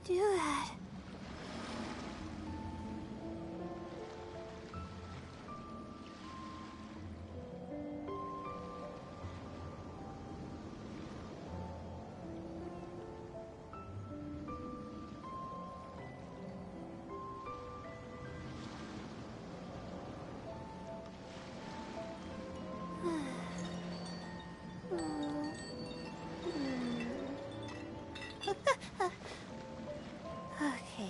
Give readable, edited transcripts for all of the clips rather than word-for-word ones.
do that? Okay.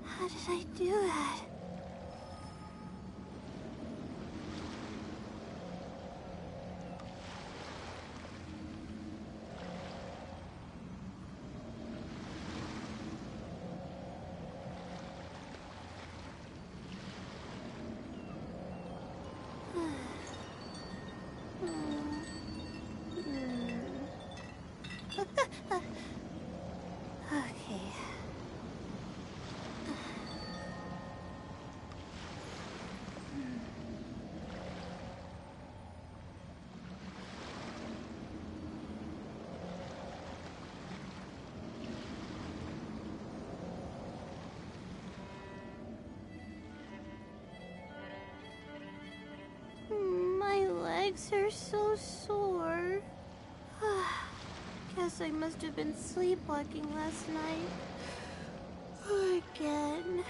How did I do that? Okay. My legs are so sore. Guess I must have been sleepwalking last night. Again.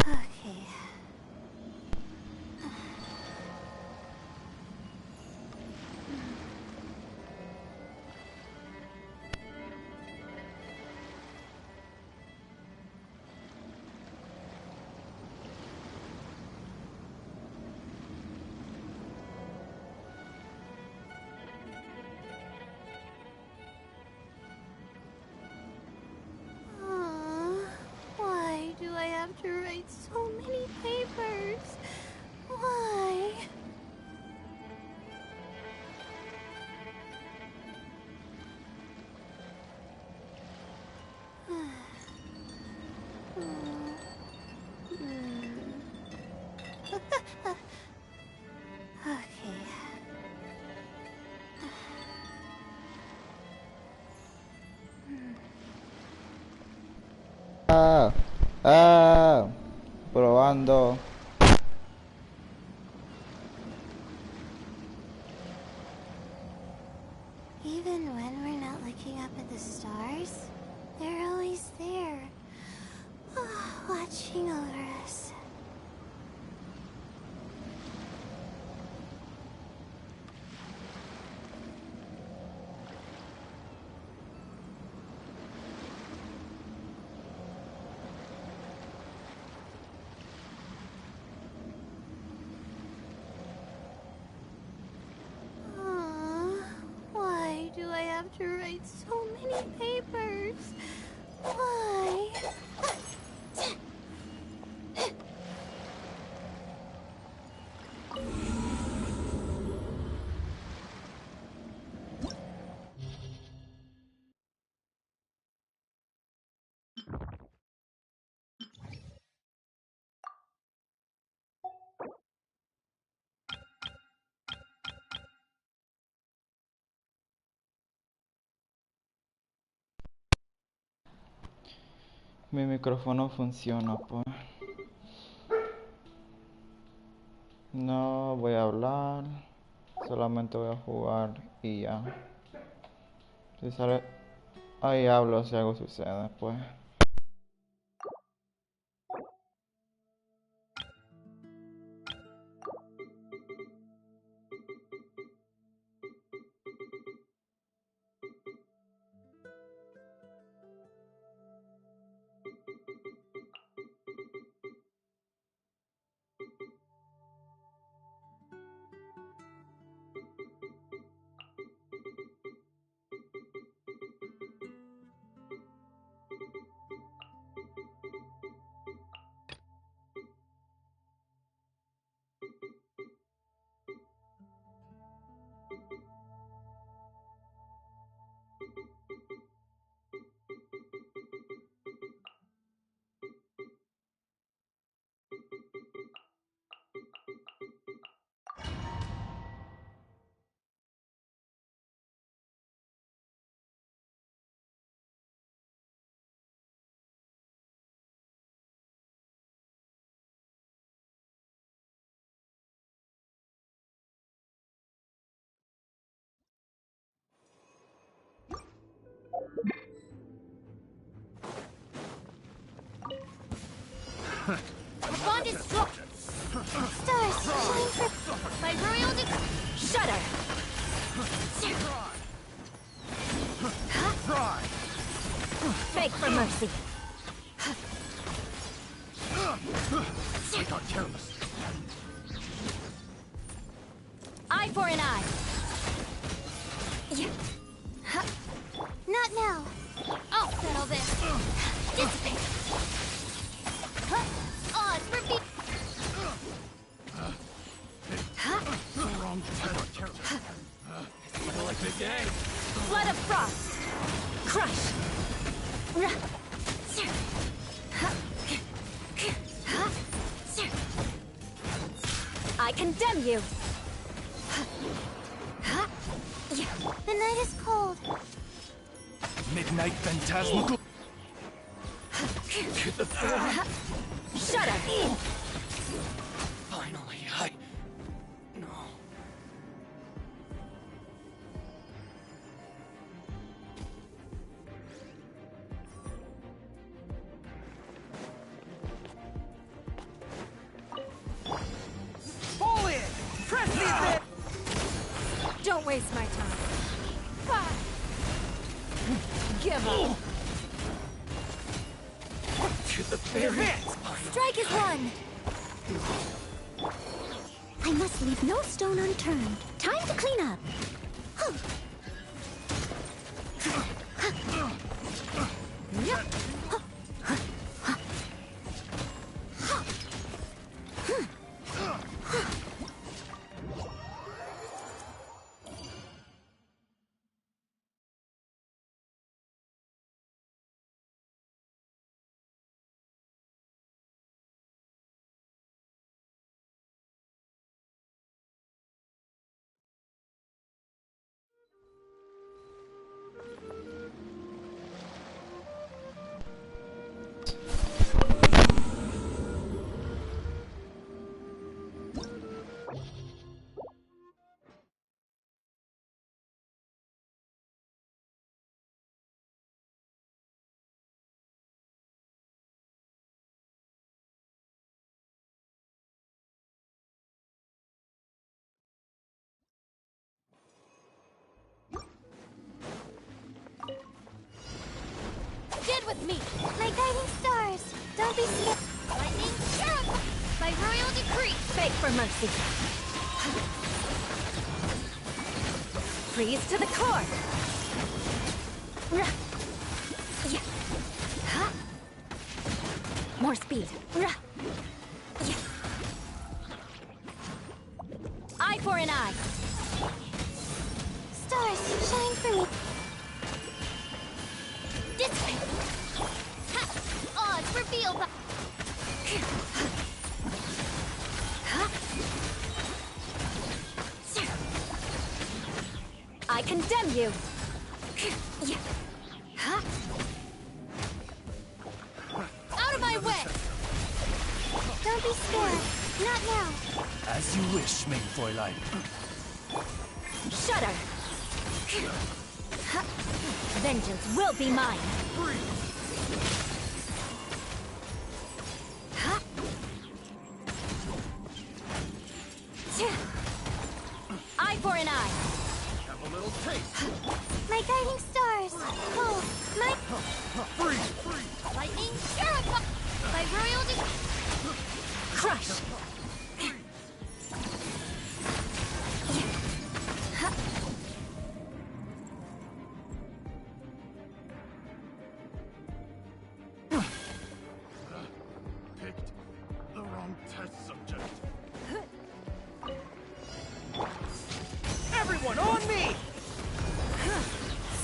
Okay. Why do I have to write so many papers? Why? Okay. Probando. Even when we're not looking up at the stars, they're always there, watching over us. Why do I have to write so many papers? Why? Mi micrófono funciona, pues. No voy a hablar. Solamente voy a jugar y ya. Si sale... Ahí hablo si algo sucede, pues. The bond is strong. Stars, shine for... By royal Shudder! Try. Beg for mercy. I got careless. Eye for an eye. Not now. I'll settle this. Dissipate. Odds for me. Like the game. Flood of frost. Crush. I condemn you. The night is cold. Midnight phantasmal. Shudder. Finally, no. Fall in! Press the advance! Don't waste my time. Give up. To the very Strike is one. I must leave no stone unturned. Time to clean up. Get with me! My guiding stars! Don't be scared! Lightning Sheriff! By royal decree! Beg for mercy! Freeze to the core! More speed! Eye for an eye! Stars, shine for me! Dissipate! Odds reveal the... I condemn you! Out of my way! Don't be scared. Not now. As you wish, mein Fräulein. Shudder! Vengeance will be mine! Eye for an eye! Have a little taste. My guiding stars! Cold! My... Freeze! Lightning Sheriff! By royal crush! Picked the wrong test subject. Everyone on me!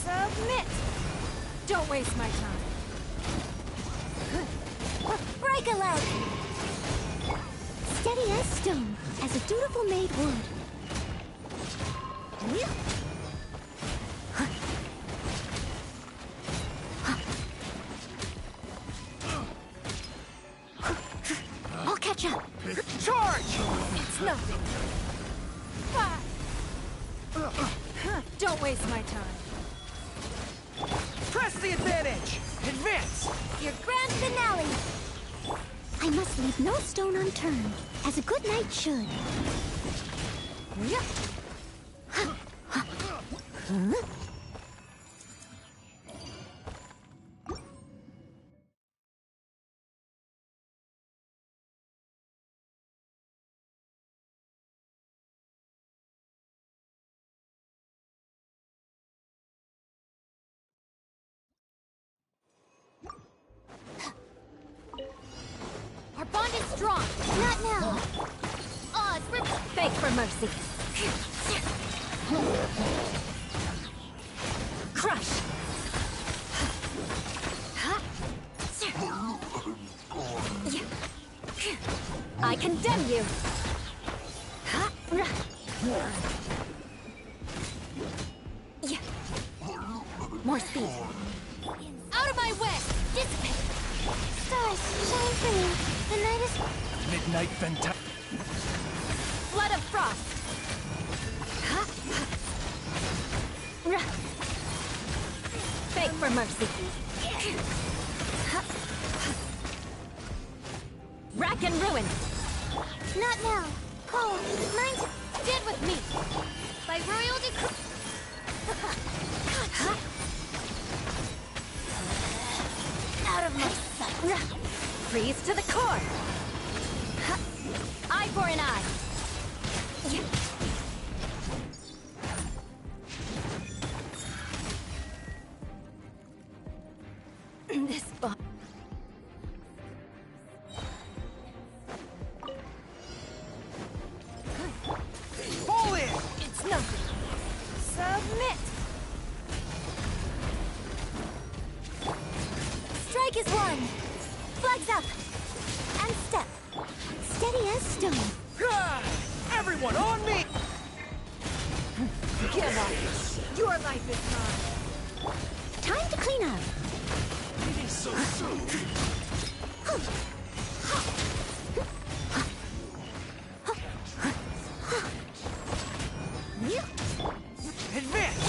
Submit! Don't waste my time. Break aloud! Steady as stone, as a dutiful maid would. I'll catch up. Charge! It's nothing. Don't waste my time. Press the advantage! Advance! Your grand finale! I must leave no stone unturned, as a good knight should. Our bond is strong. Not now. Odds, beg for mercy. Crush. I condemn you. More speed. Out of my way! Dissipate! Stars, shine through. The night is... Midnight Fantastic. Flood of frost. Beg for mercy. Rack and ruin. Not now. Cold. Mine's dead with me. By royal decree. Out of my sight. Freeze to the core. Eye for an eye. This bomb. Fall in! It's nothing. Submit. Strike is one. Flags up. And step. Steady as stone. Ah! Everyone on me! Give up. Your life is mine. Time to clean up. So soon! Advance!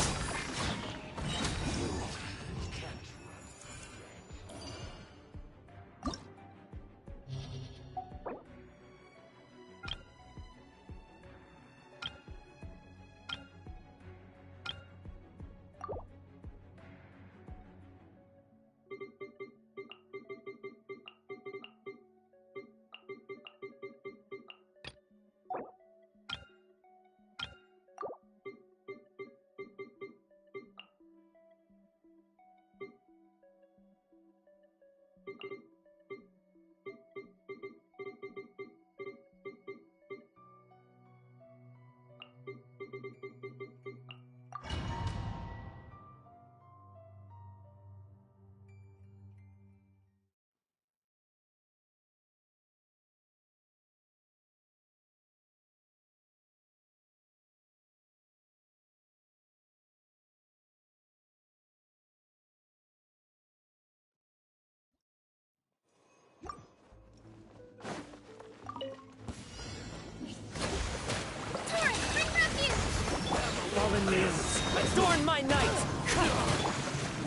Fallen limbs, adorn my night!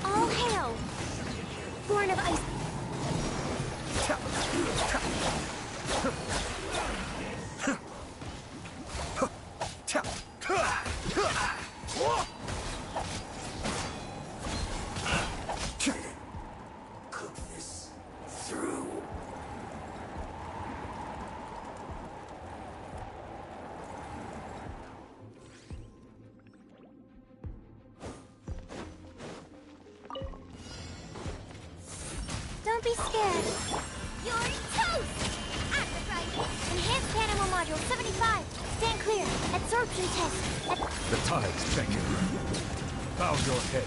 All hail. Born of ice. Cook this through. Don't be scared. You're toast! Enhanced Animal Module 75. Stand clear. Absorption test. The tides beckon. Bow your head.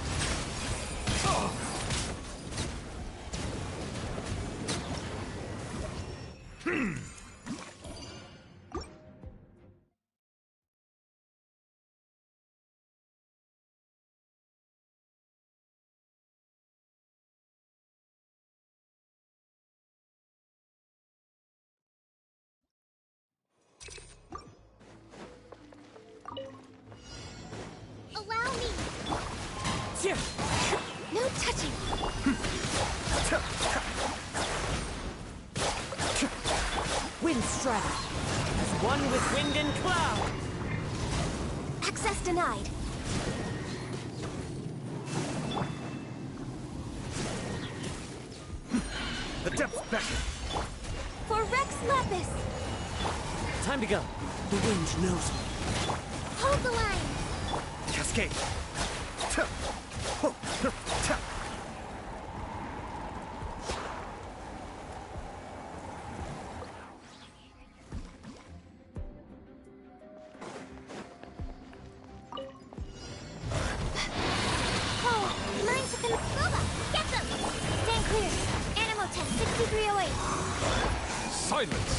Allow me. No touching. strategy. As one with wind and cloud. Access denied. The depths beckon. For Rex Lapis! Time to go. The wind knows me. Hold the line! Cascade. Ta. Ho. Ta. Oh, mine took an Boba! Get them! Stand clear! Animal test 6308. Silence.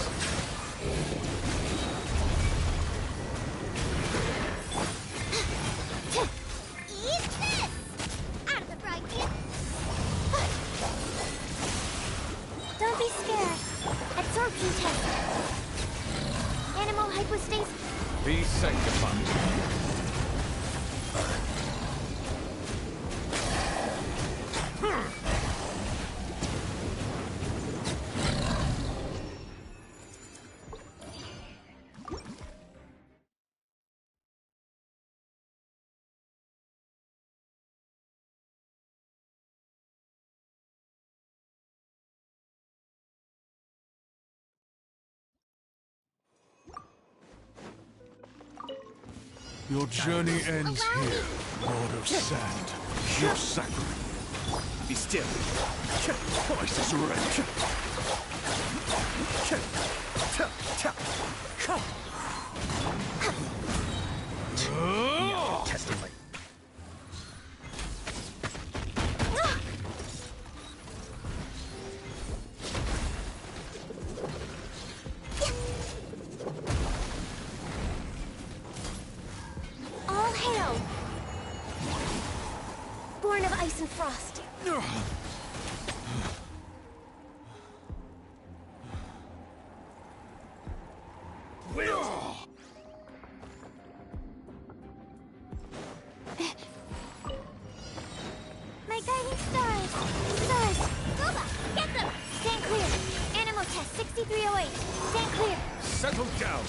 Eat this! Out of the frying pan! Don't be scared. Absorption test. Animal hypostasis. Be sanctified. Your journey ends here, Lord of Sand. Your sacrament. Be still. Voice is red. Testing my... All hail! Born of ice and frost. My guiding stars! Stars! Boba! Get them! Stand clear! Animal test 6308. Stand clear! Settle down.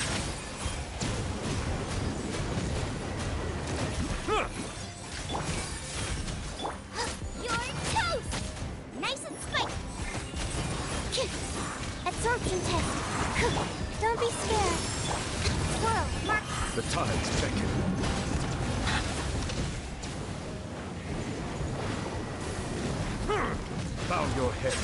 You're toast! Nice and spicy! Absorption test! Don't be scared! Swirl, mark! The tides beckon. Bow your head.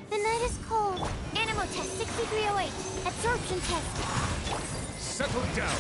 The night is cold. Animal test 6308. Absorption test. Settle down.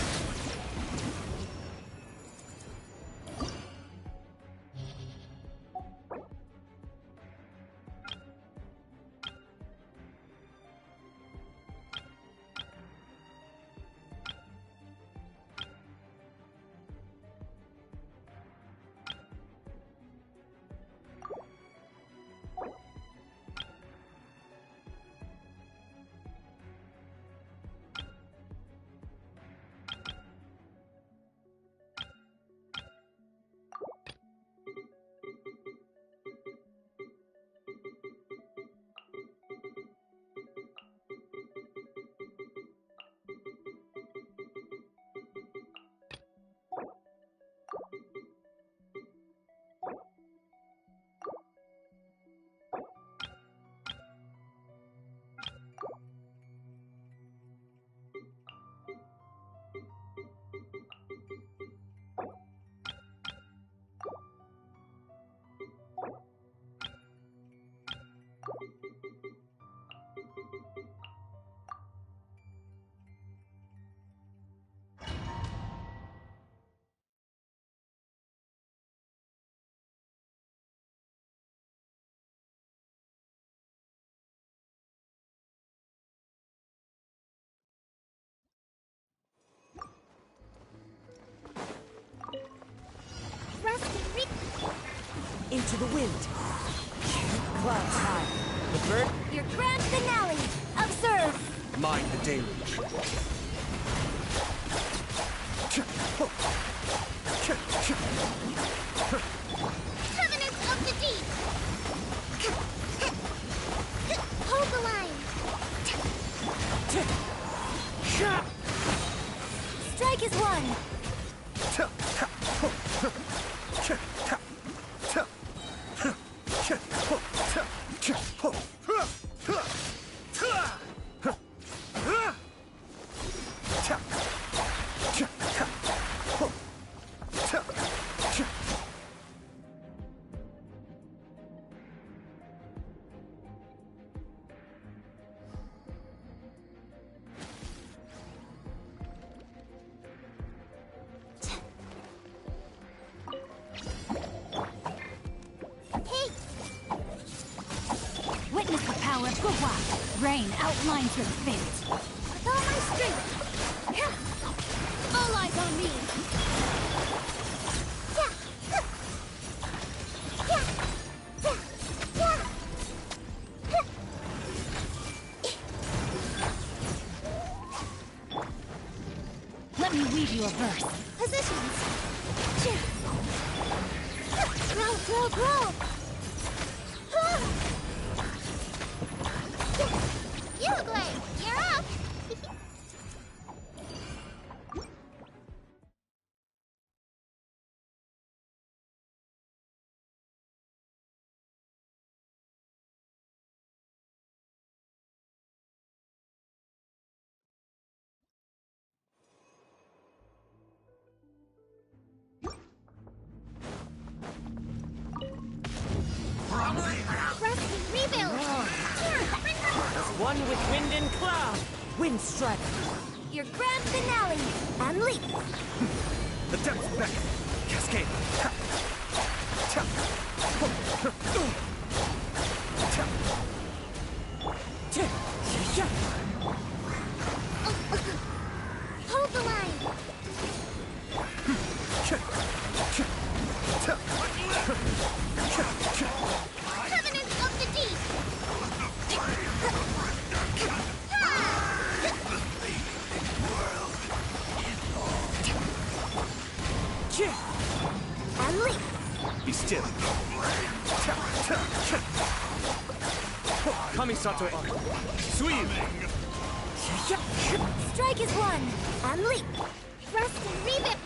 Into the wind. Clouds high. The bird. Your grand finale. Observe. Mind the deluge. Covenants of the deep. Hold the line. Strike is one. Witness the power of Gua. Rain outlines your fate. With all my strength. All eyes on me. Let me weave you a verse. Positions. Grow, grow, grow. Blade, you're up! Rescue, rebuild! One with wind and cloud. Wind strike. Your grand finale. Unleash. The depths back. Cascade. Hold the line. Covenants of the deep. Unleash. Be still. Kamisato. Sweep. Strike is one. Unleash. Thrust and rebuild.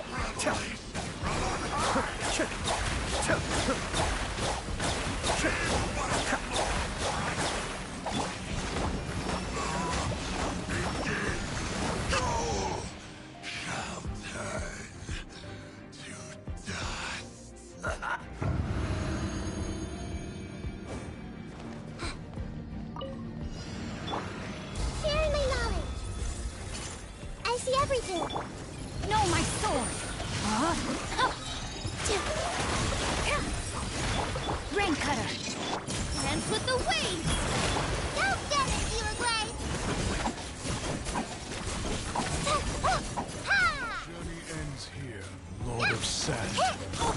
Sharing my knowledge. I see everything. No, my sword. Rain cutter. Dance with the waves. Go get it, Uruguay. Journey ends here, Lord of Sand.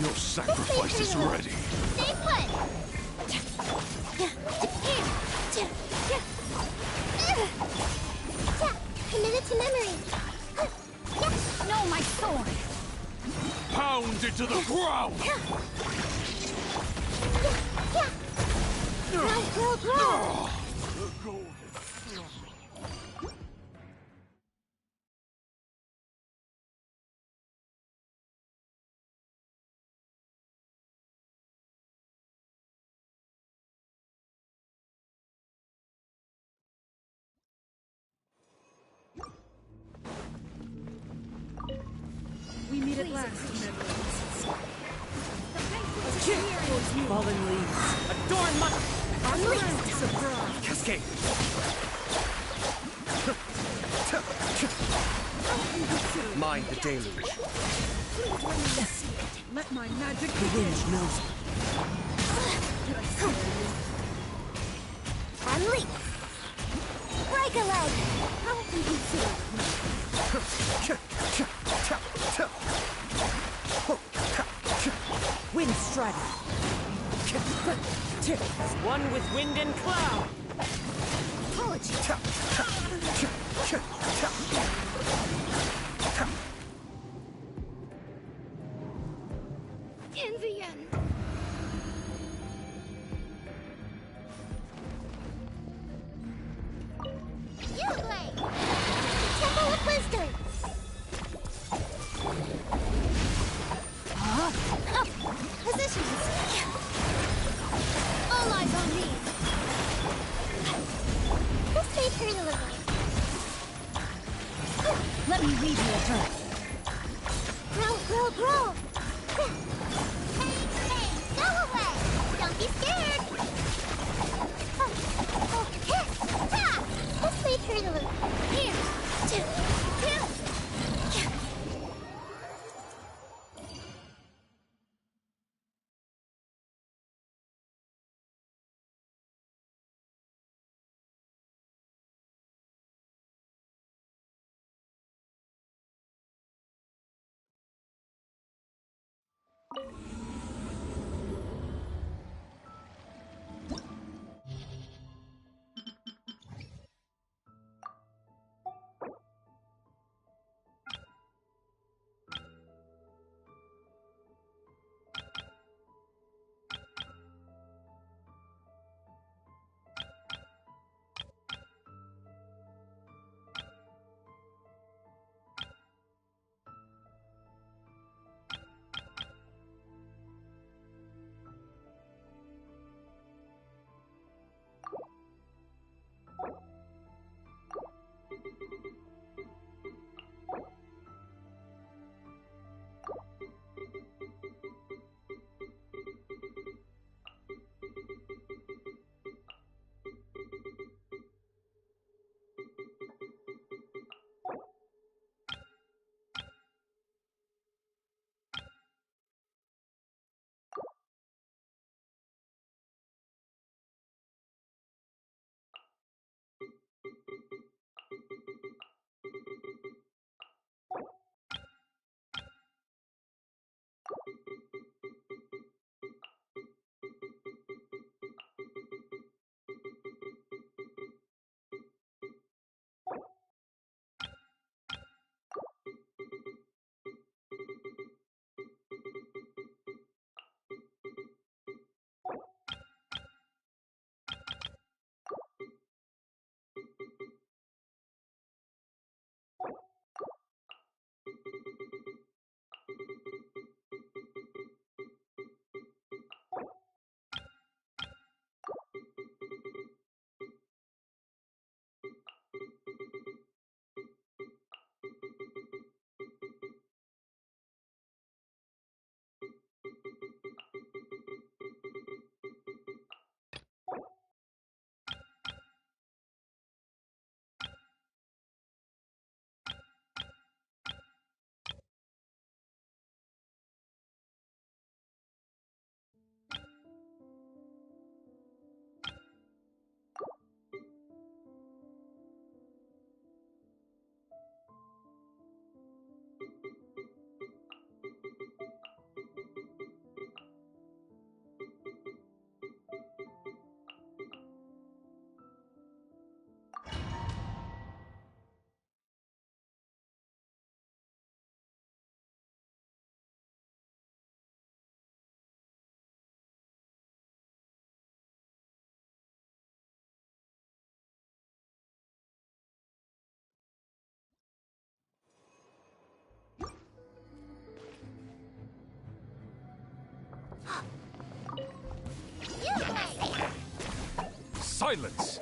Your sacrifice is ready. Stay put. Committed to memory. No, my sword. Pound into the ground. Grow, grow, grow. The golden. We meet at last, Fallen leaves. Adorn my... Cascade. Mind the deluge. Let my magic The wind knows me. Unleash. Break a leg. How can you see? Wind strike. One with wind and cloud. Let me lead you at her. Grow, grow, grow! Hey, hey, go away! Don't be scared! Let's lead her to here! Two! Silence!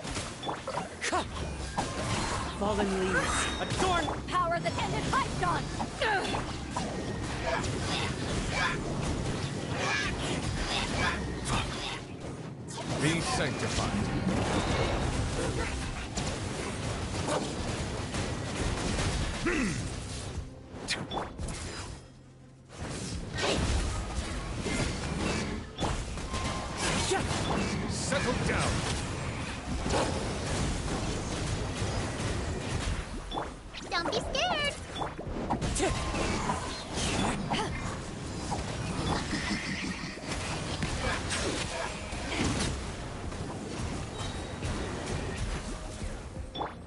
Fallen leaves. Adorn! Power that ended Hypedon! Be sanctified. Settle down. Don't be scared!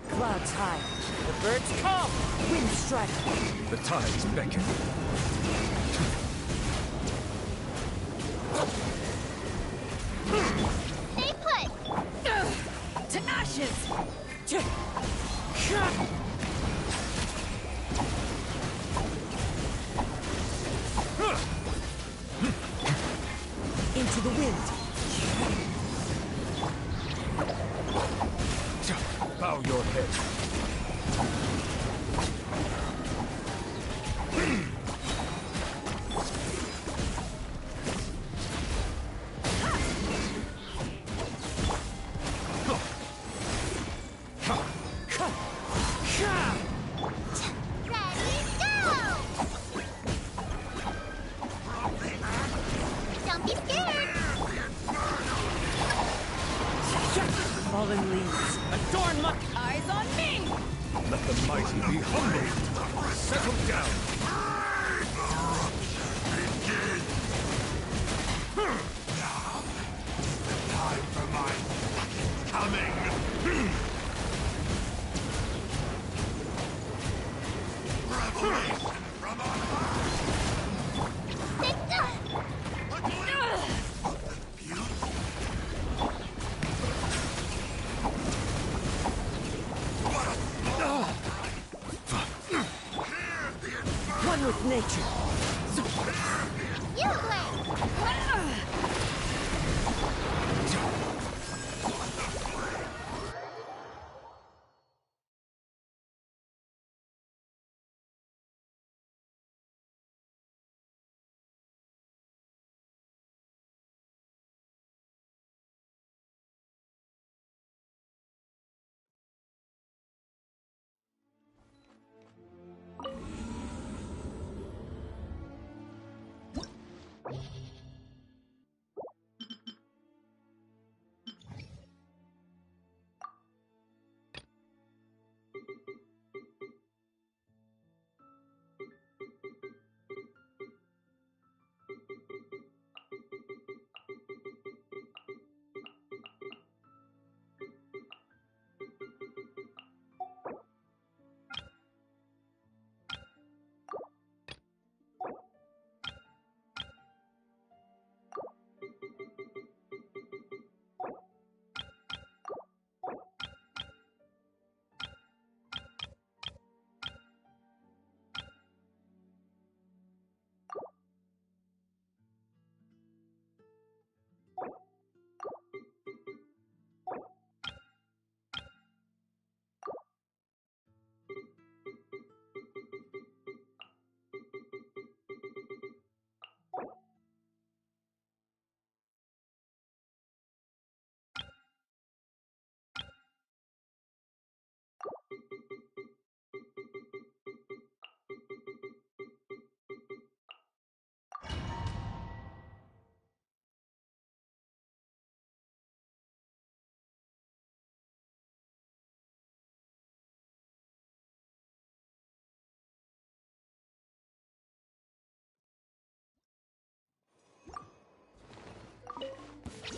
Clouds high. The birds come. Wind strike. The tides beckon. Stay put! To ashes! Into the wind. Bow your head. Ready, go! Don't be scared! Fallen leaves. Adorn my eyes on me! Let the mighty be humbled. Settle down. Time for my coming. Revelation from on One with nature. You win!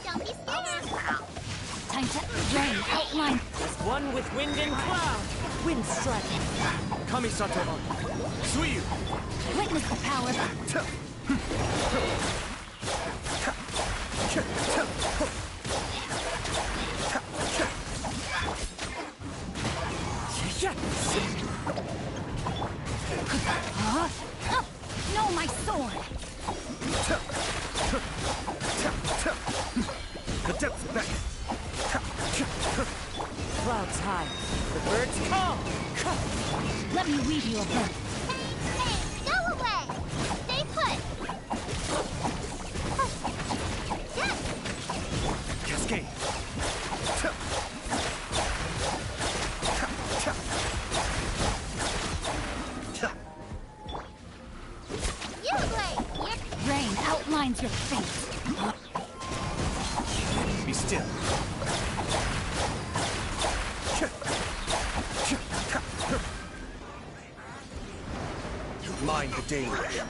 Don't be scared! Time to rain outline. As one with wind and cloud. Wind strike. Kamisato on. Suiyu. Witness the power. Huh? Oh, no, my sword. The depths back. Clouds high. The birds call. Let me weave you a boat. Hey, go away! Stay put! Cascade. You blade! Rain outlines your face. Be still. Mind the deluge.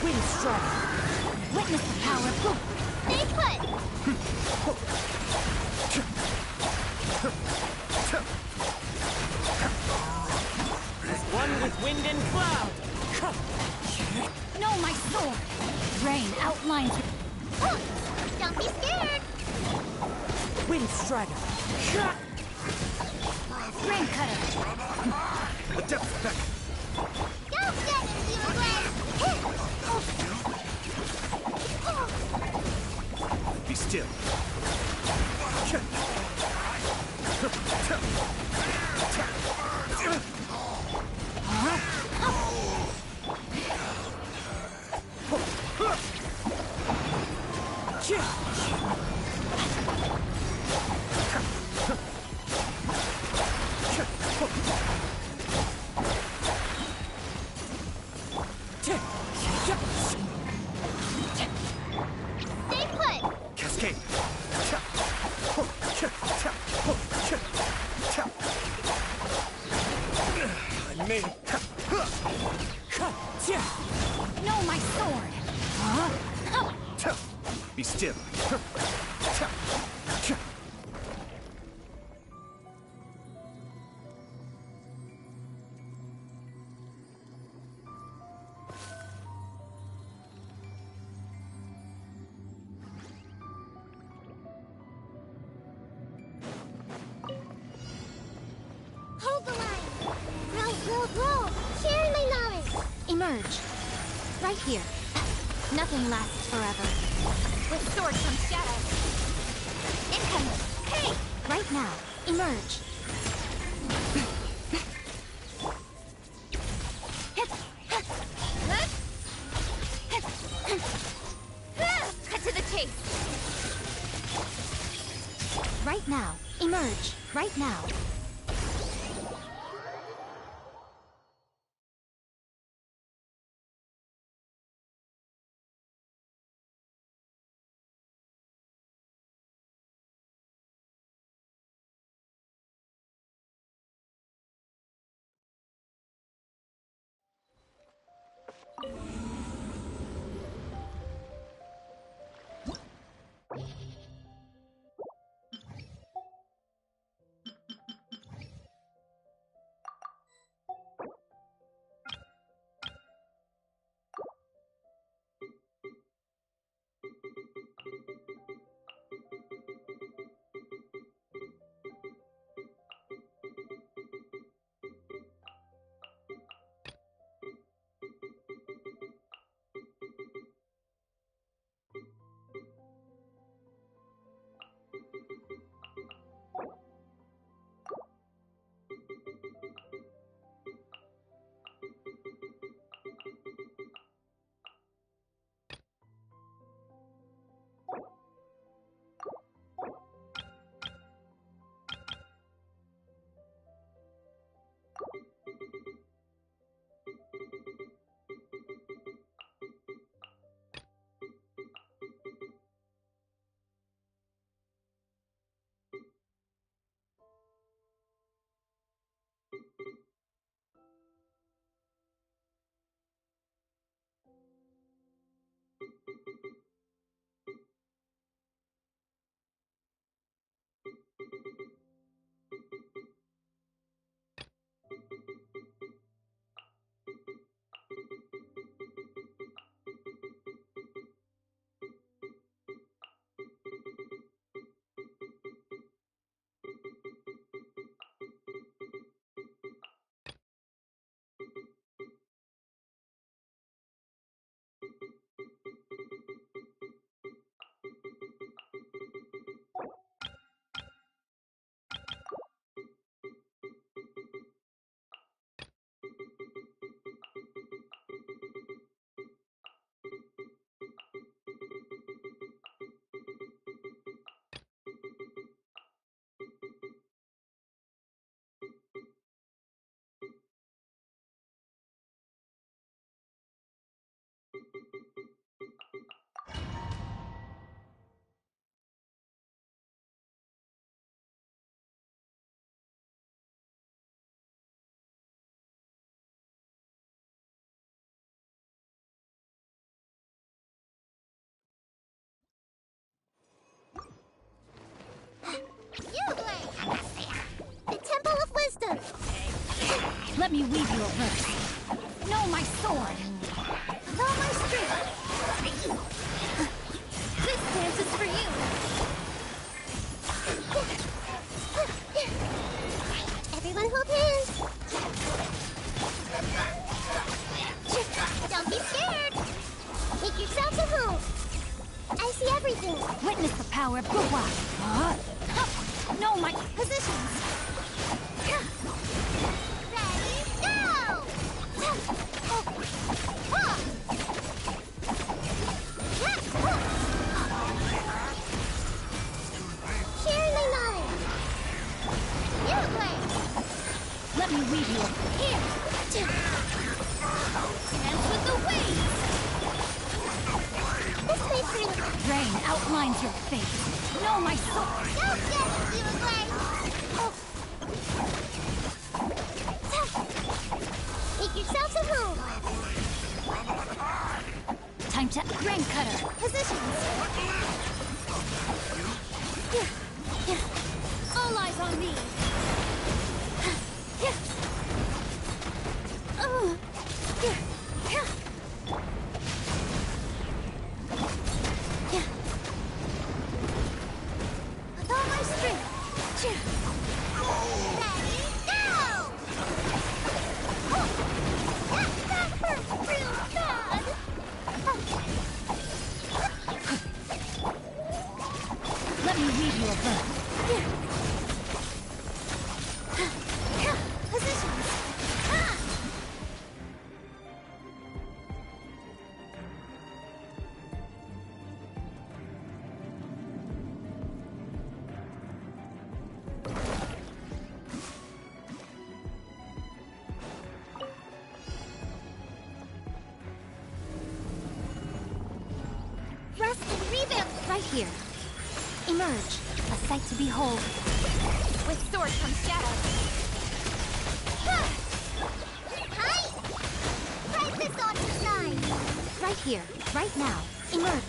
Wind strike. Witness the power. Stay put! As one with wind and cloud. No, my sword. Rain outlines your... Don't be scared! Wind strider. Rain cutter. The depths back. Go get him, Zero Blade! Be still. me. No, my sword! Be still. Hold the line! Grow! Share my knowledge! Emerge. Right here. Nothing lasts forever. With sword comes shadow. Incoming! Hey! Right now. Emerge. Cut to the chase! Right now. Emerge. Right now. The Temple of Wisdom! Let me weave you a verse. No, my sword! No, my strength! This dance is for you! Everyone hold hands! Don't be scared! Make yourselves at home! I see everything! Witness the power of Gua! No, my Positions! Ready, go! Sharing my knowledge! You play! Let me weave you a Here! Dance with the waves! This way through! rain outlines your face. No, my sword! Don't get it, you play! With all my strength. Ready, go! That hurt real bad. Let me weave you a verse. Positions. Rest and revamp. Right here. Emerge, a sight to behold. With sword comes shadow. Hi! Try this on your side. Right here, right now. Emerge.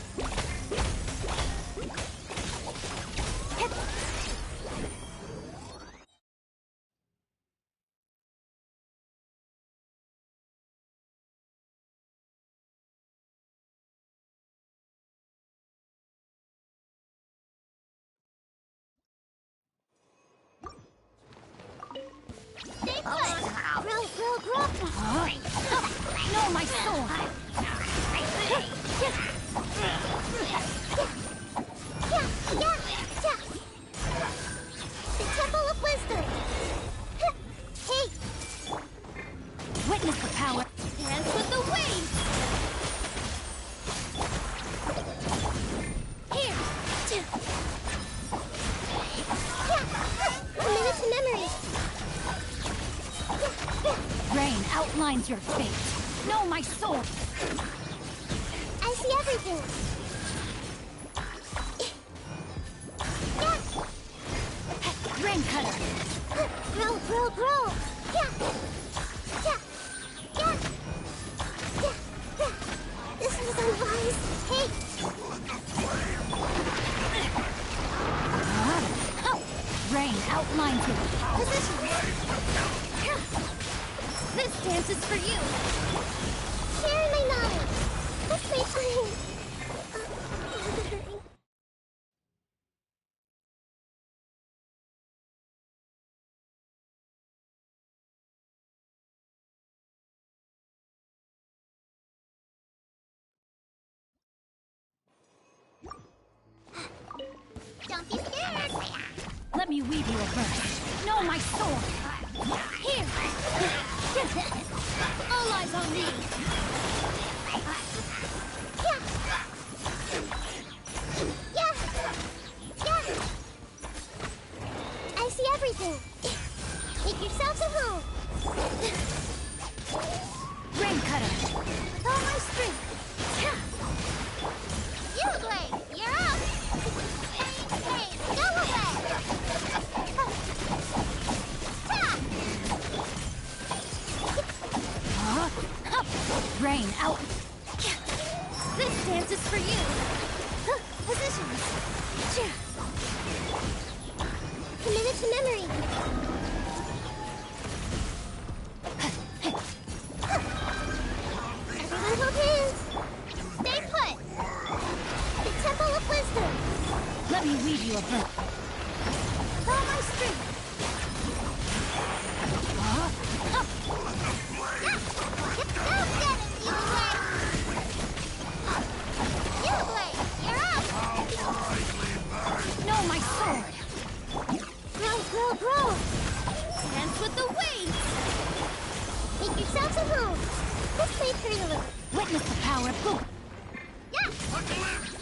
Stay put. Grow. No, my soul! The Temple of Wisdom. Hey, Witness the power. dance with the waves. Here. Commit it to memory. Rain outlines your fate. No, my soul! I see everything. Rain cutter. Grow. This was unwise. Hey, Rain outlines your position. This dance is for you. Share my knowledge. What's my time? Don't be scared. Let me weave you a verse. No, my soul! Here. All eyes on me. Yeah. I see everything. Make yourselves at home. Rain cutter. With all my strength. You, Blade, you're up. Hey, go away. Rain out. This dance is for you. Positions. Committed to memory. Everyone hold hands. Stay put. The Temple of Wisdom. Let me weave you a verse. With all my strength. Don't get it, you Blade. You, Blade, you're up. No, my sword! Grow. Dance with the waves. Make yourselves at home. Let's play trailer. Witness the power. Boom! Yeah.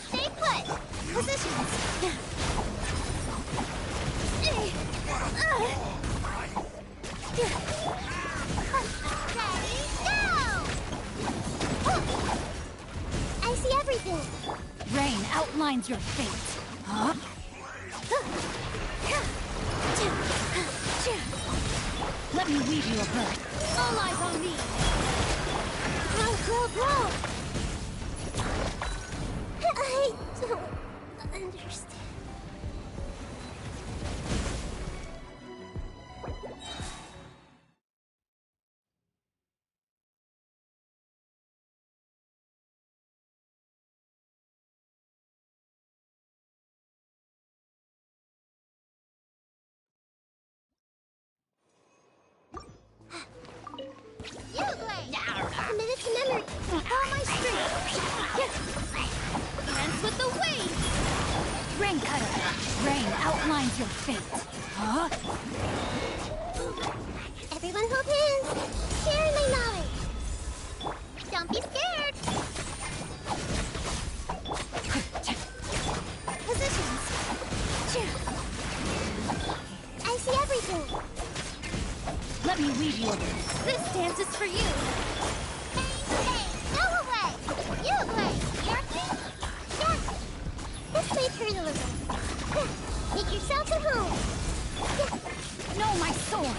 Stay put. Positions. Ready, go! I see everything. Rain outlines your fate. Huh? Let me weave you a verse. All eyes on me. Grow. I don't understand. memory. All my strength. Dance with the waves. Rain cutter. Rain outlines your fate. Huh? Everyone hold hands. Share my knowledge. Don't be scared. Positions. I see everything. Let me weave you a This dance is for you. Hey, go away. You play. Your thing? Yes. This may turn a little. Make yourself at home. No, my sword!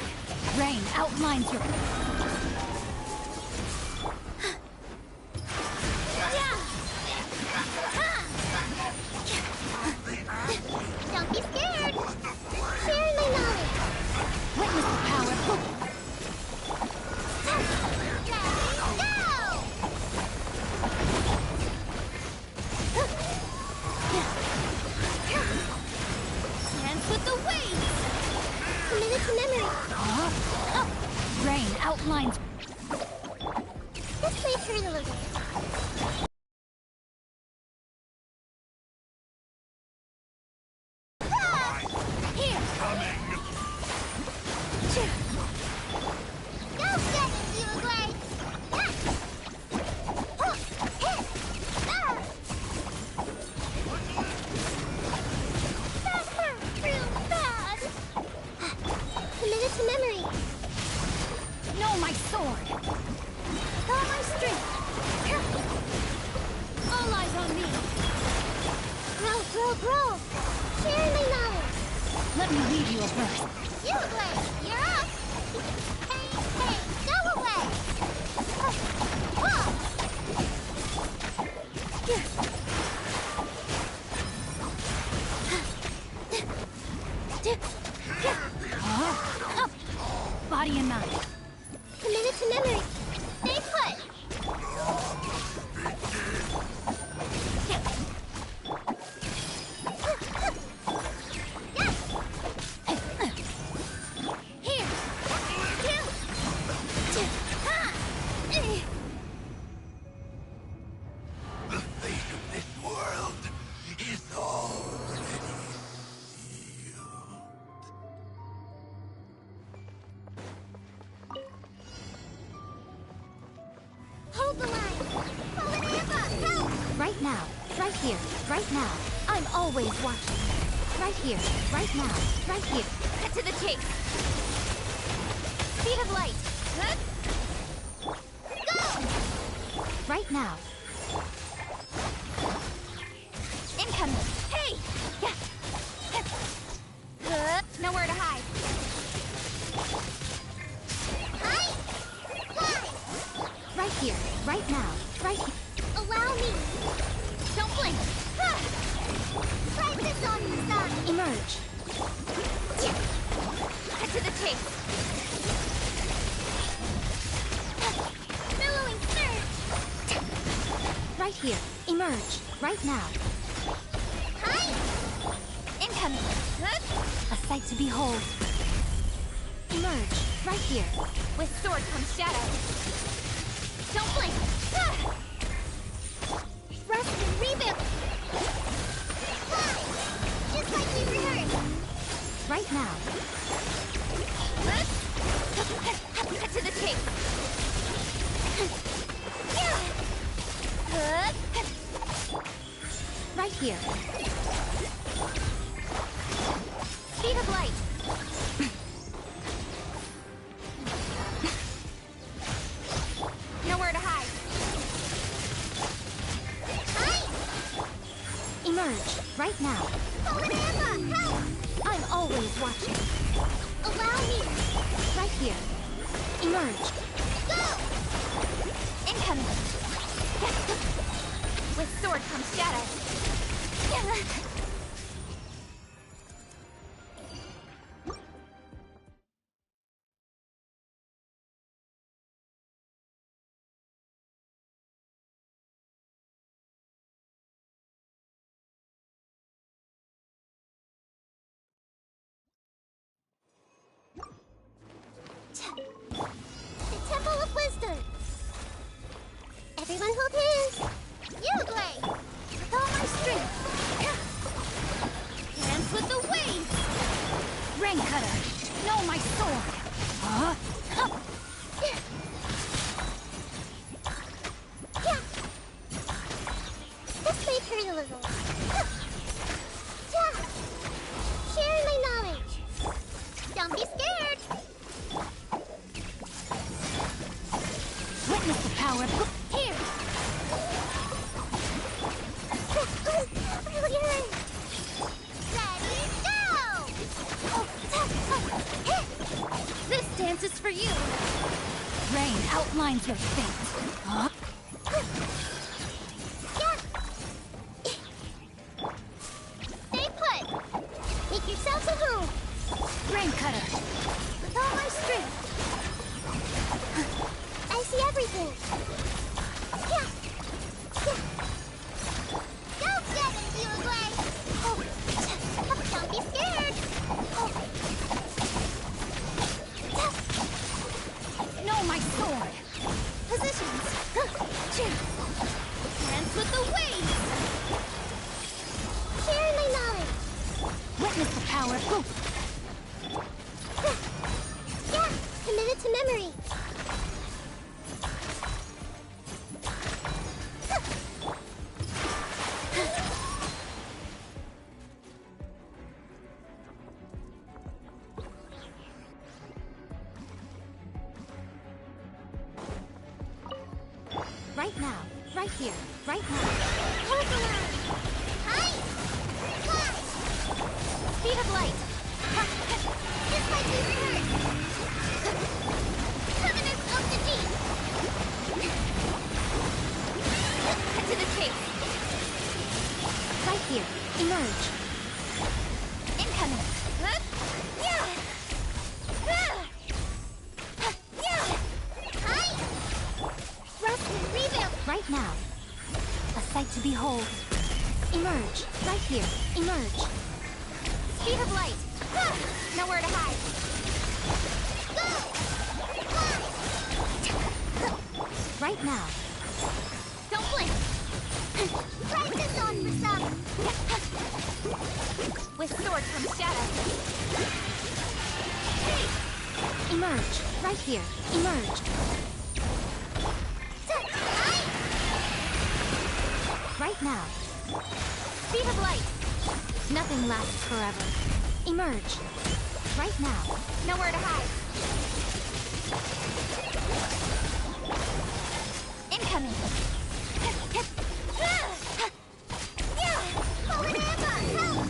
Rain outlines your... Don't be scared. Share my knowledge. Witness the power. Let me go. Dance with the waves. Committed to memory. Huh? Oh. Rain outlines... This may turn a little. Here. Go get it, you great. That hurt real bad. Committed to memory. No, my sword! All my strength. All eyes on me. Grow, grow, grow. Share my knowledge. Let me lead you a verse. You Blade, you're up. Hey, hey, go away. Huh? Up! Body and mind. Committed to memory. Stay put. Here. The fate of this world is already sealed. Hold the line. Hold it, give up. Help. Right now. Right here. Right now. I'm always watching. Right here. Right now. Right here. Cut to the chase. Speed of light. Go. Right now. Incoming. Hey. Yeah. Nowhere to hide. Hide. Fly. Right here. Right now. Right here. Allow me. Don't blink. Try this on your side. Emerge. Cut to the chase. Billowing surge. Right here. Emerge. Right now. Hi. Incoming. A sight to behold. Emerge. Right here. With sword comes shadow. Don't blink. Rest and rebuild. Fly. Just like we rehearsed. Right now. Cut to the chase. Right here. Speed of light. Nowhere to hide. Hide. Emerge. Right now. Polyamma, help! I'm always watching. Allow me. Right here. Emerge. Go! Incoming. With sword comes shadow. The Temple of Wisdom. for you. Rain outlines your fate. Huh? Stay put. Make yourselves at home. Rain cutter. With all my strength. I see everything. Yeah. Yeah. Go get it, you away. Oh. Don't be scared. Oh. No, my sword. Positions. Dance with the waves. Share my knowledge. Witness the power. Go. Yeah. Committed to memory. Right now. Right here. Right now. Hold the line. Hi. Flash. Speed of light. This might be hurt. Covenant of the deep. Cut to the chase. Right here. Emerge. Incoming. Yeah. Yeah. Hi. Rest and rebuild. Right now. A sight to behold. Emerge. Right here. Emerge. Speed of light. Nowhere to hide. Go. Fly. Right now. Don't blink. Try this on for some. With sword from shadow. Emerge. Right here. Emerge. Right now. Speed of light. Nothing lasts forever. Emerge. Right now. Nowhere to hide. Incoming.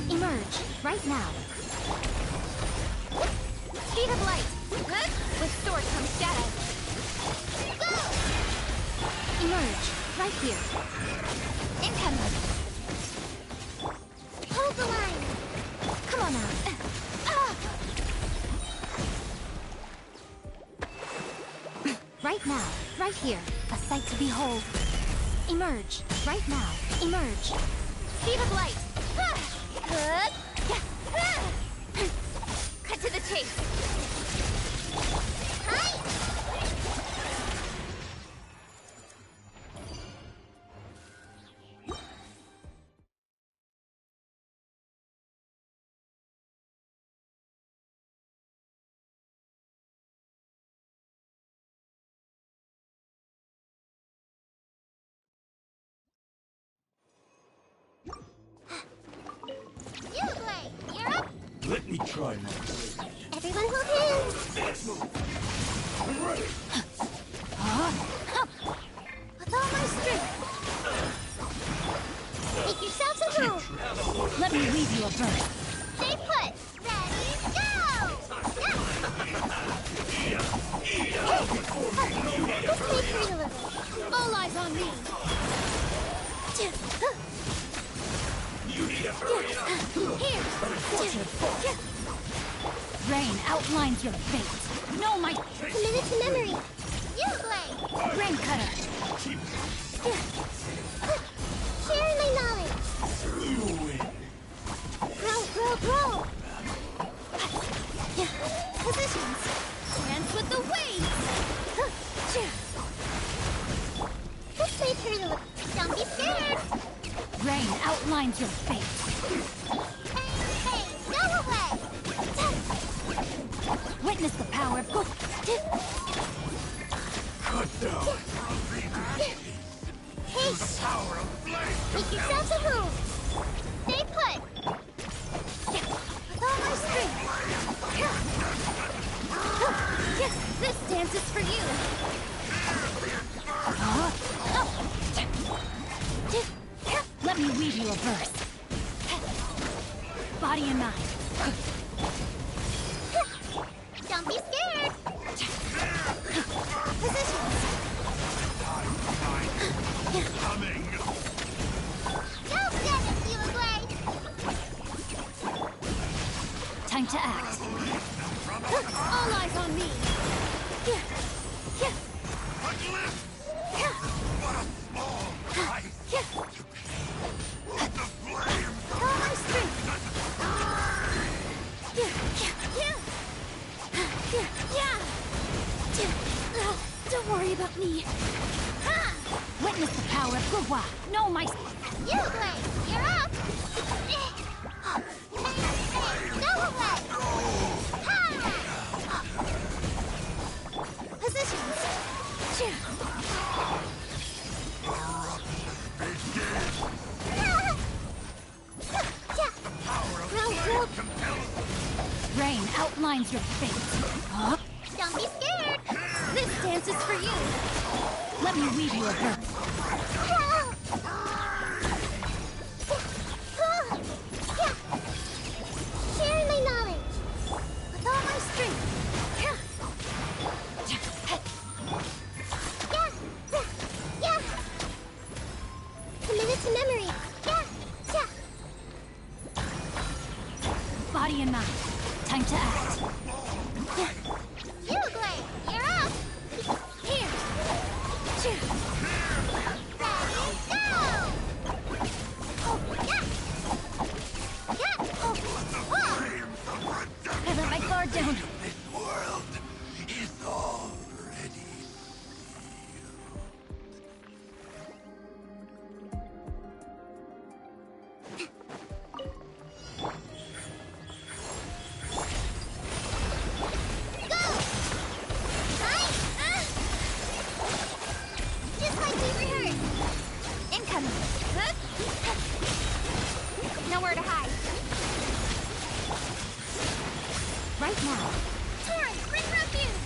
Emerge. Right now. Speed of light. With sword from shadow. Emerge. Right here. Incoming. Hold the line. Come on now. Right now. Right here. A sight to behold. Emerge. Right now. Emerge. Speed of light. Good. Cut to the chase. Hi. You play. You're up. Let me try my blade. Everyone hold hands. Let's move. I'm ready. With all my strength. Make yourselves at home. Let me weave you a verse. Stay put. Ready, go! This may hurt a little. All eyes on me. Here. Rain outlines your fate. No, my Committed to memory. You play. rain cutter. Share my knowledge. You win. Grow, grow, grow. Positions. Dance with the waves. This may hurt a little. Don't be scared. Rain outlines your fate. Hey, go away. Witness the power of good. Cut down. Hey, Power of blade. make yourselves at home. Stay put. With all my strength. This dance is for you. Let me weave you a verse. Body and mind. Don't be scared. Don't worry about me. Witness the power of Gugwa. No, my... You, Blade! You're up! Go away! Ha! Positions! Rain outlines your fate. Huh? Don't be scared! This dance is for you. Let me weave you a verse. Sharing my knowledge with all my strength. Yeah. Committed to memory. Yeah. Body and mind. Time to act. You, Blade, you're up. Here. Ready, go! Oh, yeah. I let my guard down. This world is already Just like we rehearsed. Incoming. Nowhere to hide. Right now. Torrent, bring refuge.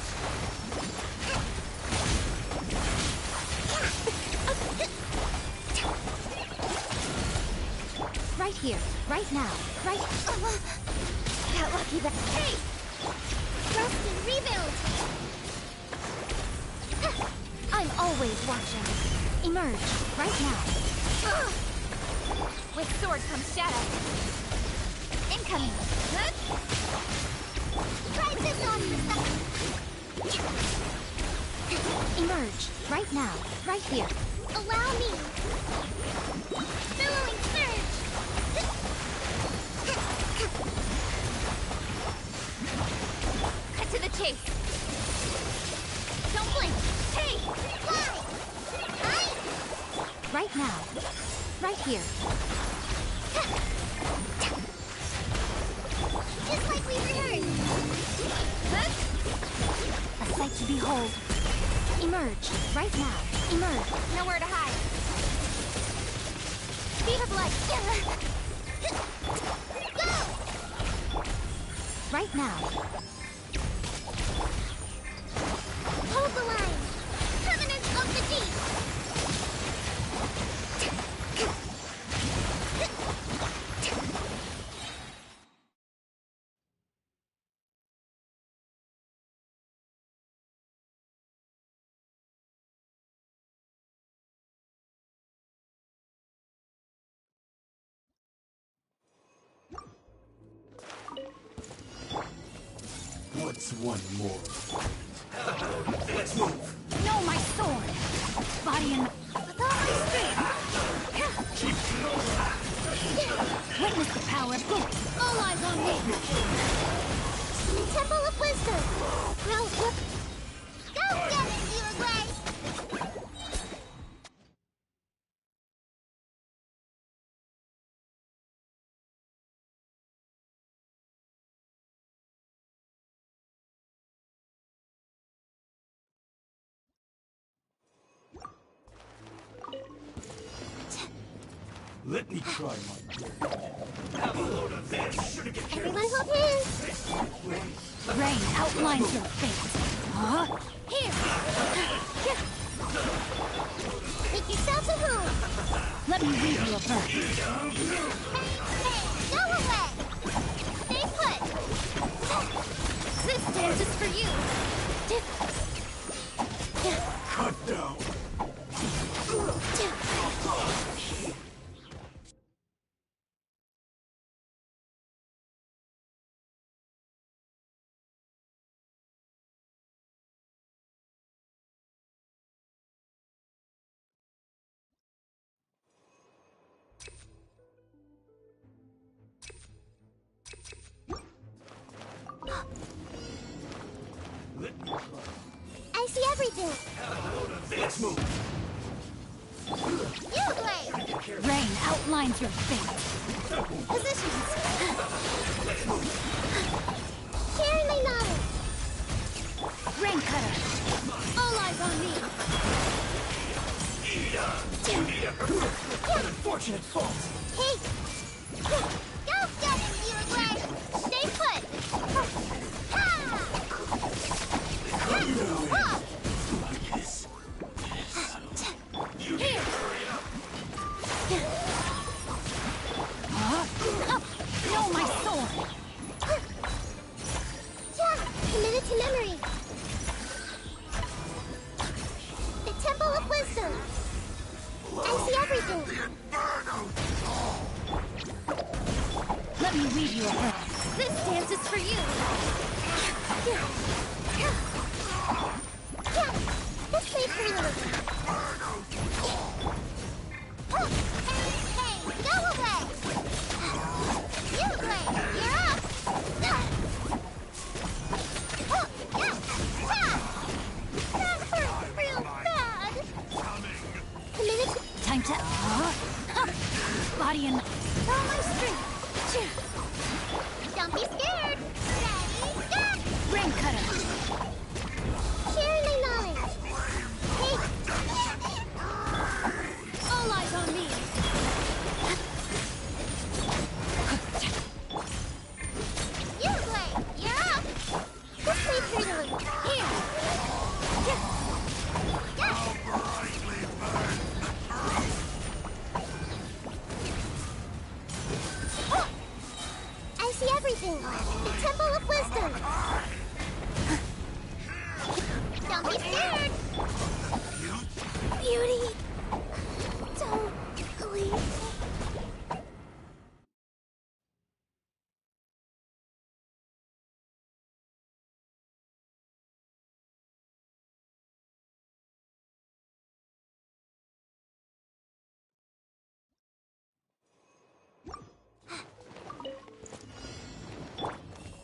Right here. Right now. Right... Got lucky that... Hey! Rest and rebuild. I'm always watching. Emerge. Right now. With sword comes shadow. Incoming. Try this on for second. Emerge. Right now. Right here. Allow me. Billowing surge. Cut to the chase. Don't blink. Hey! Fly! Right now. Right here. Just like we rehearsed. A sight to behold. Emerge. Right now. Emerge. Nowhere to hide. Speed of light. Go! Right now. Hold the line. Permanence of the deep. What's one more? Let's move. No, my sword. Body and... With all my strength. Witness the power of good. All eyes on me. Temple of Wisdom. Well, whoop. Go get it, Dealer Gray. Let me try my Have a load of this. Everyone hold hands. Rain outlines your fate. Huh? Here. Make yourself at home. Let me weave you a verse. Hey, go away. Stay put. This dance is for you. Cut down. everything! Let's move. You blade! Rain outlines your fate. Positions! Sharing my knowledge! Rain cutter. All eyes on me! Unfortunate fault. Hey! Go get it, you blade! Stay put! Ha! Whoa! Here! No, my sword. Committed to memory. The Temple of Wisdom. I see everything. Let me weave you a web. This dance is for you. This way for you. Hey, go away. You play. You're up. That hurt real bad. Committed to Time to... Body and... all my strength. Don't be scared. Ready, go! Rain cutter. Sharing my knowledge. Hey. All eyes on me. You play. You're up. This way, Turtle. Here. I see everything. The Temple of Wisdom. Don't be scared. Beauty. Don't leave.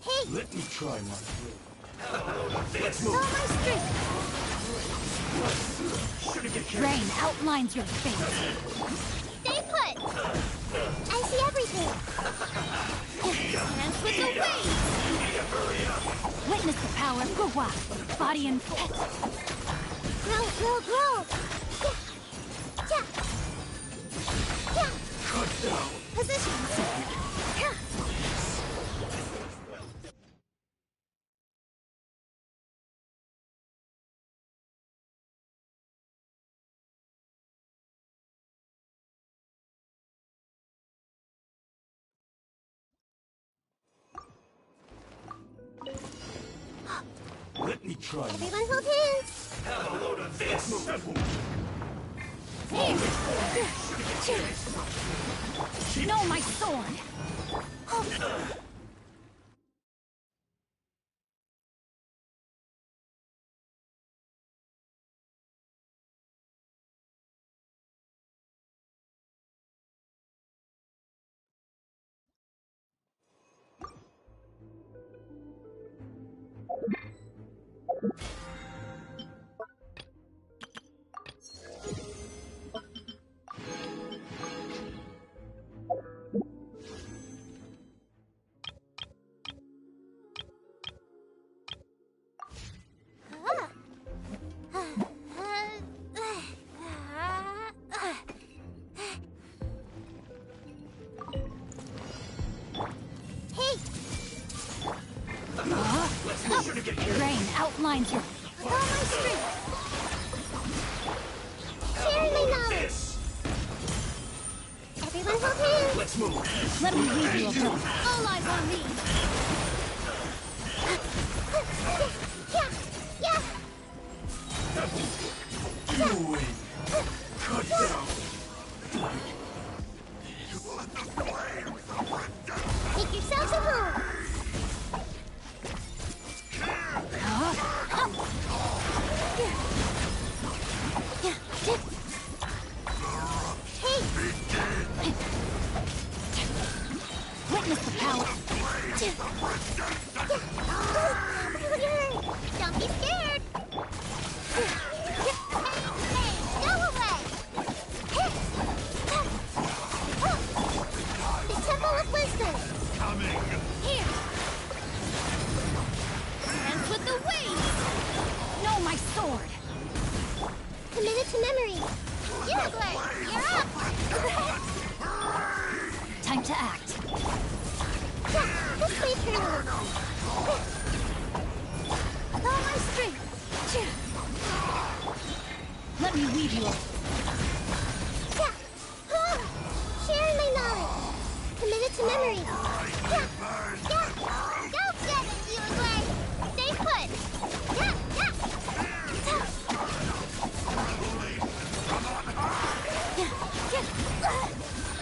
Hey, Let me try my thrill. all my strength. Rain outlines your fate. Stay put. I see everything. Dance with the waves. Witness the power of Gua. Body and... Grow, grow, grow. Yeah. Yeah. Cut down. Positions. Yeah. Let me try my Everyone hold hands. Let's move. No, my sword. Rain outlines your... All my strength. Sharing my knowledge. Everyone hold hands. Let's move. Let me weave you a web. All eyes on me. Yeah, yeah. You win. Cut down. Make yourselves at home. Hey, Witness the power. Commit to memory. Uruguay, you're up. Time to act. Yeah, this may turn a little. With all my strength. Let me weave you up. Yeah. Sharing my knowledge. Committed to memory. Yeah. Go get it, Uruguay. Stay put. Yeah.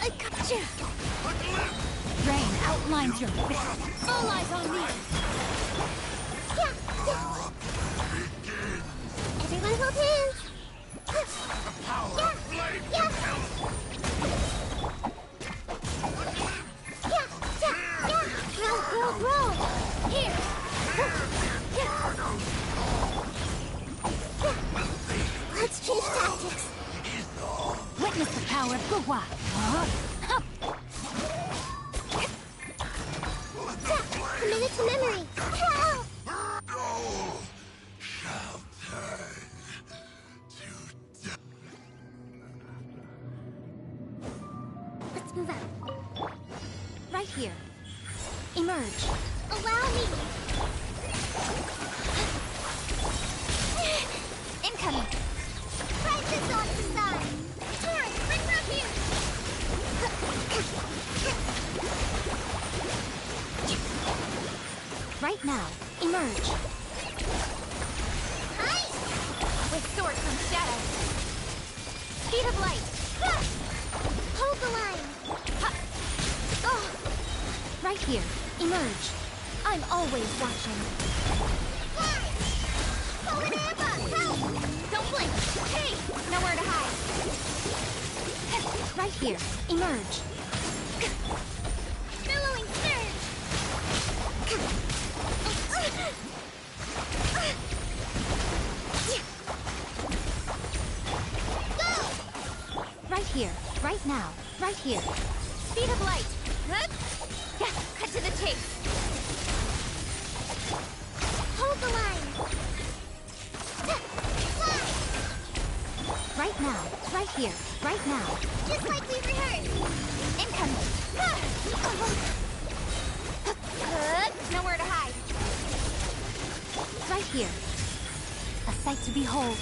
I got you. Rain outlines your fist. All eyes on me. Everyone hold hands. Roll. Here. Let's change tactics. Witness the power of Gua. Committed to memory. Let's move out. Right here. Emerge. Allow me. Incoming. Crisis on the side. Torrent, bring her here. Right now. Emerge. Hi. With sword from shadow. Speed of light. Hold the line. Oh. Right here. Emerge. I'm always watching. Fly. Forward and up. Help. Don't blink. Hey! Nowhere to hide. Right here. Emerge. Billowing surge. Go. Right here. Right now. Right here. Speed of light. Huh? Yeah, cut to the chase. Hold the line. Fly. Right now. Right here. Right now. Just like we rehearsed. Incoming. Nowhere to hide. Right here. A sight to behold.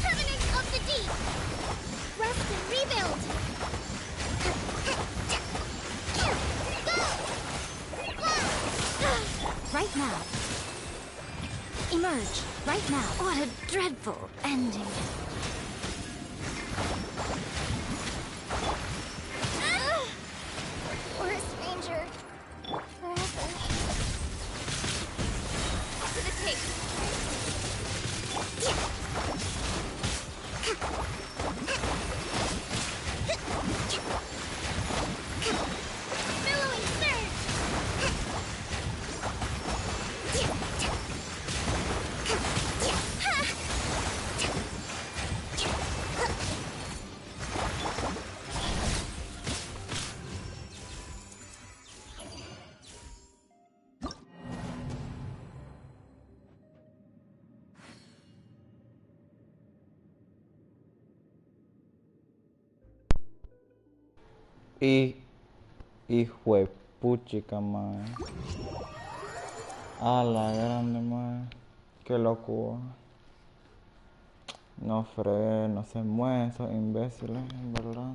Covenant of the deep. Rest and rebuild. Go. Fly. Right now. Emerge. Right now. What a dreadful ending. Forest Ranger. Forever. To the chase. Billowing surge. Y hijo de puchica, mae. A la grande, mae. Qué locura. No fregué, no se mueven esos imbéciles, en verdad.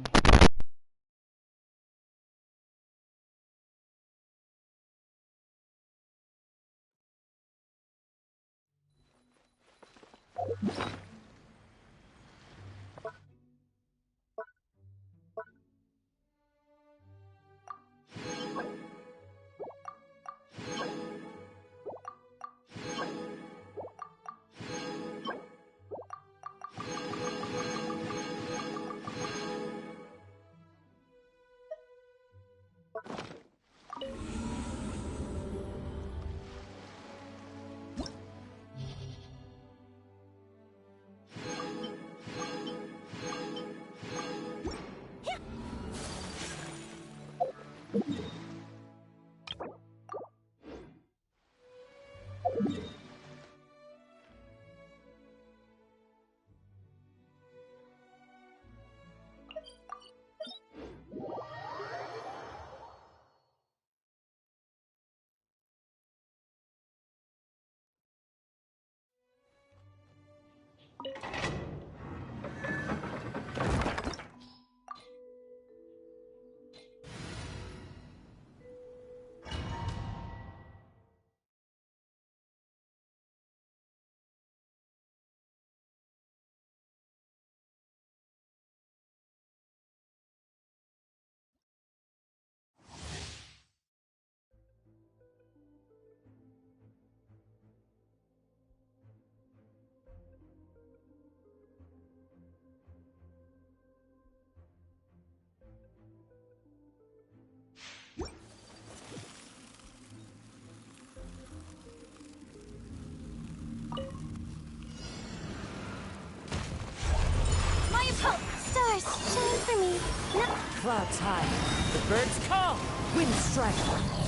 for me. No. Clouds high. The birds call. Wind strike.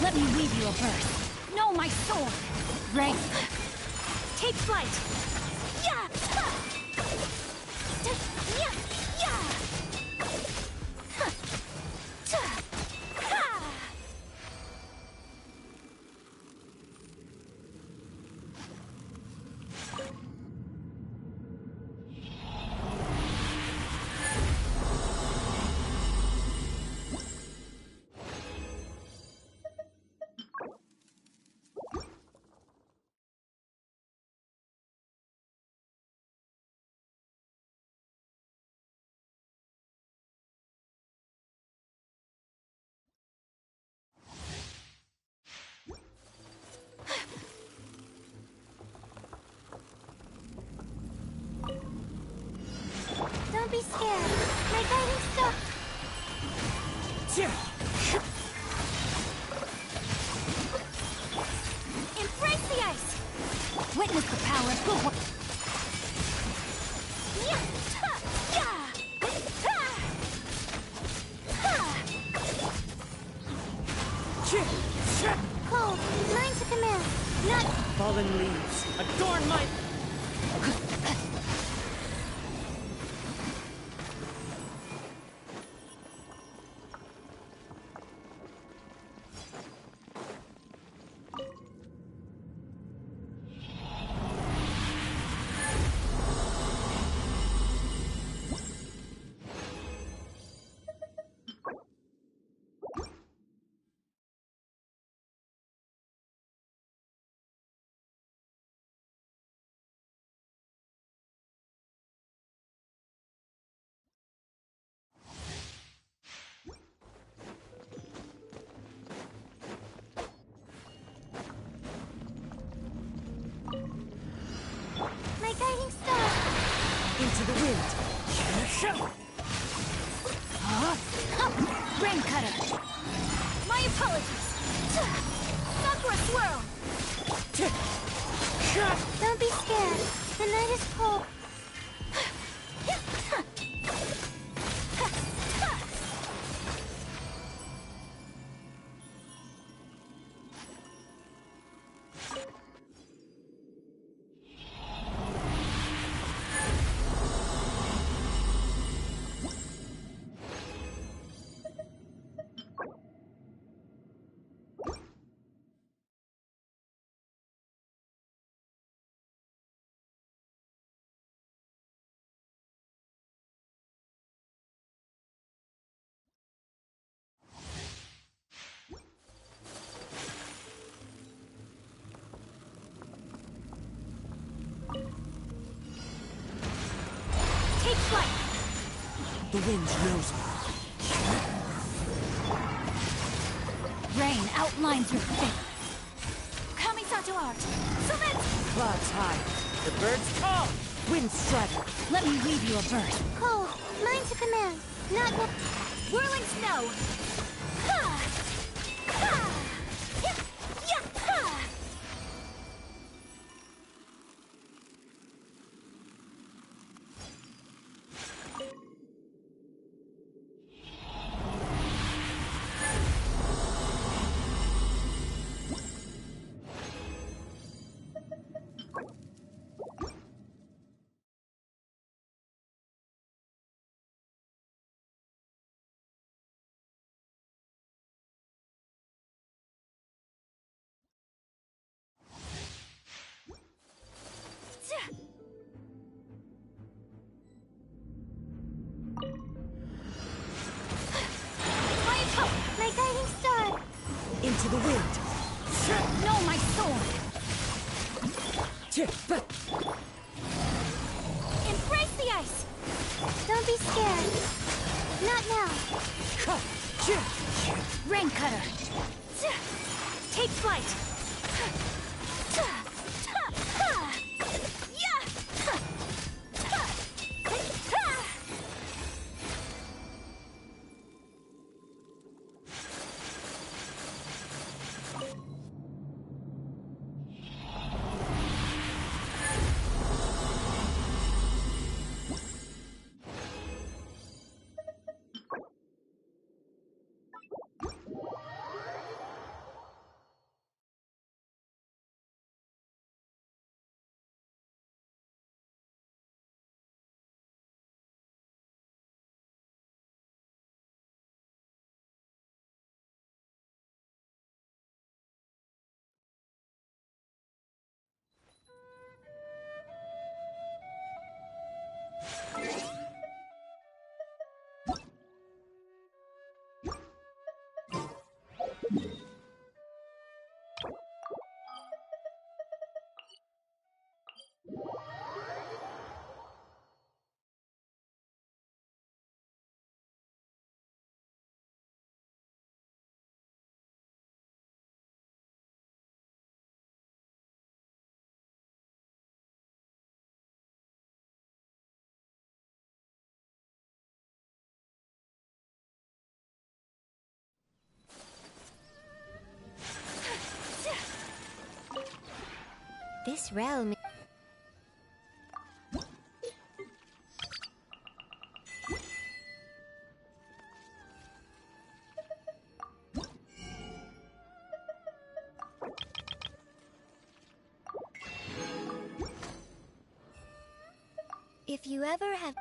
Let me weave you a verse. Know my sword. Rain. Take flight. Yeah. Yeah. Yeah. Don't be scared. My guiding star. Embrace the ice. Witness the power of good work. Yeah. Yeah. Cold. Mine to command. Not. Fallen leaves. Adorn my... My guiding star. Into the wind. Rain cutter. My apologies. Sakura swirl. Don't be scared. The night is cold. Take flight. The wind knows me. Rain outlines your fate. Kamisato art. Summit. Clouds high. The birds call. Wind strike. Let me weave you a verse. Cold. Mine to command. Not. Whirling snow. Ha! Ha! Yeah! Yeah! Ha! My guiding star. Into the wind. Know my sword. Embrace the ice. Don't be scared. Not now. Rain cutter. Take flight. This realm... If you ever have...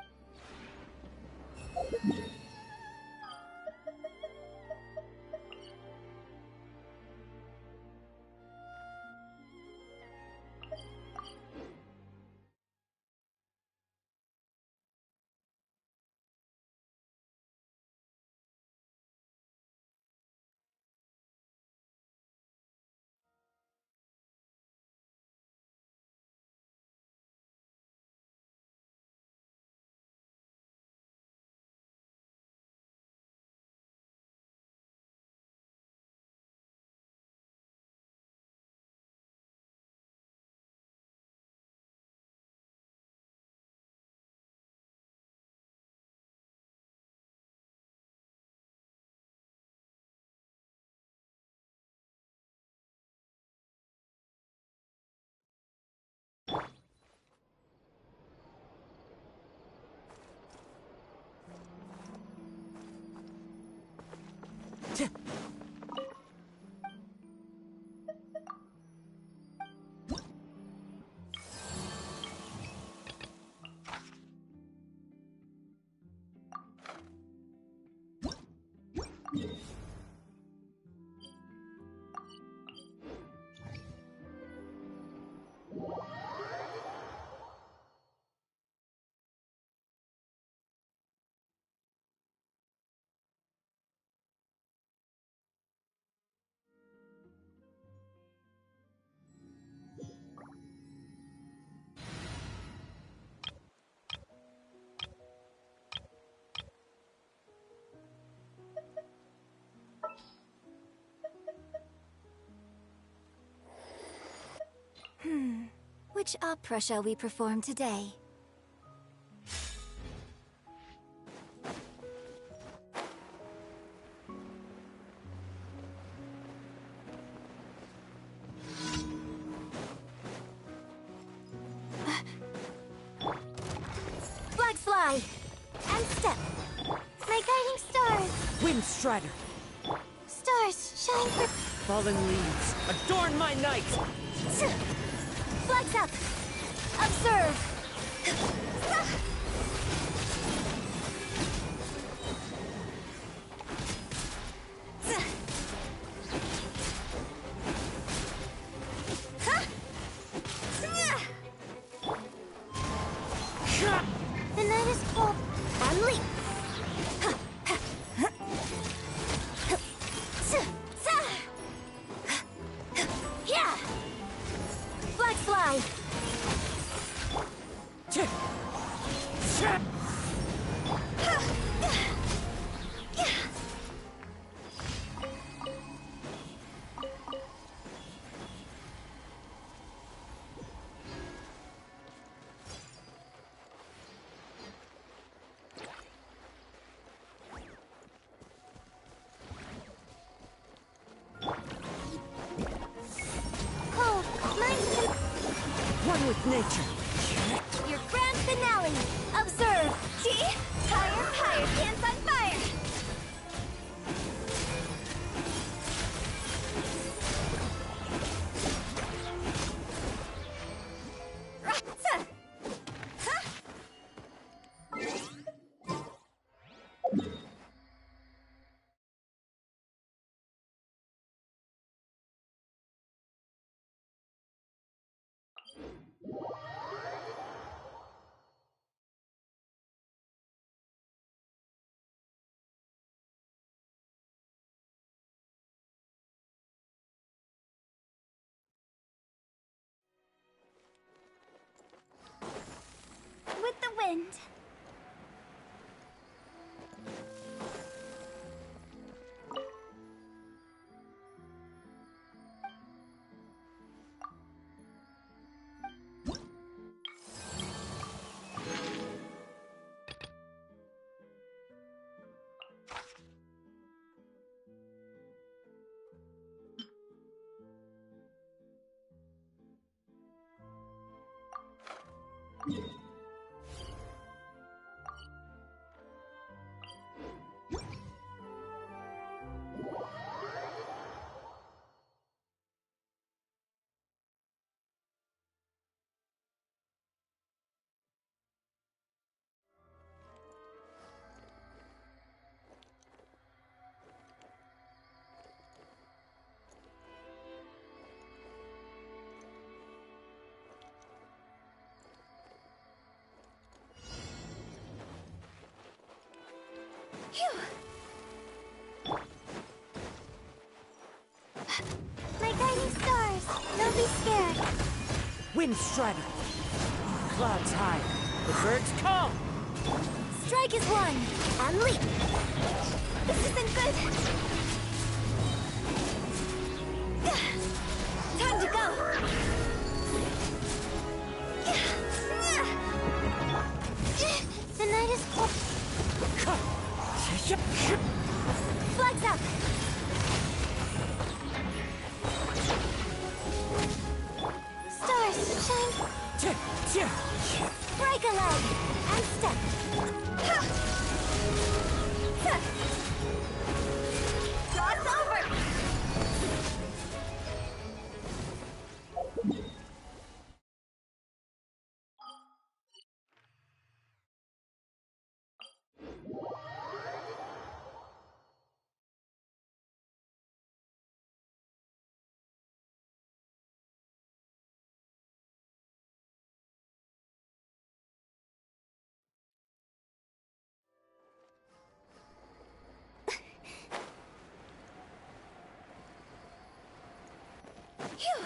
Which opera shall we perform today? Flag fly! And step! My guiding stars! Wind Strider! Stars, shine for... Fallen leaves, adorn my night! Flags up! Observe! The night is cold. On leap! Yeah! Flag fly! Cold, nice and... One with nature! Your grand finale! Observe! See? Higher, hands on fire! With the wind. My guiding stars, don't be scared. Wind strider. Clouds high. The birds come. Strike is one, and leap. This isn't good. Time to go. The night is cold. Flags up. Stars, shine. Break a leg and step. Cross over. Phew.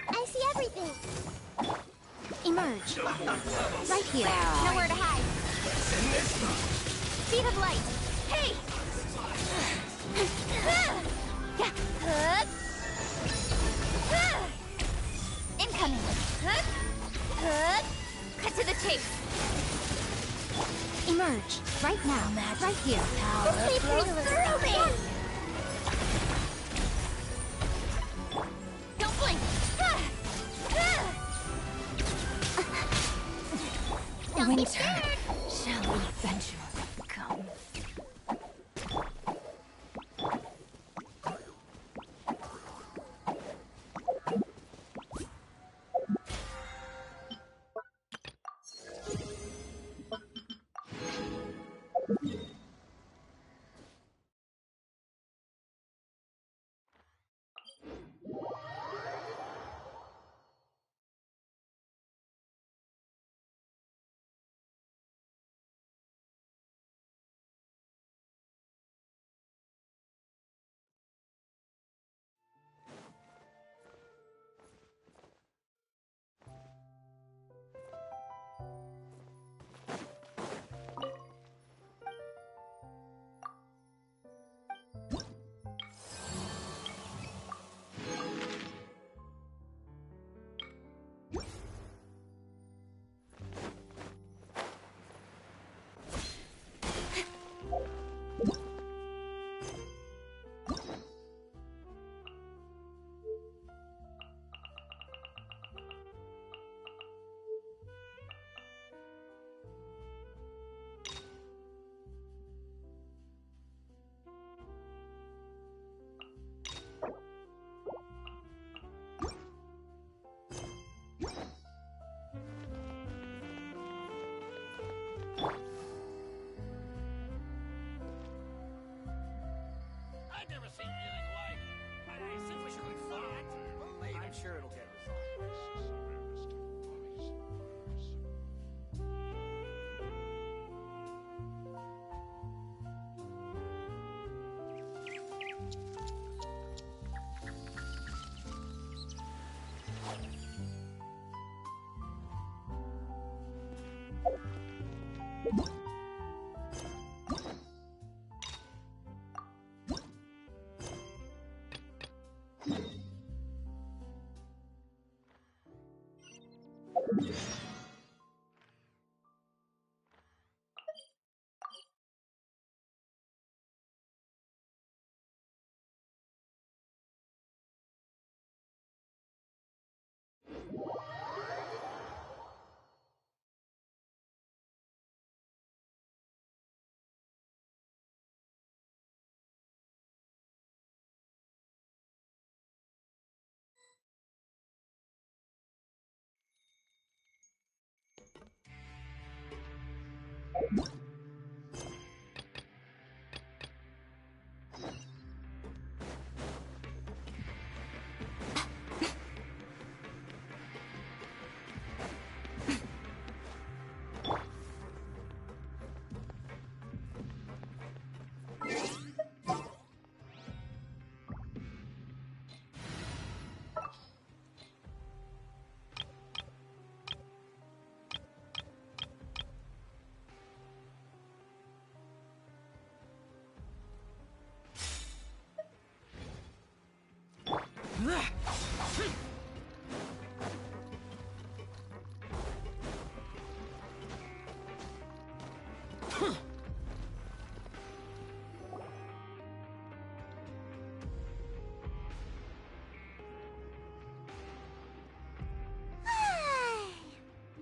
I see everything. Emerge. Right here. Nowhere to hide. Speed of light. Hey! Incoming. Cut to the chase. Emerge. Right now. Right here. This may flows through me. Don't blink. Don't be Winter scared. shall eventually come.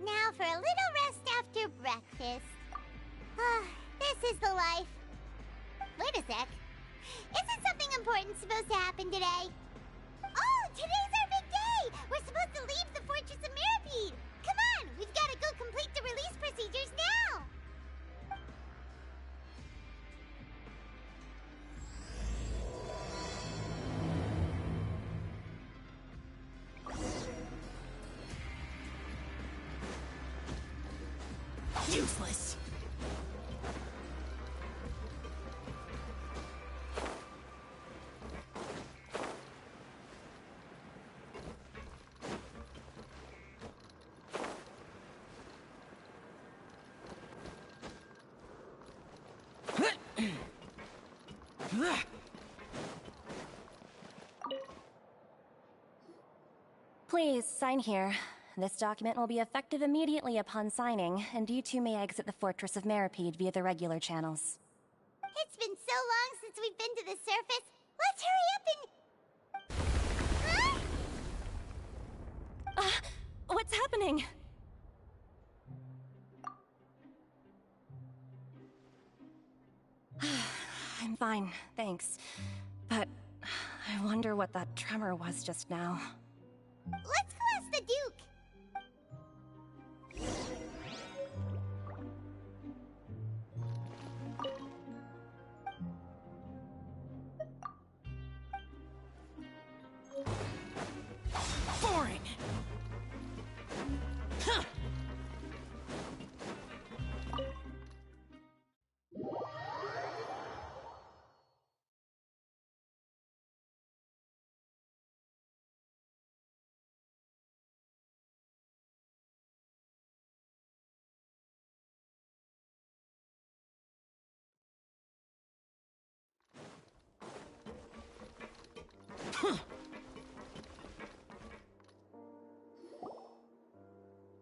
Now for a little rest after breakfast. This is the life. Wait a sec. Isn't something important supposed to happen today? Oh, today's our big day! We're supposed to leave the Fortress of Mirapede! Come on, we've got to go complete the release procedures now! Useless. Please, sign here. This document will be effective immediately upon signing, and you two may exit the Fortress of Mirapede via the regular channels. It's been so long since we've been to the surface. Let's hurry up and... What's happening? I'm fine, thanks. But I wonder what that tremor was just now. Let's go ask the Duke. Boring. Huh.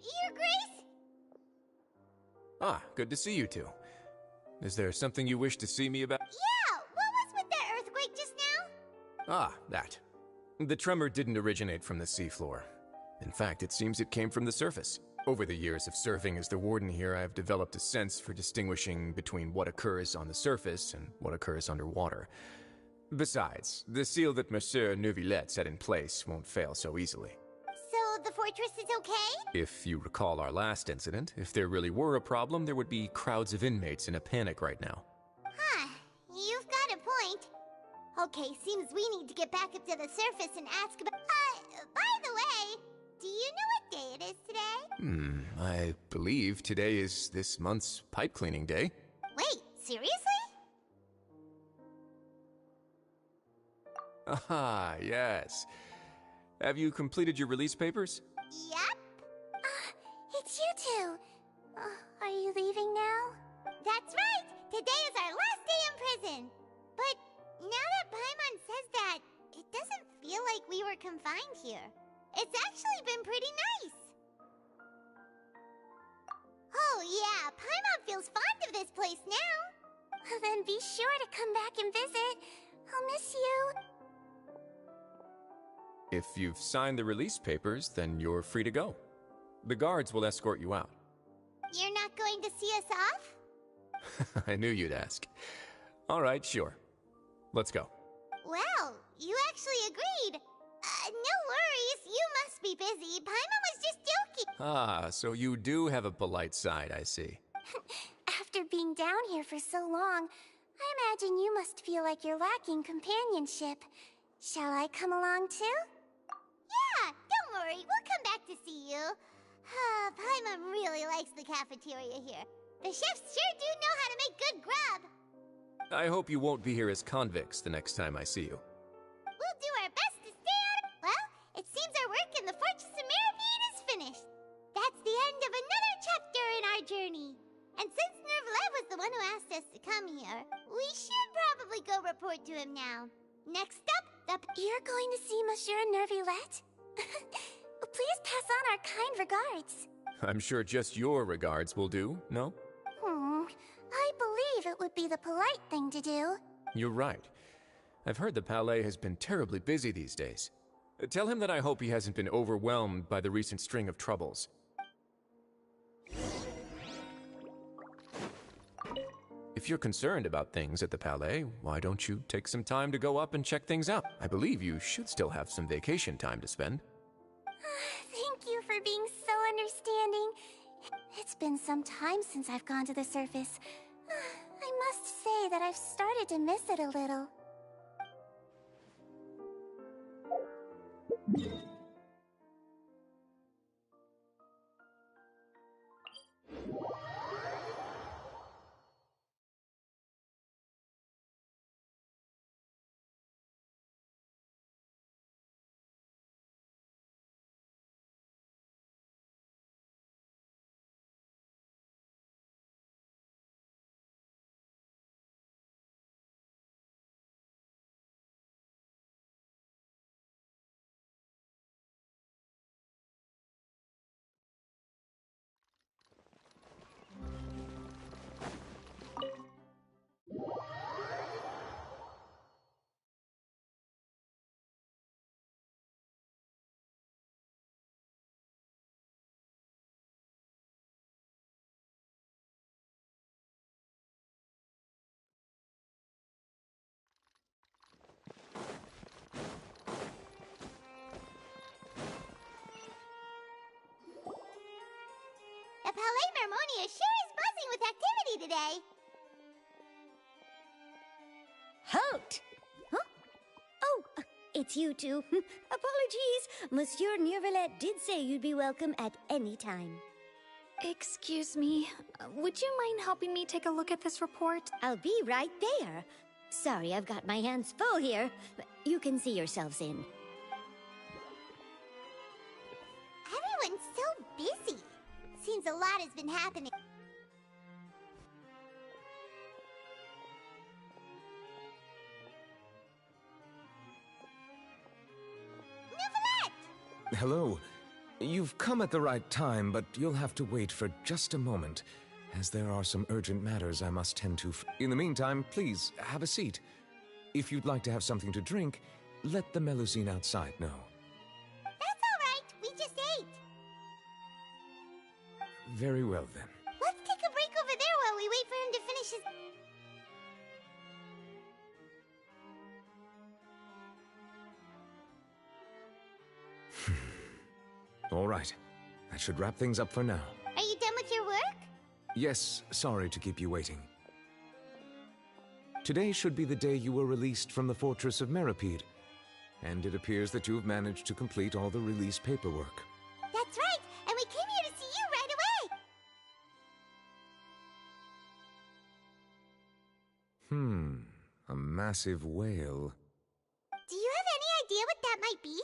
Your Grace? Ah, good to see you two. Is there something you wish to see me about? Yeah, what was with that earthquake just now? Ah, that. The tremor didn't originate from the seafloor. In fact, it seems it came from the surface. Over the years of serving as the warden here, I have developed a sense for distinguishing between what occurs on the surface and what occurs underwater. Besides, the seal that Monsieur Neuvillette set in place won't fail so easily. So the fortress is okay? If you recall our last incident, if there really were a problem, there would be crowds of inmates in a panic right now. Huh, you've got a point. Okay, seems we need to get back up to the surface and ask about... by the way, do you know what day it is today? I believe today is this month's pipe cleaning day. Wait, seriously? Aha, yes. Have you completed your release papers? Yep. It's you two. Are you leaving now? confined here. It's actually been pretty nice. Oh yeah, Paimon feels fond of this place now. Then be sure to come back and visit. I'll miss you. If you've signed the release papers, then you're free to go. The guards will escort you out. You're not going to see us off? I knew you'd ask. All right, sure. Let's go. Well, you actually agreed. No worries, you must be busy. Paimon was just joking. Ah, so you do have a polite side, I see. After being down here for so long, I imagine you must feel like you're lacking companionship. Shall I come along too? Yeah, don't worry, we'll come back to see you. Paimon really likes the cafeteria here. The chefs sure do know how to make good grub. I hope you won't be here as convicts the next time I see you. We'll do our best to stay out of... Well, it seems our work in the Fortress of Mirabede is finished. That's the end of another chapter in our journey. And since Nervalet was the one who asked us to come here, we should probably go report to him now. Next up, You're going to see Monsieur Nervalet? Please pass on our kind regards. I'm sure just your regards will do, no? I believe it would be the polite thing to do. You're right. I've heard the Palais has been terribly busy these days. Tell him that I hope he hasn't been overwhelmed by the recent string of troubles. If you're concerned about things at the Palais, why don't you take some time to go up and check things out? I believe you should still have some vacation time to spend. Thank you for being so understanding. It's been some time since I've gone to the surface. I must say that I've started to miss it a little. The Palais Mermonia sure is buzzing with activity today. Halt! Huh? Oh, it's you two. Apologies. Monsieur Nervalet did say you'd be welcome at any time. Excuse me, would you mind helping me take a look at this report? I'll be right there. Sorry, I've got my hands full here. You can see yourselves in. Everyone's so busy. Seems a lot has been happening. Nervalet! Hello. You've come at the right time, but you'll have to wait for just a moment, as there are some urgent matters I must tend to. In the meantime, please, have a seat. If you'd like to have something to drink, let the Melusine outside know. That's all right. We just ate. Very well, then. Let's take a break over there while we wait for him to finish his... All right. That should wrap things up for now. Are you done with your work? Yes, sorry to keep you waiting. Today should be the day you were released from the Fortress of Mirapede, and it appears that you have managed to complete all the release paperwork. That's right, and we came here to see you right away. A massive whale. Do you have any idea what that might be?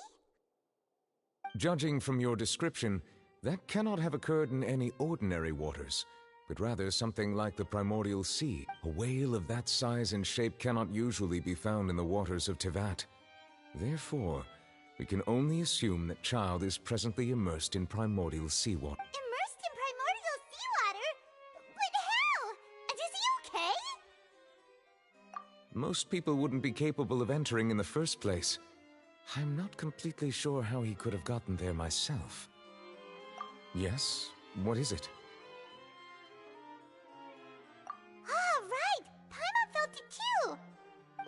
Judging from your description, that cannot have occurred in any ordinary waters, but rather something like the primordial sea. A whale of that size and shape cannot usually be found in the waters of Tevat. Therefore, We can only assume that child is presently immersed in primordial seawater. Immersed in primordial seawater? But how? Is he okay? Most people wouldn't be capable of entering in the first place. I'm not completely sure how he could have gotten there myself. Yes? What is it? Ah, right! Paimon felt it too!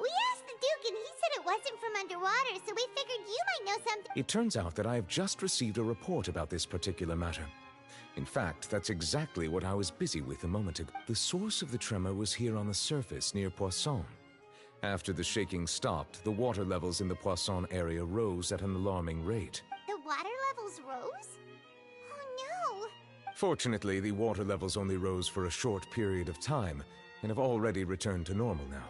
We asked the Duke and he said it wasn't from underwater, so we figured you might know something. It turns out that I have just received a report about this particular matter. In fact, that's exactly what I was busy with a moment ago. The source of the tremor was here on the surface near Poisson. After the shaking stopped, the water levels in the Poisson area rose at an alarming rate. The water levels rose? Oh no! Fortunately, the water levels only rose for a short period of time and have already returned to normal now.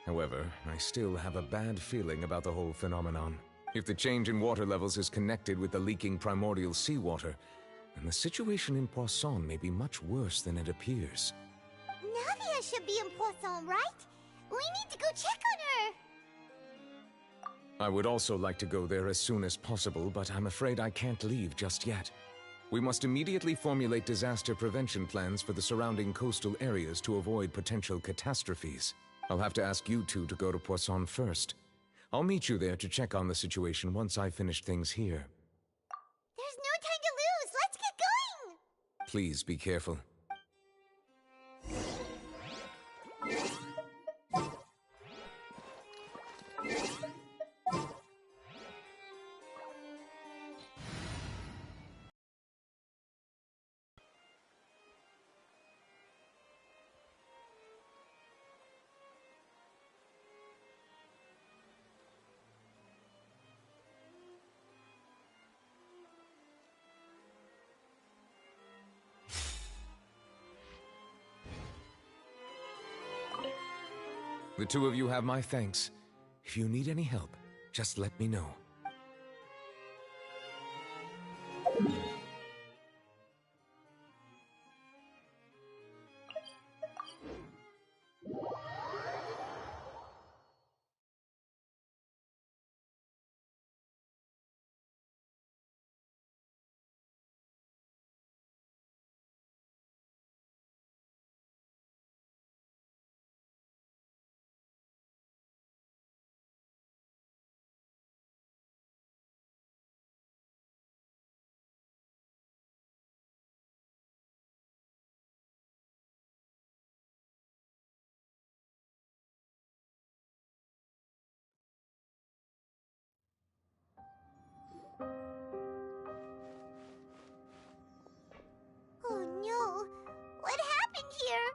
However, I still have a bad feeling about the whole phenomenon. If the change in water levels is connected with the leaking primordial seawater, then the situation in Poisson may be much worse than it appears. Navia should be in Poisson, right? We need to go check on her! I would also like to go there as soon as possible, but I'm afraid I can't leave just yet. We must immediately formulate disaster prevention plans for the surrounding coastal areas to avoid potential catastrophes. I'll have to ask you two to go to Poisson first. I'll meet you there to check on the situation once I've finished things here. There's no time to lose! Let's get going! Please be careful. The two of you have my thanks. If you need any help, just let me know. Oh no! What happened here?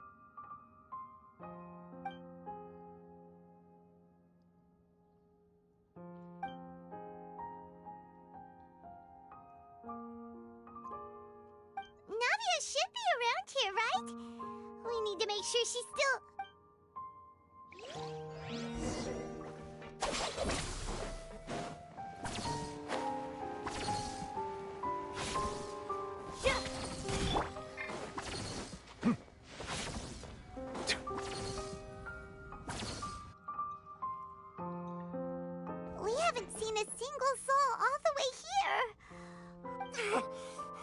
Navia should be around here, right? We need to make sure she's still... We haven't seen a single soul all the way here.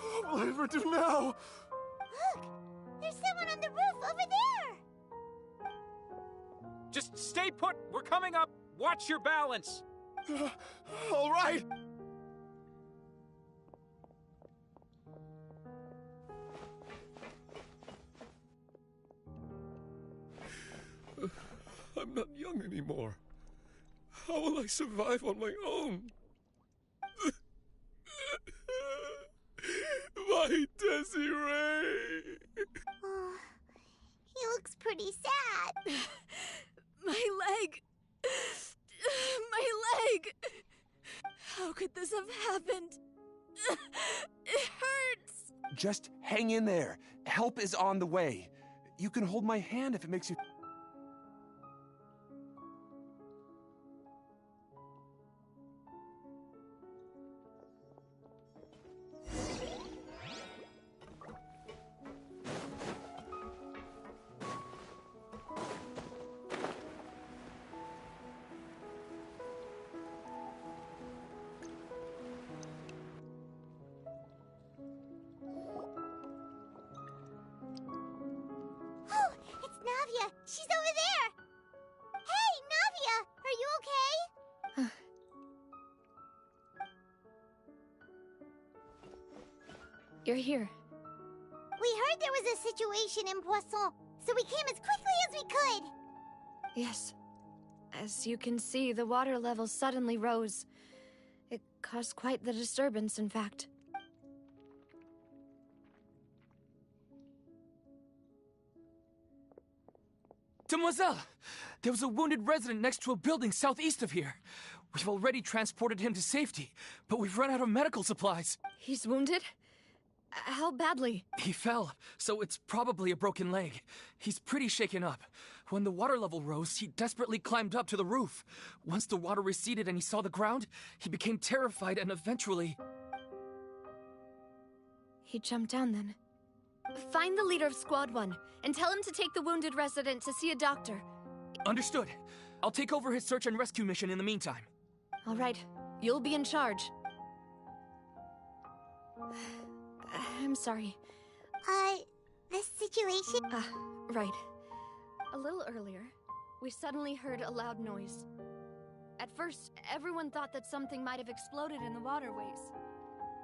What will I ever do now? Look! There's someone on the roof over there! Just stay put! We're coming up! Watch your balance! All right! I'm not young anymore. How will I survive on my own? My Desiree! Oh, he looks pretty sad. My leg! My leg! How could this have happened? It hurts! Just hang in there. Help is on the way. You can hold my hand if it makes you... Navia! She's over there! Hey, Navia! Are you okay? You're here. We heard there was a situation in Poisson, so we came as quickly as we could. Yes. As you can see, the water level suddenly rose. It caused quite the disturbance, in fact. Demoiselle! There was a wounded resident next to a building southeast of here. We've already transported him to safety, but we've run out of medical supplies. He's wounded? How badly? He fell, so it's probably a broken leg. He's pretty shaken up. When the water level rose, he desperately climbed up to the roof. Once the water receded and he saw the ground, he became terrified and eventually... He jumped down then. Find the leader of Squad 1 and tell him to take the wounded resident to see a doctor. Understood. I'll take over his search and rescue mission in the meantime. All right. You'll be in charge. I'm sorry. This situation? Right. A little earlier, we suddenly heard a loud noise. At first, everyone thought that something might have exploded in the waterways.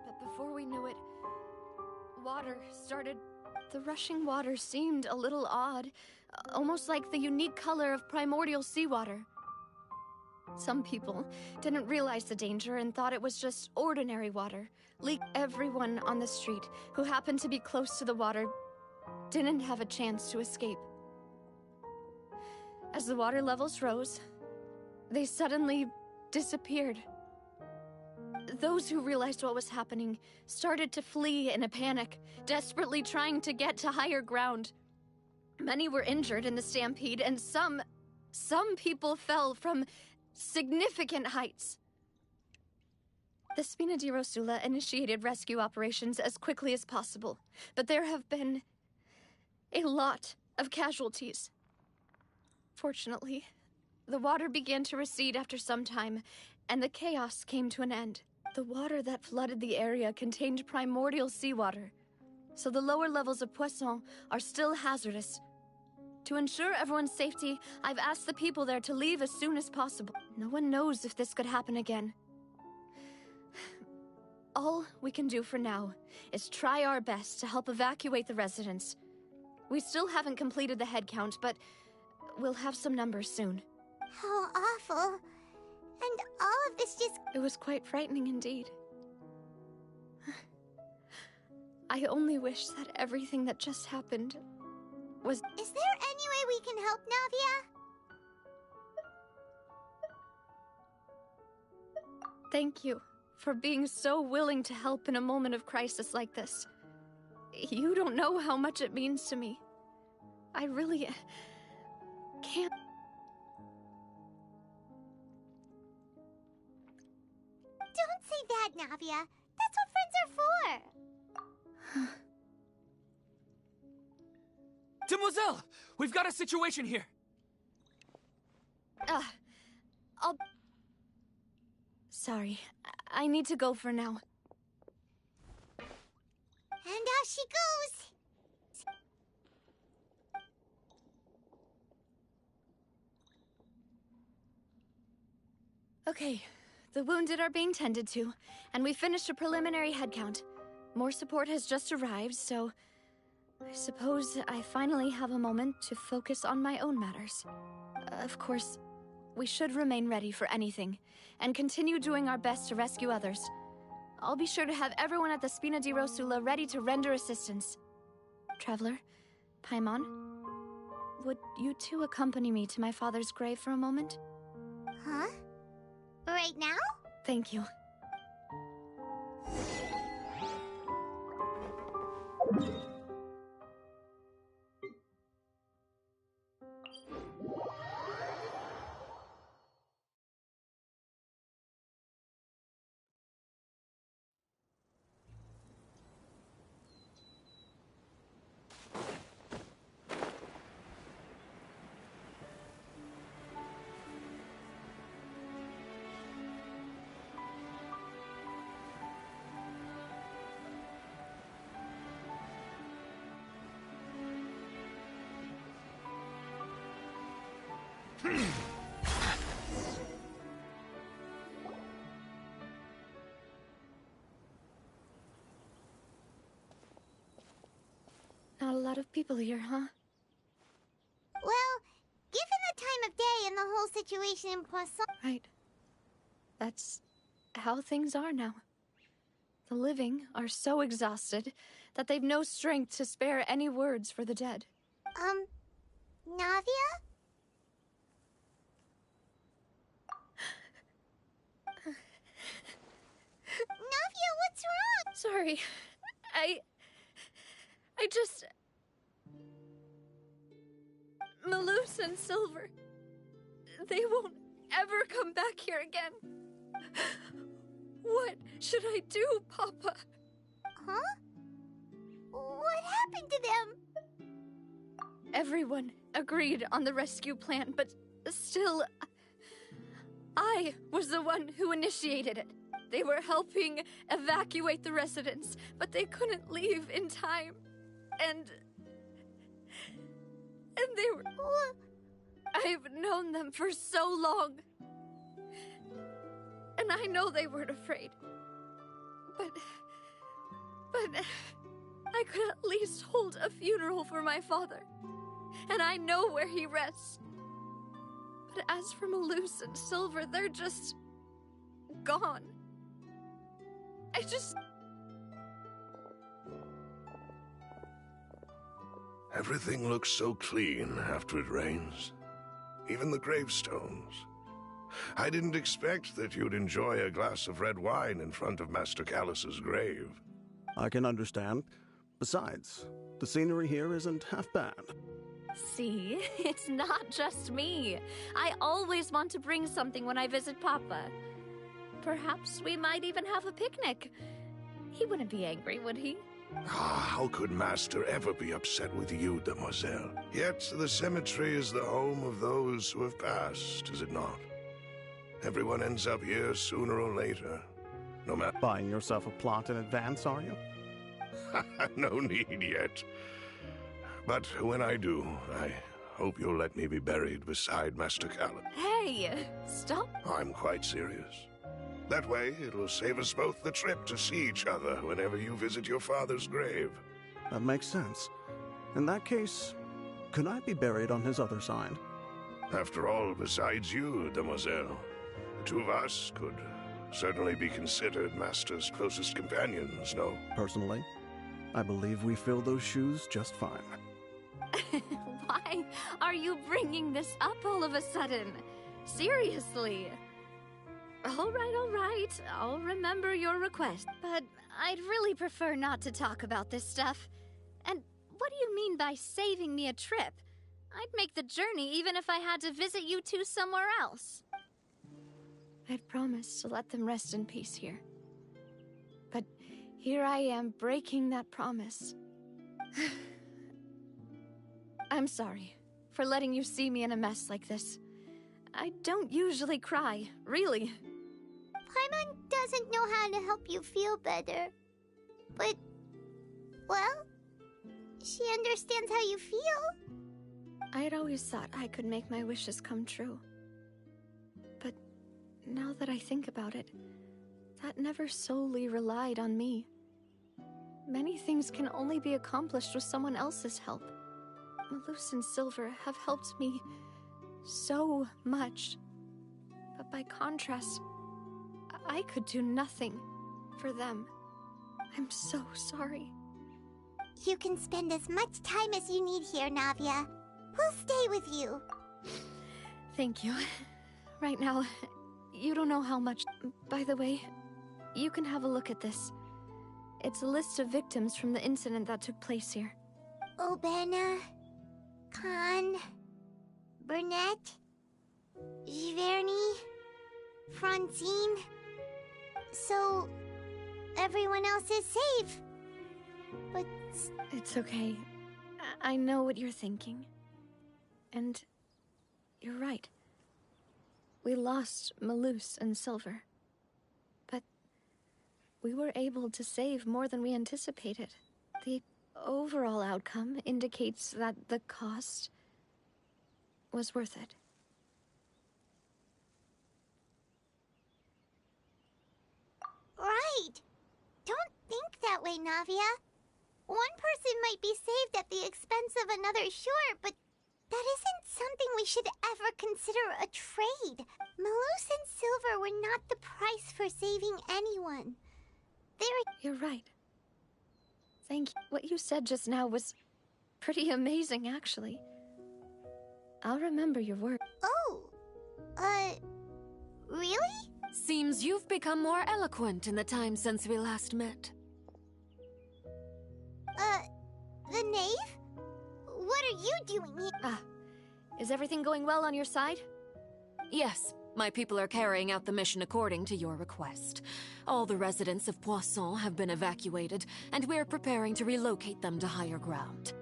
But before we knew it, water started... The rushing water seemed a little odd, almost like the unique color of primordial seawater. Some people didn't realize the danger and thought it was just ordinary water. Everyone on the street who happened to be close to the water didn't have a chance to escape. As the water levels rose, they suddenly disappeared. Those who realized what was happening started to flee in a panic, desperately trying to get to higher ground. Many were injured in the stampede, and some people fell from significant heights. The Spina di Rosula initiated rescue operations as quickly as possible, but there have been a lot of casualties. Fortunately, the water began to recede after some time, and the chaos came to an end. The water that flooded the area contained primordial seawater, so the lower levels of Poisson are still hazardous. To ensure everyone's safety, I've asked the people there to leave as soon as possible. No one knows if this could happen again. All we can do for now is try our best to help evacuate the residents. We still haven't completed the head count, but we'll have some numbers soon. How awful. And all of this just... It was quite frightening indeed. I only wish that everything that just happened was... Is there any way we can help, Navia? Thank you for being so willing to help in a moment of crisis like this. You don't know how much it means to me. I really... can't... Don't say that, Navia. That's what friends are for. Demoiselle! We've got a situation here! I'll... Sorry. I need to go for now. And off she goes! Okay. The wounded are being tended to, and we finished a preliminary head count. More support has just arrived, so... I suppose I finally have a moment to focus on my own matters. Of course, we should remain ready for anything, and continue doing our best to rescue others. I'll be sure to have everyone at the Spina di Rosula ready to render assistance. Traveler, Paimon, would you two accompany me to my father's grave for a moment? Huh? Right now? Thank you. Not a lot of people here, huh? Well, given the time of day and the whole situation in Poisson... Right. That's how things are now. The living are so exhausted that they've no strength to spare any words for the dead. Navia? Navia, what's wrong? Sorry. I just... Malus and Silver. They won't ever come back here again. What should I do, Papa? Huh? What happened to them? Everyone agreed on the rescue plan, but still... I was the one who initiated it. They were helping evacuate the residents, but they couldn't leave in time. And they were... I've known them for so long. And I know they weren't afraid. But I could at least hold a funeral for my father. And I know where he rests. But as for Malus and Silver, they're just... gone. I just... Everything looks so clean after it rains. Even the gravestones. I didn't expect that you'd enjoy a glass of red wine in front of Master Callus's grave. I can understand. Besides, the scenery here isn't half bad. See, it's not just me. I always want to bring something when I visit Papa. Perhaps we might even have a picnic. He wouldn't be angry, would he? How could Master ever be upset with you, Demoiselle? Yet the cemetery is the home of those who have passed, is it not? Everyone ends up here sooner or later, no matter... Buying yourself a plot in advance, are you? No need yet. But when I do, I hope you'll let me be buried beside Master Callus. Hey, stop. I'm quite serious. That way, it'll save us both the trip to see each other whenever you visit your father's grave. That makes sense. In that case, could I be buried on his other side? After all, besides you, Demoiselle, the two of us could certainly be considered Master's closest companions, no? Personally, I believe we fill those shoes just fine. Why are you bringing this up all of a sudden? Seriously. All right. I'll remember your request. But I'd really prefer not to talk about this stuff. And what do you mean by saving me a trip? I'd make the journey even if I had to visit you two somewhere else. I'd promised to let them rest in peace here. But here I am breaking that promise. I'm sorry for letting you see me in a mess like this. I don't usually cry, really. Paimon doesn't know how to help you feel better. But, well, she understands how you feel. I had always thought I could make my wishes come true. But now that I think about it, that never solely relied on me. Many things can only be accomplished with someone else's help. Malus and Silver have helped me so much. But by contrast, I could do nothing for them. I'm so sorry. You can spend as much time as you need here, Navia. We'll stay with you. Thank you. Right now, you don't know how much... By the way, you can have a look at this. It's a list of victims from the incident that took place here. Obena, Khan, Burnett, Giverny, Francine. So, everyone else is safe. But... It's okay. I know what you're thinking. And you're right. We lost Malus and Silver. But we were able to save more than we anticipated. The overall outcome indicates that the cost was worth it. Navia. One person might be saved at the expense of another, sure, but that isn't something we should ever consider a trade. Malus and silver were not the price for saving anyone. You're right. Thank you. What you said just now was pretty amazing, actually. I'll remember your words. Oh, really? Seems you've become more eloquent in the time since we last met. The knave? What are you doing here? Is everything going well on your side? Yes, my people are carrying out the mission according to your request. All the residents of Poisson have been evacuated, and we're preparing to relocate them to higher ground.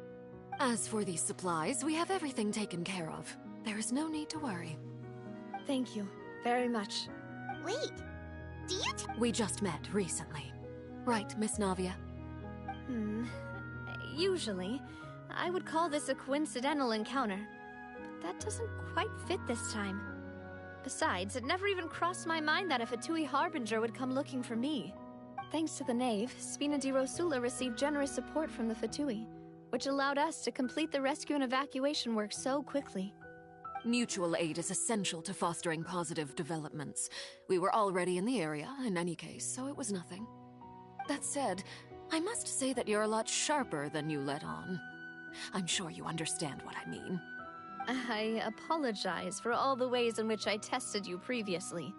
As for these supplies, we have everything taken care of. There is no need to worry. Thank you very much. Wait, do you We just met recently. Right, Miss Navia? Usually, I would call this a coincidental encounter, but that doesn't quite fit this time. Besides, it never even crossed my mind that a Fatui Harbinger would come looking for me. Thanks to the Knave, Spina di Rosula received generous support from the Fatui, which allowed us to complete the rescue and evacuation work so quickly. Mutual aid is essential to fostering positive developments. We were already in the area, in any case, so it was nothing. That said, I must say that you're a lot sharper than you let on. I'm sure you understand what I mean. I apologize for all the ways in which I tested you previously.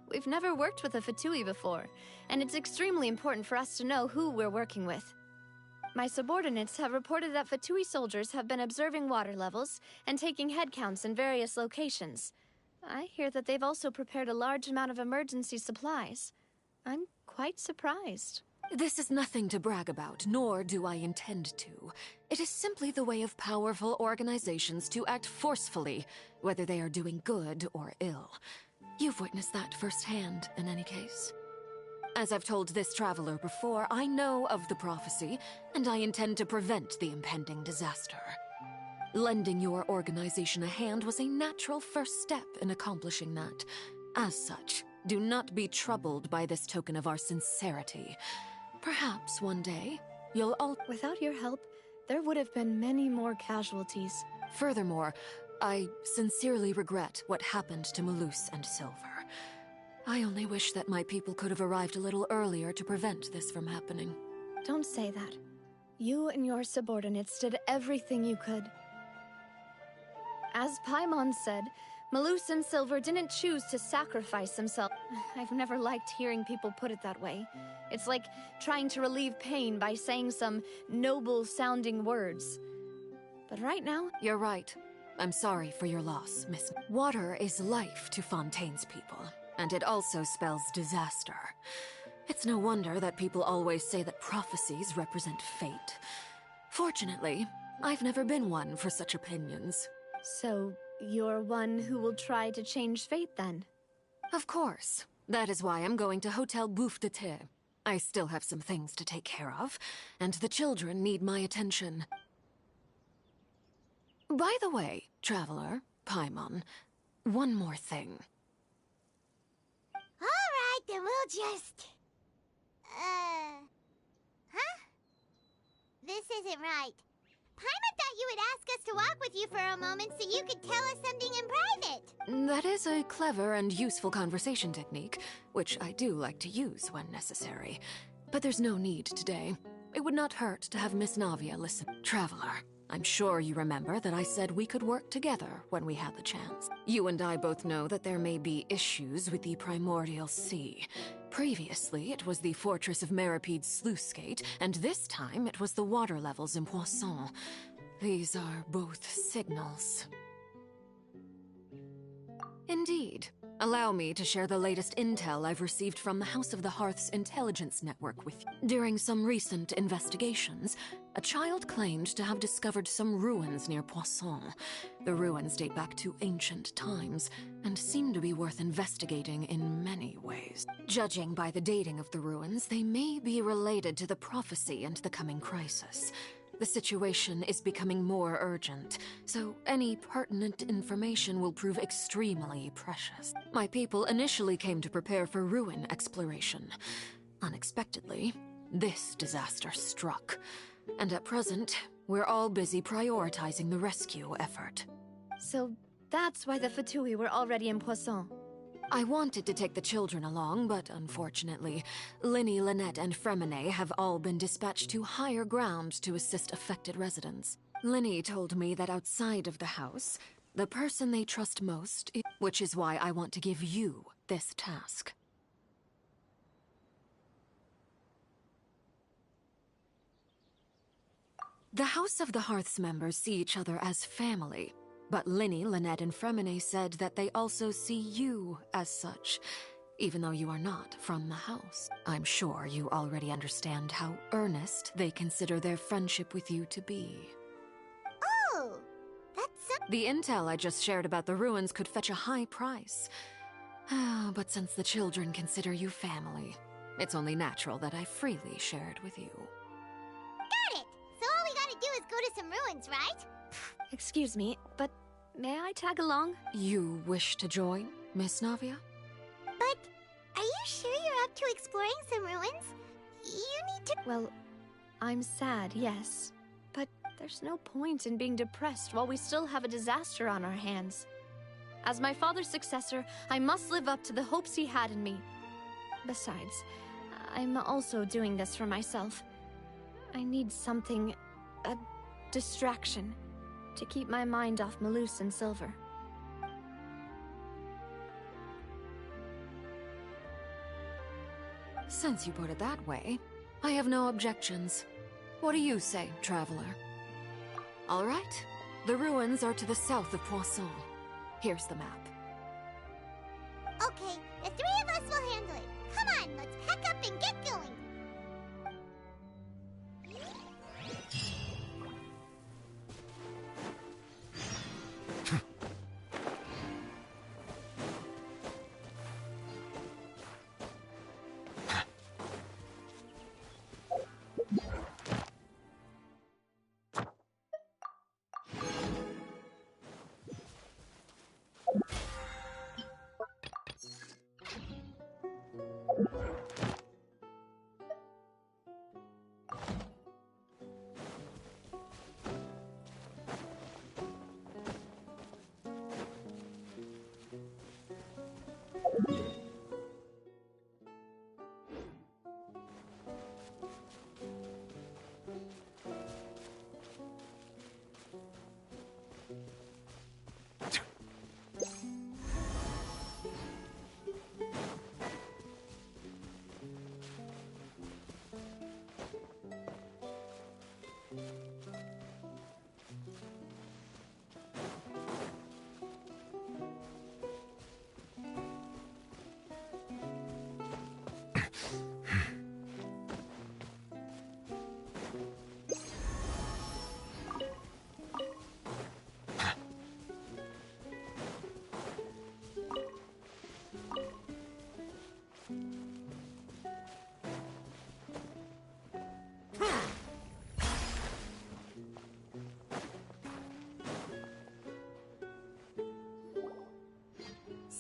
We've never worked with a Fatui before, and it's extremely important for us to know who we're working with. My subordinates have reported that Fatui soldiers have been observing water levels and taking head counts in various locations. I hear that they've also prepared a large amount of emergency supplies. I'm quite surprised. This is nothing to brag about, nor do I intend to. It is simply the way of powerful organizations to act forcefully, whether they are doing good or ill. You've witnessed that firsthand, in any case. As I've told this traveler before, I know of the prophecy, and I intend to prevent the impending disaster. Lending your organization a hand was a natural first step in accomplishing that. As such, do not be troubled by this token of our sincerity. Perhaps one day, you'll all— Without your help, there would have been many more casualties. Furthermore, I sincerely regret what happened to Malus and Silver. I only wish that my people could have arrived a little earlier to prevent this from happening. Don't say that. You and your subordinates did everything you could. As Paimon said, Malus and Silver didn't choose to sacrifice themselves. I've never liked hearing people put it that way. It's like trying to relieve pain by saying some noble-sounding words. But right now— You're right. I'm sorry for your loss, Miss— Water is life to Fontaine's people, and it also spells disaster. It's no wonder that people always say that prophecies represent fate. Fortunately, I've never been one for such opinions. So, you're one who will try to change fate, then? Of course. That is why I'm going to Hotel Bouffe de Thé. I still have some things to take care of, and the children need my attention. By the way, Traveler, Paimon, one more thing. Alright, then we'll just... Huh? This isn't right. Paimon thought you would ask us to walk with you for a moment so you could tell us something in private. That is a clever and useful conversation technique, which I do like to use when necessary. But there's no need today. It would not hurt to have Miss Navia listen. Traveler, I'm sure you remember that I said we could work together when we had the chance. You and I both know that there may be issues with the Primordial Sea. Previously, it was the Fortress of Meripede's sluice gate, and this time it was the water levels in Poisson. These are both signals. Indeed. Allow me to share the latest intel I've received from the House of the Hearth's intelligence network with you. During some recent investigations, a child claimed to have discovered some ruins near Poisson. The ruins date back to ancient times, and seem to be worth investigating in many ways. Judging by the dating of the ruins, they may be related to the prophecy and the coming crisis. The situation is becoming more urgent, so any pertinent information will prove extremely precious. My people initially came to prepare for ruin exploration. Unexpectedly, this disaster struck. And at present, we're all busy prioritizing the rescue effort. So that's why the Fatui were already in Poisson. I wanted to take the children along, but unfortunately, Linny, Lynette, and Fremine have all been dispatched to higher ground to assist affected residents. Linny told me that outside of the house, the person they trust most, which is why I want to give you this task. The House of the Hearth's members see each other as family, but Linny, Lynette, and Fremine said that they also see you as such, even though you are not from the house. I'm sure you already understand how earnest they consider their friendship with you to be. Oh, that's... The intel I just shared about the ruins could fetch a high price. But since the children consider you family, it's only natural that I freely share it with you. Got it! So all we gotta do is go to some ruins, right? Excuse me, but may I tag along? You wish to join, Miss Navia? But are you sure you're up to exploring some ruins? You need to... Well, I'm sad, yes. But there's no point in being depressed while we still have a disaster on our hands. As my father's successor, I must live up to the hopes he had in me. Besides, I'm also doing this for myself. I need something... a distraction, to keep my mind off Malus and Silver. Since you put it that way, I have no objections. What do you say, traveler? All right. The ruins are to the south of Poisson. Here's the map. Okay, the three of us will handle it. Come on, let's pack up and get going.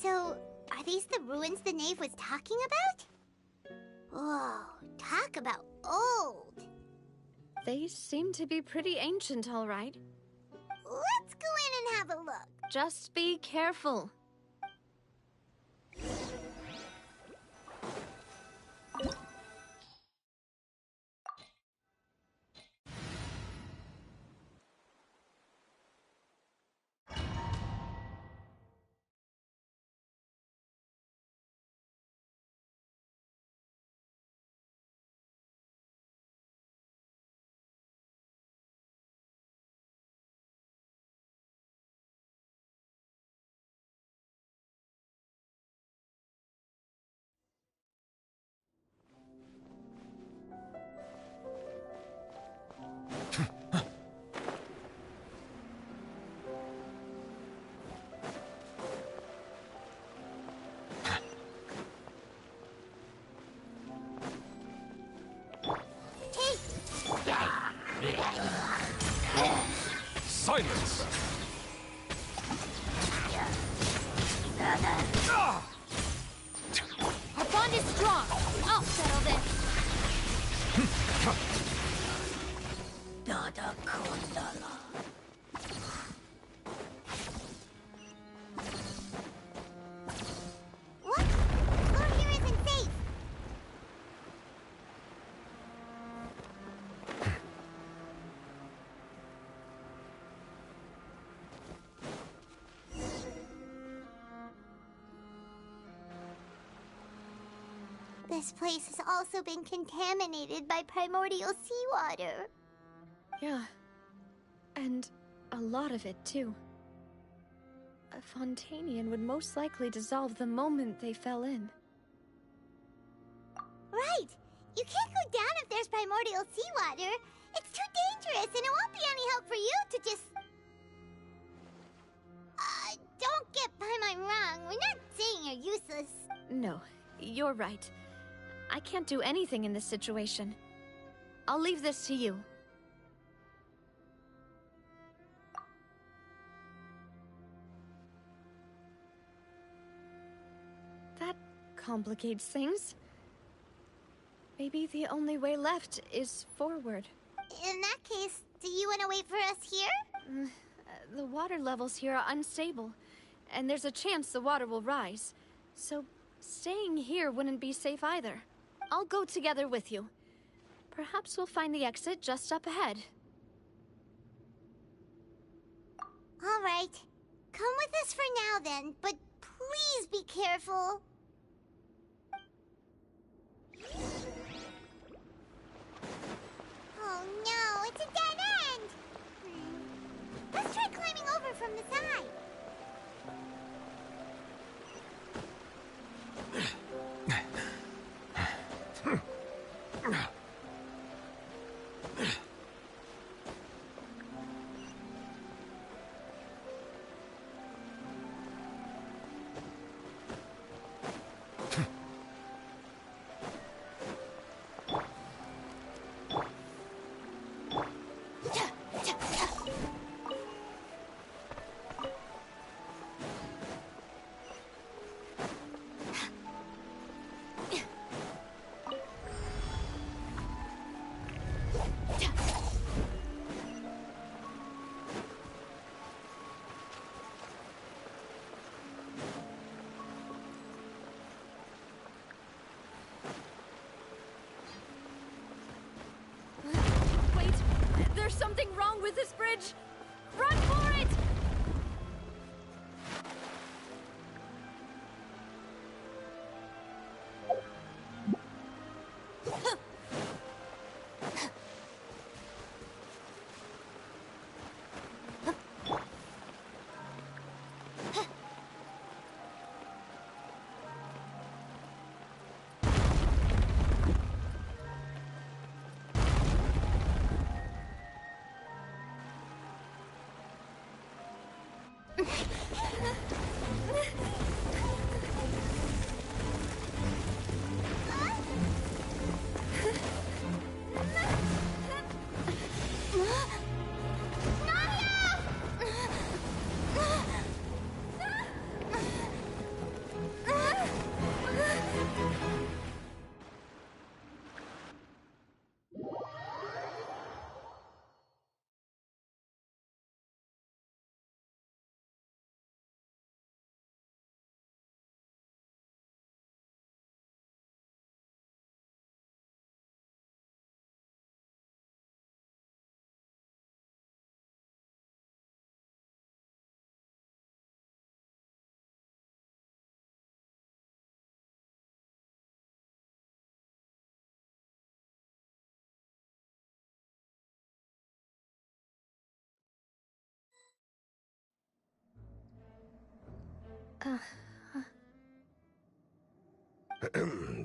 So, are these the ruins the knave was talking about? Whoa, talk about old. They seem to be pretty ancient, all right. Let's go in and have a look. Just be careful. Silence! Our bond is strong. I'll settle this. This place has also been contaminated by primordial seawater. Yeah. And a lot of it, too. A Fontanian would most likely dissolve the moment they fell in. Right! You can't go down if there's primordial seawater. It's too dangerous, and it won't be any help for you to just... don't get Paimon wrong. We're not saying you're useless. No, you're right. I can't do anything in this situation. I'll leave this to you. That complicates things. Maybe the only way left is forward. In that case, do you want to wait for us here? The water levels here are unstable, and there's a chance the water will rise. So, staying here wouldn't be safe either. I'll go together with you. Perhaps we'll find the exit just up ahead. All right. Come with us for now then, but please be careful. Oh no, it's a dead end! Let's try climbing over from the side. There's something wrong with this bridge! Run for it!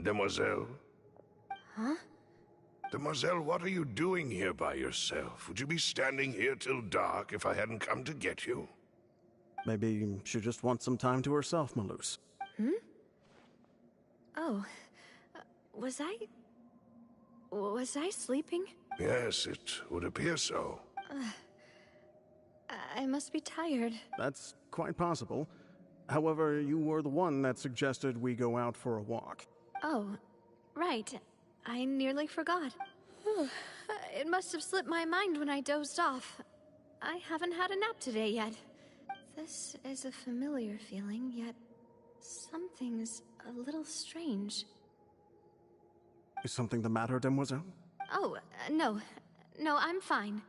Demoiselle? Huh? Demoiselle, what are you doing here by yourself? Would you be standing here till dark if I hadn't come to get you? Maybe she just wants some time to herself, Malus. Hmm? Oh. Was I sleeping? Yes, it would appear so. I must be tired. That's quite possible. However, you were the one that suggested we go out for a walk. Oh, right. I nearly forgot. It must have slipped my mind when I dozed off. I haven't had a nap today yet. This is a familiar feeling, yet something's a little strange. Is something the matter, Demoiselle? Oh, no. No, I'm fine.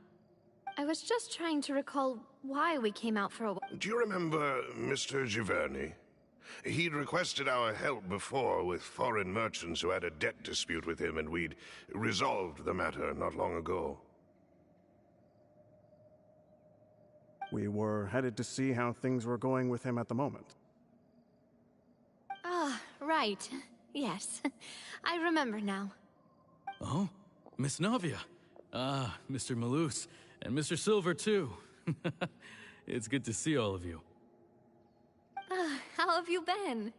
I was just trying to recall why we came out for a walk. Do you remember Mr. Giverny? He'd requested our help before with foreign merchants who had a debt dispute with him, and we'd resolved the matter not long ago. We were headed to see how things were going with him at the moment. Ah, right. Yes. I remember now. Oh, Miss Navia. Ah, Mr. Malus. And Mr. Silver, too. It's good to see all of you. How have you been?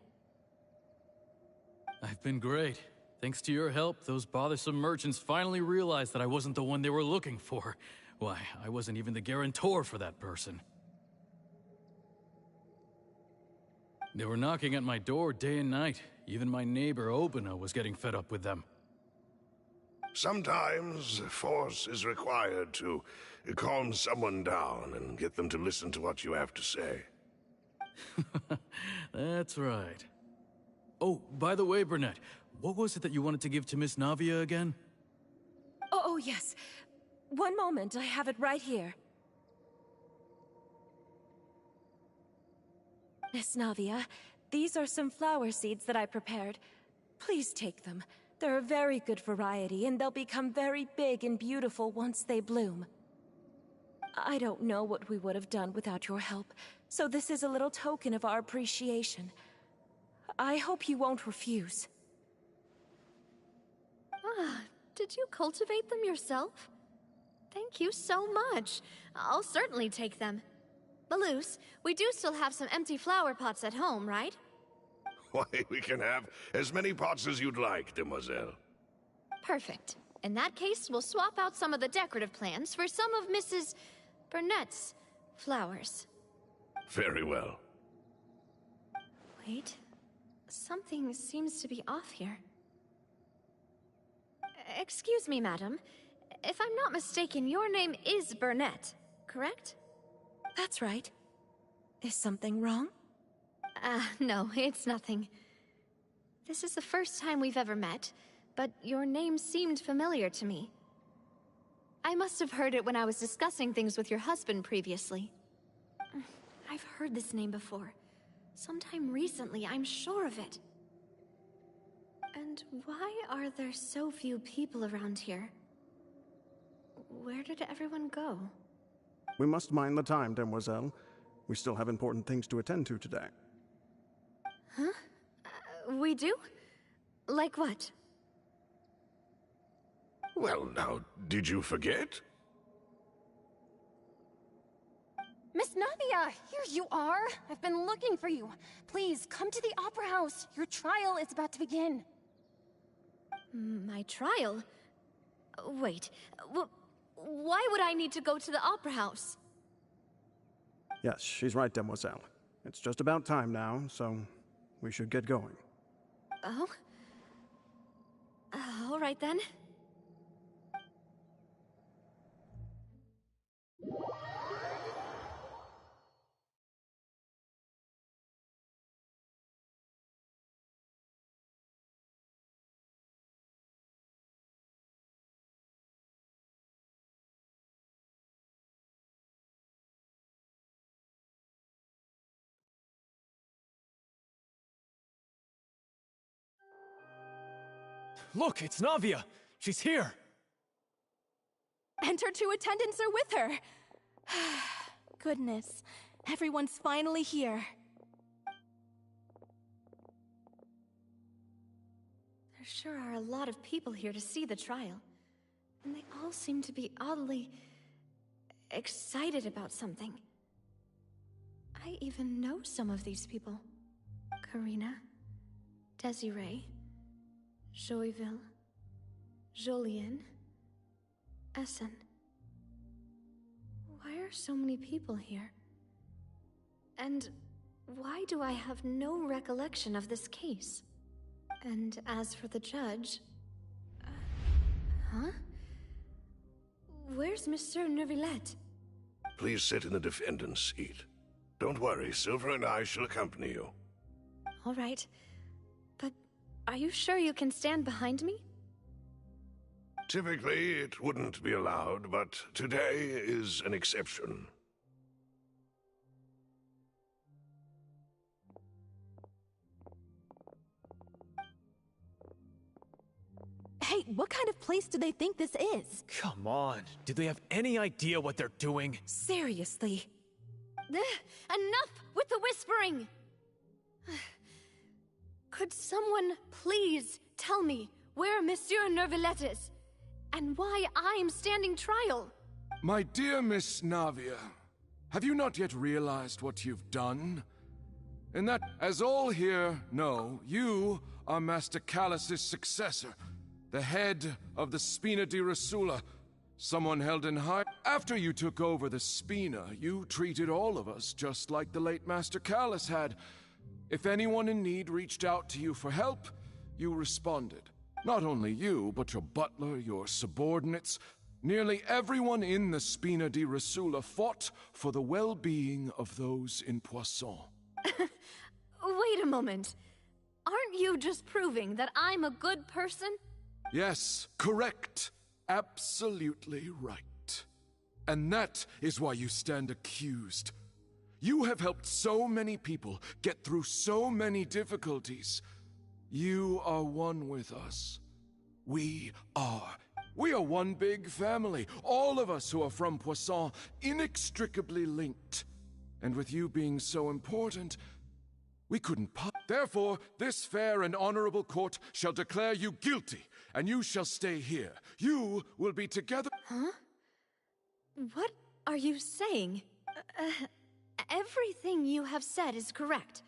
I've been great. Thanks to your help, those bothersome merchants finally realized that I wasn't the one they were looking for. Why, I wasn't even the guarantor for that person. They were knocking at my door day and night. Even my neighbor, Obina, was getting fed up with them. Sometimes force is required to calm someone down and get them to listen to what you have to say. That's right. Oh, by the way, Burnett, what was it that you wanted to give to Miss Navia again? Oh, yes. One moment, I have it right here. Miss Navia, these are some flower seeds that I prepared. Please take them. They're a very good variety, and they'll become very big and beautiful once they bloom. I don't know what we would have done without your help, so this is a little token of our appreciation. I hope you won't refuse. Ah, did you cultivate them yourself? Thank you so much. I'll certainly take them. Malus, we do still have some empty flower pots at home, right? Why, we can have as many pots as you'd like, demoiselle. Perfect. In that case, we'll swap out some of the decorative plants for some of Mrs. Burnett's flowers. Very well. Wait. Something seems to be off here. Excuse me, madam. If I'm not mistaken, your name is Burnett, correct? That's right. Is something wrong? No, it's nothing. This is the first time we've ever met, but your name seemed familiar to me. I must have heard it when I was discussing things with your husband previously. I've heard this name before. Sometime recently, I'm sure of it. And why are there so few people around here? Where did everyone go? We must mind the time, demoiselle. We still have important things to attend to today. Huh? We do? Like what? Well, now, did you forget? Miss Navia, here you are. I've been looking for you. Please, come to the Opera House. Your trial is about to begin. My trial? Wait, why would I need to go to the Opera House? Yes, she's right, demoiselle. It's just about time now, so we should get going. Oh? All right then. Look, it's Navia! She's here! And her two attendants are with her. Goodness, everyone's finally here. There sure are a lot of people here to see the trial. And they all seem to be oddly excited about something. I even know some of these people. Karina, Desiree, Joyville, Jolien, Essen. Why are so many people here? And why do I have no recollection of this case? And as for the judge... huh? Where's Monsieur Neuvillette? Please sit in the defendant's seat. Don't worry, Silver and I shall accompany you. All right. But are you sure you can stand behind me? Typically, it wouldn't be allowed, but today is an exception. what kind of place do they think this is? Come on, do they have any idea what they're doing? Seriously. Enough with the whispering! Could someone please tell me where Monsieur Neuvillette is? And why I'm standing trial? My dear Miss Navia, have you not yet realized what you've done? And that, as all here know, you are Master Callus's successor, the head of the Spina di Rosula, someone held in high. After you took over the Spina, you treated all of us just like the late Master Callus had. If anyone in need reached out to you for help, you responded. Not only you, but your butler, your subordinates, nearly everyone in the Spina di Rosula fought for the well-being of those in Poisson. Wait a moment. Aren't you just proving that I'm a good person? Yes, correct. Absolutely right. And that is why you stand accused. You have helped so many people get through so many difficulties. You are one with us. We are. We are one big family. All of us who are from Poisson, inextricably linked. And with you being so important, we couldn't Therefore, this fair and honorable court shall declare you guilty, and you shall stay here. You will be together. Huh? What are you saying? Everything you have said is correct.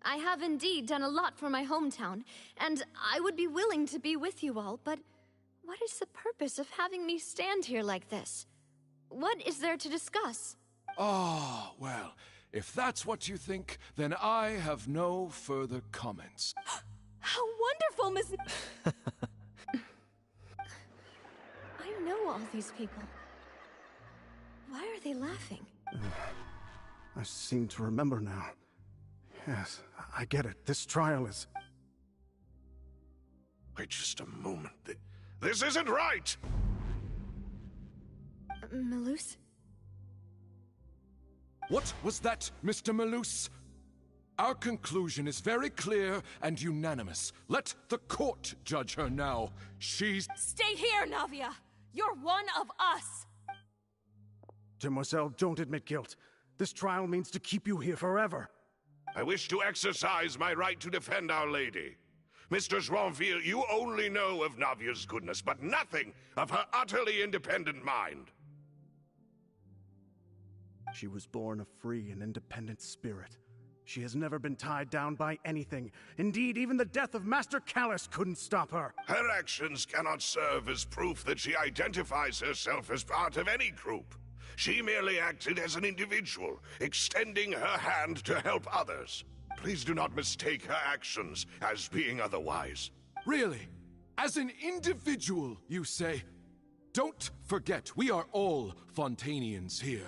I have indeed done a lot for my hometown, and I would be willing to be with you all, but what is the purpose of having me stand here like this? What is there to discuss? Ah, well, if that's what you think, then I have no further comments. How wonderful, Miss... I know all these people. Why are they laughing? I seem to remember now. Yes, I get it. This trial is... Wait just a moment. This isn't right! Malus? What was that, Mr. Malus? Our conclusion is very clear and unanimous. Let the court judge her now. She's... Stay here, Navia! You're one of us! Demoiselle, don't admit guilt. This trial means to keep you here forever. I wish to exercise my right to defend Our Lady. Mr. Joinville, you only know of Navia's goodness, but nothing of her utterly independent mind. She was born a free and independent spirit. She has never been tied down by anything. Indeed, even the death of Master Callus couldn't stop her. Her actions cannot serve as proof that she identifies herself as part of any group. She merely acted as an individual, extending her hand to help others. Please do not mistake her actions as being otherwise. Really? As an individual, you say? Don't forget, we are all Fontanians here.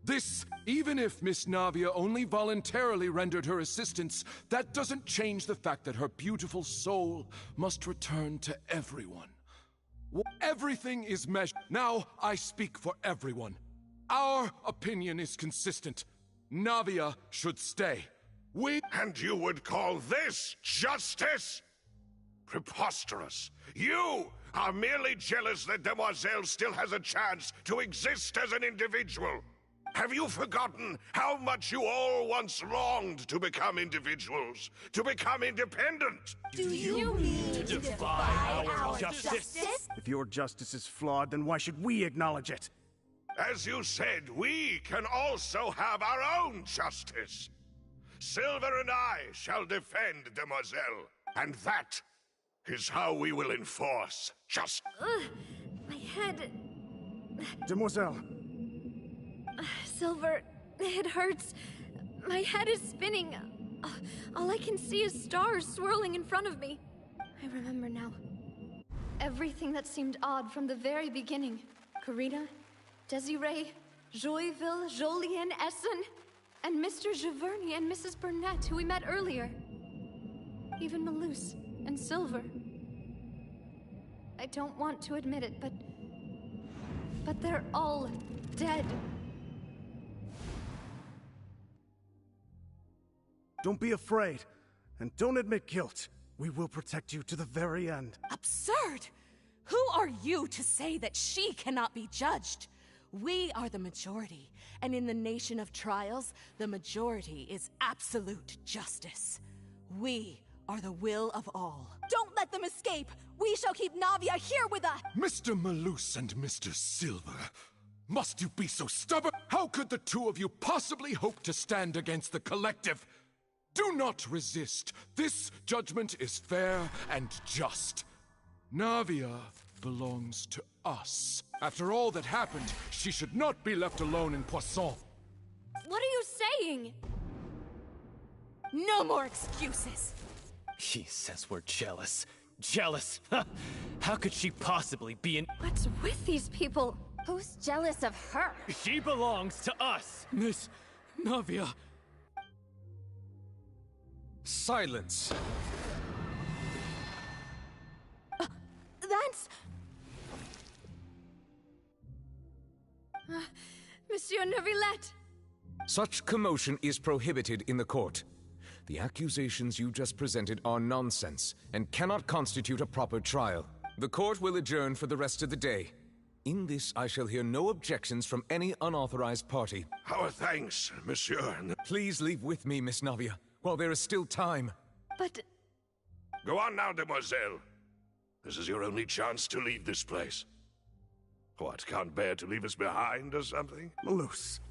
This, even if Miss Navia only voluntarily rendered her assistance, that doesn't change the fact that her beautiful soul must return to everyone. Everything is measured. Now I speak for everyone. Our opinion is consistent. Navia should stay. And you would call this justice? Preposterous. You are merely jealous that Demoiselle still has a chance to exist as an individual. Have you forgotten how much you all once longed to become individuals, to become independent? Do you mean to defy our justice? If your justice is flawed, then why should we acknowledge it? As you said, we can also have our own justice. Silver and I shall defend Demoiselle, and that is how we will enforce justice. My head... Demoiselle! Silver, it hurts. My head is spinning. All I can see is stars swirling in front of me. I remember now. Everything that seemed odd from the very beginning. Karina, Desiree, Joyville, Jolien, Essen, and Mr. Giverny and Mrs. Burnett, who we met earlier. Even Malus and Silver. I don't want to admit it, but they're all dead. Don't be afraid, and don't admit guilt. We will protect you to the very end. Absurd! Who are you to say that she cannot be judged? We are the majority, and in the nation of trials, the majority is absolute justice. We are the will of all. Don't let them escape! We shall keep Navia here with us! Mr. Malus and Mr. Silver, must you be so stubborn? How could the two of you possibly hope to stand against the collective? Do not resist. This judgment is fair and just. Navia belongs to us. After all that happened, she should not be left alone in Poisson. What are you saying? No more excuses! He says we're jealous. Jealous? How could she possibly be an— What's with these people? Who's jealous of her? She belongs to us! Miss Navia. Silence! That's... Monsieur Neuvillette! Such commotion is prohibited in the court. The accusations you just presented are nonsense and cannot constitute a proper trial. The court will adjourn for the rest of the day. In this, I shall hear no objections from any unauthorized party. Our thanks, monsieur. Please leave with me, Miss Navia, while there is still time. But... Go on now, demoiselle. This is your only chance to leave this place. What, can't bear to leave us behind or something? Malus.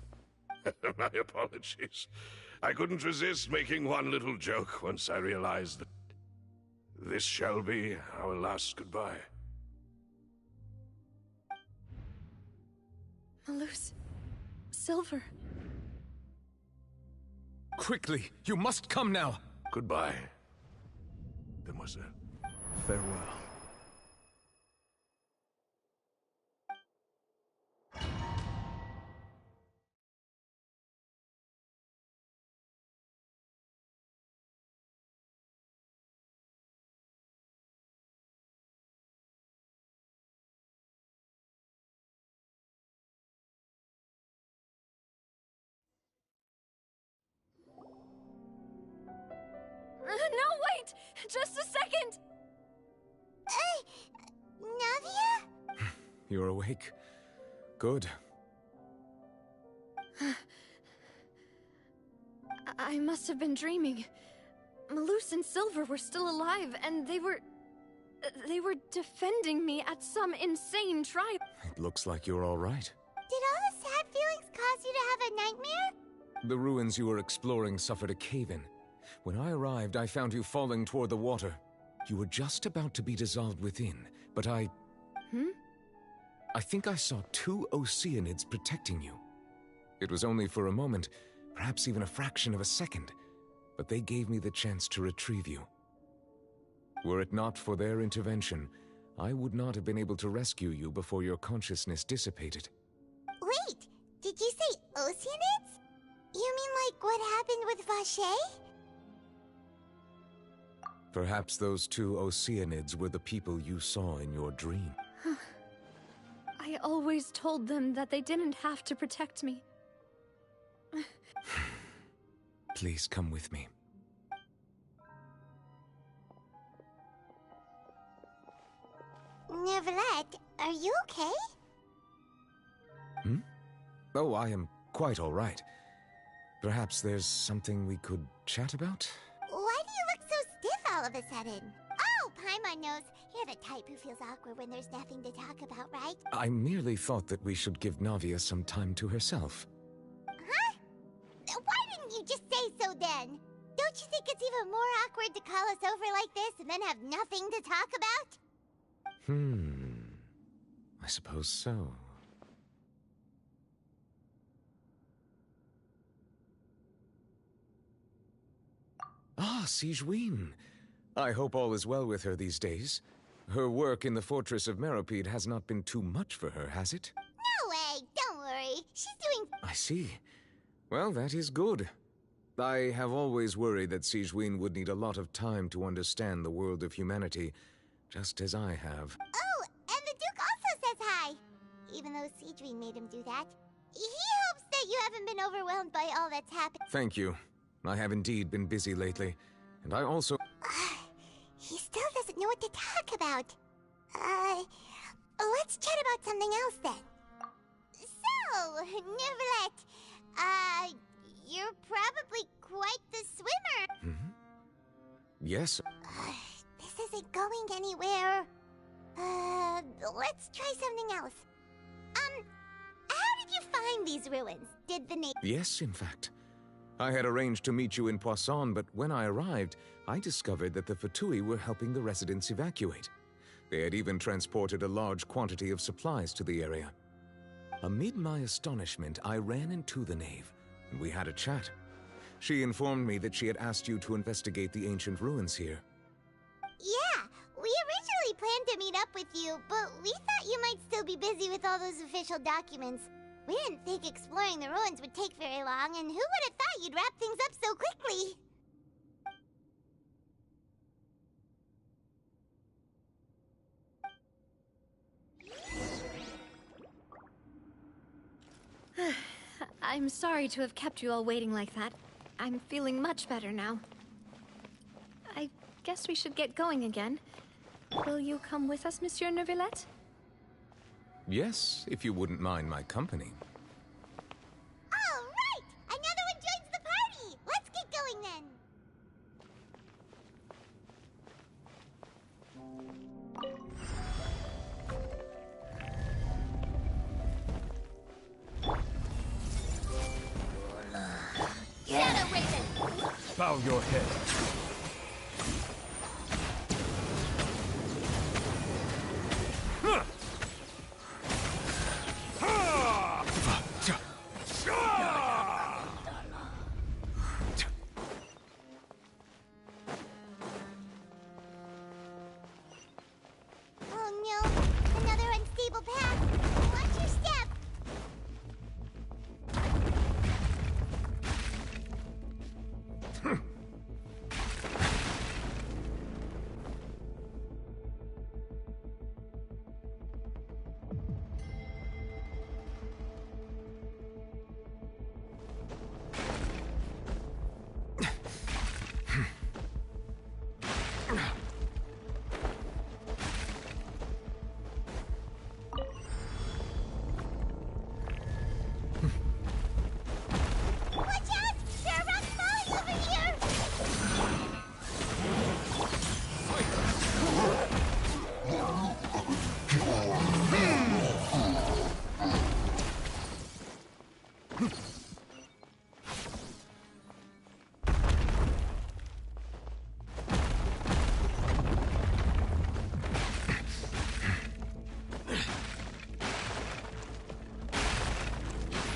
My apologies. I couldn't resist making one little joke once I realized that this shall be our last goodbye. Malus... Silver... Quickly, you must come now! Goodbye, demoiselle. Farewell. No, wait! Just a second! Navia? You're awake. Good. I must have been dreaming. Malus and Silver were still alive, and they were defending me at some insane trial. It looks like you're all right. Did all the sad feelings cause you to have a nightmare? The ruins you were exploring suffered a cave-in. When I arrived, I found you falling toward the water. You were just about to be dissolved within, but I think I saw two Oceanids protecting you. It was only for a moment, perhaps even a fraction of a second, but they gave me the chance to retrieve you. Were it not for their intervention, I would not have been able to rescue you before your consciousness dissipated. Wait, did you say Oceanids? You mean like what happened with Vache? Perhaps those two Oceanids were the people you saw in your dream. I always told them that they didn't have to protect me. Please come with me. Neuvillette, are you okay? Oh, I am quite all right. Perhaps there's something we could chat about? Why do you look so stiff all of a sudden? Oh, Paimon knows. You're the type who feels awkward when there's nothing to talk about, right? I merely thought that we should give Navia some time to herself. Huh? Why didn't you just say so then? Don't you think it's even more awkward to call us over like this and then have nothing to talk about? I suppose so. Ah, Sigewinne. I hope all is well with her these days. Her work in the Fortress of Meropide has not been too much for her, has it? No way! Don't worry. She's doing... I see. Well, that is good. I have always worried that Sigewinne would need a lot of time to understand the world of humanity, just as I have. Oh, and the Duke also says hi! Even though Sigewinne made him do that. He hopes that you haven't been overwhelmed by all that's happened. Thank you. I have indeed been busy lately, and I also... He still doesn't know what to talk about. Let's chat about something else then. So, Neverlet, you're probably quite the swimmer. Yes. This isn't going anywhere. Let's try something else. How did you find these ruins? Did the Yes, in fact. I had arranged to meet you in Poisson, but when I arrived, I discovered that the Fatui were helping the residents evacuate. They had even transported a large quantity of supplies to the area. Amid my astonishment, I ran into the knave, and we had a chat. She informed me that she had asked you to investigate the ancient ruins here. Yeah, we originally planned to meet up with you, but we thought you might still be busy with all those official documents. We didn't think exploring the ruins would take very long, and who would have thought you'd wrap things up so quickly? I'm sorry to have kept you all waiting like that. I'm feeling much better now. I guess we should get going again. Will you come with us, Monsieur Neuvillette? Yes, if you wouldn't mind my company. All right! Another one joins the party! Let's get going then! Shadow Raven! Bow your head. Oh no! Another unstable path! Watch your step! Watch out! There are rocks falling over here!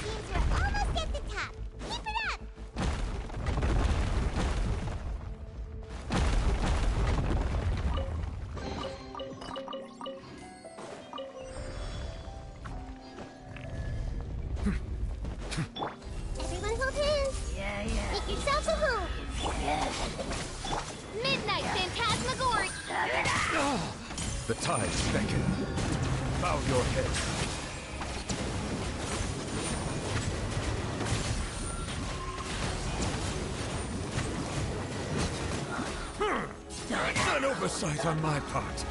Seems we're almost at the top. Keep it up! Everyone hold hands. Yeah. Make yourself a move. Midnight Phantasmagoria. The tides beckon. Bow your head. An oversight on my part.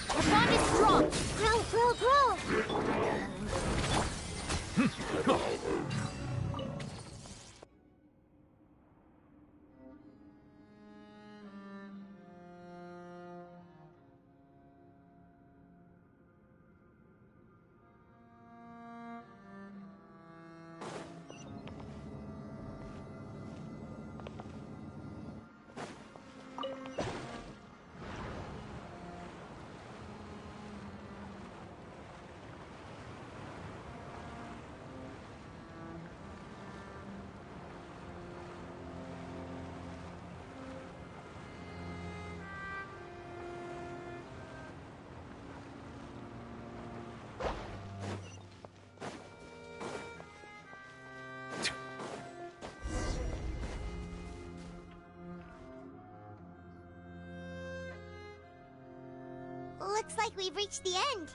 The bond is strong. Grow! Looks like we've reached the end.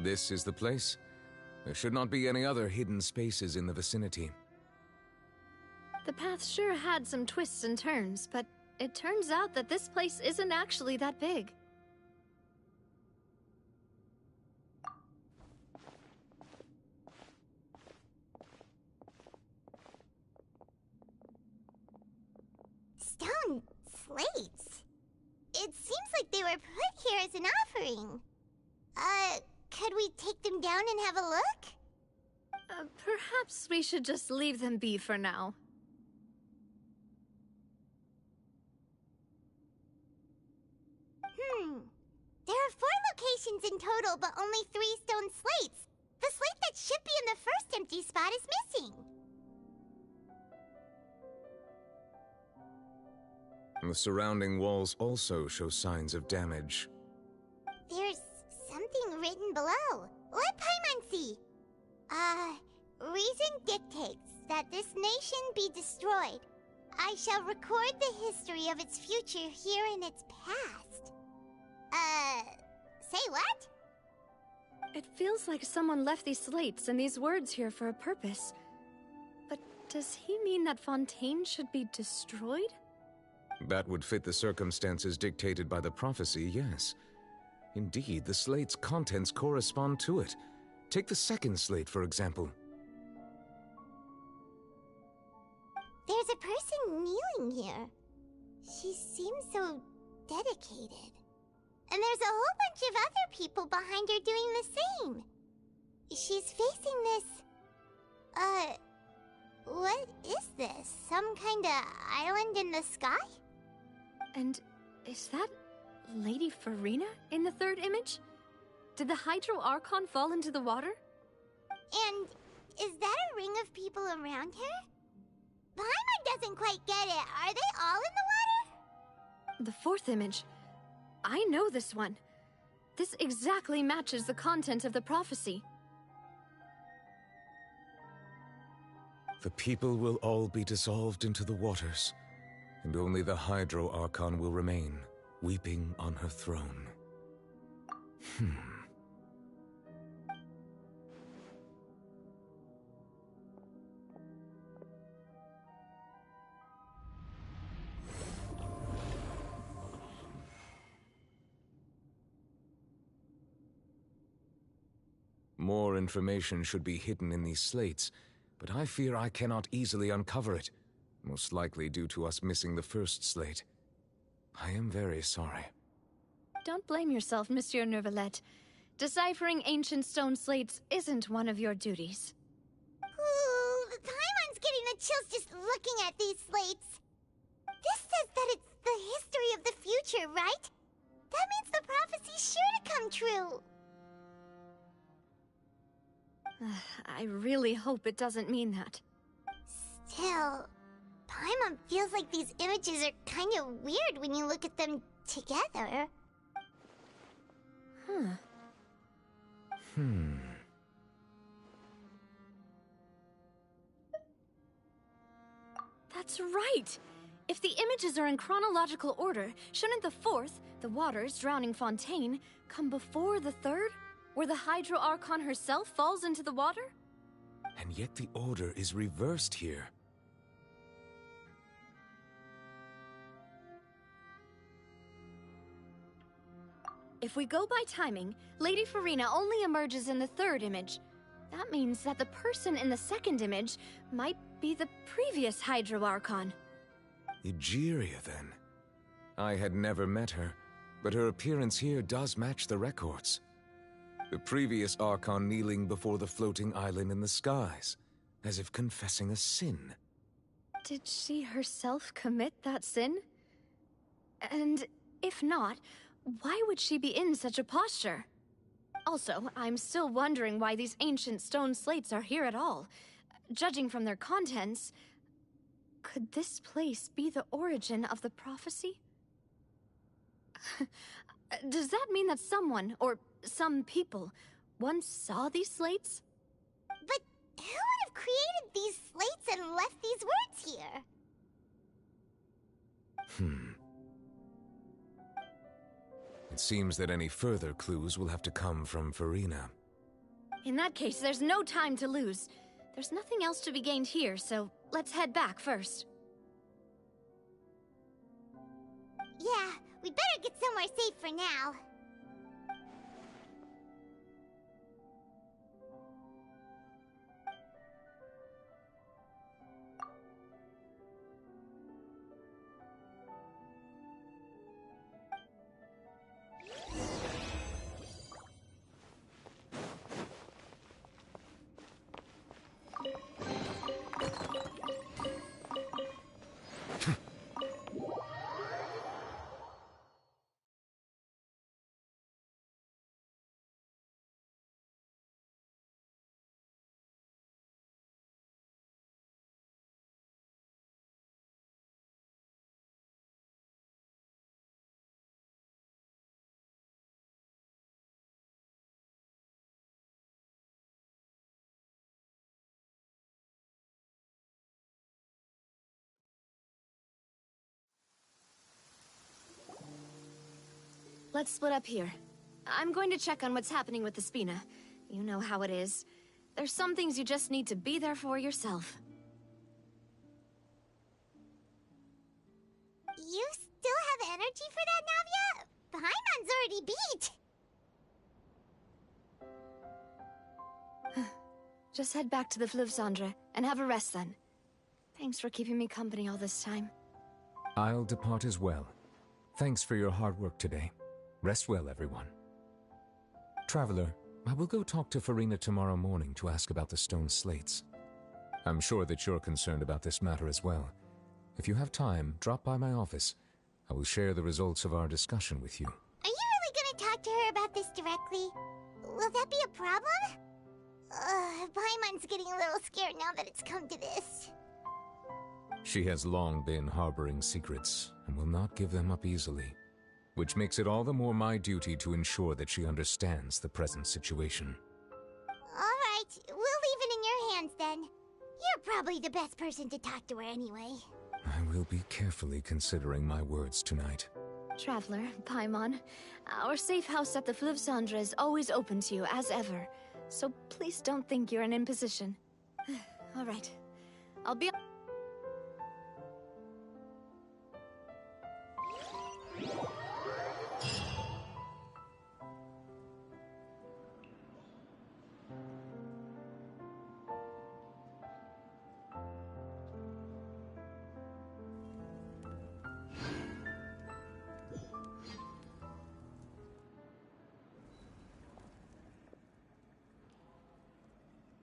This is the place. There should not be any other hidden spaces in the vicinity. The path sure had some twists and turns, but it turns out that this place isn't actually that big. slates. It seems like they were put here as an offering. Could we take them down and have a look? Perhaps we should just leave them be for now. There are 4 locations in total, but only 3 stone slates. The slate that should be in the first empty spot is missing. The surrounding walls also show signs of damage. There's something written below. Let Paimon see. Reason dictates that this nation be destroyed. I shall record the history of its future here in its past. Say what? It feels like someone left these slates and these words here for a purpose. But does he mean that Fontaine should be destroyed? That would fit the circumstances dictated by the prophecy, yes. Indeed, the slate's contents correspond to it. Take the second slate, for example. There's a person kneeling here. She seems so dedicated. And there's a whole bunch of other people behind her doing the same. She's facing this... what is this? Some kind of island in the sky? And is that Lady Farina in the third image? Did the Hydro Archon fall into the water? And is that a ring of people around her? Paimon doesn't quite get it. Are they all in the water? The fourth image. I know this one. This exactly matches the content of the prophecy. The people will all be dissolved into the waters, and only the Hydro Archon will remain, weeping on her throne. More information should be hidden in these slates, but I fear I cannot easily uncover it, most likely due to us missing the first slate. I am very sorry. Don't blame yourself, Monsieur Neuvillette. Deciphering ancient stone slates isn't one of your duties. Ooh, Paimon's getting the chills just looking at these slates. This says that it's the history of the future, right? That means the prophecy's sure to come true. I really hope it doesn't mean that. Still, Paimon feels like these images are kind of weird when you look at them together. That's right! If the images are in chronological order, shouldn't the fourth, the waters drowning Fontaine, come before the third? Where the Hydro Archon herself falls into the water? And yet the order is reversed here. If we go by timing, Lady Farina only emerges in the third image. That means that the person in the second image might be the previous Hydro Archon. Egeria, then. I had never met her, but her appearance here does match the records. The previous Archon kneeling before the floating island in the skies, as if confessing a sin. Did she herself commit that sin? And if not, why would she be in such a posture? Also, I'm still wondering why these ancient stone slates are here at all. Judging from their contents, could this place be the origin of the prophecy? Does that mean that someone, or some people, once saw these slates? But who would have created these slates and left these words here? It seems that any further clues will have to come from Farina. In that case, there's no time to lose. There's nothing else to be gained here, so let's head back first. Yeah, we better get somewhere safe for now. let's split up here. I'm going to check on what's happening with the Spina. You know how it is. There's some things you just need to be there for yourself. You still have energy for that, Navia? Paimon's already beat! Just head back to the Fluvsandra and have a rest then. Thanks for keeping me company all this time. I'll depart as well. Thanks for your hard work today. Rest well, everyone. Traveler, I will go talk to Farina tomorrow morning to ask about the stone slates. I'm sure that you're concerned about this matter as well. If you have time, drop by my office. I will share the results of our discussion with you. Are you really gonna talk to her about this directly? Will that be a problem? Paimon's getting a little scared now that it's come to this. She has long been harboring secrets and will not give them up easily, which makes it all the more my duty to ensure that she understands the present situation. Alright, we'll leave it in your hands then. You're probably the best person to talk to her anyway. I will be carefully considering my words tonight. Traveler, Paimon, our safe house at the Fluvsandra is always open to you, as ever. So please don't think you're an imposition. Alright, I'll be...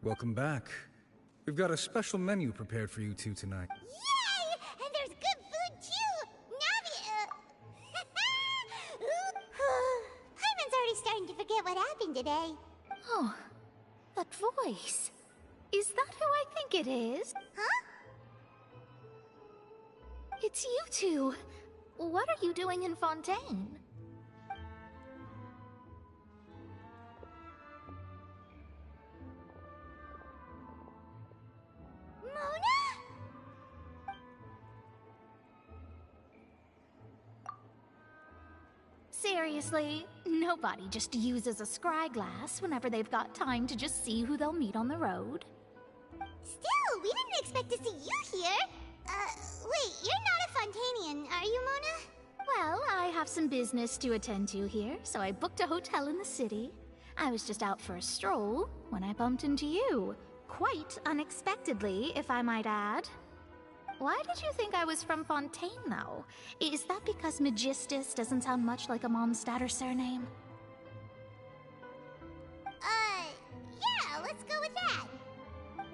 Welcome back. We've got a special menu prepared for you two tonight. Yay! And there's good food too! Navia! Paimon's already starting to forget what happened today. Oh, that voice. Is that who I think it is? Huh? It's you two. What are you doing in Fontaine? Seriously, nobody just uses a scry glass whenever they've got time to just see who they'll meet on the road. Still, we didn't expect to see you here. Wait, you're not a Fontanian, are you, Mona? Well, I have some business to attend to here, so I booked a hotel in the city. I was just out for a stroll when I bumped into you. Quite unexpectedly, if I might add. Why did you think I was from Fontaine, though? Is that because Magistus doesn't sound much like a Mondstatter surname? Yeah, let's go with that.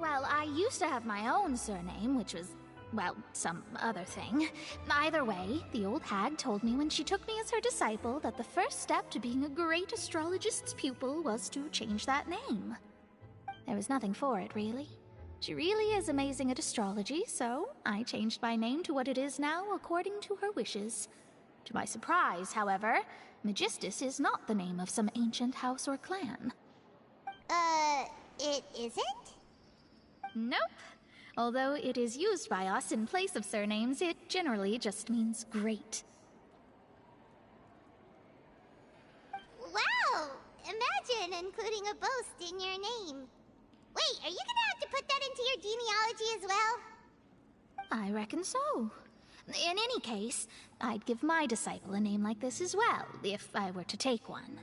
Well, I used to have my own surname, which was, well, some other thing. Either way, the old hag told me when she took me as her disciple that the first step to being a great astrologist's pupil was to change that name. There was nothing for it, really. She really is amazing at astrology, so I changed my name to what it is now according to her wishes. To my surprise, however, Magistus is not the name of some ancient house or clan. It isn't? Nope. Although it is used by us in place of surnames, it generally just means great. Wow! Imagine including a boast in your name. Wait, are you gonna have to put that into your genealogy as well? I reckon so. In any case, I'd give my disciple a name like this as well, if I were to take one.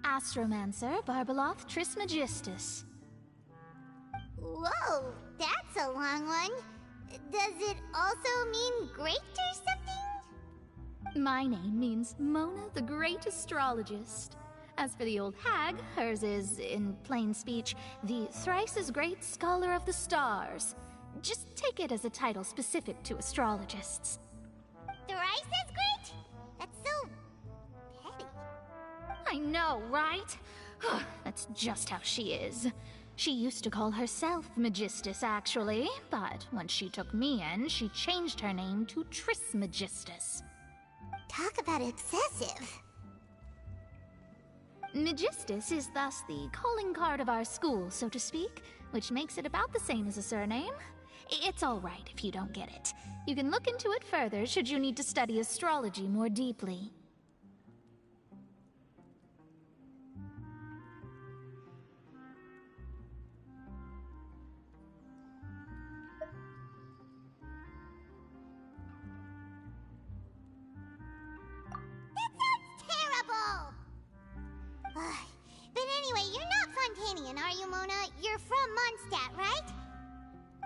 Astromancer Barbeloth Trismegistus. Whoa, that's a long one. Does it also mean great or something? My name means Mona the Great Astrologist. As for the old hag, hers is, in plain speech, the thrice-as-great Scholar of the Stars. Just take it as a title specific to astrologists. Thrice as great? That's so petty. I know, right? That's just how she is. She used to call herself Magistus, actually, but when she took me in, she changed her name to Trismegistus. Talk about obsessive. Megistus is thus the calling card of our school, so to speak, which makes it about the same as a surname. It's all right if you don't get it. You can look into it further should you need to study astrology more deeply. Terrible! But anyway, you're not Fontanian, are you, Mona? You're from Mondstadt, right?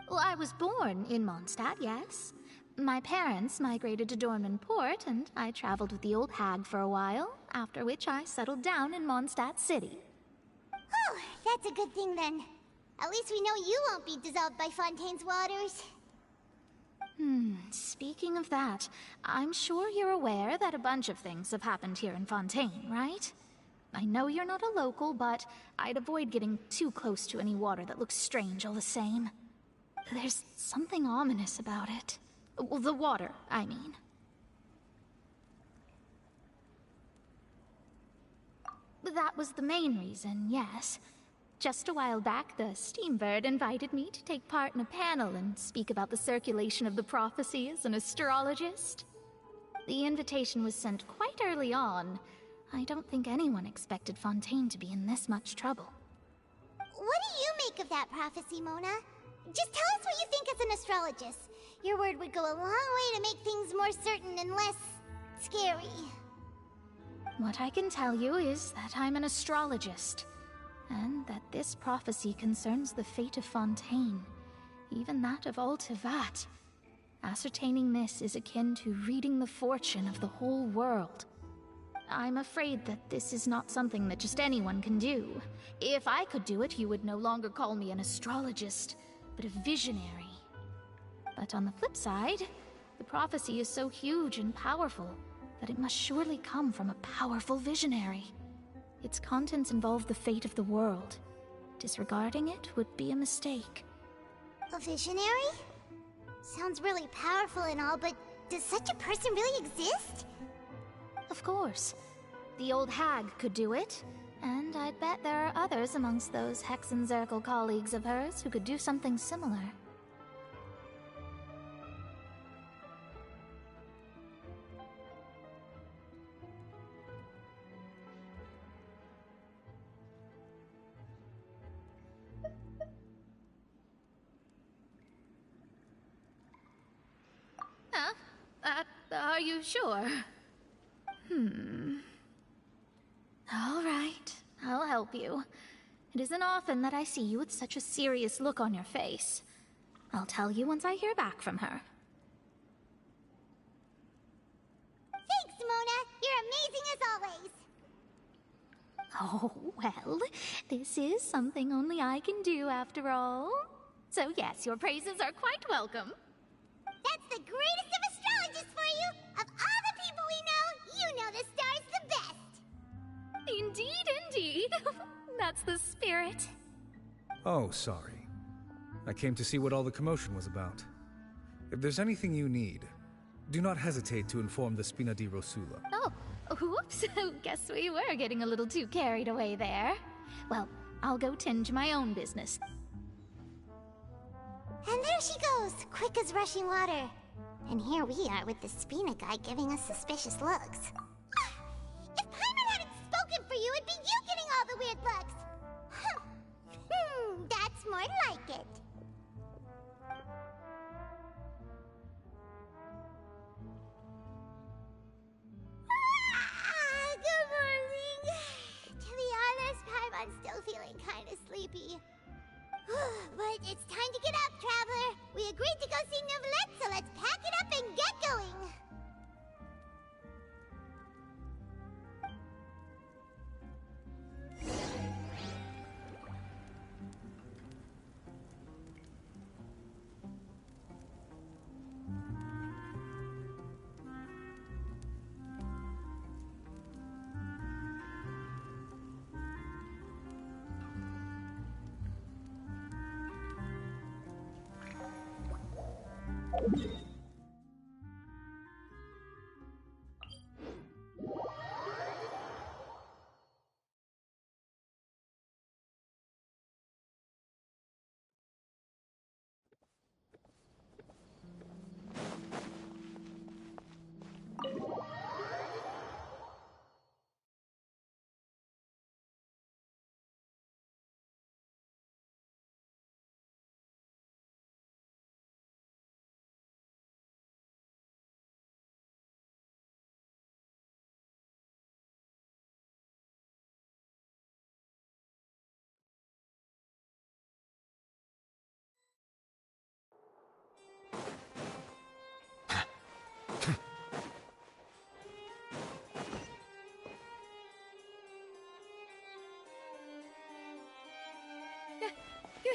Well, I was born in Mondstadt, yes. My parents migrated to Dornman Port, and I traveled with the old hag for a while, after which I settled down in Mondstadt City. Oh, that's a good thing then. At least we know you won't be dissolved by Fontaine's waters. Speaking of that, I'm sure you're aware that a bunch of things have happened here in Fontaine, right? I know you're not a local, but I'd avoid getting too close to any water that looks strange all the same. There's something ominous about it. Well, the water, I mean. That was the main reason, yes. Just a while back, the Steambird invited me to take part in a panel and speak about the circulation of the prophecy as an astrologist. The invitation was sent quite early on. I don't think anyone expected Fontaine to be in this much trouble. What do you make of that prophecy, Mona? Just tell us what you think as an astrologist. Your word would go a long way to make things more certain and less scary. What I can tell you is that I'm an astrologist, and that this prophecy concerns the fate of Fontaine, even that of Altivat. Ascertaining this is akin to reading the fortune of the whole world. I'm afraid that this is not something that just anyone can do. If I could do it, you would no longer call me an astrologist, but a visionary. But on the flip side, the prophecy is so huge and powerful that it must surely come from a powerful visionary. Its contents involve the fate of the world. Disregarding it would be a mistake. A visionary? Sounds really powerful and all, but does such a person really exist? Of course. The old hag could do it, and I'd bet there are others amongst those Hexenzirkel colleagues of hers who could do something similar. Huh? Are you sure? All right, I'll help you. It isn't often that I see you with such a serious look on your face. I'll tell you once I hear back from her. Thanks, Mona! You're amazing as always! Oh, well, this is something only I can do after all. So yes, your praises are quite welcome. That's the greatest of astrologists for you! Of all the people we know, you know the star's the best! Indeed, indeed. That's the spirit. Oh, sorry. I came to see what all the commotion was about. If there's anything you need, do not hesitate to inform the Spina di Rosula. Oh, whoops. Guess we were getting a little too carried away there. Well, I'll go tend to my own business. And there she goes, quick as rushing water. And here we are with the Spina guy giving us suspicious looks. If Paimon hadn't spoken for you, it'd be you getting all the weird looks. That's more like it. Good morning. To be honest, Paimon's still feeling kind of sleepy. But it's time to get up, Traveler. We agreed to go see Neuvillette, so let's pack it up and get going.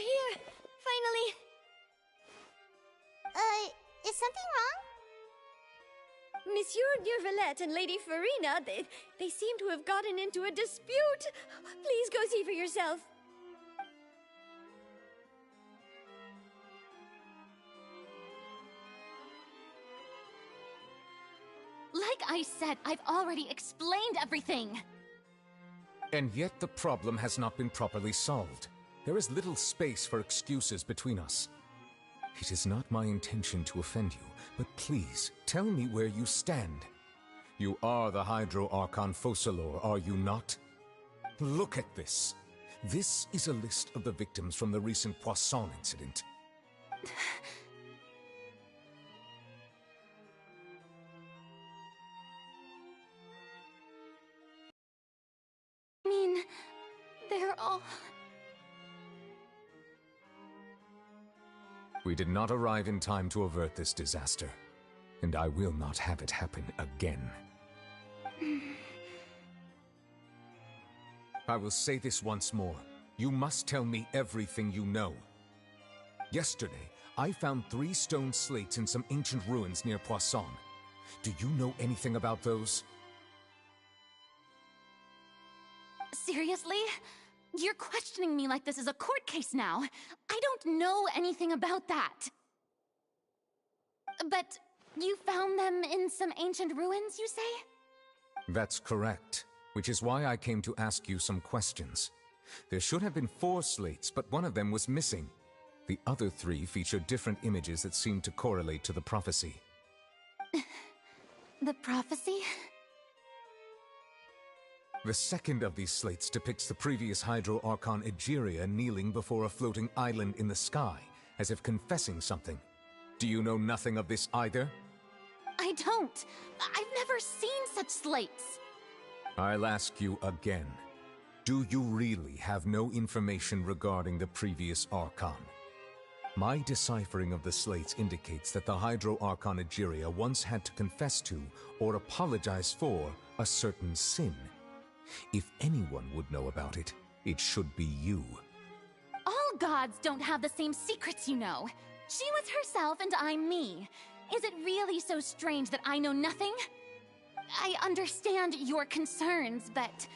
you're here! Finally! Is something wrong? Monsieur Neuvillette and Lady Farina, they seem to have gotten into a dispute. Please go see for yourself. Like I said, I've already explained everything. And yet the problem has not been properly solved. There is little space for excuses between us. It is not my intention to offend you, but please, tell me where you stand. You are the Hydro Archon Focalor, are you not? Look at this. This is a list of the victims from the recent Poisson incident. I mean, they're all... We did not arrive in time to avert this disaster, and I will not have it happen again. I will say this once more. You must tell me everything you know. Yesterday, I found 3 stone slates in some ancient ruins near Poisson. Do you know anything about those? Seriously? You're questioning me like this is a court case now. I don't know anything about that. But you found them in some ancient ruins, you say? That's correct, which is why I came to ask you some questions. There should have been 4 slates, but one of them was missing. The other 3 feature different images that seem to correlate to the prophecy. The prophecy? The second of these slates depicts the previous Hydro Archon Egeria kneeling before a floating island in the sky, as if confessing something. Do you know nothing of this either? I don't. I've never seen such slates. I'll ask you again. Do you really have no information regarding the previous Archon? My deciphering of the slates indicates that the Hydro Archon Egeria once had to confess to, or apologize for, a certain sin. If anyone would know about it, it should be you. All gods don't have the same secrets, you know. She was herself and I'm me. Is it really so strange that I know nothing? I understand your concerns, but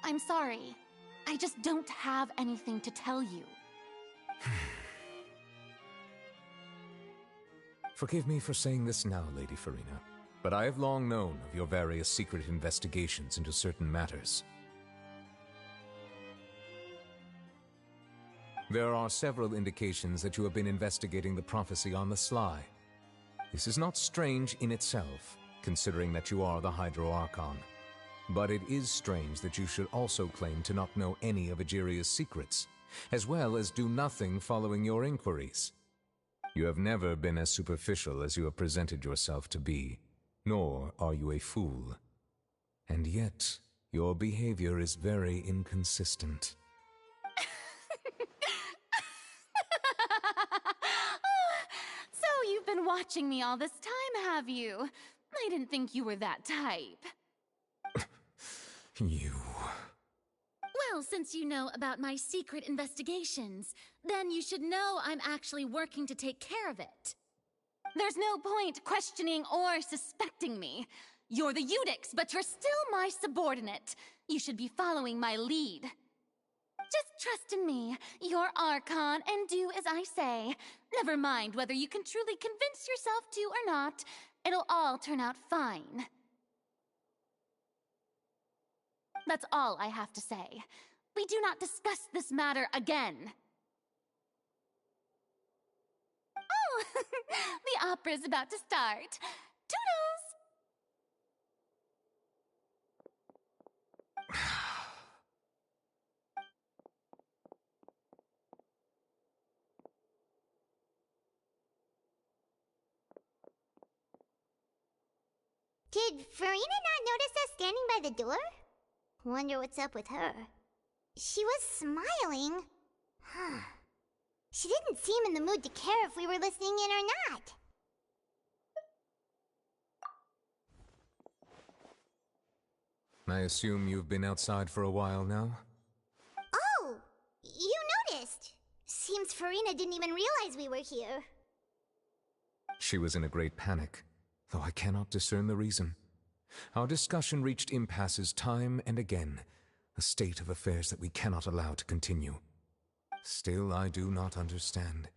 I'm sorry. I just don't have anything to tell you. Forgive me for saying this now, Lady Farina, but I have long known of your various secret investigations into certain matters. There are several indications that you have been investigating the prophecy on the sly. This is not strange in itself, considering that you are the Hydro Archon. But it is strange that you should also claim to not know any of Egeria's secrets, as well as do nothing following your inquiries. You have never been as superficial as you have presented yourself to be, nor are you a fool. And yet, your behavior is very inconsistent. So you've been watching me all this time, have you? I didn't think you were that type. You... Well, since you know about my secret investigations, then you should know I'm actually working to take care of it. There's no point questioning or suspecting me. You're the Eudix, but you're still my subordinate. You should be following my lead. Just trust in me, your Archon, and do as I say. Never mind whether you can truly convince yourself to or not. It'll all turn out fine. That's all I have to say. We do not discuss this matter again. Oh, the opera's about to start. Toodles! Did Farina not notice us standing by the door? Wonder what's up with her. She was smiling. She didn't seem in the mood to care if we were listening in or not. I assume you've been outside for a while now? Oh, you noticed. Seems Farina didn't even realize we were here. She was in a great panic, though I cannot discern the reason. Our discussion reached impasses time and again, a state of affairs that we cannot allow to continue. Still, I do not understand.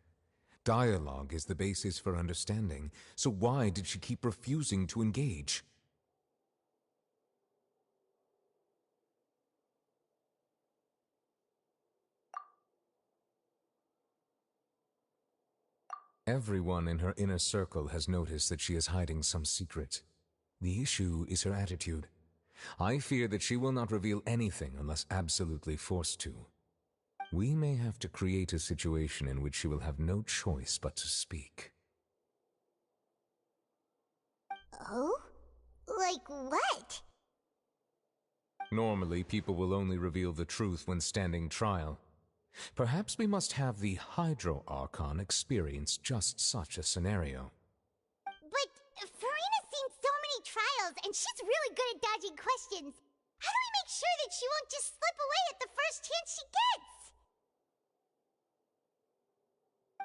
Dialogue is the basis for understanding, so why did she keep refusing to engage? Everyone in her inner circle has noticed that she is hiding some secret. The issue is her attitude. I fear that she will not reveal anything unless absolutely forced to. We may have to create a situation in which she will have no choice but to speak. Oh? Like what? Normally, people will only reveal the truth when standing trial. Perhaps we must have the Hydro Archon experience just such a scenario. But Farina's seen so many trials, and she's really good at dodging questions. How do we make sure that she won't just slip away at the first chance she gets?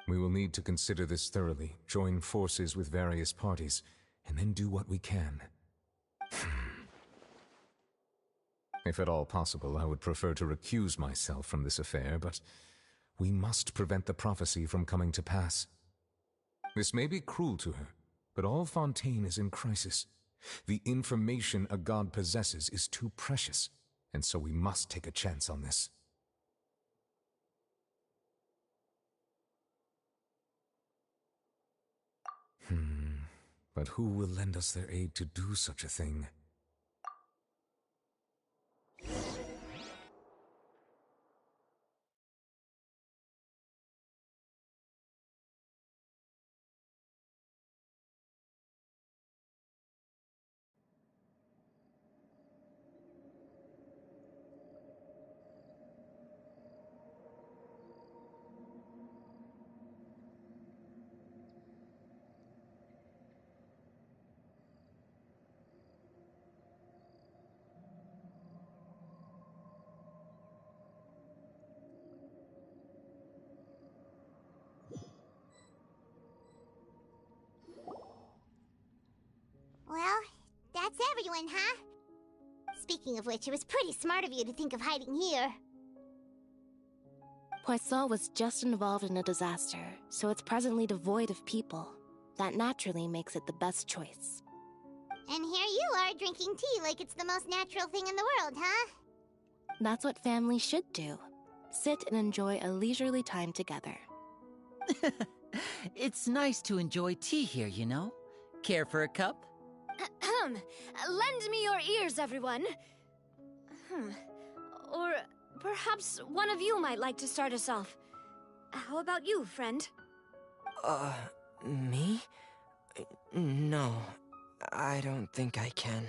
We will need to consider this thoroughly, join forces with various parties, and then do what we can. If at all possible, I would prefer to recuse myself from this affair, but we must prevent the prophecy from coming to pass. This may be cruel to her, but all Fontaine is in crisis. The information a god possesses is too precious, and so we must take a chance on this. But who will lend us their aid to do such a thing? Well, that's everyone, huh? Speaking of which, it was pretty smart of you to think of hiding here. Poisson was just involved in a disaster, so it's presently devoid of people. That naturally makes it the best choice. And here you are drinking tea like it's the most natural thing in the world, huh? That's what families should do. Sit and enjoy a leisurely time together. It's nice to enjoy tea here, you know? Care for a cup? Lend me your ears, everyone. Or perhaps one of you might like to start us off. How about you, friend? Me? No, I don't think I can.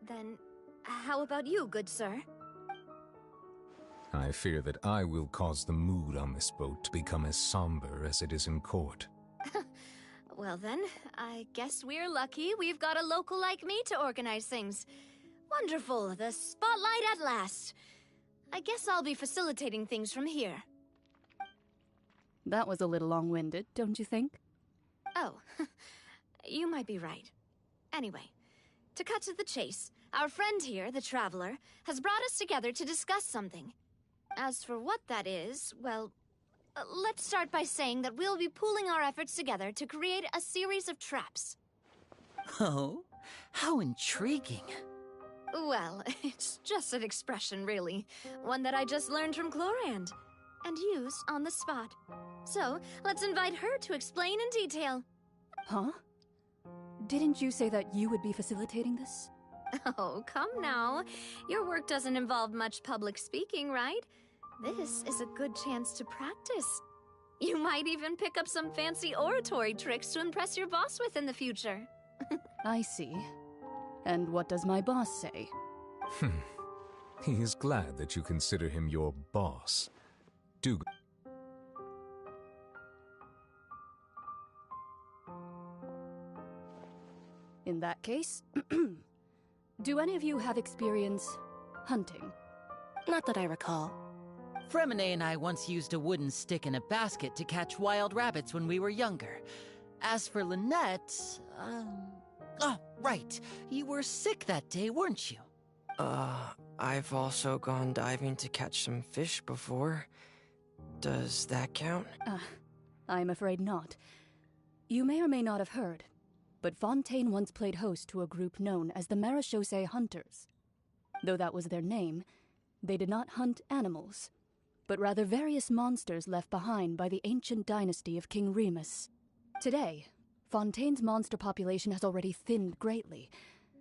Then, how about you, good sir? I fear that I will cause the mood on this boat to become as somber as it is in court. Well then, I guess we're lucky we've got a local like me to organize things. Wonderful, the spotlight at last. I guess I'll be facilitating things from here. That was a little long-winded, don't you think? Oh, you might be right. Anyway, to cut to the chase, our friend here, the Traveler, has brought us together to discuss something. As for what that is, well, let's start by saying that we'll be pooling our efforts together to create a series of traps. Oh, how intriguing. Well, it's just an expression, really. One that I just learned from Chlorand, and use on the spot. So, let's invite her to explain in detail. Huh? Didn't you say that you would be facilitating this? Oh, come now. Your work doesn't involve much public speaking, right? This is a good chance to practice. You might even pick up some fancy oratory tricks to impress your boss with in the future. I see. And what does my boss say? He is glad that you consider him your boss. Do... In that case, do any of you have experience hunting? Not that I recall. Fremine and I once used a wooden stick in a basket to catch wild rabbits when we were younger. As for Lynette, oh, right. You were sick that day, weren't you? I've also gone diving to catch some fish before. Does that count? I'm afraid not. You may or may not have heard, but Fontaine once played host to a group known as the Marechaussee Hunters. Though that was their name, they did not hunt animals, but rather various monsters left behind by the ancient dynasty of King Remus. Today, Fontaine's monster population has already thinned greatly,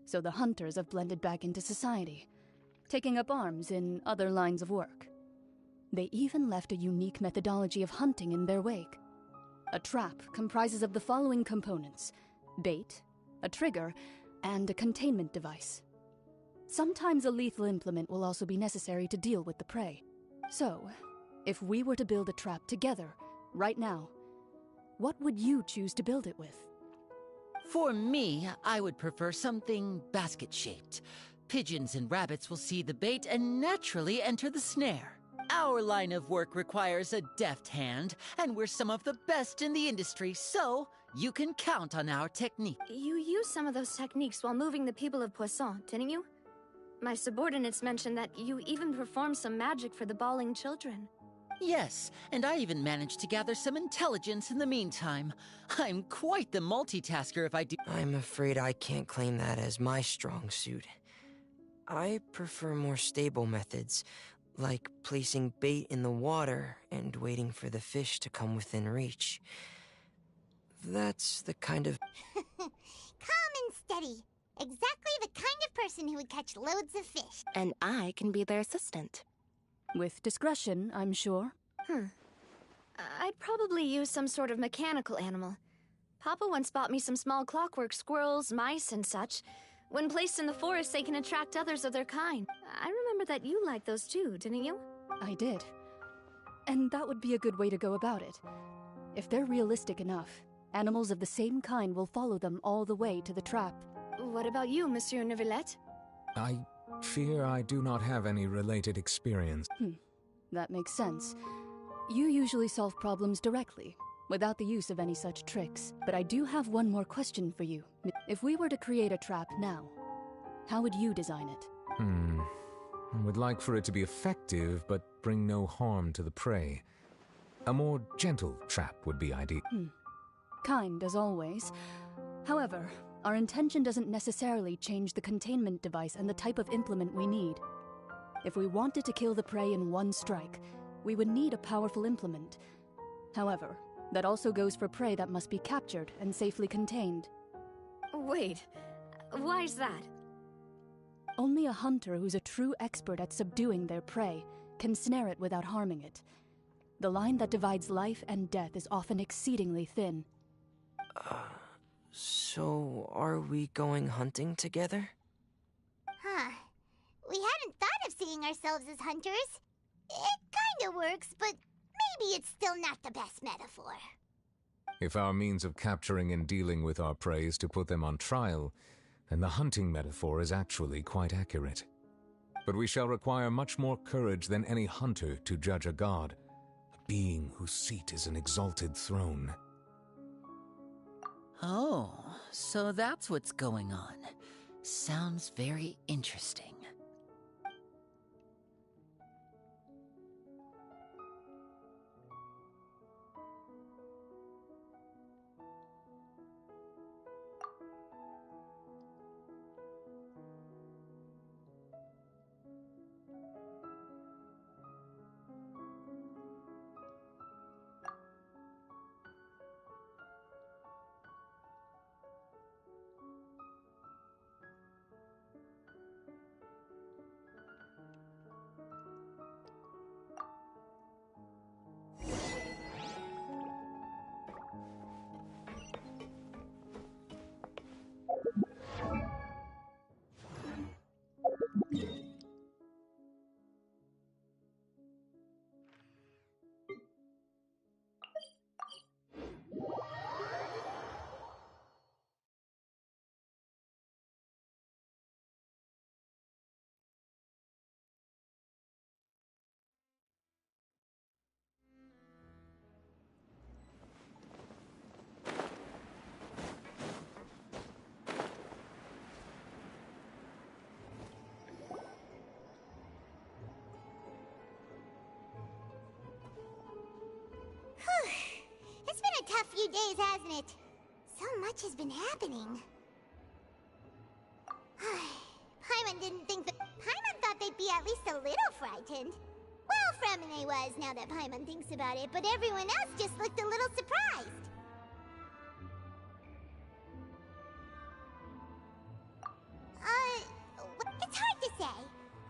so the hunters have blended back into society, taking up arms in other lines of work. They even left a unique methodology of hunting in their wake. A trap comprises of the following components: bait, a trigger, and a containment device. Sometimes a lethal implement will also be necessary to deal with the prey. So, if we were to build a trap together, right now, what would you choose to build it with? For me, I would prefer something basket-shaped. Pigeons and rabbits will see the bait and naturally enter the snare. Our line of work requires a deft hand, and we're some of the best in the industry, so you can count on our technique. You used some of those techniques while moving the people of Poisson, didn't you? My subordinates mentioned that you even performed some magic for the bawling children. Yes, and I even managed to gather some intelligence in the meantime. I'm quite the multitasker if I do— I'm afraid I can't claim that as my strong suit. I prefer more stable methods, like placing bait in the water and waiting for the fish to come within reach. That's the kind of— Calm and steady. Exactly the kind of person who would catch loads of fish. And I can be their assistant. With discretion, I'm sure. I'd probably use some sort of mechanical animal. Papa once bought me some small clockwork squirrels, mice, and such. When placed in the forest, they can attract others of their kind. I remember that you liked those too, didn't you? I did. And that would be a good way to go about it. If they're realistic enough, animals of the same kind will follow them all the way to the trap. What about you, Monsieur Neuvillette? I fear I do not have any related experience. That makes sense. You usually solve problems directly, without the use of any such tricks. But I do have one more question for you. If we were to create a trap now, how would you design it? I would like for it to be effective, but bring no harm to the prey. A more gentle trap would be ideal. Kind, as always. However, our intention doesn't necessarily change the containment device and the type of implement we need. If we wanted to kill the prey in one strike, we would need a powerful implement. However, that also goes for prey that must be captured and safely contained. Wait, why's that? Only a hunter who's a true expert at subduing their prey can snare it without harming it. The line that divides life and death is often exceedingly thin. So are we going hunting together? We hadn't thought of seeing ourselves as hunters. It kinda works, but maybe it's still not the best metaphor. If our means of capturing and dealing with our prey is to put them on trial, then the hunting metaphor is actually quite accurate. But we shall require much more courage than any hunter to judge a god, a being whose seat is an exalted throne. Oh, so that's what's going on. Sounds very interesting. days, hasn't it? So much has been happening. Paimon didn't think that... Paimon thought they'd be at least a little frightened. Well, Fremine was, now that Paimon thinks about it, but everyone else just looked a little surprised. It's hard to say.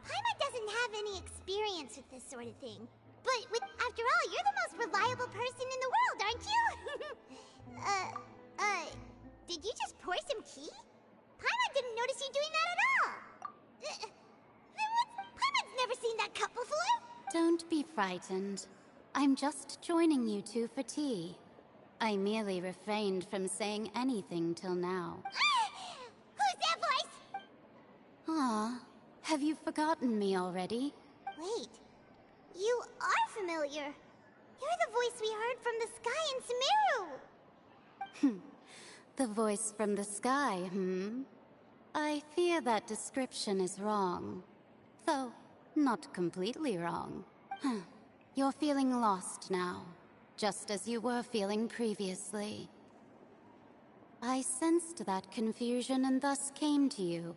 Paimon doesn't have any experience with this sort of thing. But after all, you're the most reliable person in the world, aren't you? Did you just pour some tea? Paimon didn't notice you doing that at all. Then Paimon's never seen that cup before. Don't be frightened. I'm just joining you two for tea. I merely refrained from saying anything till now. Who's that voice? Ah, have you forgotten me already? Wait, you are familiar. You're the voice we heard from the sky in Sumeru. The voice from the sky, I fear that description is wrong. Though, not completely wrong. You're feeling lost now, just as you were feeling previously. I sensed that confusion and thus came to you.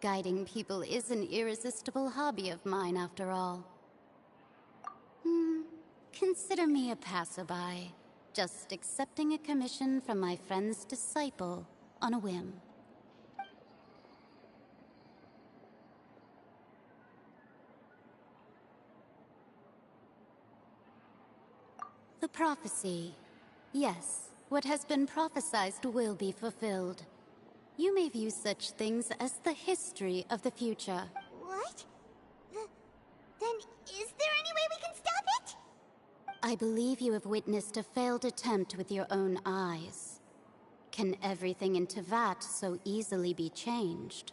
Guiding people is an irresistible hobby of mine, after all. Consider me a passerby, just accepting a commission from my friend's disciple on a whim. The prophecy. Yes, what has been prophesized will be fulfilled. You may view such things as the history of the future. What? Then is there any way we can stop it? I believe you have witnessed a failed attempt with your own eyes. Can everything in Teyvat so easily be changed?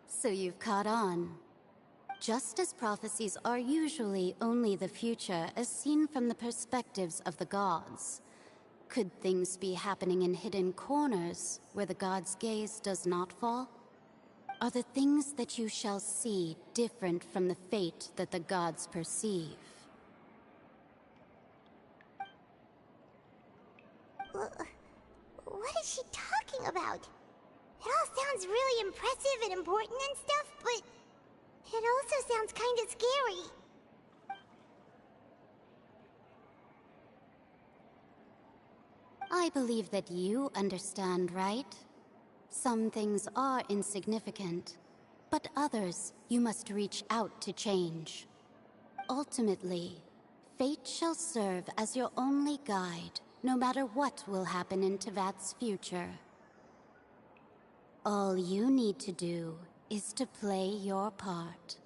So you've caught on. Just as prophecies are usually only the future as seen from the perspectives of the gods, could things be happening in hidden corners where the gods' gaze does not fall? Are the things that you shall see different from the fate that the gods perceive? What is she talking about? It all sounds really impressive and important and stuff, but it also sounds kind of scary. I believe that you understand, right? Some things are insignificant, but others you must reach out to change. Ultimately, fate shall serve as your only guide, no matter what will happen in Teyvat's future. All you need to do is to play your part.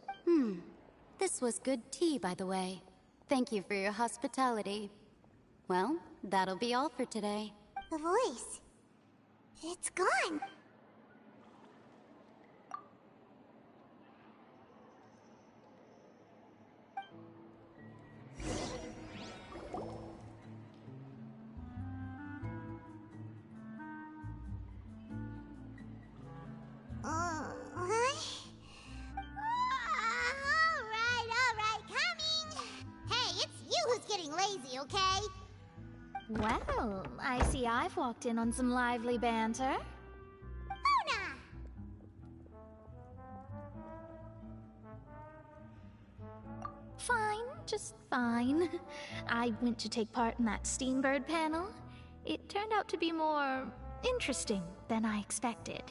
This was good tea, by the way. Thank you for your hospitality. Well, that'll be all for today. The voice. It's gone. Lazy, okay? Well, I see I've walked in on some lively banter. Mona! Fine, just fine. I went to take part in that Steambird panel. It turned out to be more interesting than I expected.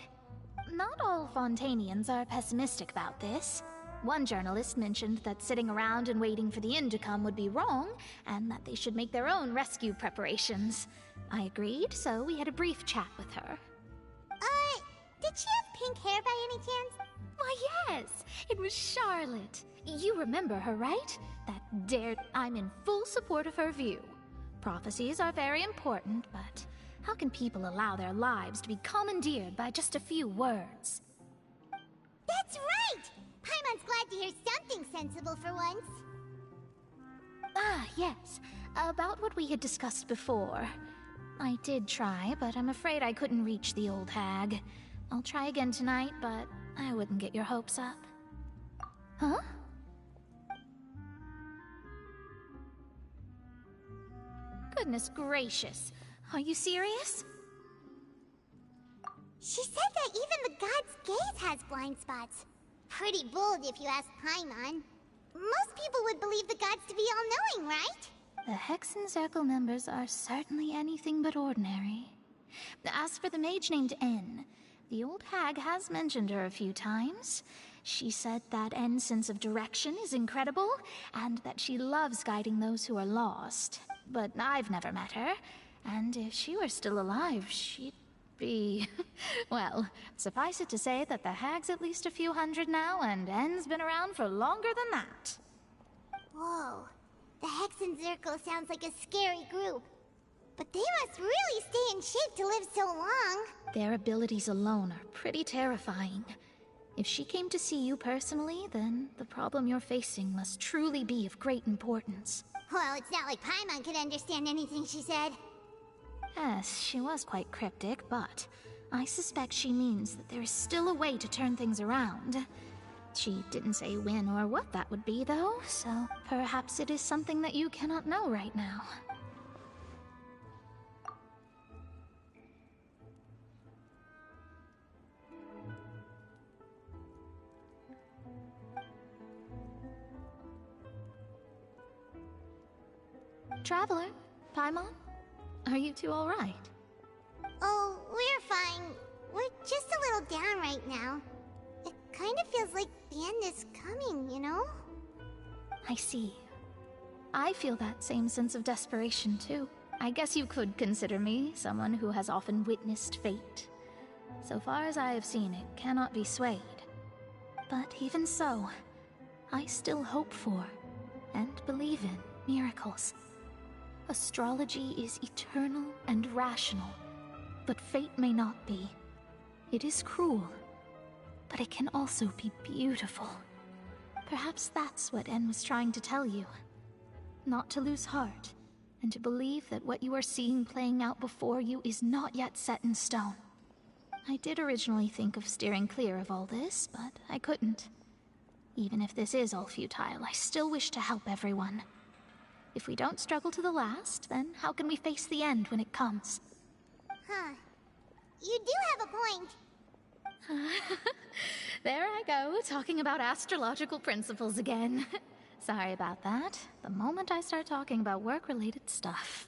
Not all Fontainians are pessimistic about this. One journalist mentioned that sitting around and waiting for the end to come would be wrong, and that they should make their own rescue preparations. I agreed, so we had a brief chat with her. Did she have pink hair by any chance? Why, yes! It was Charlotte. You remember her, right? That dared... I'm in full support of her view. Prophecies are very important, but how can people allow their lives to be commandeered by just a few words? That's right! Paimon's glad to hear something sensible for once. Yes. About what we had discussed before. I did try, but I'm afraid I couldn't reach the old hag. I'll try again tonight, but I wouldn't get your hopes up. Huh? Goodness gracious. Are you serious? She said that even the god's gaze has blind spots. Pretty bold if you ask Paimon. Most people would believe the gods to be all-knowing, right? The Hexen Circle members are certainly anything but ordinary. As for the mage named N, the old hag has mentioned her a few times. She said that N's sense of direction is incredible, and that she loves guiding those who are lost. But I've never met her, and if she were still alive, she'd be... well, suffice it to say that the hag's at least a few hundred now, and N's been around for longer than that. Whoa. The Hexen Circle sounds like a scary group. But they must really stay in shape to live so long. Their abilities alone are pretty terrifying. If she came to see you personally, then the problem you're facing must truly be of great importance. Well, it's not like Paimon could understand anything she said. Yes, she was quite cryptic, but I suspect she means that there is still a way to turn things around. She didn't say when or what that would be, though, so perhaps it is something that you cannot know right now. Traveler, Paimon, are you two all right? Oh, we're fine. We're just a little down right now. It kind of feels like the end is coming, you know? I see. I feel that same sense of desperation, too. I guess you could consider me someone who has often witnessed fate. So far as I have seen, it cannot be swayed. But even so, I still hope for, and believe in, miracles. Astrology is eternal and rational, but fate may not be. It is cruel, but it can also be beautiful. Perhaps that's what En was trying to tell you. Not to lose heart, and to believe that what you are seeing playing out before you is not yet set in stone. I did originally think of steering clear of all this, but I couldn't. Even if this is all futile, I still wish to help everyone. If we don't struggle to the last, then how can we face the end when it comes? Huh. You do have a point. There I go, talking about astrological principles again. Sorry about that. The moment I start talking about work-related stuff...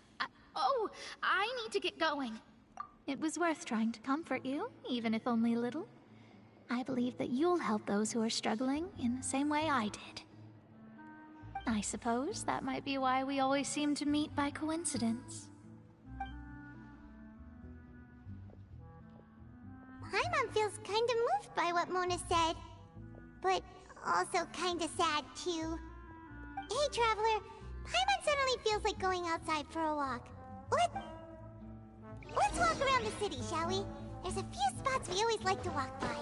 I need to get going. It was worth trying to comfort you, even if only a little. I believe that you'll help those who are struggling in the same way I did. I suppose that might be why we always seem to meet by coincidence. Paimon feels kinda moved by what Mona said. But also kinda sad, too. Hey, Traveler. Paimon suddenly feels like going outside for a walk. Let's walk around the city, shall we? There's a few spots we always like to walk by.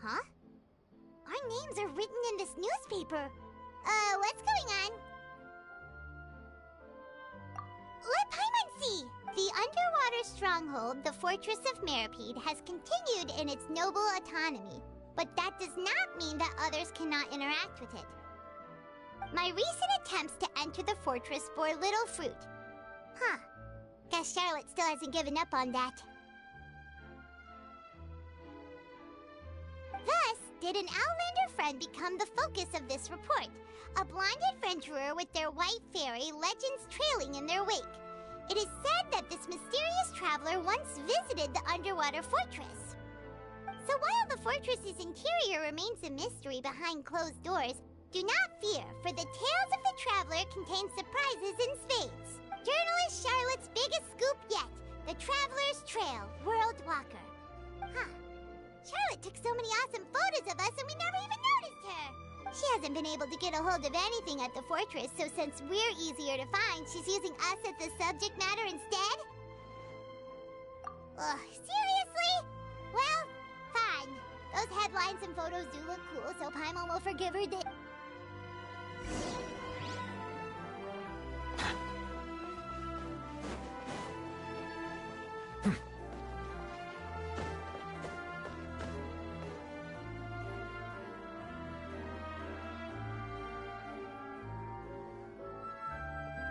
Huh? Our names are written in this newspaper. What's going on? Let Paimon see! The underwater stronghold, the Fortress of Meripede, has continued in its noble autonomy, but that does not mean that others cannot interact with it. My recent attempts to enter the fortress bore little fruit. Huh. Guess Charlotte still hasn't given up on that. Thus, did an Outlander friend become the focus of this report? A blonde adventurer with their white fairy, legends trailing in their wake. It is said that this mysterious traveler once visited the underwater fortress. So while the fortress's interior remains a mystery behind closed doors, do not fear, for the Tales of the Traveler contains surprises in spades. Journalist Charlotte's biggest scoop yet, the Traveler's Trail, World Walker. Huh. Charlotte took so many awesome photos of us and we never even noticed her. She hasn't been able to get a hold of anything at the fortress, so since we're easier to find, she's using us as the subject matter instead? Ugh, seriously? Well, fine. Those headlines and photos do look cool, so Paimon will forgive her the...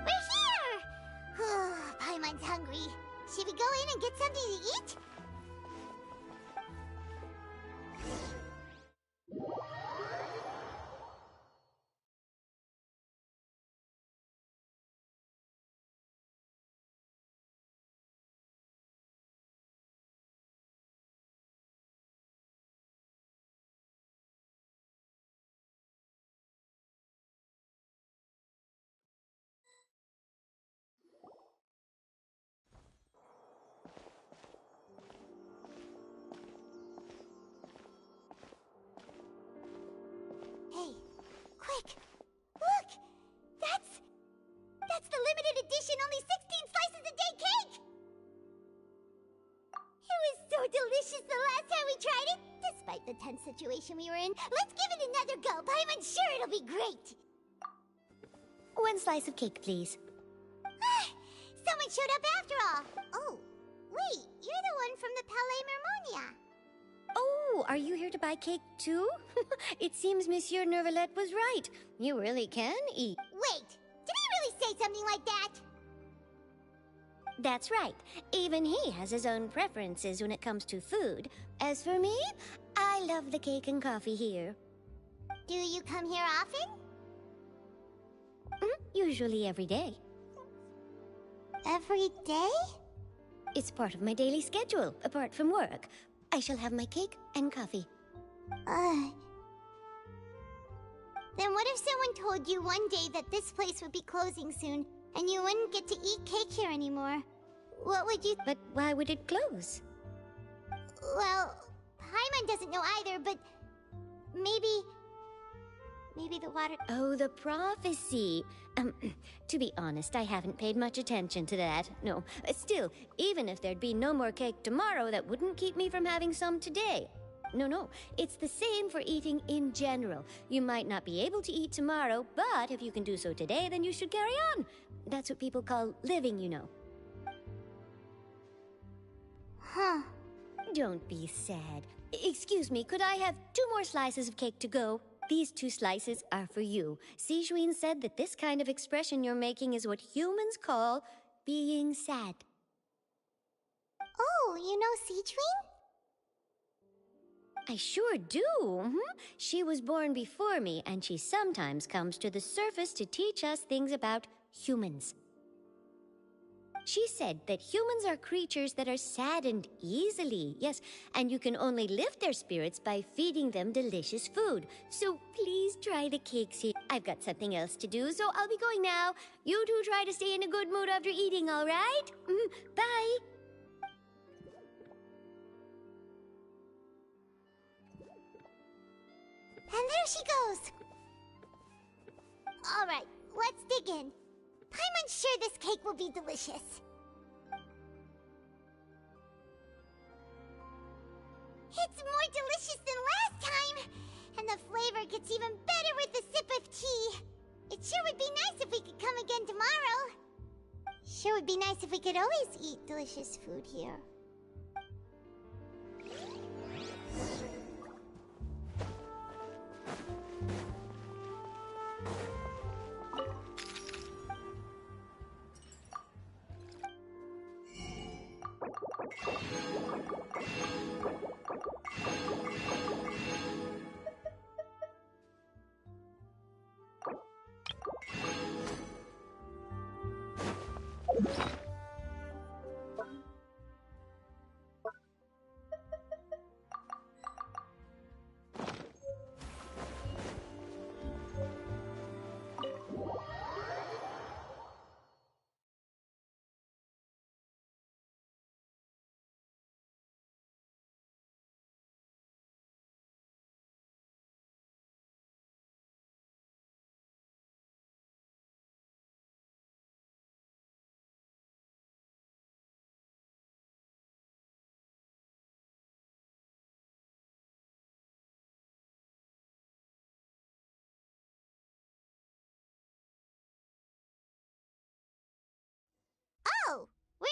We're here! Paimon's hungry. Should we go in and get something to eat? Hey, quick! Look! That's the limited edition only 16 slices a day cake! It was so delicious the last time we tried it, despite the tense situation we were in. Let's give it another go. I'm sure it'll be great. 1 slice of cake, please. Someone showed up after all. Oh, wait, you're the one from the Palais Mermonia. Oh, are you here to buy cake too? It seems Monsieur Nervalet was right. You really can eat. Wait, did he really say something like that? That's right. Even he has his own preferences when it comes to food. As for me, I love the cake and coffee here. Do you come here often? Usually every day. Every day? It's part of my daily schedule, apart from work. I shall have my cake and coffee. Then what if someone told you one day that this place would be closing soon, and you wouldn't get to eat cake here anymore? What would you... But why would it close? Well, Paimon doesn't know either, but... Maybe the water... Oh, the prophecy. To be honest, I haven't paid much attention to that. No, still, even if there'd be no more cake tomorrow, that wouldn't keep me from having some today. No, it's the same for eating in general. You might not be able to eat tomorrow, but if you can do so today, then you should carry on. That's what people call living, you know. Huh. Don't be sad. Excuse me, could I have 2 more slices of cake to go? These 2 slices are for you. Sijuin said that this kind of expression you're making is what humans call being sad. Oh, you know Sijuin? I sure do. She was born before me, and she sometimes comes to the surface to teach us things about humans. She said that humans are creatures that are saddened easily, yes, and you can only lift their spirits by feeding them delicious food. So please try the cakes here. I've got something else to do, so I'll be going now. You two try to stay in a good mood after eating, all right? Bye. And there she goes. All right, let's dig in. I'm unsure this cake will be delicious. It's more delicious than last time! And the flavor gets even better with a sip of tea. It sure would be nice if we could come again tomorrow. Sure would be nice if we could always eat delicious food here.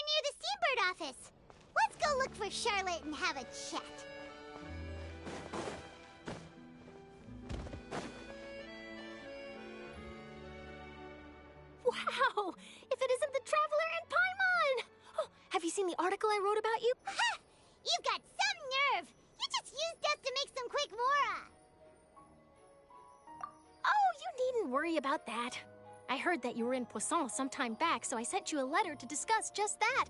near the Steambird office. Let's go look for Charlotte and have a chat. Wow! If it isn't the Traveler and Paimon! Oh, have you seen the article I wrote about you? Ha! You've got some nerve! You just used us to make some quick mora! Oh, you needn't worry about that. I heard that you were in Poisson some time back, so I sent you a letter to discuss just that.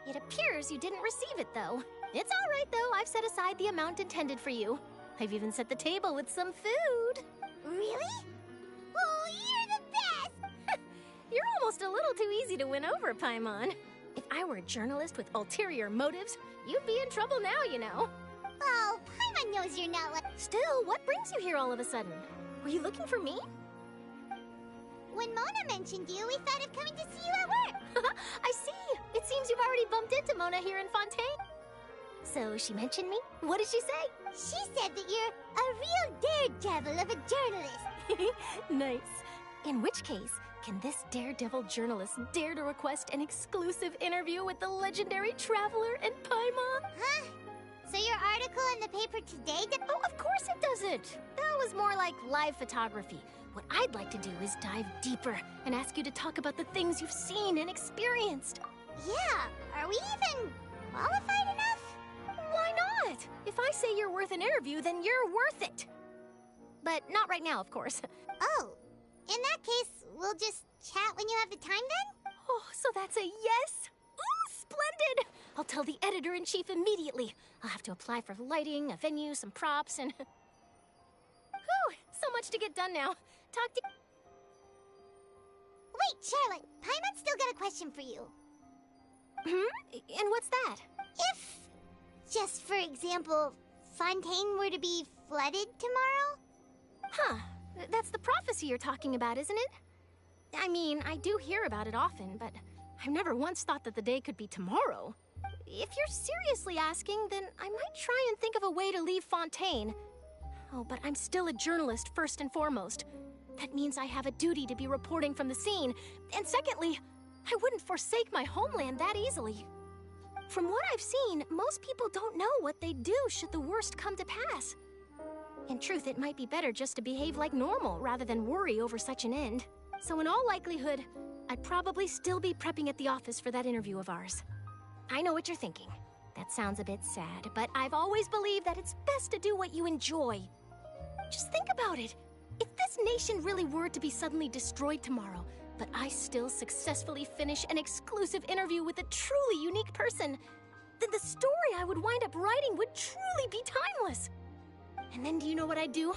It appears you didn't receive it, though. It's all right, though. I've set aside the amount intended for you. I've even set the table with some food. Really? Oh, you're the best! You're almost a little too easy to win over, Paimon. If I were a journalist with ulterior motives, you'd be in trouble now, you know. Oh, Paimon knows you're not like... Still, what brings you here all of a sudden? Were you looking for me? When Mona mentioned you, we thought of coming to see you at work. I see. It seems you've already bumped into Mona here in Fontaine. So she mentioned me? What did she say? She said that you're a real daredevil of a journalist. Nice. In which case, can this daredevil journalist dare to request an exclusive interview with the legendary Traveler and Paimon? Huh? So your article in the paper today... Oh, of course it doesn't. That was more like live photography. What I'd like to do is dive deeper and ask you to talk about the things you've seen and experienced. Yeah, are we even qualified enough? Why not? If I say you're worth an interview, then you're worth it. But not right now, of course. Oh, in that case, we'll just chat when you have the time then? Oh, so that's a yes? Ooh, splendid! I'll tell the editor-in-chief immediately. I'll have to apply for lighting, a venue, some props, and... Whew, so much to get done now. Talk to... Wait, Charlotte, Paimon's still got a question for you. And what's that? If, just for example, Fontaine were to be flooded tomorrow? Huh, that's the prophecy you're talking about, isn't it? I mean, I do hear about it often, but I've never once thought that the day could be tomorrow. If you're seriously asking, then I might try and think of a way to leave Fontaine. Oh, but I'm still a journalist first and foremost. That means I have a duty to be reporting from the scene. And secondly, I wouldn't forsake my homeland that easily. From what I've seen, most people don't know what they'd do should the worst come to pass. In truth, it might be better just to behave like normal rather than worry over such an end. So in all likelihood, I'd probably still be prepping at the office for that interview of ours. I know what you're thinking. That sounds a bit sad, but I've always believed that it's best to do what you enjoy. Just think about it. If this nation really were to be suddenly destroyed tomorrow, but I still successfully finish an exclusive interview with a truly unique person, then the story I would wind up writing would truly be timeless. And then do you know what I'd do?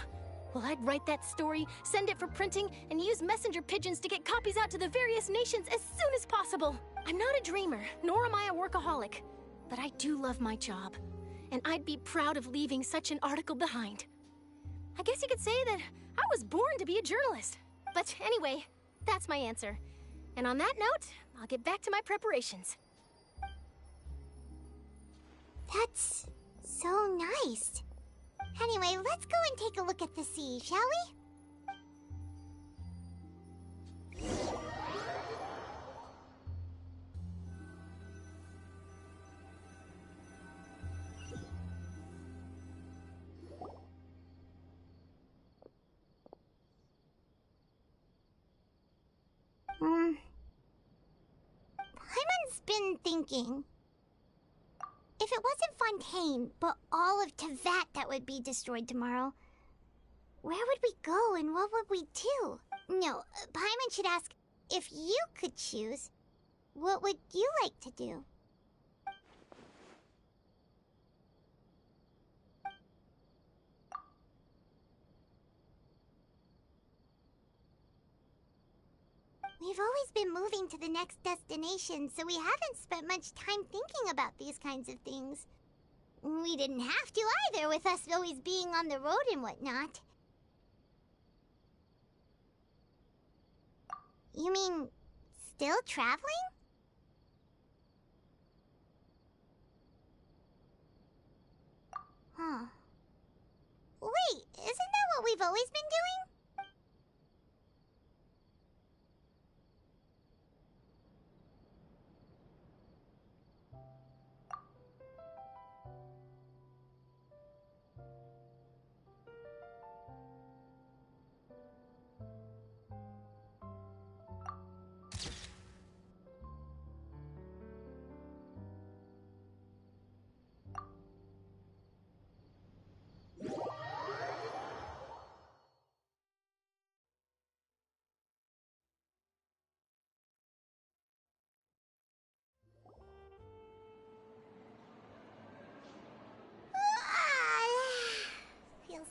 Well, I'd write that story, send it for printing, and use messenger pigeons to get copies out to the various nations as soon as possible. I'm not a dreamer, nor am I a workaholic, but I do love my job, and I'd be proud of leaving such an article behind. I guess you could say that I was born to be a journalist. But anyway, that's my answer. And on that note, I'll get back to my preparations. That's so nice. Anyway, let's go and take a look at the sea, shall we? Paimon's been thinking. If it wasn't Fontaine, but all of Tevat that would be destroyed tomorrow, where would we go and what would we do? No, Paimon should ask, if you could choose, what would you like to do? We've always been moving to the next destination, so we haven't spent much time thinking about these kinds of things. We didn't have to either, with us always being on the road and whatnot. You mean, still traveling? Huh. Wait, isn't that what we've always been doing?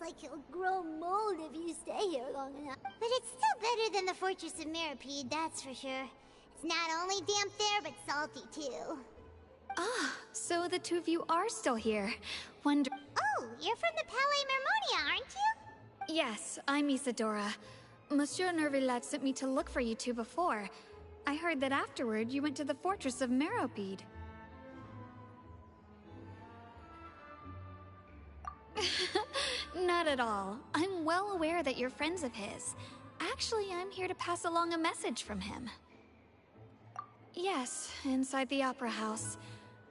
like you'll grow mold if you stay here long enough. But it's still better than the Fortress of Mirapede, that's for sure. It's not only damp there, but salty too. Ah, so the two of you are still here. Oh, you're from the Palais Mermonia, aren't you? Yes, I'm Isadora. Monsieur Nervillet sent me to look for you two before. I heard that afterward you went to the Fortress of Meropide. Not at all. I'm well aware that you're friends of his. Actually, I'm here to pass along a message from him. Yes, inside the Opera House.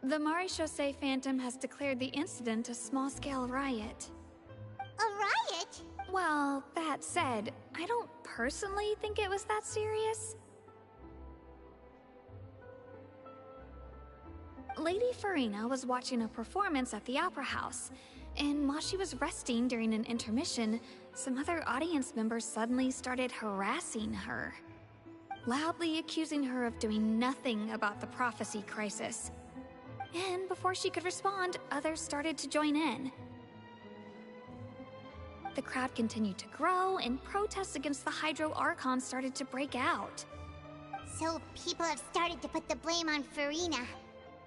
The Maréchaussée Phantom has declared the incident a small-scale riot. A riot? Well, that said, I don't personally think it was that serious. Lady Farina was watching a performance at the Opera House, and while she was resting during an intermission, some other audience members suddenly started harassing her, loudly accusing her of doing nothing about the prophecy crisis. And before she could respond, others started to join in. The crowd continued to grow, and protests against the Hydro Archon started to break out. So people have started to put the blame on Farina.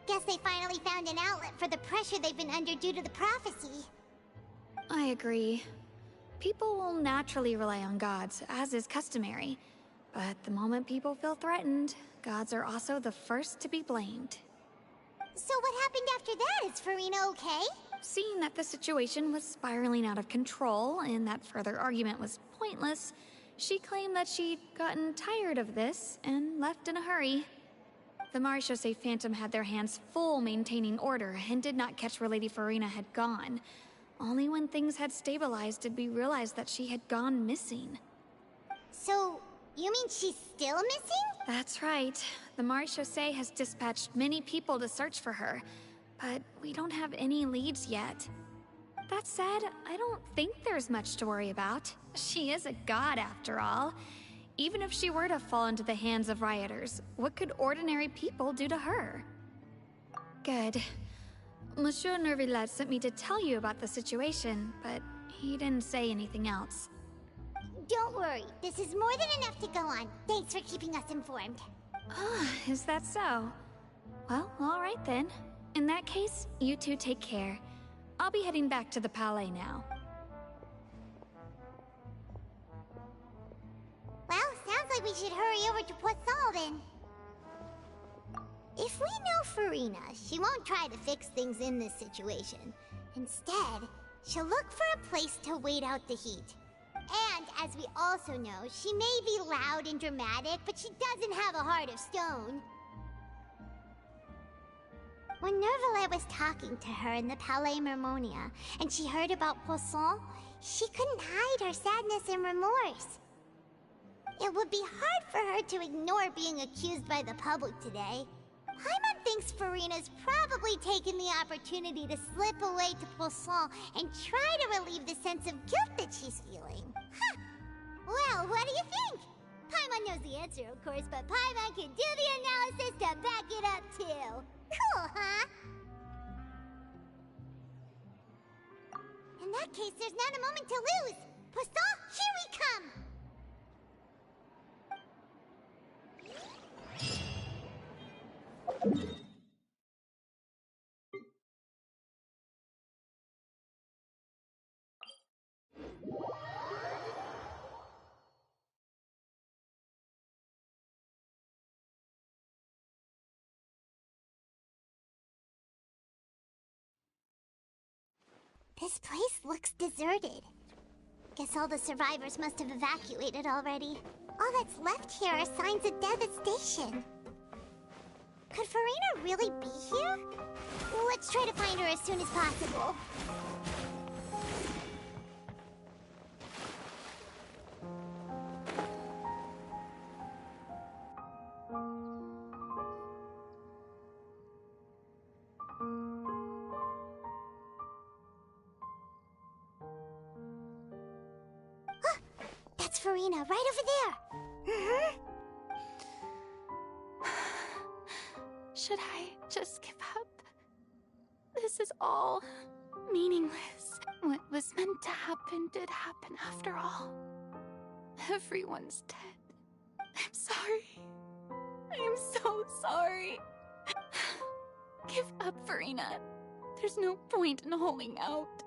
Guess they finally found an outlet for the pressure they've been under due to the prophecy. I agree. People will naturally rely on gods, as is customary. But the moment people feel threatened, gods are also the first to be blamed. So what happened after that? Is Farina okay? Seeing that the situation was spiraling out of control and that further argument was pointless, she claimed that she'd gotten tired of this and left in a hurry. The Maréchaussée Phantom had their hands full maintaining order and did not catch where Lady Farina had gone. Only when things had stabilized did we realize that she had gone missing. So, you mean she's still missing? That's right. The Maréchaussée has dispatched many people to search for her, but we don't have any leads yet. That said, I don't think there's much to worry about. She is a god after all. Even if she were to fall into the hands of rioters, what could ordinary people do to her? Good. Monsieur Nervillet sent me to tell you about the situation, but he didn't say anything else. Don't worry, this is more than enough to go on. Thanks for keeping us informed. Ah, is that so? Well, alright then. In that case, you two take care. I'll be heading back to the Palais now. Well, sounds like we should hurry over to Poisson then. If we know Farina, she won't try to fix things in this situation. Instead, she'll look for a place to wait out the heat. And, as we also know, she may be loud and dramatic, but she doesn't have a heart of stone. When Nervillet was talking to her in the Palais Mermonia, and she heard about Poisson, she couldn't hide her sadness and remorse. It would be hard for her to ignore being accused by the public today. Paimon thinks Farina's probably taken the opportunity to slip away to Poisson and try to relieve the sense of guilt that she's feeling. Huh! Well, what do you think? Paimon knows the answer, of course, but Paimon can do the analysis to back it up, too. Cool, huh? In that case, there's not a moment to lose. Poisson, here we come! This place looks deserted. Guess all the survivors must have evacuated already. All that's left here are signs of devastation. Could Farina really be here? Let's try to find her as soon as possible. That's Farina, right over there! Should I just give up? This is all meaningless. What was meant to happen did happen after all. Everyone's dead. I'm sorry. I'm so sorry. Give up, Farina. There's no point in holding out.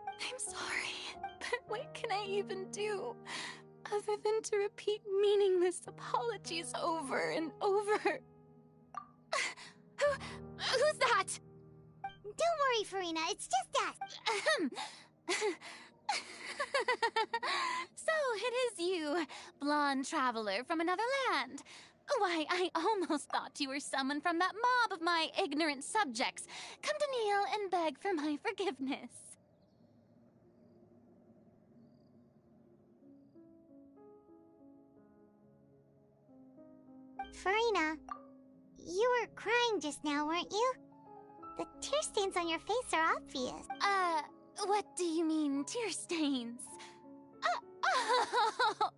I'm sorry, but what can I even do other than to repeat meaningless apologies over and over? Who's that? Don't worry, Farina. It's just us. So it is you, blonde traveler from another land. Why, I almost thought you were someone from that mob of my ignorant subjects, come to kneel and beg for my forgiveness. Farina, you were crying just now, weren't you? The tear stains on your face are obvious. What do you mean, tear stains? Oh,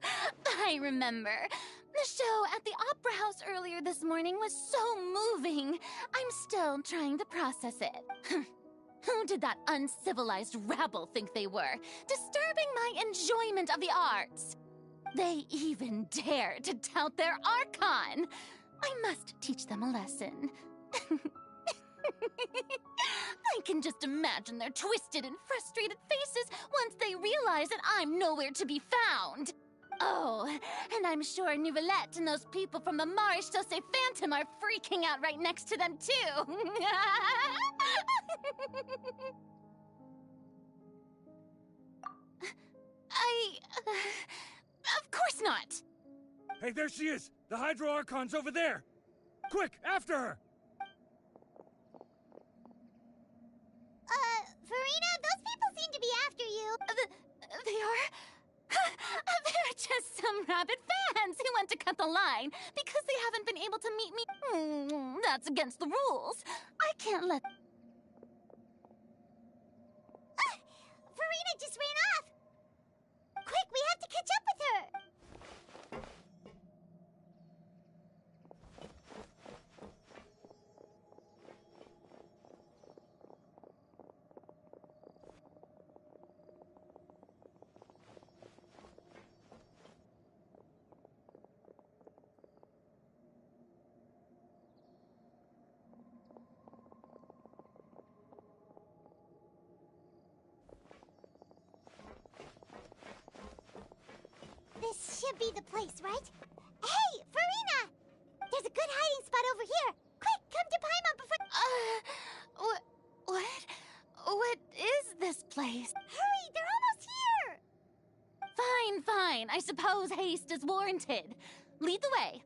I remember. The show at the Opera House earlier this morning was so moving. I'm still trying to process it. Who did that uncivilized rabble think they were, disturbing my enjoyment of the arts? They even dare to tout their Archon. I must teach them a lesson. I can just imagine their twisted and frustrated faces once they realize that I'm nowhere to be found. Oh, and I'm sure Nouvellette and those people from the Maréchaussée Phantom are freaking out right next to them, too. Of course not. Hey, there she is! The Hydro Archon's over there! Quick, after her! Farina, those people seem to be after you. They are? They're just some rabid fans who want to cut the line because they haven't been able to meet me. That's against the rules. I can't let... Farina just ran off! Quick, we have to catch up with her! This should be the place, right? Hey, Farina! There's a good hiding spot over here. Quick, come to Paimon before... What is this place? Hurry, they're almost here! Fine. I suppose haste is warranted. Lead the way.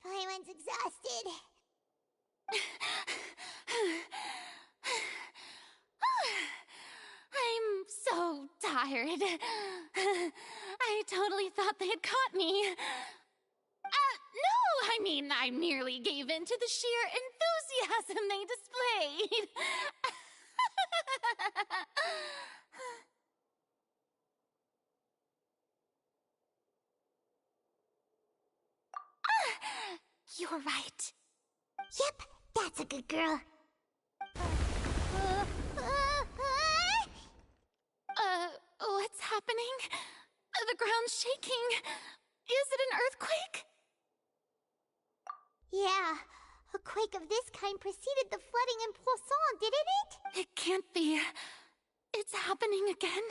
Paimon's exhausted. I'm so tired. I totally thought they had caught me. No, I mean, I merely gave in to the sheer enthusiasm they displayed. You're right. Yep, that's a good girl. What's happening? The ground's shaking. Is it an earthquake? Yeah, a quake of this kind preceded the flooding in Poisson, didn't it? It can't be. It's happening again.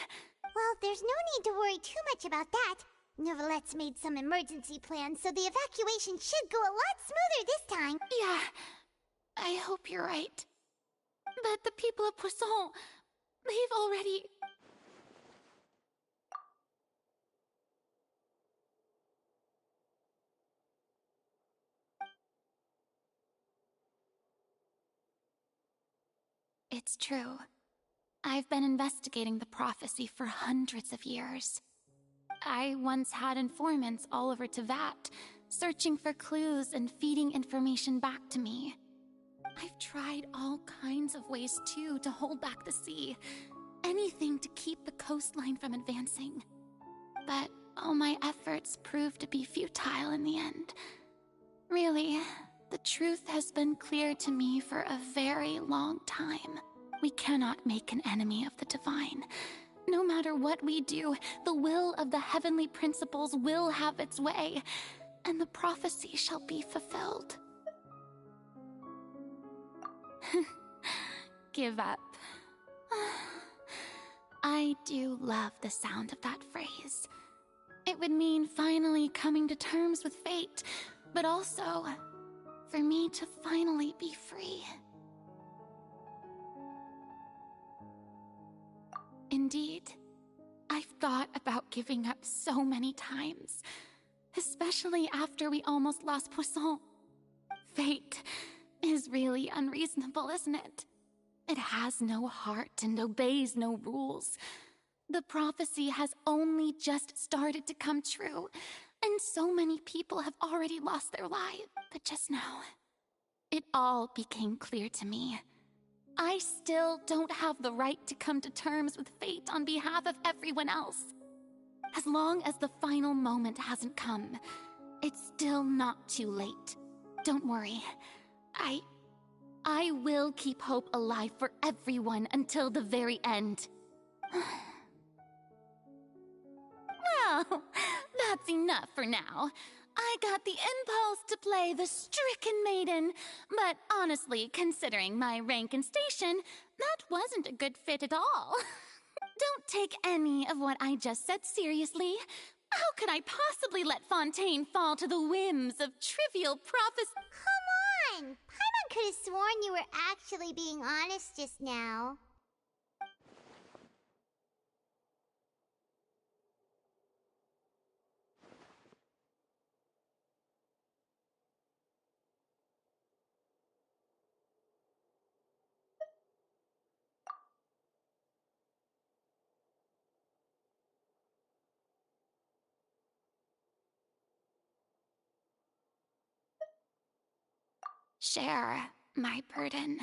Well, there's no need to worry too much about that. Nouvellette's made some emergency plans, so the evacuation should go a lot smoother this time. Yeah, I hope you're right. But the people of Poisson, they've already... It's true. I've been investigating the prophecy for hundreds of years. I once had informants all over Tevat, searching for clues and feeding information back to me. I've tried all kinds of ways, too, to hold back the sea. Anything to keep the coastline from advancing. But all my efforts proved to be futile in the end. Really, the truth has been clear to me for a very long time. We cannot make an enemy of the divine. No matter what we do, the will of the heavenly principles will have its way, and the prophecy shall be fulfilled. Give up. I do love the sound of that phrase. It would mean finally coming to terms with fate, but also for me to finally be free. Indeed, I've thought about giving up so many times, especially after we almost lost Poisson. Fate is really unreasonable, isn't it? It has no heart and obeys no rules. The prophecy has only just started to come true, and so many people have already lost their lives. But just now, it all became clear to me. I still don't have the right to come to terms with fate on behalf of everyone else. As long as the final moment hasn't come, it's still not too late. Don't worry. I will keep hope alive for everyone until the very end. Well, that's enough for now. I got the impulse to play the stricken maiden, but honestly, considering my rank and station, that wasn't a good fit at all. Don't take any of what I just said seriously. How could I possibly let Fontaine fall to the whims of trivial prophecy? Come on! Paimon could have sworn you were actually being honest just now. Share my burden.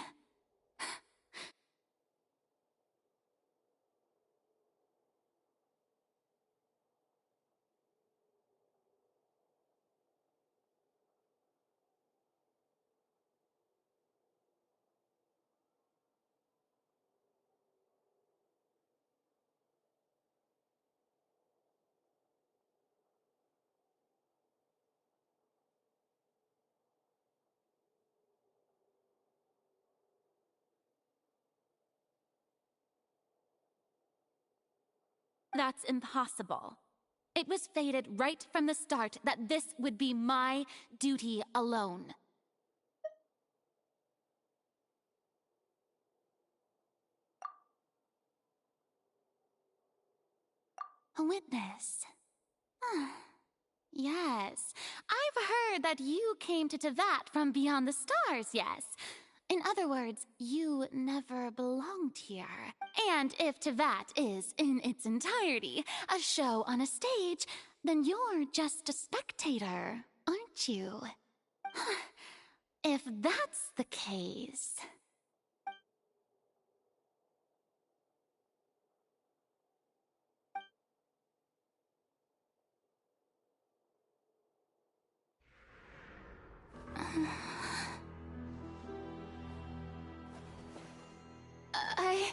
That's impossible. It was fated right from the start that this would be my duty alone. A witness. Yes, I've heard that you came to Tevat from beyond the stars, yes. In other words, you never belonged here. And if Tevat is, in its entirety, a show on a stage, then you're just a spectator, aren't you? If that's the case... I...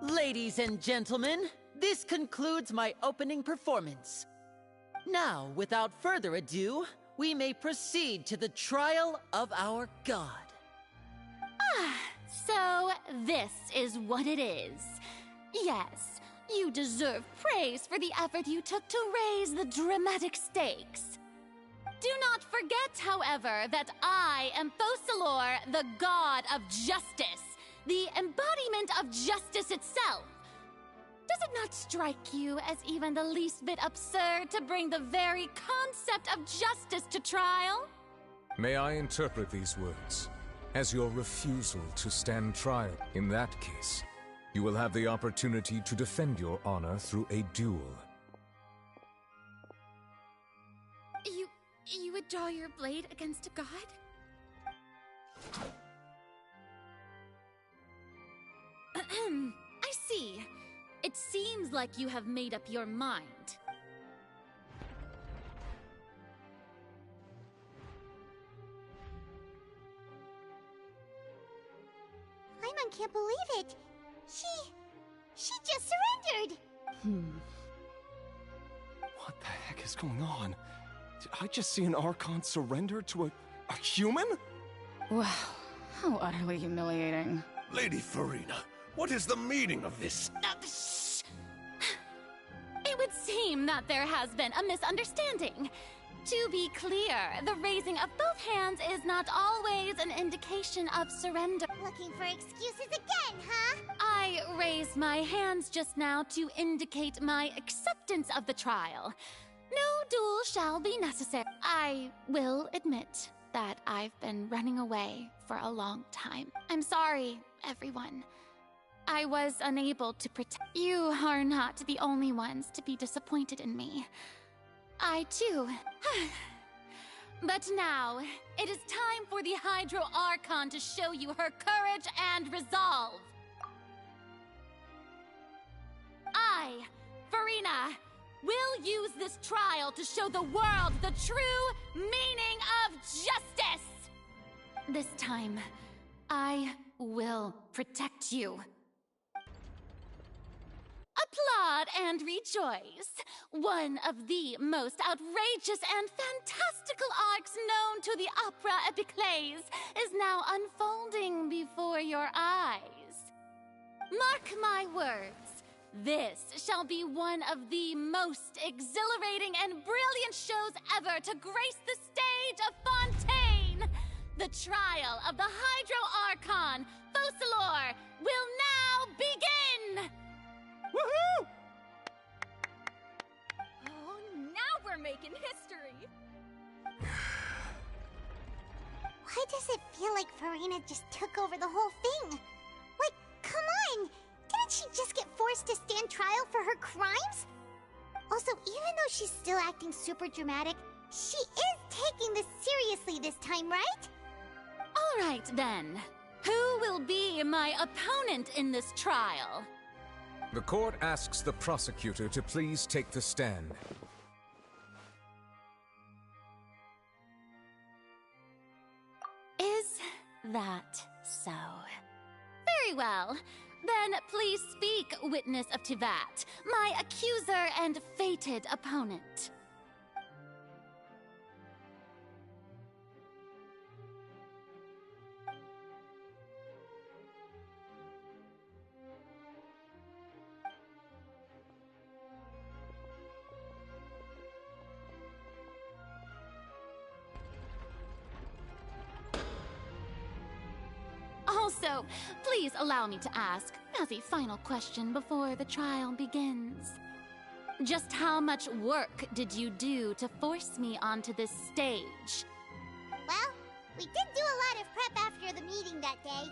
Ladies and gentlemen, this concludes my opening performance. Now, without further ado, we may proceed to the trial of our god. Ah, so this is what it is. Yes, you deserve praise for the effort you took to raise the dramatic stakes. Do not forget, however, that I am Fosalor, the god of justice, the embodiment of justice itself. Does it not strike you as even the least bit absurd to bring the very concept of justice to trial? May I interpret these words as your refusal to stand trial? In that case, you will have the opportunity to defend your honor through a duel. You would draw your blade against a god? I see. It seems like you have made up your mind. Paimon can't believe it. She just surrendered. What the heck is going on? Did I just see an Archon surrender to a human? Wow, how utterly humiliating. Lady Farina, what is the meaning of this? It would seem that there has been a misunderstanding. To be clear, the raising of both hands is not always an indication of surrender. Looking for excuses again, huh? I raised my hands just now to indicate my acceptance of the trial. No duel shall be necessary. I will admit that I've been running away for a long time. I'm sorry, everyone. I was unable to protect. You are not the only ones to be disappointed in me. I too. But now, it is time for the Hydro Archon to show you her courage and resolve. I, Farina, will use this trial to show the world the true meaning of justice! This time, I will protect you. Applaud and rejoice! One of the most outrageous and fantastical arcs known to the opera epiclese is now unfolding before your eyes. Mark my words, this shall be one of the most exhilarating and brilliant shows ever to grace the stage of Fontaine! The trial of the Hydro Archon, Fosalor, will now begin! Woohoo! Oh, now we're making history! Why does it feel like Farina just took over the whole thing? Like, come on! Didn't she just get forced to stand trial for her crimes? Also, even though she's still acting super dramatic, she is taking this seriously this time, right? All right, then. Who will be my opponent in this trial? The court asks the prosecutor to please take the stand. Is that so? Very well. Then please speak, witness of Tivat, my accuser and fated opponent. Also, please allow me to ask, as a final question before the trial begins. Just how much work did you do to force me onto this stage? Well, we did do a lot of prep after the meeting that day.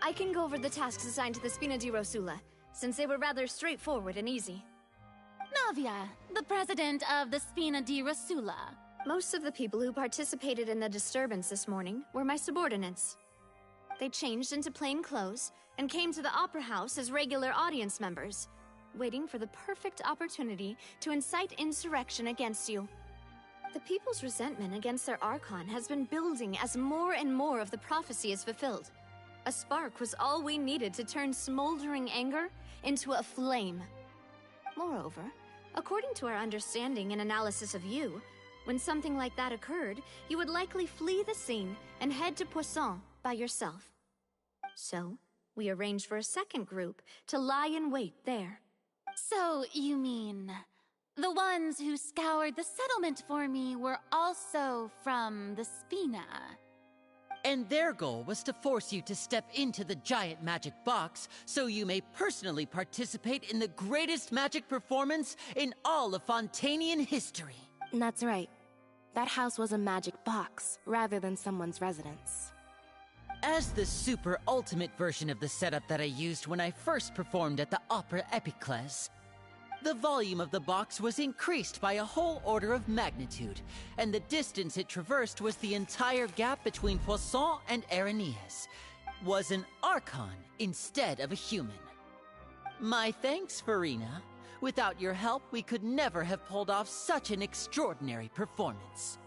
I can go over the tasks assigned to the Spina di Rosula, since they were rather straightforward and easy. Navia, the president of the Spina di Rosula. Most of the people who participated in the disturbance this morning were my subordinates. They changed into plain clothes and came to the Opera House as regular audience members, waiting for the perfect opportunity to incite insurrection against you. The people's resentment against their Archon has been building as more and more of the prophecy is fulfilled. A spark was all we needed to turn smoldering anger into a flame. Moreover, According to our understanding and analysis of you, when something like that occurred, you would likely flee the scene and head to Poisson by yourself. So, we arranged for a second group to lie in wait there. So, you mean... the ones who scoured the settlement for me were also from the Spina? And their goal was to force you to step into the giant magic box so you may personally participate in the greatest magic performance in all of Fontanian history. That's right. That house was a magic box, rather than someone's residence. As the super ultimate version of the setup that I used when I first performed at the Opera Epiclese, the volume of the box was increased by a whole order of magnitude, and the distance it traversed was the entire gap between Poisson and Areneas. Was an Archon instead of a human. My thanks, Farina. Without your help, we could never have pulled off such an extraordinary performance.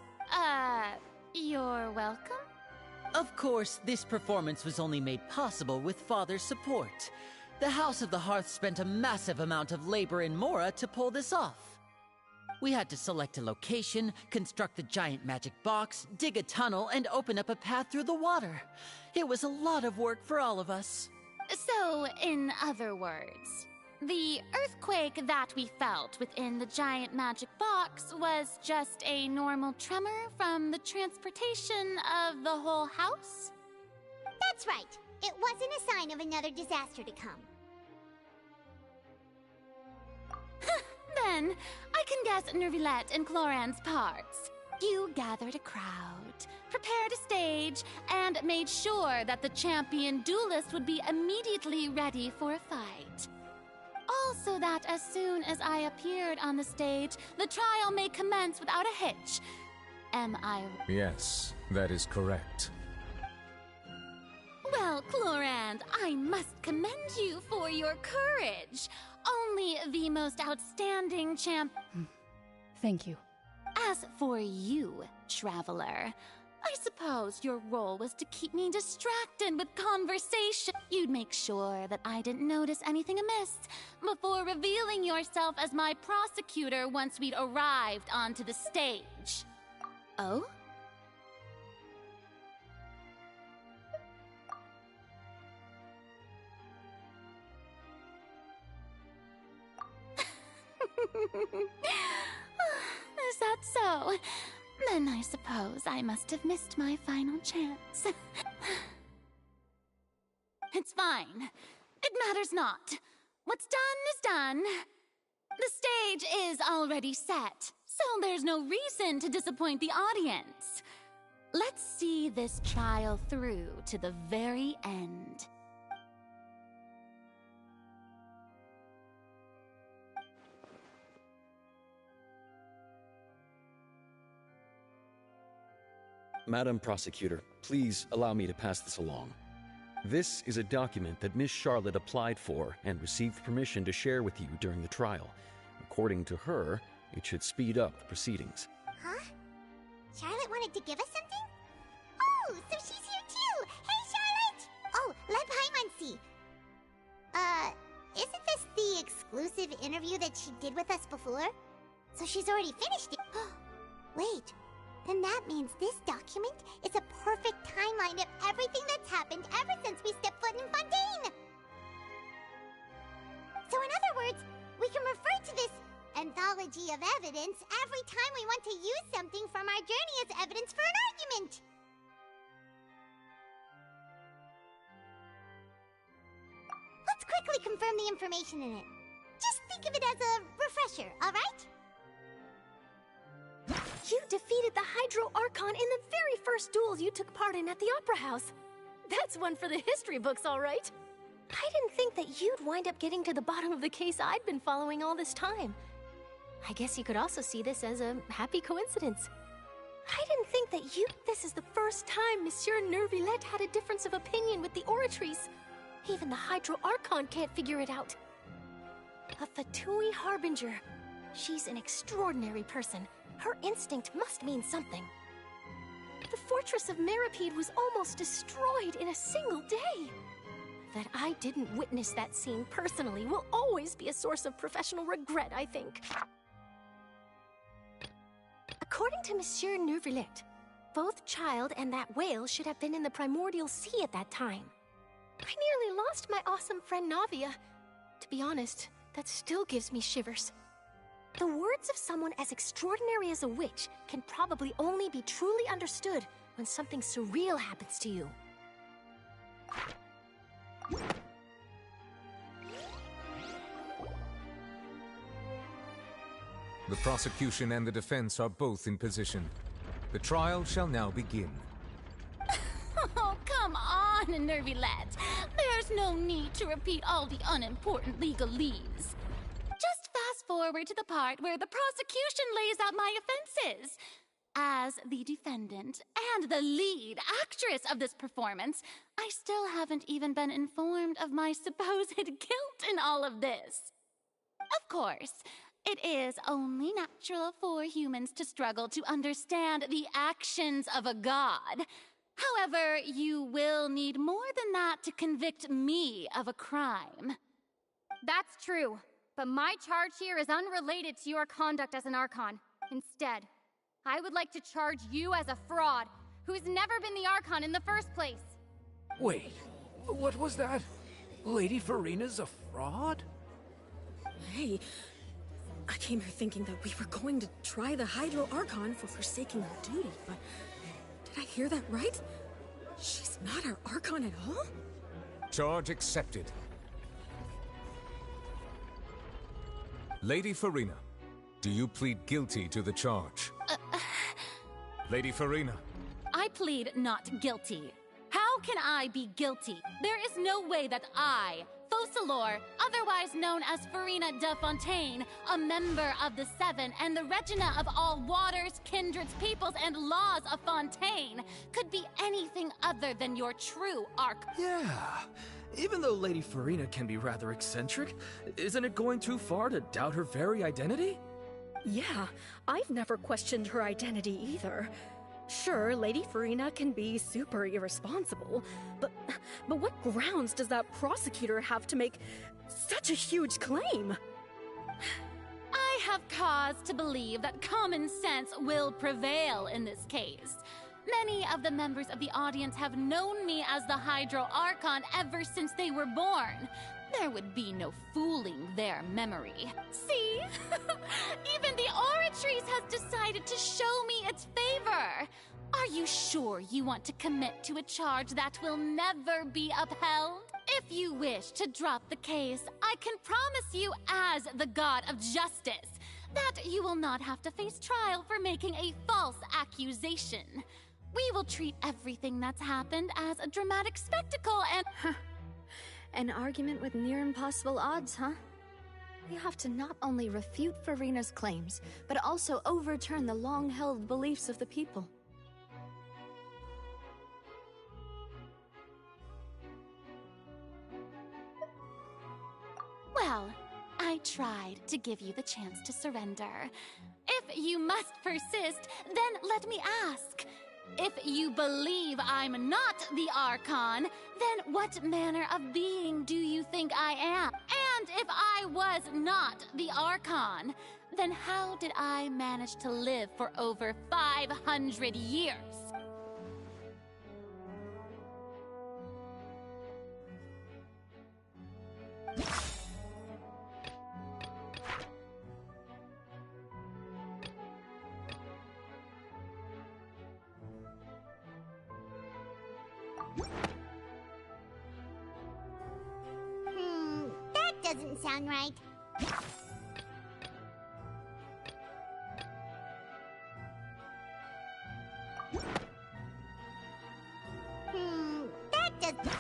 You're welcome? Of course, this performance was only made possible with Father's support. The House of the Hearth spent a massive amount of labor in Mora to pull this off. We had to select a location, construct a giant magic box, dig a tunnel, and open up a path through the water. It was a lot of work for all of us. So, in other words, the earthquake that we felt within the giant magic box was just a normal tremor from the transportation of the whole house? That's right. It wasn't a sign of another disaster to come. Then, I can guess Nervilette and Cloran's parts. You gathered a crowd, prepared a stage, and made sure that the champion duelist would be immediately ready for a fight. Also that as soon as I appeared on the stage, the trial may commence without a hitch. Am I... Yes, that is correct. Well, Clorand, I must commend you for your courage. Only the most outstanding champ... Thank you. As for you, Traveler, I suppose your role was to keep me distracted with conversation. You'd make sure that I didn't notice anything amiss before revealing yourself as my prosecutor once we'd arrived onto the stage. Oh? Is that so? Then I suppose I must have missed my final chance. It's fine. It matters not. What's done is done. The stage is already set, so there's no reason to disappoint the audience. Let's see this trial through to the very end. Madam Prosecutor, please allow me to pass this along. This is a document that Miss Charlotte applied for and received permission to share with you during the trial. According to her, it should speed up the proceedings. Huh? Charlotte wanted to give us something? Oh, so she's here too! Hey, Charlotte! Oh, let Paimon see. Isn't this the exclusive interview that she did with us before? So she's already finished it. Wait. Then that means this document is a perfect timeline of everything that's happened ever since we stepped foot in Fontaine! So in other words, we can refer to this anthology of evidence every time we want to use something from our journey as evidence for an argument! Let's quickly confirm the information in it. Just think of it as a refresher, alright? You defeated the Hydro Archon in the very first duel you took part in at the Opera House. That's one for the history books, all right. I didn't think that you'd wind up getting to the bottom of the case I'd been following all this time. I guess you could also see this as a happy coincidence. I didn't think that This is the first time Monsieur Nervilette had a difference of opinion with the Oratrice. Even the Hydro Archon can't figure it out. A Fatui Harbinger. She's an extraordinary person. Her instinct must mean something. The fortress of Meripede was almost destroyed in a single day. that I didn't witness that scene personally will always be a source of professional regret, I think. According to Monsieur Neuvillette, both Child and that whale should have been in the primordial sea at that time. I nearly lost my awesome friend Navia. To be honest, that still gives me shivers. The words of someone as extraordinary as a witch can probably only be truly understood when something surreal happens to you. The prosecution and the defense are both in position. The trial shall now begin. Oh, come on, Neuvillette. There's no need to repeat all the unimportant legalese. Just fast forward to the part where the prosecution lays out my offenses. As the defendant and the lead actress of this performance, I still haven't even been informed of my supposed guilt in all of this. Of course, it is only natural for humans to struggle to understand the actions of a god. However, you will need more than that to convict me of a crime. That's true, but my charge here is unrelated to your conduct as an Archon. Instead, I would like to charge you as a fraud who's never been the Archon in the first place. Wait, what was that? Lady Farina's a fraud? Hey, I came here thinking that we were going to try the Hydro Archon for forsaking her duty, but did I hear that right? She's not our Archon at all? Charge accepted. Lady Farina, do you plead guilty to the charge? Lady Farina. I plead not guilty. How can I be guilty? There is no way that I, Focalor, otherwise known as Farina de Fontaine, a member of the Seven and the Regina of all waters, kindreds, peoples, and laws of Fontaine, could be anything other than your true Archon. Yeah. Even though Lady Farina can be rather eccentric, isn't it going too far to doubt her very identity? Yeah, I've never questioned her identity either. Sure, Lady Farina can be super irresponsible, but what grounds does that prosecutor have to make such a huge claim? I have cause to believe that common sense will prevail in this case. Many of the members of the audience have known me as the Hydro Archon ever since they were born. There would be no fooling their memory. See? Even the Oratrice has decided to show me its favor. Are you sure you want to commit to a charge that will never be upheld? If you wish to drop the case, I can promise you as the God of Justice that you will not have to face trial for making a false accusation. We will treat everything that's happened as a dramatic spectacle and... An argument with near impossible odds, huh? You have to not only refute Farina's claims, but also overturn the long-held beliefs of the people. Well, I tried to give you the chance to surrender. If you must persist, then let me ask. If you believe I'm not the Archon, then what manner of being do you think I am? And if I was not the Archon, then how did I manage to live for over 500 years? That doesn't sound right. That doesn't...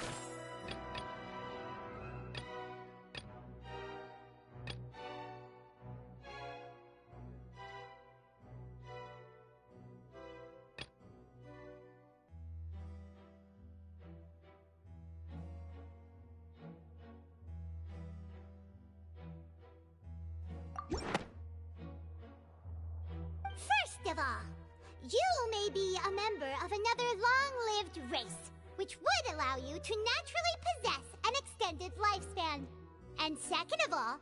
First of all, you may be a member of another long-lived race, which would allow you to naturally possess an extended lifespan. And second of all,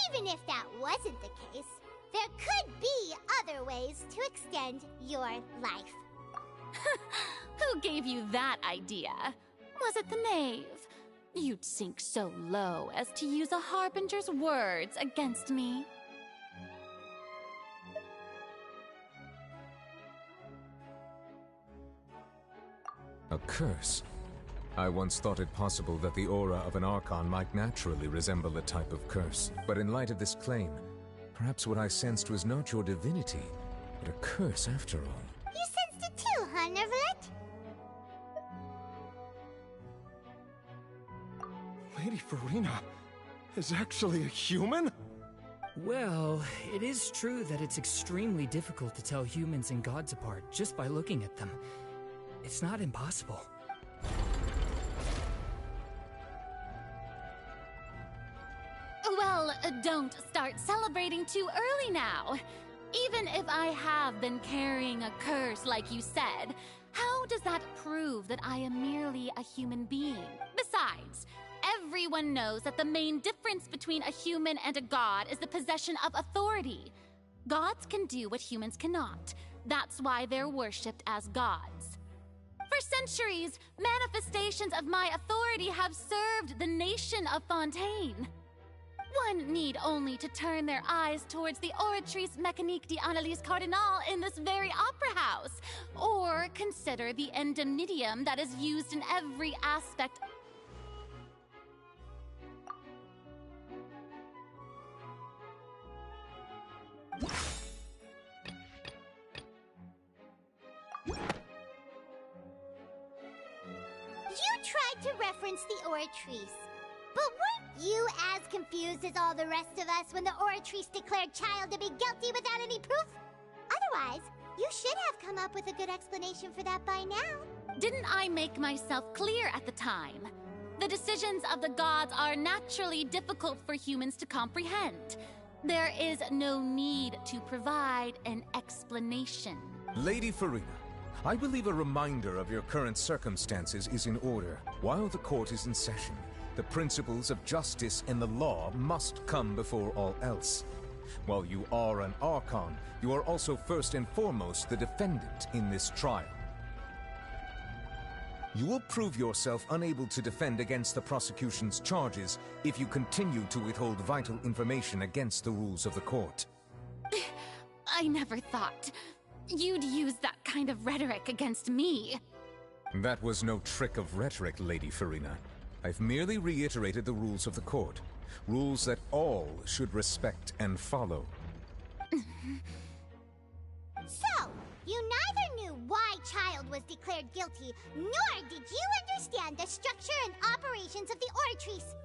even if that wasn't the case, there could be other ways to extend your life. Who gave you that idea? Was it the knave? You'd sink so low as to use a harbinger's words against me. A curse? I once thought it possible that the aura of an Archon might naturally resemble a type of curse. But in light of this claim, perhaps what I sensed was not your divinity, but a curse after all. You sensed it too, huh, Neverlet? Lady Farina is actually a human? Well, it is true that it's extremely difficult to tell humans and gods apart just by looking at them. It's not impossible. Well, don't start celebrating too early now. Even if I have been carrying a curse like you said, how does that prove that I am merely a human being? Besides, everyone knows that the main difference between a human and a god is the possession of authority. Gods can do what humans cannot. That's why they're worshipped as gods. For centuries, manifestations of my authority have served the nation of Fontaine. One need only to turn their eyes towards the Oratrice Mécanique d'Analyse Cardinal in this very opera house, or consider the indemnitium that is used in every aspect. You tried to reference the Oratrice, but weren't you as confused as all the rest of us when the Oratrice declared Child to be guilty without any proof? Otherwise, you should have come up with a good explanation for that by now. Didn't I make myself clear at the time? The decisions of the gods are naturally difficult for humans to comprehend. There is no need to provide an explanation. Lady Farina, I believe a reminder of your current circumstances is in order. While the court is in session, the principles of justice and the law must come before all else. While you are an Archon, you are also first and foremost the defendant in this trial. You will prove yourself unable to defend against the prosecution's charges if you continue to withhold vital information against the rules of the court. I never thought you'd use that kind of rhetoric against me. That was no trick of rhetoric, Lady Farina. I've merely reiterated the rules of the court. Rules that all should respect and follow. So, you neither knew why Child was declared guilty, nor did you understand the structure and operations of the Oratrice.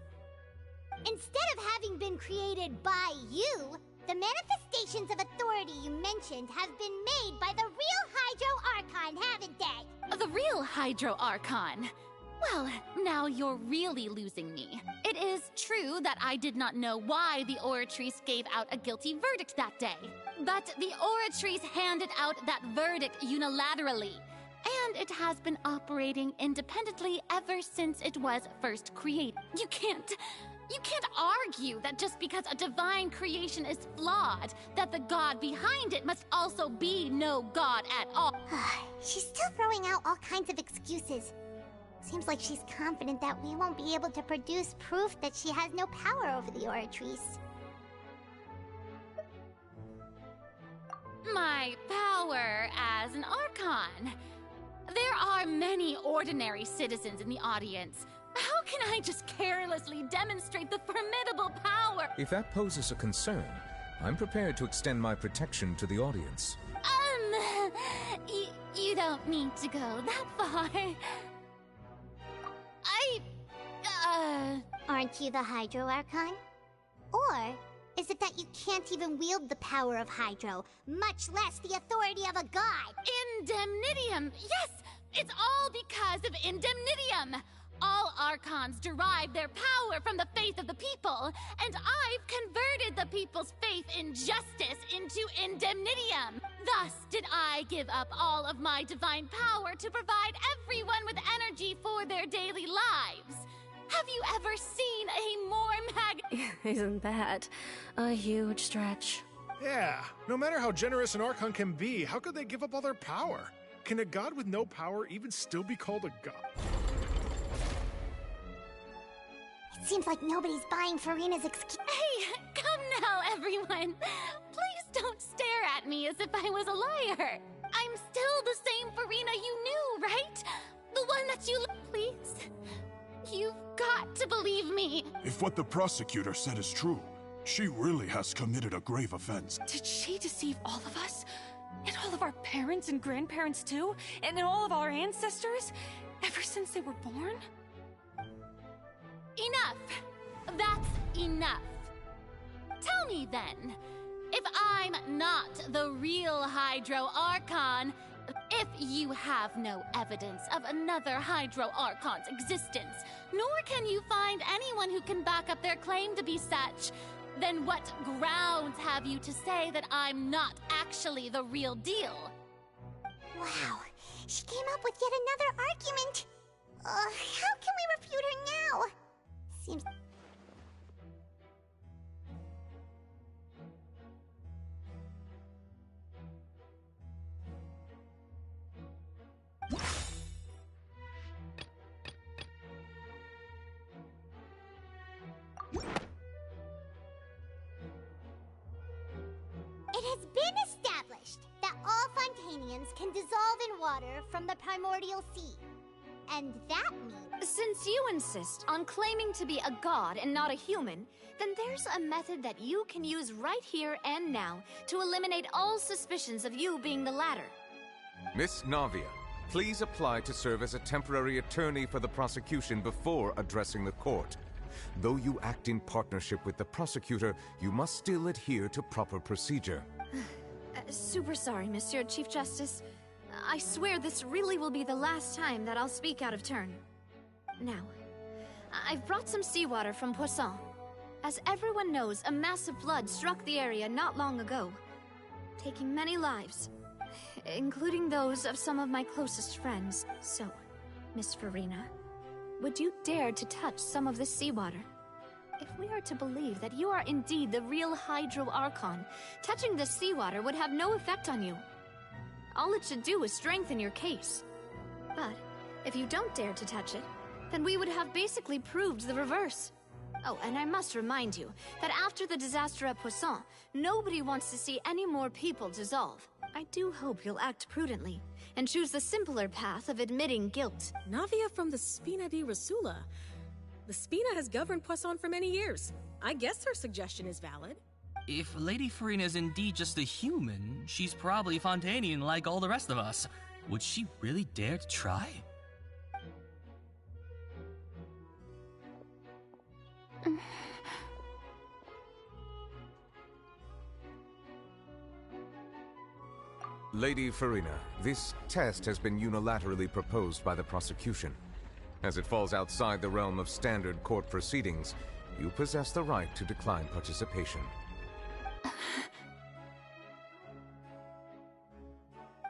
Instead of having been created by you, the manifestations of authority you mentioned have been made by the real Hydro Archon, haven't they? The real Hydro Archon? Well, now you're really losing me. It is true that I did not know why the Oratrice gave out a guilty verdict that day. But the Oratrice handed out that verdict unilaterally. And it has been operating independently ever since it was first created. You can't argue that just because a divine creation is flawed, that the god behind it must also be no god at all. She's still throwing out all kinds of excuses. Seems like she's confident that we won't be able to produce proof that she has no power over the Oratrice. My power as an Archon. There are many ordinary citizens in the audience. How can I just carelessly demonstrate the formidable power? If that poses a concern, I'm prepared to extend my protection to the audience. You don't need to go that far. Aren't you the Hydro Archon? Or is it that you can't even wield the power of Hydro, much less the authority of a god? Indemnitium! Yes! It's all because of Indemnitium! All Archons derive their power from the faith of the people, and I've converted the people's faith in justice into Indemnitium. Thus did I give up all of my divine power to provide everyone with energy for their daily lives. Have you ever seen a more Isn't that a huge stretch? Yeah, no matter how generous an Archon can be, how could they give up all their power? Can a god with no power even still be called a god? It seems like nobody's buying Farina's excuse. Hey, come now, everyone. Please don't stare at me as if I was a liar. I'm still the same Farina you knew, right? The one that you... Please? You've got to believe me. If what the prosecutor said is true, she really has committed a grave offense. Did she deceive all of us? And all of our parents and grandparents too? And all of our ancestors? Ever since they were born? Enough. That's enough. Tell me then, if I'm not the real Hydro Archon, if you have no evidence of another Hydro Archon's existence, nor can you find anyone who can back up their claim to be such, then what grounds have you to say that I'm not actually the real deal? Wow, she came up with yet another argument. How can we refute her now? Seems... It has been established that all Fontanians can dissolve in water from the primordial sea. And that means... Since you insist on claiming to be a god and not a human, then there's a method that you can use right here and now to eliminate all suspicions of you being the latter. Miss Navia, please apply to serve as a temporary attorney for the prosecution before addressing the court. Though you act in partnership with the prosecutor, you must still adhere to proper procedure. Super sorry, Monsieur Chief Justice. I swear this really will be the last time that I'll speak out of turn. Now, I've brought some seawater from Poisson. As everyone knows, a massive flood struck the area not long ago, taking many lives, including those of some of my closest friends. So, Miss Farina, would you dare to touch some of this seawater? If we are to believe that you are indeed the real Hydro Archon, touching this seawater would have no effect on you. All it should do is strengthen your case. But if you don't dare to touch it, then we would have basically proved the reverse. Oh, and I must remind you that after the disaster at Poisson, nobody wants to see any more people dissolve. I do hope you'll act prudently and choose the simpler path of admitting guilt. Navia from the Spina di Rasula. The Spina has governed Poisson for many years. I guess her suggestion is valid. If Lady Farina is indeed just a human, she's probably Fontanian like all the rest of us. Would she really dare to try? Lady Farina, this test has been unilaterally proposed by the prosecution. As it falls outside the realm of standard court proceedings, you possess the right to decline participation.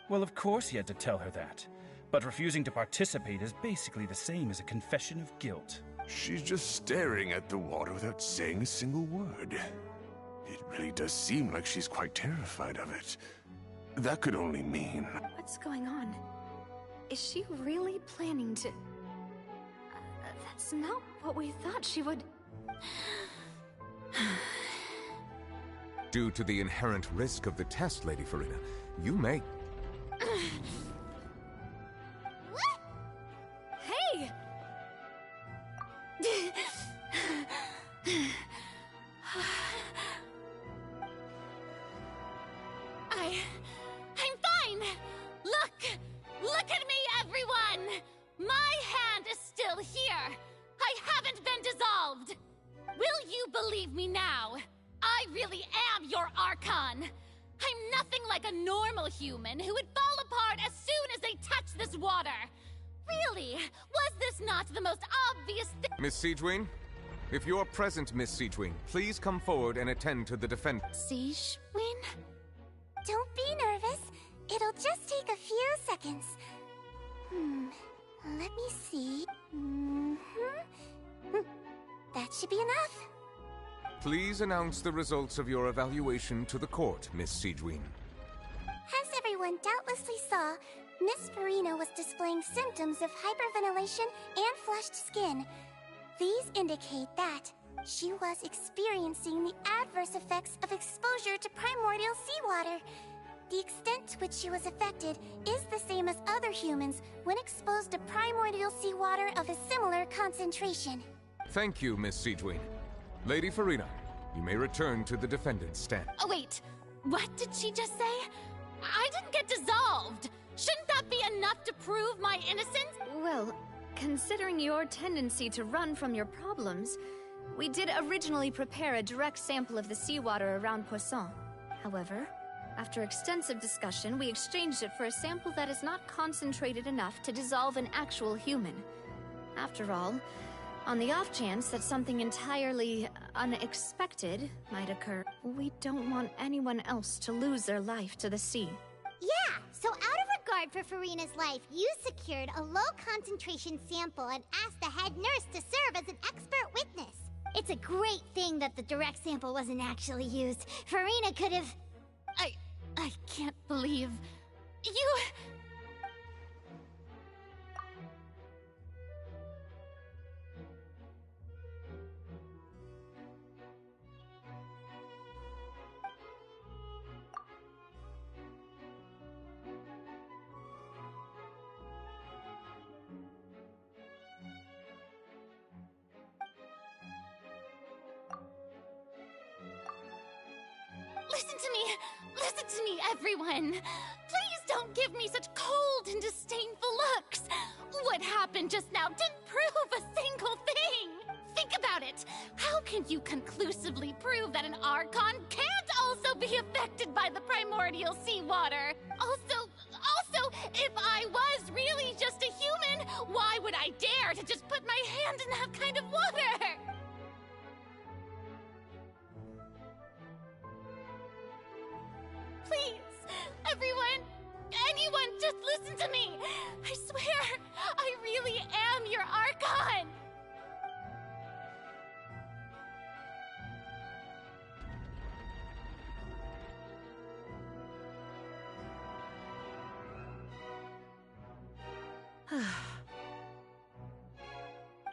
Well, of course he had to tell her that. But refusing to participate is basically the same as a confession of guilt. She's just staring at the water without saying a single word. It really does seem like she's quite terrified of it. That could only mean... What's going on? Is she really planning to... that's not what we thought she would... Due to the inherent risk of the test, Lady Farina, you may... Hey! I'm fine! Look at me, everyone! My hand is still here! I haven't been dissolved! Will you believe me now? I really am your Archon! I'm nothing like a normal human who would fall apart as soon as they touch this water! Really? Was this not the most obvious thing? Miss Siegewing? If you're present, Miss Siegewing, please come forward and attend to the defense. Siegewing? Don't be nervous. It'll just take a few seconds. Let me see. That should be enough. Please announce the results of your evaluation to the court, Miss Siegewien. As everyone doubtlessly saw, Miss Farina was displaying symptoms of hyperventilation and flushed skin. These indicate that she was experiencing the adverse effects of exposure to primordial seawater. The extent to which she was affected is the same as other humans when exposed to primordial seawater of a similar concentration. Thank you, Miss Siegewien. Lady Farina, you may return to the defendant's stand. Oh, wait. What did she just say? I didn't get dissolved. Shouldn't that be enough to prove my innocence? Well, considering your tendency to run from your problems, we did originally prepare a direct sample of the seawater around Poisson. However, after extensive discussion, we exchanged it for a sample that is not concentrated enough to dissolve an actual human. After all, on the off chance that something entirely unexpected might occur, we don't want anyone else to lose their life to the sea. Yeah, so out of regard for Farina's life, you secured a low-concentration sample and asked the head nurse to serve as an expert witness. It's a great thing that the direct sample wasn't actually used. Farina could have... I can't believe... You... Listen to me, everyone. Please don't give me such cold and disdainful looks. What happened just now didn't prove a single thing. Think about it. How can you conclusively prove that an Archon can't also be affected by the primordial seawater? Also, if I was really just a human, why would I dare to just put my hand in that kind of water? Please, everyone, anyone, just listen to me. I swear, I really am your Archon.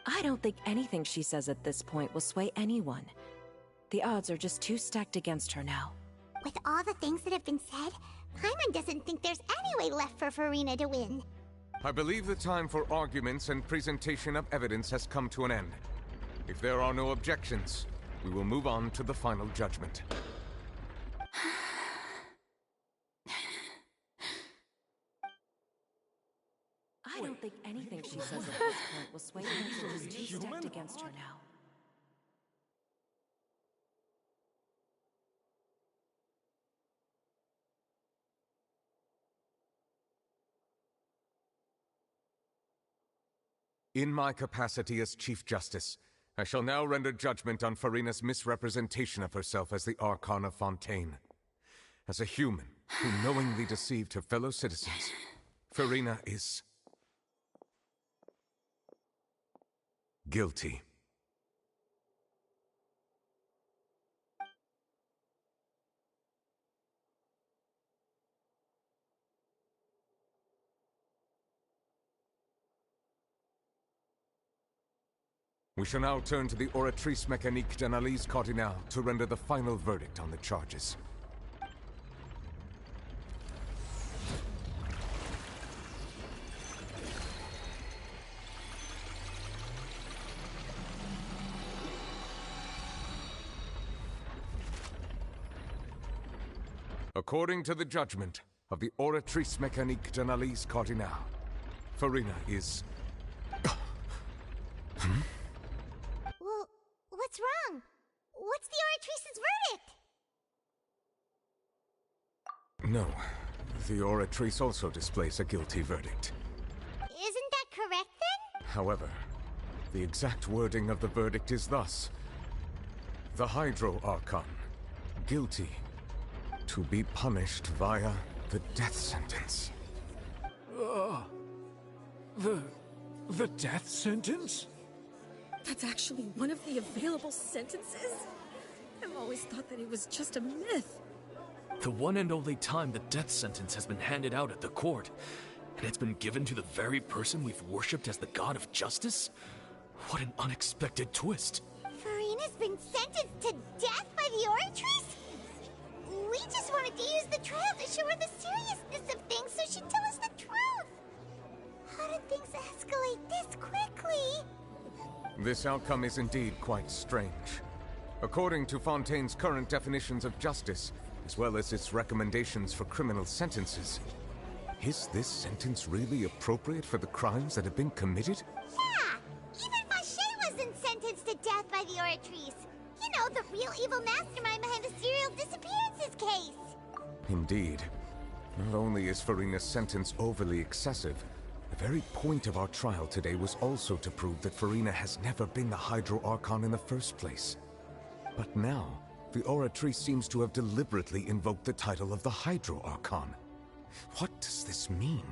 I don't think anything she says at this point will sway anyone. The odds are just too stacked against her now. With all the things that have been said, Paimon doesn't think there's any way left for Farina to win. I believe the time for arguments and presentation of evidence has come to an end. If there are no objections, we will move on to the final judgment. I don't think anything she says at this point will sway anyone. She's too stacked against her now. In my capacity as Chief Justice, I shall now render judgment on Farina's misrepresentation of herself as the Archon of Fontaine. As a human who knowingly deceived her fellow citizens, Farina is... guilty. We shall now turn to the Oratrice Mécanique d'Analyse Cardinale to render the final verdict on the charges. According to the judgment of the Oratrice Mécanique d'Analyse Cardinale, Farina is... Well, what's wrong? What's the Oratrice's verdict? No, the Oratrice also displays a guilty verdict. Isn't that correct then? However, the exact wording of the verdict is thus: the Hydro Archon, guilty, to be punished via the death sentence. The death sentence? That's actually one of the available sentences? I've always thought that it was just a myth. The one and only time the death sentence has been handed out at the court, and it's been given to the very person we've worshipped as the god of justice? What an unexpected twist. Farina's been sentenced to death by the Oratrice? We just wanted to use the trial to show her the seriousness of things so she'd tell us the truth. How did things escalate this quickly? This outcome is indeed quite strange. According to Fontaine's current definitions of justice, as well as its recommendations for criminal sentences, is this sentence really appropriate for the crimes that have been committed? Yeah! Even Vacher wasn't sentenced to death by the Oratrice. You know, the real evil mastermind behind the serial disappearances case. Indeed. Not only is Farina's sentence overly excessive, the very point of our trial today was also to prove that Farina has never been the Hydro Archon in the first place. But now, the Oratrice seems to have deliberately invoked the title of the Hydro Archon. What does this mean?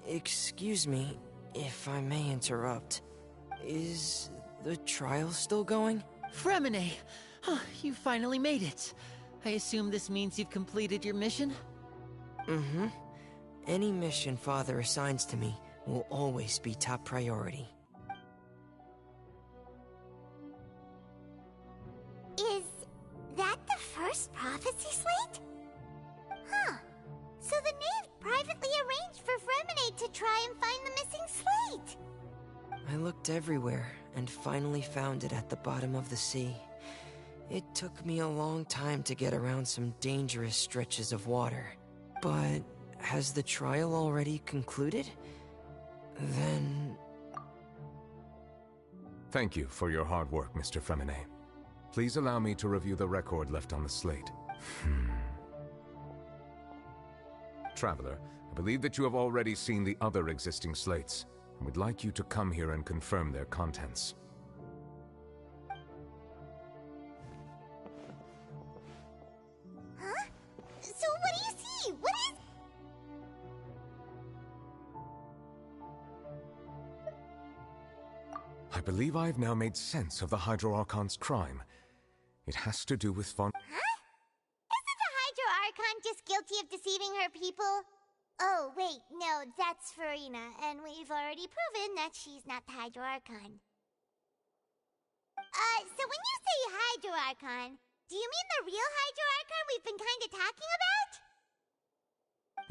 Excuse me, if I may interrupt. Is the trial still going? Fremine! You finally made it. I assume this means you've completed your mission? Mm-hmm. Any mission Father assigns to me will always be top priority. Is that the first prophecy slate? Huh. So the knave privately arranged for Fremine to try and find the missing slate. I looked everywhere and finally found it at the bottom of the sea. It took me a long time to get around some dangerous stretches of water. But has the trial already concluded? Then... Thank you for your hard work, Mr. Fremine. Please allow me to review the record left on the slate. Traveler, I believe that you have already seen the other existing slates. I would like you to come here and confirm their contents. Huh? So what do you see? What is... I believe I have now made sense of the Hydro Archon's crime. It has to do with Huh? Isn't the Hydro Archon just guilty of deceiving her people? Oh, wait, no, that's Farina, and we've already proven that she's not the Hydro Archon. So when you say Hydro Archon, do you mean the real Hydro Archon we've been kinda talking about?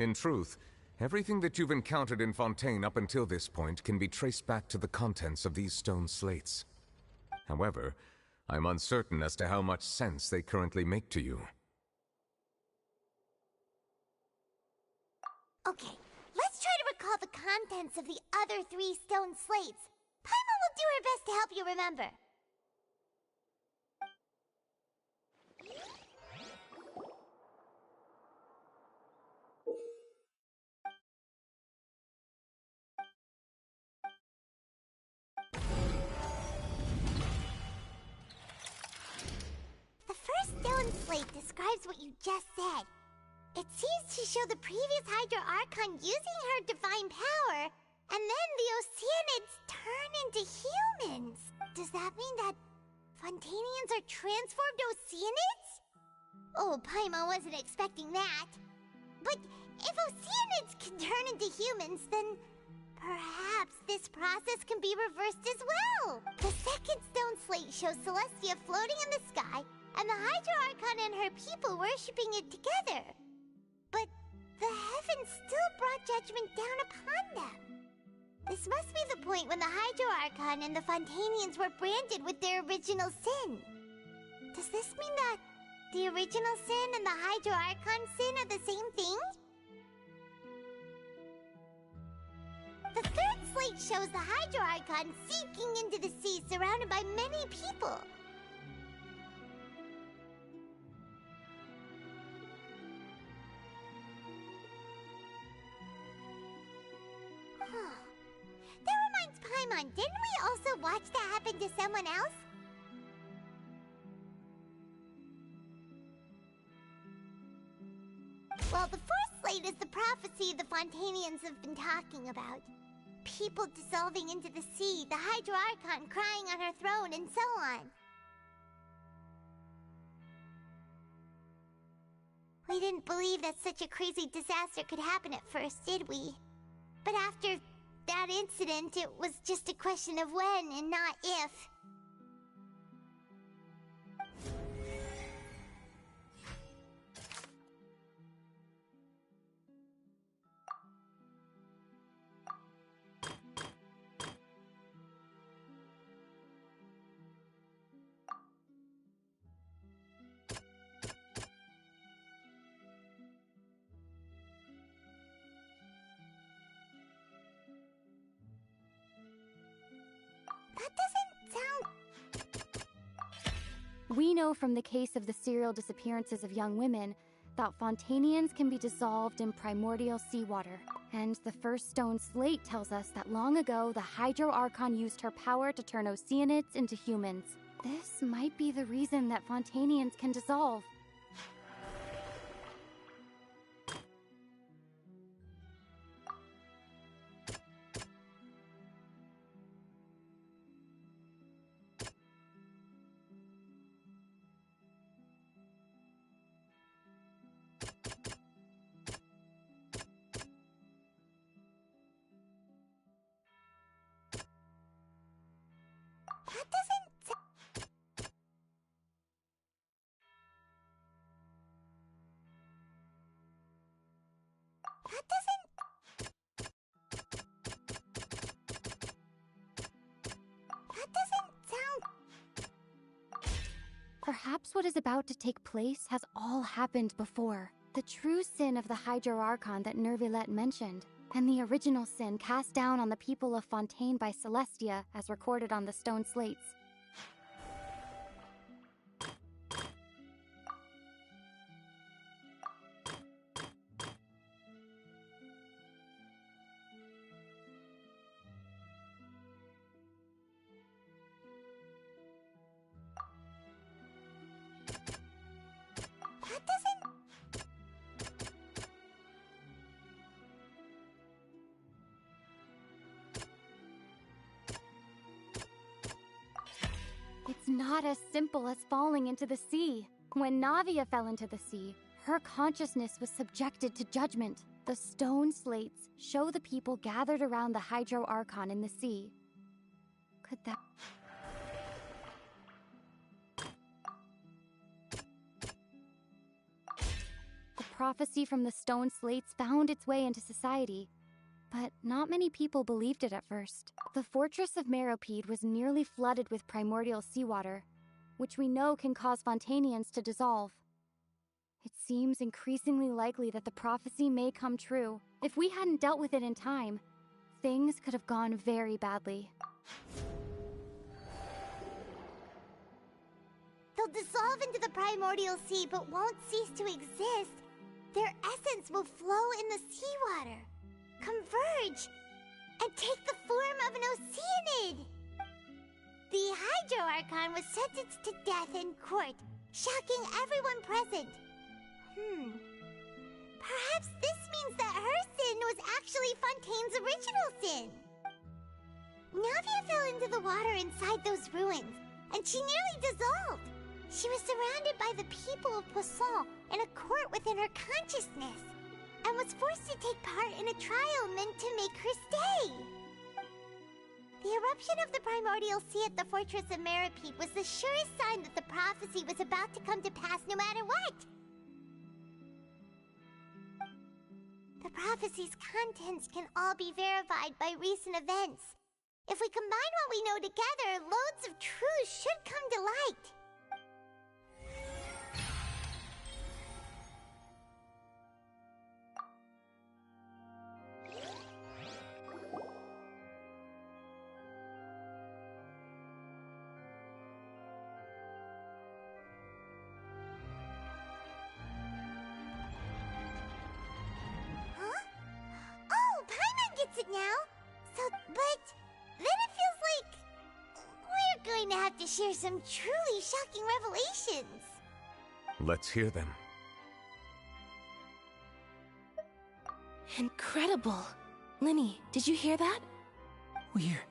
In truth, everything that you've encountered in Fontaine up until this point can be traced back to the contents of these stone slates. However, I'm uncertain as to how much sense they currently make to you. Okay, let's try to recall the contents of the other 3 stone slates. Paimon will do her best to help you remember. The first stone slate describes what you just said. It seems to show the previous Hydro Archon using her divine power, and then the Oceanids turn into humans. Does that mean that Fontainians are transformed Oceanids? Oh, Paimon wasn't expecting that. But if Oceanids can turn into humans, then perhaps this process can be reversed as well. The second stone slate shows Celestia floating in the sky, and the Hydro Archon and her people worshipping it together. But the heavens still brought judgment down upon them. This must be the point when the Hydro Archon and the Fontainians were branded with their original sin. Does this mean that the original sin and the Hydro Archon sin are the same thing? The third slate shows the Hydro Archon sinking into the sea surrounded by many people. That reminds Paimon, didn't we also watch that happen to someone else? Well, the fourth slate is the prophecy the Fontanians have been talking about. People dissolving into the sea, the Hydro Archon crying on her throne, and so on. We didn't believe that such a crazy disaster could happen at first, did we? But after that incident, it was just a question of when and not if. That doesn't sound... We know from the case of the serial disappearances of young women that Fontanians can be dissolved in primordial seawater. And the first stone slate tells us that long ago, the Hydro Archon used her power to turn Oceanids into humans. This might be the reason that Fontanians can dissolve. That doesn't sound... That doesn't sound... Perhaps what is about to take place has all happened before. The true sin of the Hydro Archon that Nervilette mentioned, and the original sin cast down on the people of Fontaine by Celestia as recorded on the stone slates. That doesn't... It's not as simple as falling into the sea. When Navia fell into the sea, her consciousness was subjected to judgment. The stone slates show the people gathered around the Hydro Archon in the sea. Could that... The prophecy from the stone slates found its way into society, but not many people believed it at first. The fortress of Meropide was nearly flooded with primordial seawater, which we know can cause Fontanians to dissolve. It seems increasingly likely that the prophecy may come true. If we hadn't dealt with it in time, things could have gone very badly. They'll dissolve into the primordial sea but won't cease to exist. Their essence will flow in the seawater, converge, and take the form of an Oceanid. The Hydro Archon was sentenced to death in court, shocking everyone present. Perhaps this means that her sin was actually Fontaine's original sin. Navia fell into the water inside those ruins, and she nearly dissolved. She was surrounded by the people of Poisson in a court within her consciousness, and was forced to take part in a trial meant to make her stay. The eruption of the primordial sea at the fortress of Meropide was the surest sign that the prophecy was about to come to pass no matter what. The prophecy's contents can all be verified by recent events. If we combine what we know together, loads of truth should come to light. It now, but then it feels like we're going to have to share some truly shocking revelations. Let's hear them. Incredible. Linny, did you hear that? We're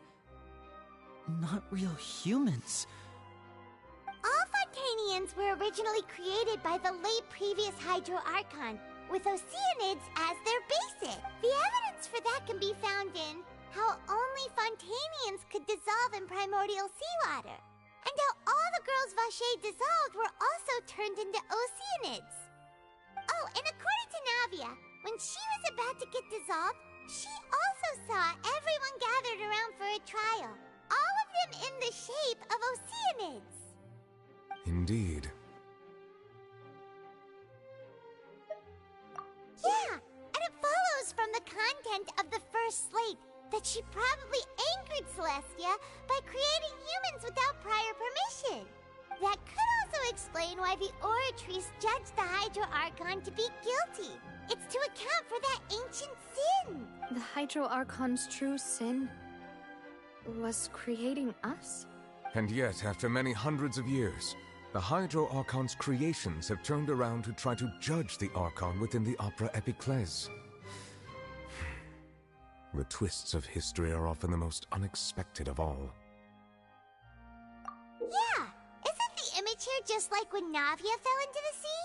not real humans. All Fontanians were originally created by the late previous Hydro Archon, with Oceanids as their basis. The evidence for that can be found in how only Fontanians could dissolve in primordial seawater, and how all the girls Vacher dissolved were also turned into Oceanids. Oh, and according to Navia, when she was about to get dissolved, she also saw everyone gathered around for a trial, all of them in the shape of Oceanids. Indeed. Yeah, and it follows from the content of the first slate that she probably angered Celestia by creating humans without prior permission. That could also explain why the Oratrice judged the Hydro Archon to be guilty. It's to account for that ancient sin. The Hydro Archon's true sin was creating us? And yet, after many hundreds of years, the Hydro Archon's creations have turned around to try to judge the Archon within the Opera Epiclese. The twists of history are often the most unexpected of all. Yeah, isn't the image here just like when Navia fell into the sea?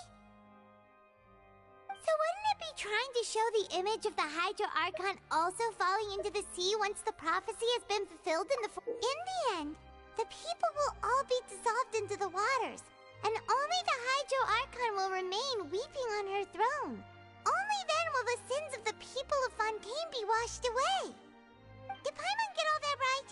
So wouldn't it be trying to show the image of the Hydro Archon also falling into the sea once the prophecy has been fulfilled in the end, the people will all be dissolved into the waters, and only the Hydro Archon will remain weeping on her throne. Only then will the sins of the people of Fontaine be washed away. Did Paimon get all that right?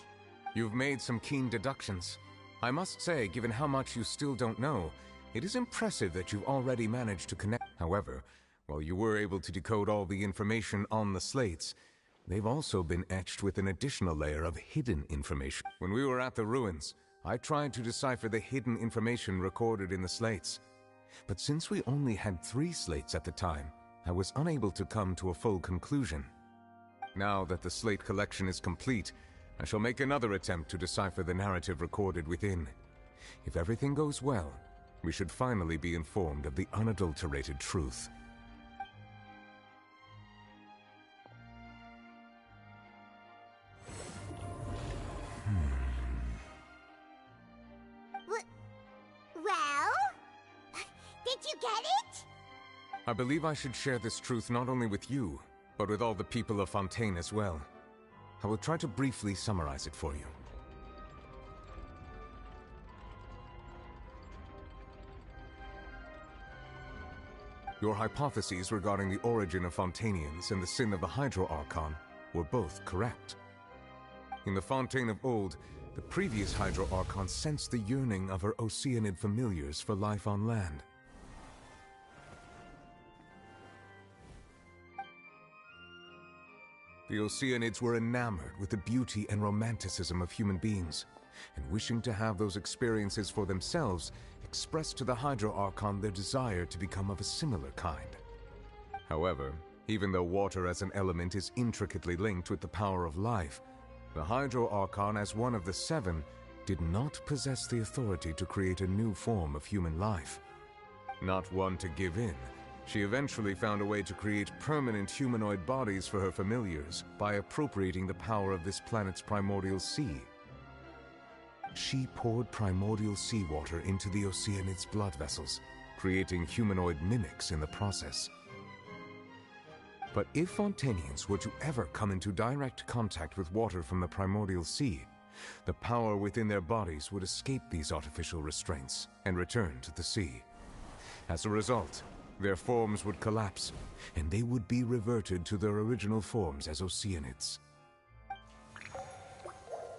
You've made some keen deductions. I must say, given how much you still don't know, it is impressive that you've already managed to connect. However, while you were able to decode all the information on the slates, they've also been etched with an additional layer of hidden information. When we were at the ruins, I tried to decipher the hidden information recorded in the slates. But since we only had 3 slates at the time, I was unable to come to a full conclusion. Now that the slate collection is complete, I shall make another attempt to decipher the narrative recorded within. If everything goes well, we should finally be informed of the unadulterated truth. Well? Did you get it? I believe I should share this truth not only with you, but with all the people of Fontaine as well. I will try to briefly summarize it for you. Your hypotheses regarding the origin of Fontainians and the sin of the Hydro Archon were both correct. In the Fontaine of old, the previous Hydro Archon sensed the yearning of her Oceanid familiars for life on land. The Oceanids were enamored with the beauty and romanticism of human beings, and wishing to have those experiences for themselves, expressed to the Hydro Archon their desire to become of a similar kind. However, even though water as an element is intricately linked with the power of life, the Hydro Archon, as one of the 7, did not possess the authority to create a new form of human life. Not one to give in, she eventually found a way to create permanent humanoid bodies for her familiars by appropriating the power of this planet's primordial sea. She poured primordial seawater into the Oceanids' blood vessels, creating humanoid mimics in the process. But if Fontainians were to ever come into direct contact with water from the primordial sea, the power within their bodies would escape these artificial restraints and return to the sea. As a result, their forms would collapse, and they would be reverted to their original forms as Oceanids.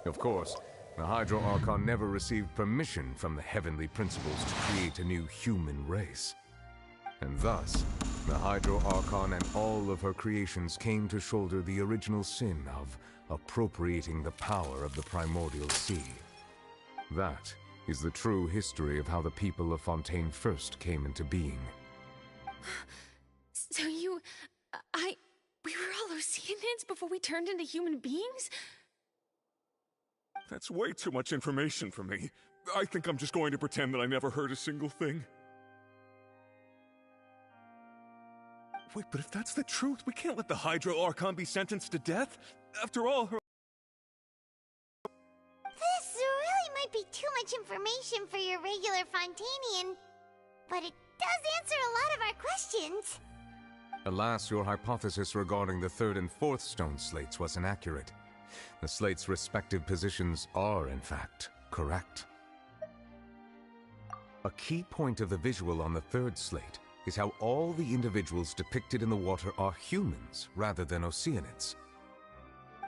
Of course, the Hydro Archon never received permission from the heavenly principles to create a new human race. And thus, the Hydro Archon and all of her creations came to shoulder the original sin of appropriating the power of the primordial sea. That is the true history of how the people of Fontaine first came into being. So we were all Oceanids before we turned into human beings? That's way too much information for me. I think I'm just going to pretend that I never heard a single thing. Wait, but if that's the truth, we can't let the Hydro Archon be sentenced to death. After all, her... This really might be too much information for your regular Fontanian, but it does answer a lot of our questions. Alas, your hypothesis regarding the third and fourth stone slates was inaccurate. The slates' respective positions are, in fact, correct. A key point of the visual on the third slate is how all the individuals depicted in the water are humans rather than Oceanids.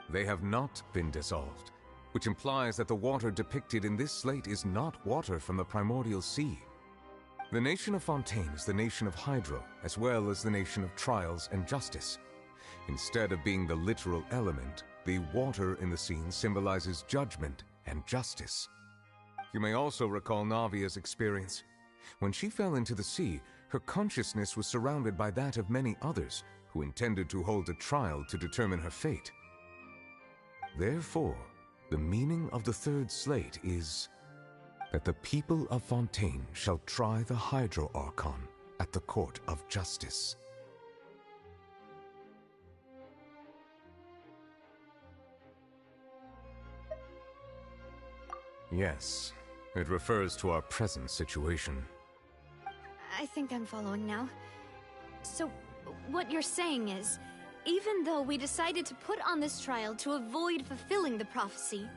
They have not been dissolved, which implies that the water depicted in this slate is not water from the primordial sea. The nation of Fontaine is the nation of Hydro, as well as the nation of Trials and Justice. Instead of being the literal element, the water in the scene symbolizes judgment and justice. You may also recall Navia's experience. When she fell into the sea, her consciousness was surrounded by that of many others who intended to hold a trial to determine her fate. Therefore, the meaning of the third slate is that the people of Fontaine shall try the Hydro Archon at the court of justice. Yes, it refers to our present situation. I think I'm following now. So, what you're saying is, even though we decided to put on this trial to avoid fulfilling the prophecy,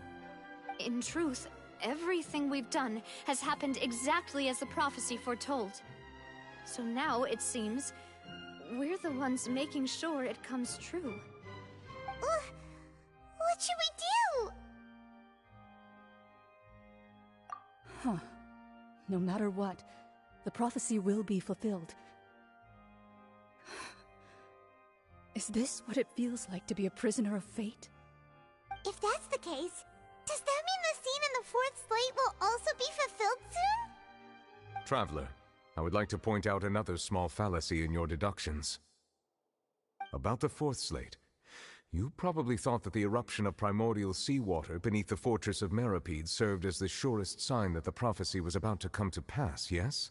in truth, everything we've done has happened exactly as the prophecy foretold. So now, it seems, we're the ones making sure it comes true. What should we do? Huh. No matter what, the prophecy will be fulfilled. Is this what it feels like to be a prisoner of fate? If that's the case, does that mean the scene in the fourth slate will also be fulfilled soon? Traveler, I would like to point out another small fallacy in your deductions. About the fourth slate, you probably thought that the eruption of primordial seawater beneath the fortress of Meripede served as the surest sign that the prophecy was about to come to pass, yes?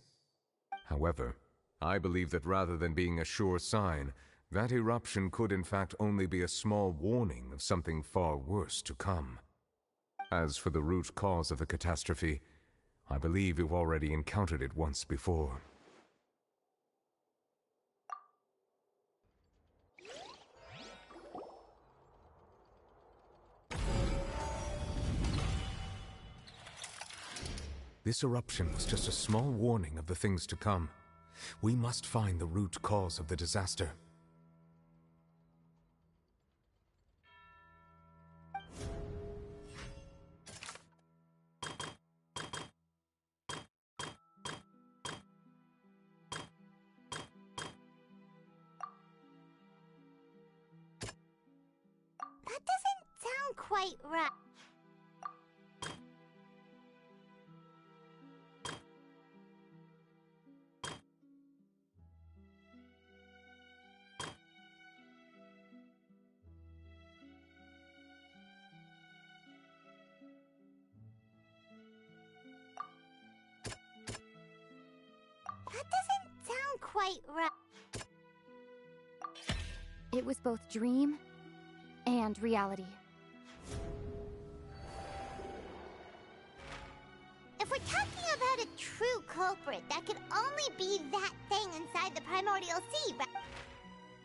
However, I believe that rather than being a sure sign, that eruption could in fact only be a small warning of something far worse to come. As for the root cause of the catastrophe, I believe you've already encountered it once before. This eruption was just a small warning of the things to come. We must find the root cause of the disaster. That doesn't sound quite right. That doesn't sound quite right. It was both dream and reality. If we're talking about a true culprit, that could only be that thing inside the primordial sea, right?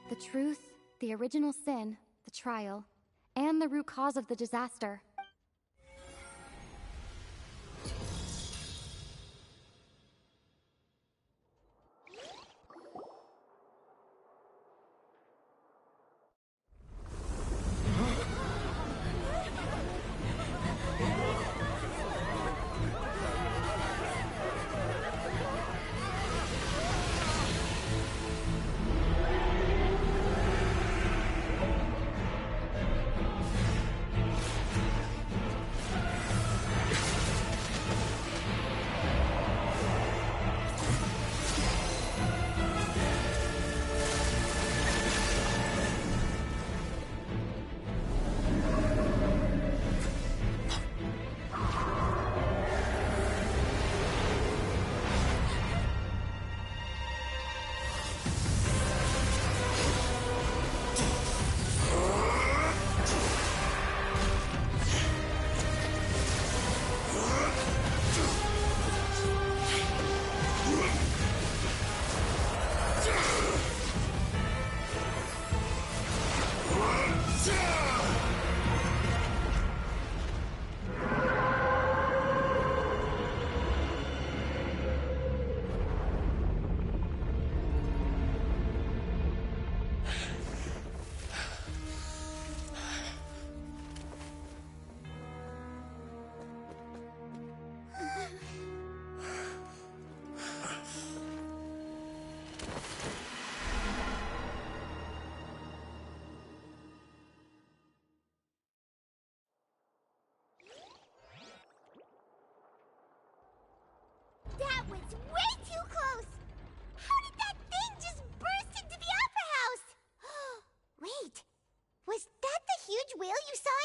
The truth, the original sin, the trial, and the root cause of the disaster.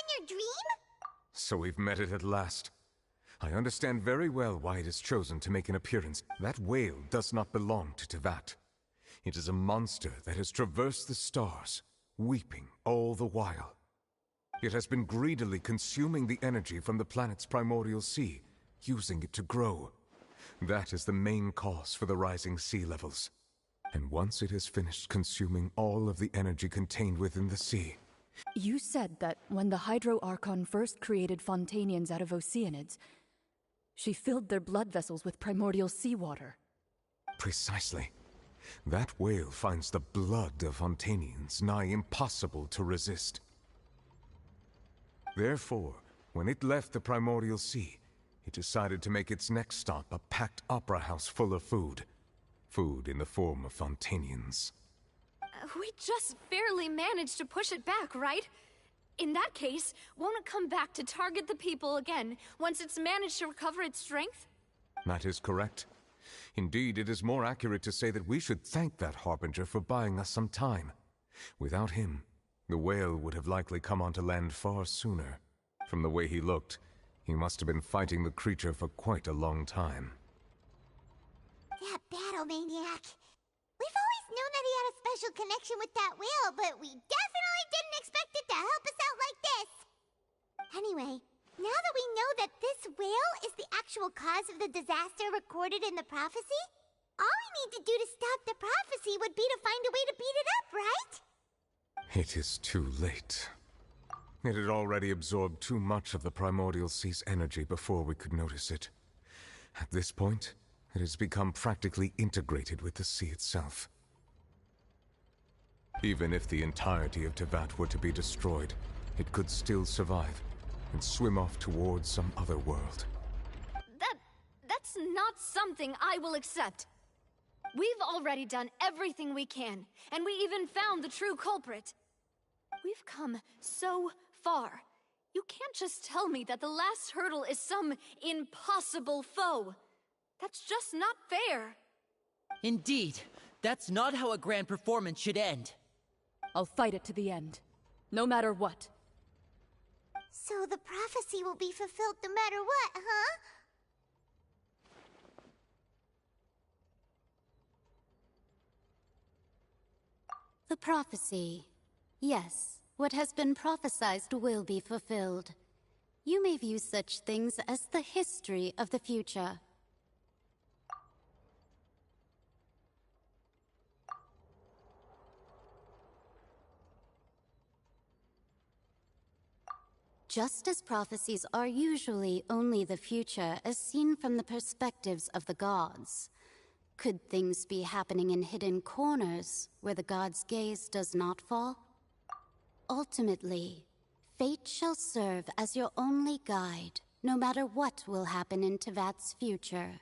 in your dream? So we've met it at last. I understand very well why it has chosen to make an appearance. That whale does not belong to Tevat. It is a monster that has traversed the stars, weeping all the while. It has been greedily consuming the energy from the planet's primordial sea, using it to grow. That is the main cause for the rising sea levels. And once it has finished consuming all of the energy contained within the sea... You said that when the Hydro Archon first created Fontanians out of Oceanids, she filled their blood vessels with primordial seawater. Precisely. That whale finds the blood of Fontanians nigh impossible to resist. Therefore, when it left the primordial sea, it decided to make its next stop a packed opera house full of food. Food in the form of Fontanians. We just barely managed to push it back, right? In that case, won't it come back to target the people again, once it's managed to recover its strength? That is correct. Indeed, it is more accurate to say that we should thank that Harbinger for buying us some time. Without him, the whale would have likely come onto land far sooner. From the way he looked, he must have been fighting the creature for quite a long time. That battle maniac. We've always known that he had a special connection with that whale, but we definitely didn't expect it to help us out like this. Anyway, now that we know that this whale is the actual cause of the disaster recorded in the prophecy, all we need to do to stop the prophecy would be to find a way to beat it up, right? It is too late. It had already absorbed too much of the primordial sea's energy before we could notice it. At this point, it has become practically integrated with the sea itself. Even if the entirety of Tevat were to be destroyed, it could still survive and swim off towards some other world. That's not something I will accept. We've already done everything we can, and we even found the true culprit. We've come so far. You can't just tell me that the last hurdle is some impossible foe. That's just not fair. Indeed, that's not how a grand performance should end. I'll fight it to the end, no matter what. So the prophecy will be fulfilled no matter what, huh? The prophecy. Yes, what has been prophesied will be fulfilled. You may view such things as the history of the future. Just as prophecies are usually only the future as seen from the perspectives of the gods, could things be happening in hidden corners where the gods' gaze does not fall? Ultimately, fate shall serve as your only guide, no matter what will happen in Tevat's future.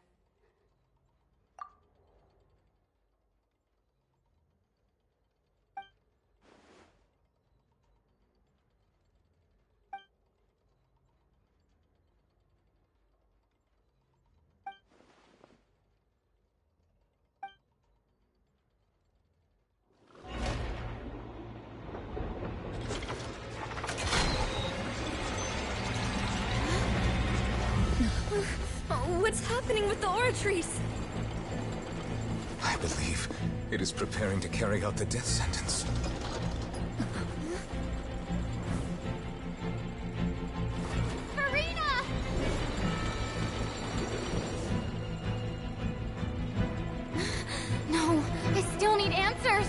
What's happening with the oratories? I believe it is preparing to carry out the death sentence. Farina! No, I still need answers.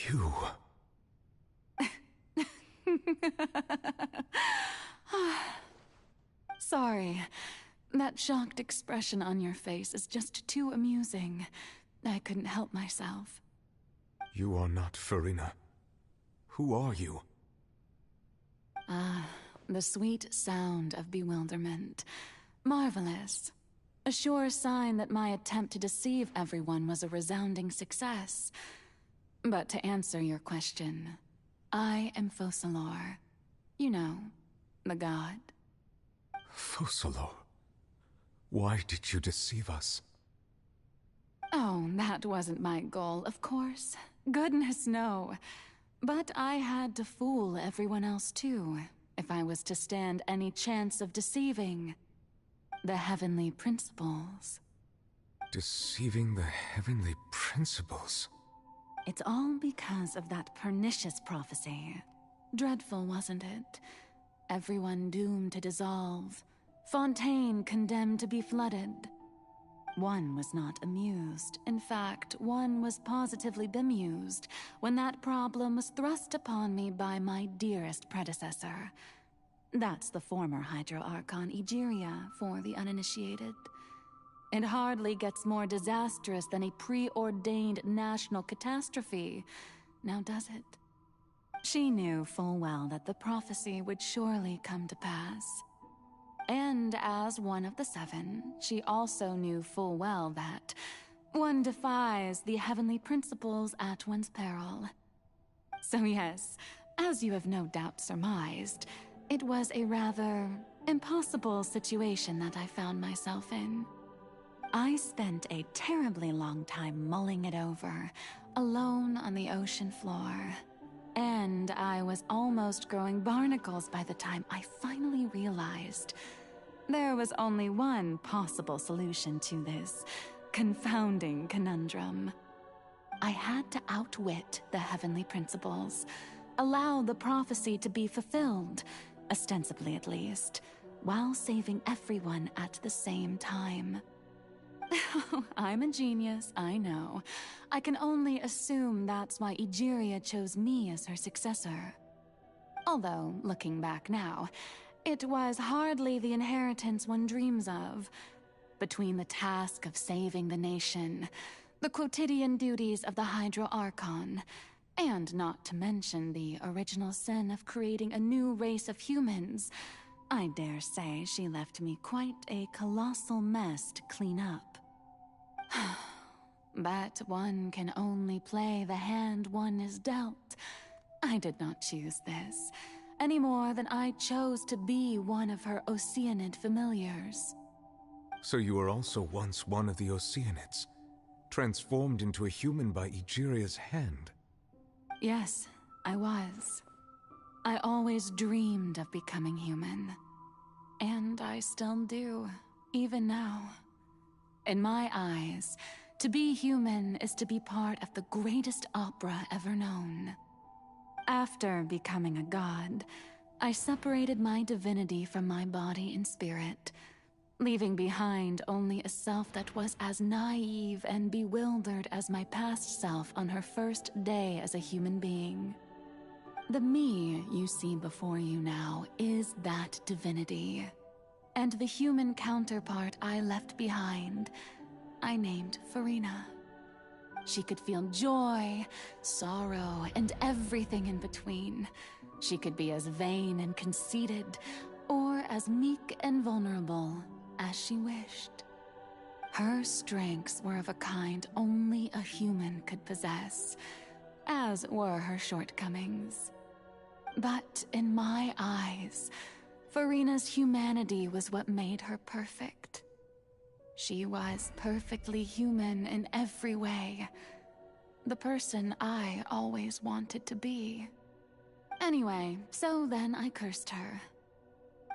You... Sorry. That shocked expression on your face is just too amusing. I couldn't help myself. You are not Farina. Who are you? Ah, the sweet sound of bewilderment. Marvelous. A sure sign that my attempt to deceive everyone was a resounding success. But to answer your question, I am Focalor. You know, the god. Focalor? Why did you deceive us? Oh, that wasn't my goal, of course. Goodness, no. But I had to fool everyone else too, if I was to stand any chance of deceiving the heavenly principles. Deceiving the heavenly principles? It's all because of that pernicious prophecy. Dreadful, wasn't it? Everyone doomed to dissolve. Fontaine condemned to be flooded. One was not amused. In fact, one was positively bemused when that problem was thrust upon me by my dearest predecessor. That's the former Hydro Archon Egeria, for the uninitiated. It hardly gets more disastrous than a preordained national catastrophe, now does it? She knew full well that the prophecy would surely come to pass. And as one of the seven, she also knew full well that one defies the heavenly principles at one's peril. So yes, as you have no doubt surmised, it was a rather impossible situation that I found myself in. I spent a terribly long time mulling it over, alone on the ocean floor. And I was almost growing barnacles by the time I finally realized there was only one possible solution to this confounding conundrum. I had to outwit the heavenly principles, allow the prophecy to be fulfilled, ostensibly at least, while saving everyone at the same time. I'm a genius, I know. I can only assume that's why Egeria chose me as her successor. Although, looking back now, it was hardly the inheritance one dreams of. Between the task of saving the nation, the quotidian duties of the Hydro Archon, and not to mention the original sin of creating a new race of humans, I dare say she left me quite a colossal mess to clean up. But one can only play the hand one is dealt. I did not choose this, any more than I chose to be one of her Oceanid familiars. So you were also once one of the Oceanids, transformed into a human by Egeria's hand? Yes, I was. I always dreamed of becoming human. And I still do, even now. In my eyes, to be human is to be part of the greatest opera ever known. After becoming a god, I separated my divinity from my body and spirit, leaving behind only a self that was as naive and bewildered as my past self on her first day as a human being. The me you see before you now is that divinity. And the human counterpart I left behind, I named Farina. She could feel joy, sorrow, and everything in between. She could be as vain and conceited, or as meek and vulnerable as she wished. Her strengths were of a kind only a human could possess, as were her shortcomings. But in my eyes, Farina's humanity was what made her perfect. She was perfectly human in every way. The person I always wanted to be. Anyway, so then I cursed her.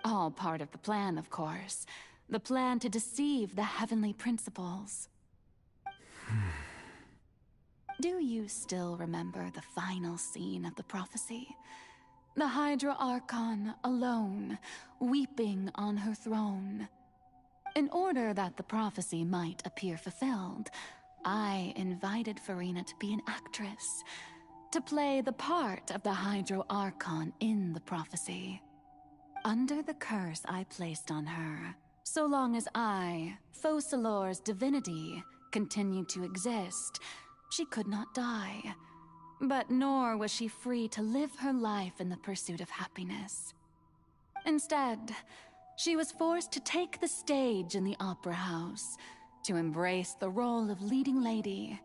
All part of the plan, of course. The plan to deceive the heavenly principles. Do you still remember the final scene of the prophecy? The Hydra Archon alone, weeping on her throne. In order that the prophecy might appear fulfilled, I invited Farina to be an actress. to play the part of the Hydro Archon in the prophecy. Under the curse I placed on her, so long as I, Focalor's divinity, continued to exist, she could not die. But nor was she free to live her life in the pursuit of happiness. Instead, she was forced to take the stage in the Opera House, to embrace the role of leading lady,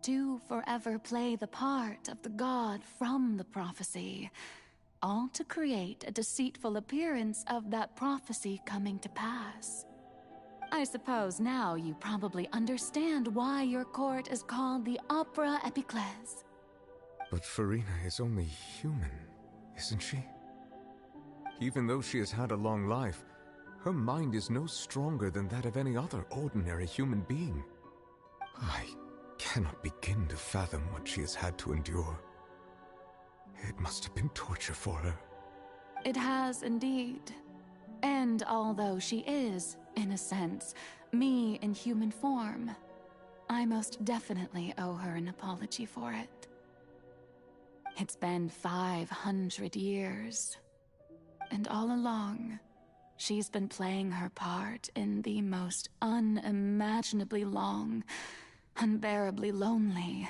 to forever play the part of the god from the prophecy, all to create a deceitful appearance of that prophecy coming to pass. I suppose now you probably understand why your court is called the Opera Epiclese. But Farina is only human, isn't she? Even though she has had a long life, her mind is no stronger than that of any other ordinary human being. I cannot begin to fathom what she has had to endure. It must have been torture for her. It has indeed. And although she is, in a sense, me in human form, I most definitely owe her an apology for it. It's been 500 years, and all along, she's been playing her part in the most unimaginably long, unbearably lonely,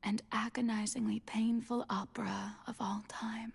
and agonizingly painful opera of all time.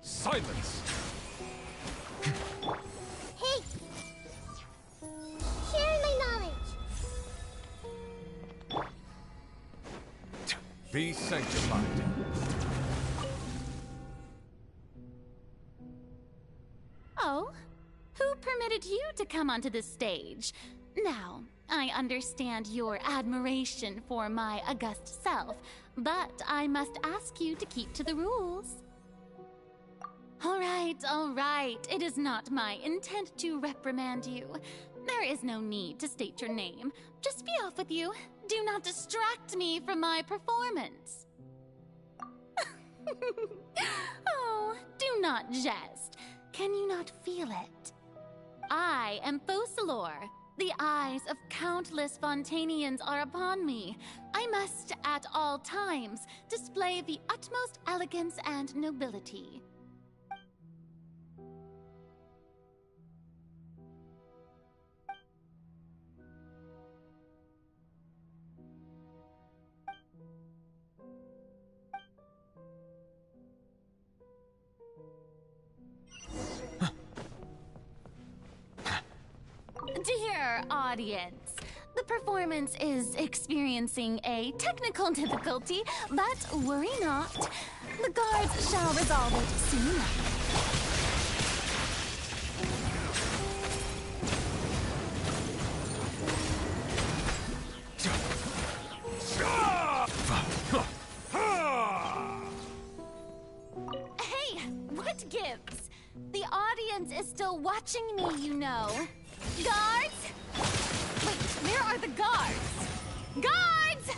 Silence! Hey! Share my knowledge! Be sanctified. Oh? Who permitted you to come onto the stage? Now, I understand your admiration for my august self, but I must ask you to keep to the rules. All right. It is not my intent to reprimand you. There is no need to state your name. Just be off with you. Do not distract me from my performance. Oh, do not jest. Can you not feel it? I am Focalor. The eyes of countless Fontanians are upon me. I must, at all times, display the utmost elegance and nobility. Dear audience, the performance is experiencing a technical difficulty, but worry not. The guards shall resolve it soon enough. Hey, what gives? The audience is still watching me, you know. Guards! Wait, where are the guards? Guards!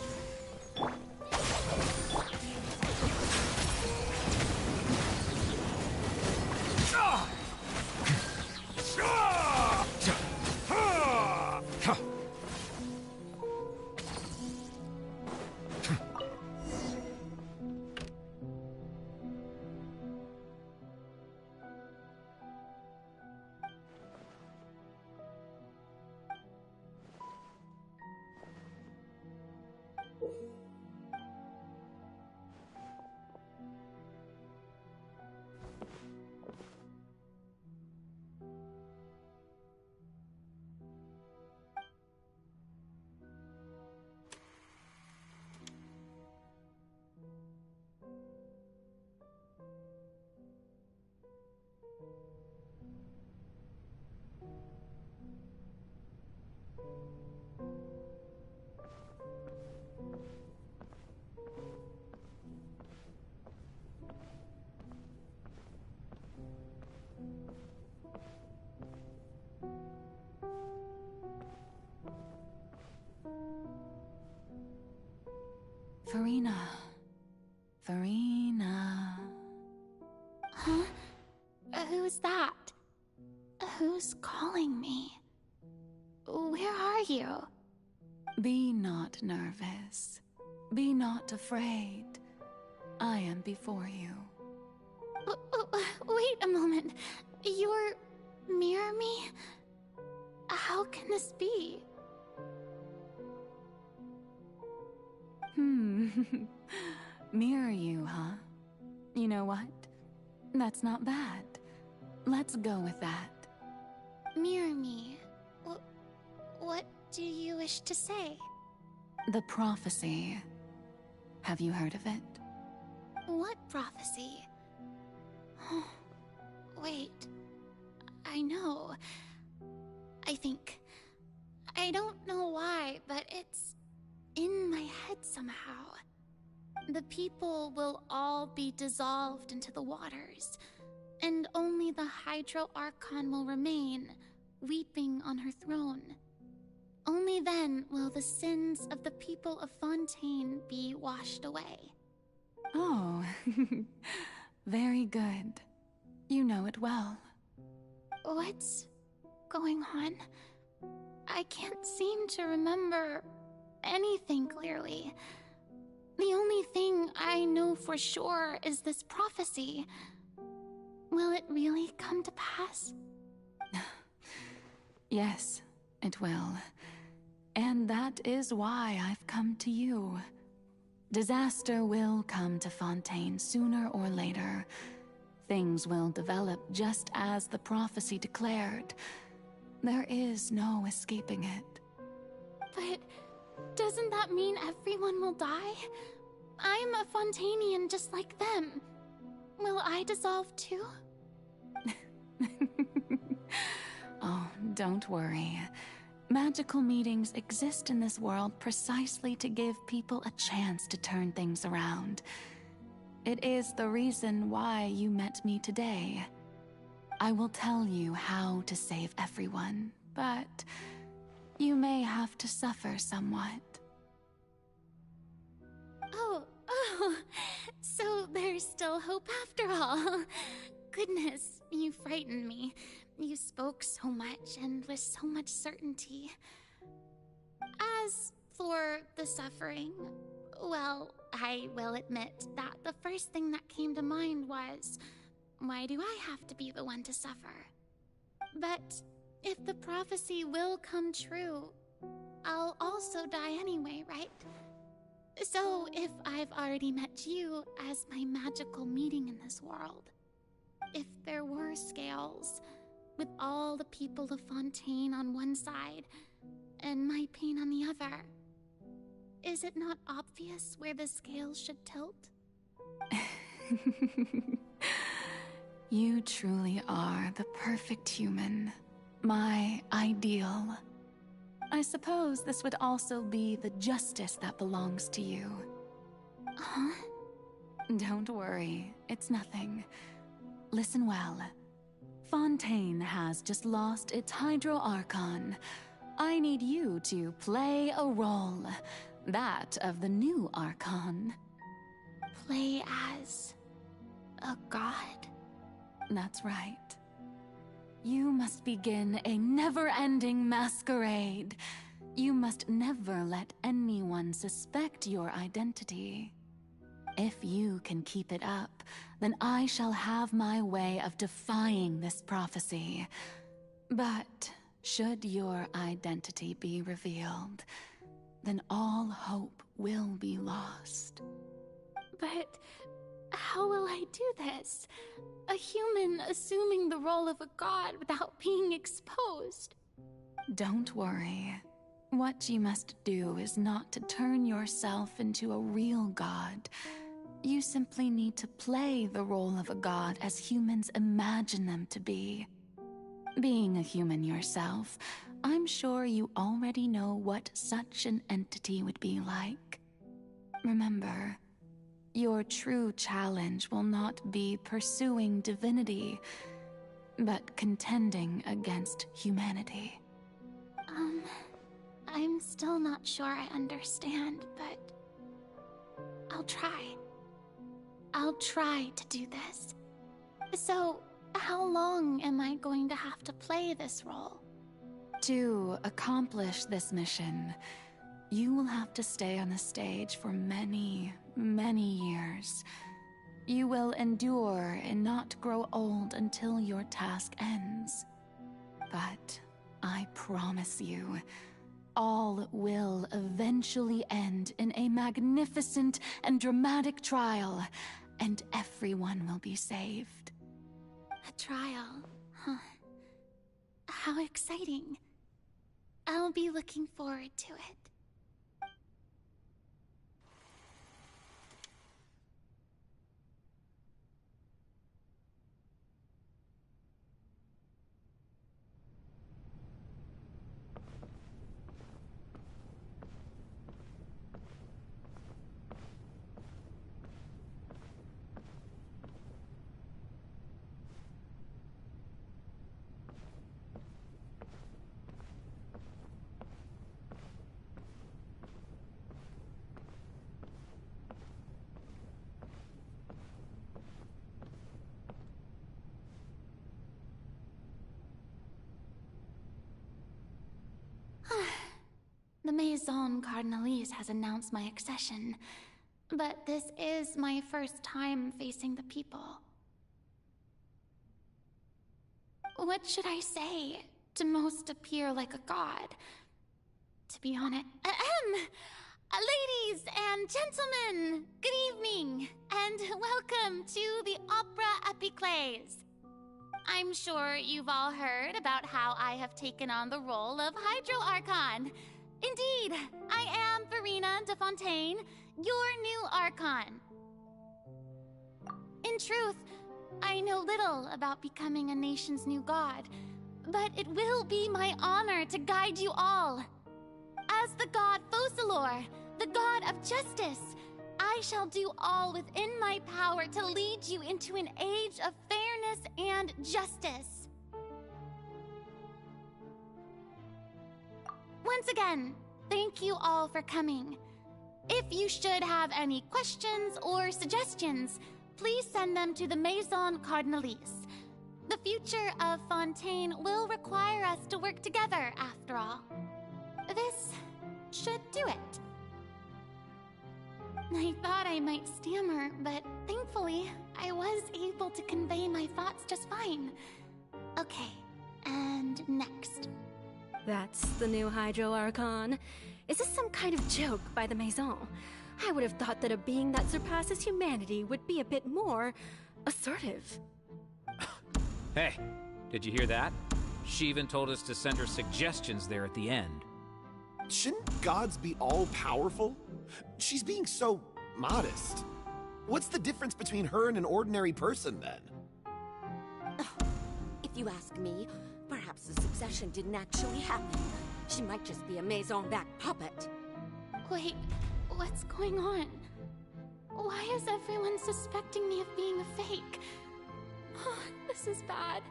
Furina. Furina. Huh? Who's that? Who's calling me? Where are you? Be not nervous. Be not afraid. I am before you. Wait a moment. You're... mirror me? How can this be? Mirror you, huh? You know what? That's not bad. Let's go with that. Mirror me. What do you wish to say? The prophecy. Have you heard of it? What prophecy? Wait. I know. I think. I don't know why, but it's in my head somehow. The people will all be dissolved into the waters, and only the Hydro Archon will remain, weeping on her throne. Only then will the sins of the people of Fontaine be washed away. Oh, very good. You know it well. What's going on? I can't seem to remember anything clearly. The only thing I know for sure is this prophecy. Will it really come to pass? Yes, it will. And that is why I've come to you. Disaster will come to Fontaine sooner or later. Things will develop just as the prophecy declared. There is no escaping it. But doesn't that mean everyone will die? I'm a Fontainian just like them. Will I dissolve too? Oh, don't worry. Magical meetings exist in this world precisely to give people a chance to turn things around. It is the reason why you met me today. I will tell you how to save everyone, but you may have to suffer somewhat. Oh, so there's still hope after all. Goodness, you frightened me. You spoke so much and with so much certainty. As for the suffering, well, I will admit that the first thing that came to mind was, why do I have to be the one to suffer? But if the prophecy will come true, I'll also die anyway, right? So if I've already met you as my magical meeting in this world, if there were scales, with all the people of Fontaine on one side, and my pain on the other, is it not obvious where the scales should tilt? You truly are the perfect human. My ideal. I suppose this would also be the justice that belongs to you. Huh? Don't worry, it's nothing. Listen well. Fontaine has just lost its Hydro Archon. I need you to play a role. That of the new Archon. Play as a god? That's right. You must begin a never-ending masquerade. You must never let anyone suspect your identity. If you can keep it up, then I shall have my way of defying this prophecy. But should your identity be revealed, then all hope will be lost. But how will I do this? A human assuming the role of a god without being exposed. Don't worry. What you must do is not to turn yourself into a real god. You simply need to play the role of a god as humans imagine them to be. Being a human yourself, I'm sure you already know what such an entity would be like. Remember, your true challenge will not be pursuing divinity, but contending against humanity. I'm still not sure I understand, but I'll try. I'll try to do this. So, how long am I going to have to play this role? To accomplish this mission, you will have to stay on the stage for many, many years. You will endure and not grow old until your task ends. But I promise you, all will eventually end in a magnificent and dramatic trial, and everyone will be saved. A trial, huh? How exciting. I'll be looking forward to it. The Maison Cardinalise has announced my accession, but this is my first time facing the people. What should I say to most appear like a god? To be honest, ladies and gentlemen, good evening, and welcome to the Opera Epiclese. I'm sure you've all heard about how I have taken on the role of Hydro Archon. Indeed, I am Verena de Fontaine, your new Archon. In truth, I know little about becoming a nation's new god, but it will be my honor to guide you all. As the god Focalor, the god of justice, I shall do all within my power to lead you into an age of fairness and justice. Once again, thank you all for coming. If you should have any questions or suggestions, please send them to the Maison Cardinalise. The future of Fontaine will require us to work together, after all. This should do it. I thought I might stammer, but thankfully, I was able to convey my thoughts just fine. Okay, and next. That's the new Hydro Archon. Is this some kind of joke by the Maison? I would have thought that a being that surpasses humanity would be a bit more assertive. Hey, did you hear that? She even told us to send her suggestions there at the end. Shouldn't gods be all-powerful? She's being so modest. What's the difference between her and an ordinary person, then? If you ask me, perhaps the succession didn't actually happen. She might just be a Maison-back puppet. Wait, what's going on? Why is everyone suspecting me of being a fake? Oh, this is bad.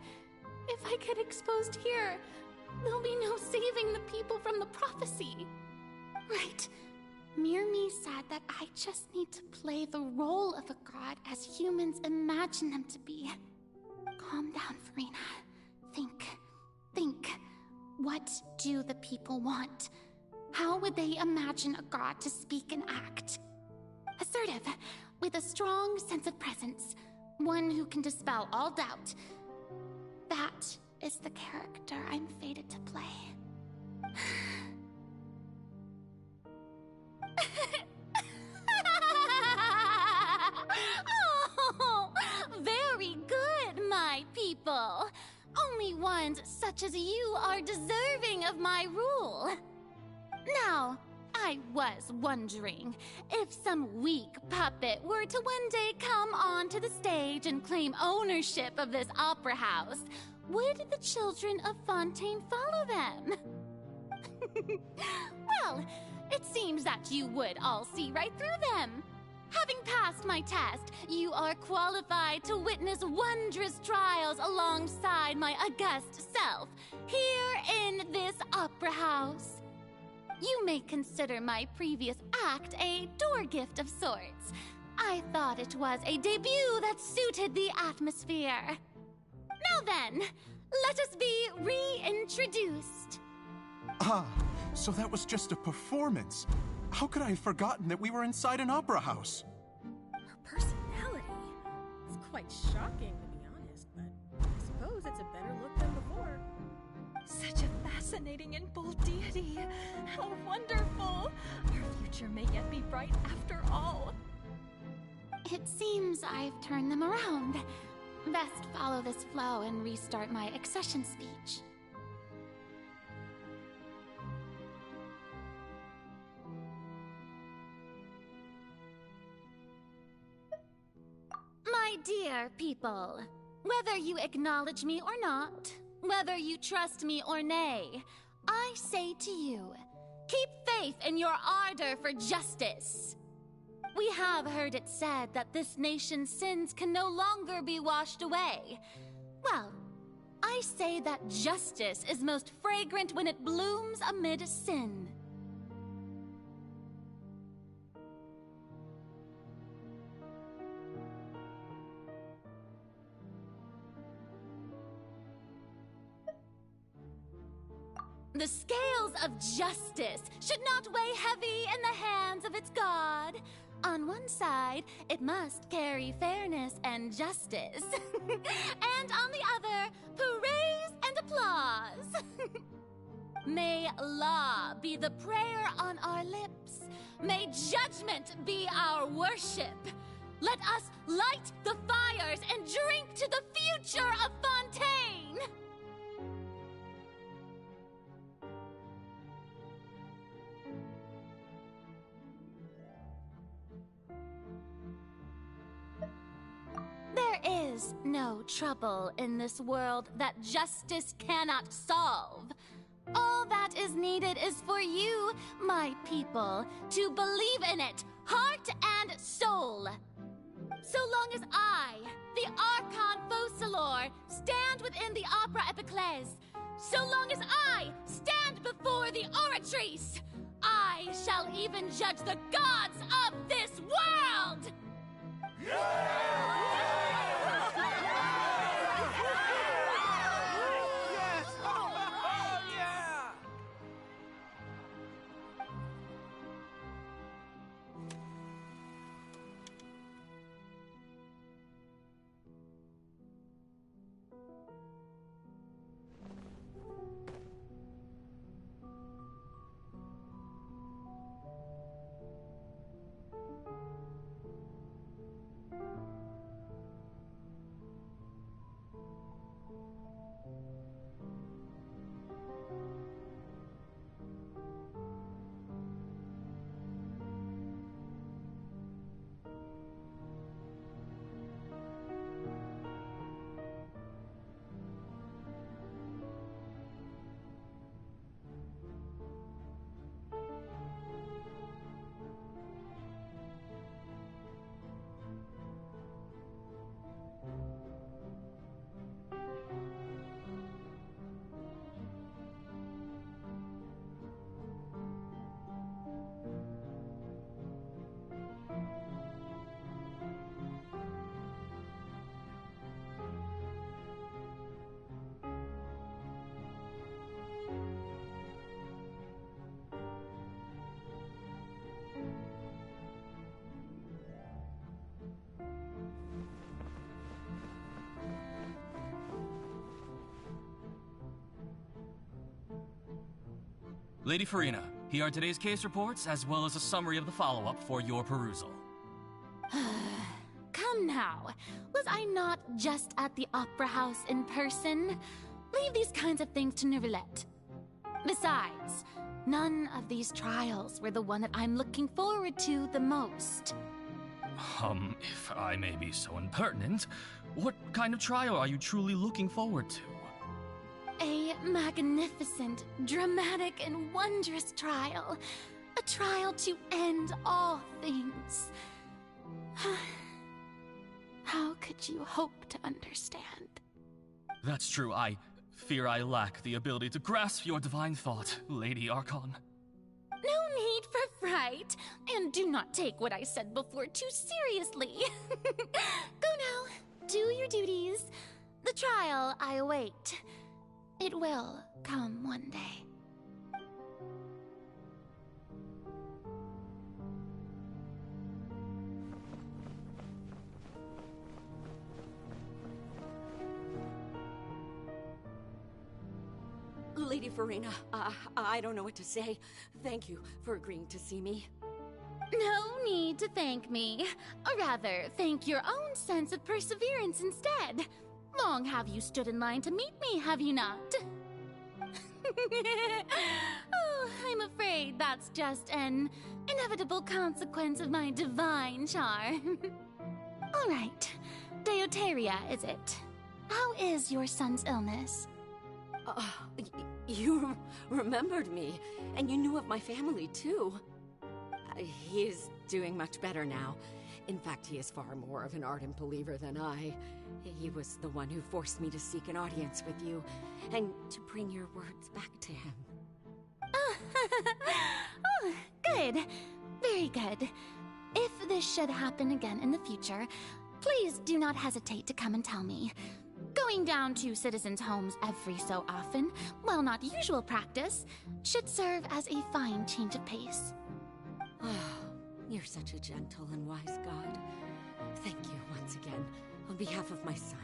If I get exposed here, there'll be no saving the people from the prophecy. Right. Mirmi said that I just need to play the role of a god as humans imagine them to be. Calm down, Verena. Think. What do the people want? How would they imagine a god to speak and act? Assertive, with a strong sense of presence. One who can dispel all doubt. That is the character I'm fated to play. Oh, very good, my people. Only ones such as you are deserving of my rule. Now, I was wondering, if some weak puppet were to one day come onto the stage and claim ownership of this opera house, would the children of Fontaine follow them? Well, it seems that you would all see right through them. Having passed my test, you are qualified to witness wondrous trials alongside my august self, here in this opera house. You may consider my previous act a door gift of sorts. I thought it was a debut that suited the atmosphere. Now then, let us be reintroduced. Ah, so that was just a performance. How could I have forgotten that we were inside an opera house? Her personality? It's quite shocking, to be honest, but I suppose it's a better look than before. Such a fascinating and bold deity. How wonderful! Our future may yet be bright after all. It seems I've turned them around. Best follow this flow and restart my accession speech. My dear people, whether you acknowledge me or not, whether you trust me or nay, I say to you, keep faith in your ardor for justice. We have heard it said that this nation's sins can no longer be washed away. Well, I say that justice is most fragrant when it blooms amid sin. The scales of justice should not weigh heavy in the hands of its God. On one side, it must carry fairness and justice. And on the other, praise and applause. May law be the prayer on our lips. May judgment be our worship. Let us light the fires and drink to the future of Fontaine. There is no trouble in this world that justice cannot solve. All that is needed is for you, my people, to believe in it, heart and soul. So long as I, the Archon Focalor, stand within the Opera Epiclese, so long as I stand before the Oratrice, I shall even judge the gods of this world! Lady Farina, here are today's case reports, as well as a summary of the follow-up for your perusal. Come now, was I not just at the Opera House in person? Leave these kinds of things to Neuvillette. Besides, none of these trials were the one that I'm looking forward to the most. If I may be so impertinent, what kind of trial are you truly looking forward to? A magnificent, dramatic, and wondrous trial. A trial to end all things. How could you hope to understand? That's true. I fear I lack the ability to grasp your divine thought, Lady Archon. No need for fright, and do not take what I said before too seriously. Go now, do your duties. The trial I await. It will come one day. Lady Farina, I don't know what to say. Thank you for agreeing to see me. No need to thank me. Or rather, thank your own sense of perseverance instead. Long have you stood in line to meet me, have you not? Oh, I'm afraid that's just an inevitable consequence of my divine charm. All right, Deoteria, is it? How is your son's illness? You remembered me, and you knew of my family, too. He is doing much better now. In fact, he is far more of an ardent believer than I. He was the one who forced me to seek an audience with you, and to bring your words back to him. Oh, good. Very good. If this should happen again in the future, please do not hesitate to come and tell me. Going down to citizens' homes every so often, while not usual practice, should serve as a fine change of pace. Oh, you're such a gentle and wise god. Thank you once again, on behalf of my son.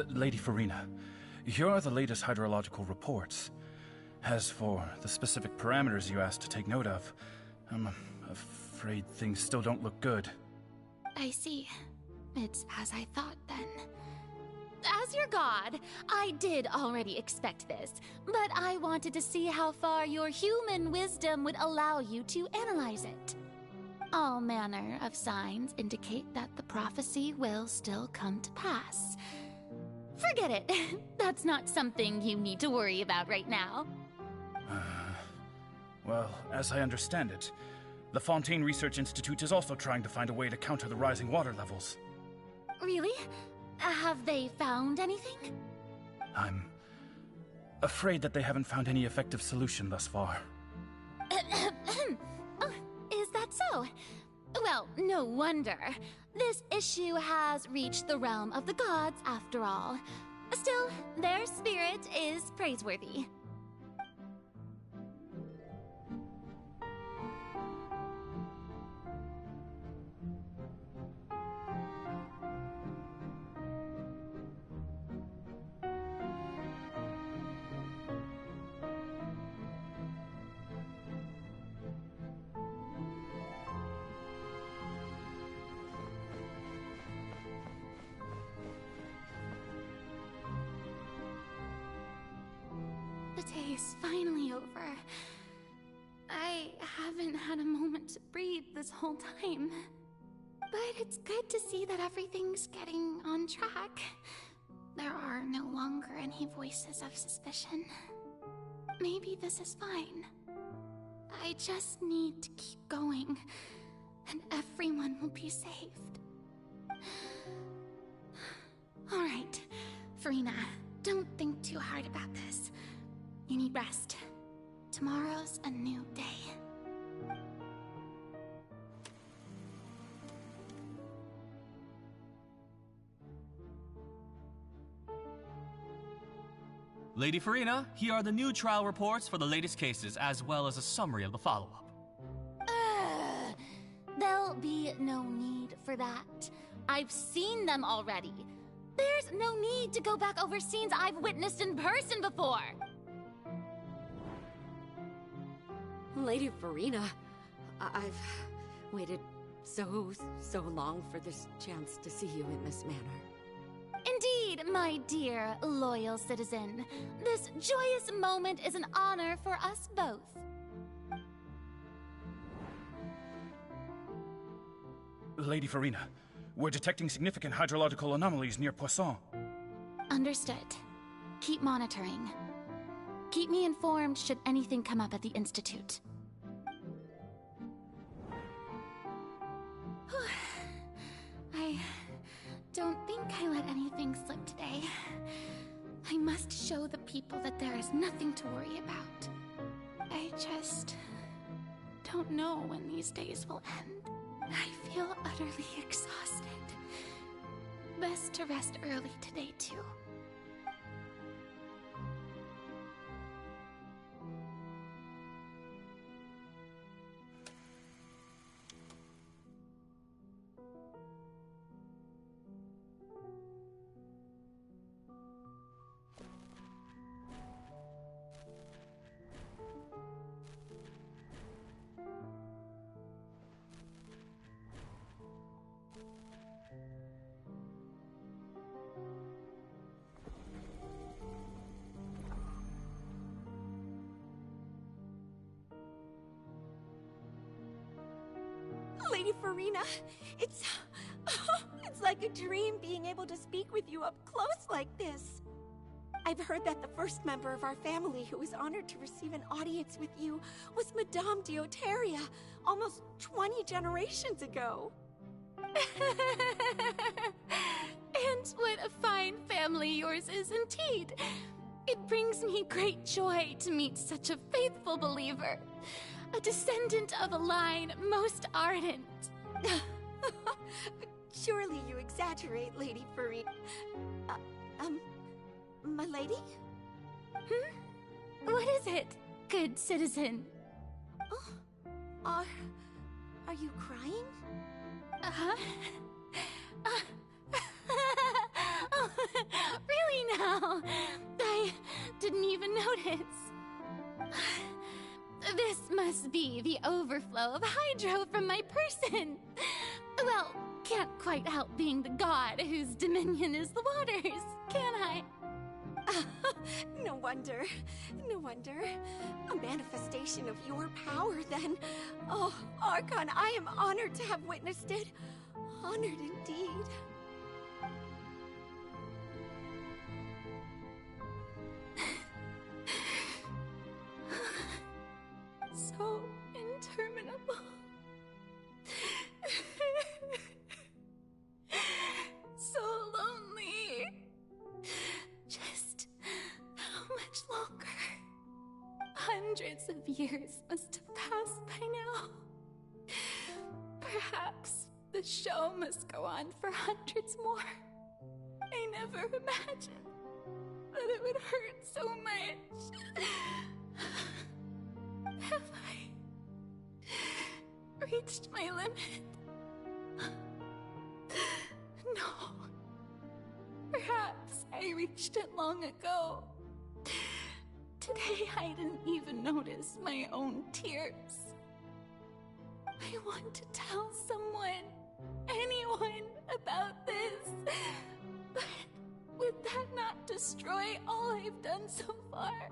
Lady Farina, here are the latest hydrological reports. As for the specific parameters you asked to take note of, I'm afraid things still don't look good. I see. It's as I thought, then. As your god, I did already expect this, but I wanted to see how far your human wisdom would allow you to analyze it. All manner of signs indicate that the prophecy will still come to pass. Forget it. That's not something you need to worry about right now. Well, as I understand it, the Fontaine Research Institute is also trying to find a way to counter the rising water levels. Really? Have they found anything? I'm afraid that they haven't found any effective solution thus far. Oh, is that so? Well, no wonder. This issue has reached the realm of the gods, after all. Still, their spirit is praiseworthy. The day is finally over. I haven't had a moment to breathe this whole time. But it's good to see that everything's getting on track. There are no longer any voices of suspicion. Maybe this is fine. I just need to keep going, and everyone will be saved. Alright, Farina, don't think too hard about this. You need rest. Tomorrow's a new day. Lady Farina, here are the new trial reports for the latest cases, as well as a summary of the follow-up. There'll be no need for that. I've seen them already. There's no need to go back over scenes I've witnessed in person before. Lady Farina, I've waited so long for this chance to see you in this manner. Indeed, my dear, loyal citizen. This joyous moment is an honor for us both. Lady Farina, we're detecting significant hydrological anomalies near Poisson. Understood. Keep monitoring. Keep me informed should anything come up at the Institute. I don't think I let anything slip today. I must show the people that there is nothing to worry about. I just don't know when these days will end. I feel utterly exhausted. Best to rest early today, too. Lady Farina, it's like a dream being able to speak with you up close like this. I've heard that the first member of our family who was honored to receive an audience with you was Madame Deoteria, almost 20 generations ago. And what a fine family yours is indeed. It brings me great joy to meet such a faithful believer. A descendant of a line most ardent. Surely you exaggerate, Lady Farina. My lady? What is it, good citizen? Are you crying? Uh-huh. Oh, really now? I didn't even notice. This must be the overflow of hydro from my person. Well, can't quite help being the god whose dominion is the waters, can I? No wonder. No wonder. A manifestation of your power, then. Oh, Archon, I am honored to have witnessed it. Honored indeed. So interminable. So lonely. Just how much longer? Hundreds of years must have passed by now. Perhaps the show must go on for hundreds more. I never imagined that it would hurt so much. Have I reached my limit? No. Perhaps I reached it long ago. Today I didn't even notice my own tears. I want to tell someone, anyone, about this. But would that not destroy all I've done so far?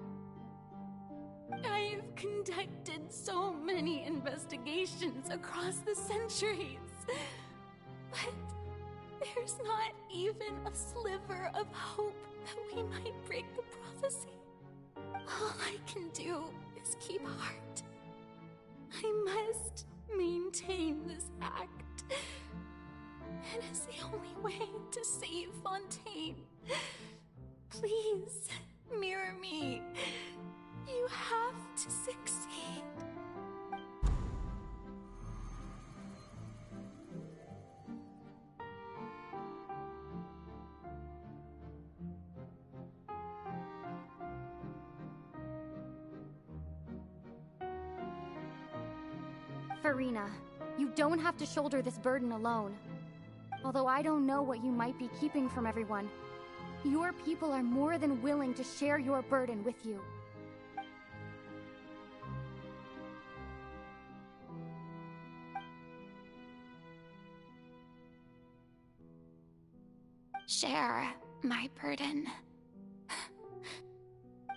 I've conducted so many investigations across the centuries, but there's not even a sliver of hope that we might break the prophecy. All I can do is keep heart. I must maintain this act. It is the only way to save Fontaine. Please, mirror me. You have to succeed. Farina, you don't have to shoulder this burden alone. Although I don't know what you might be keeping from everyone, your people are more than willing to share your burden with you. Share my burden.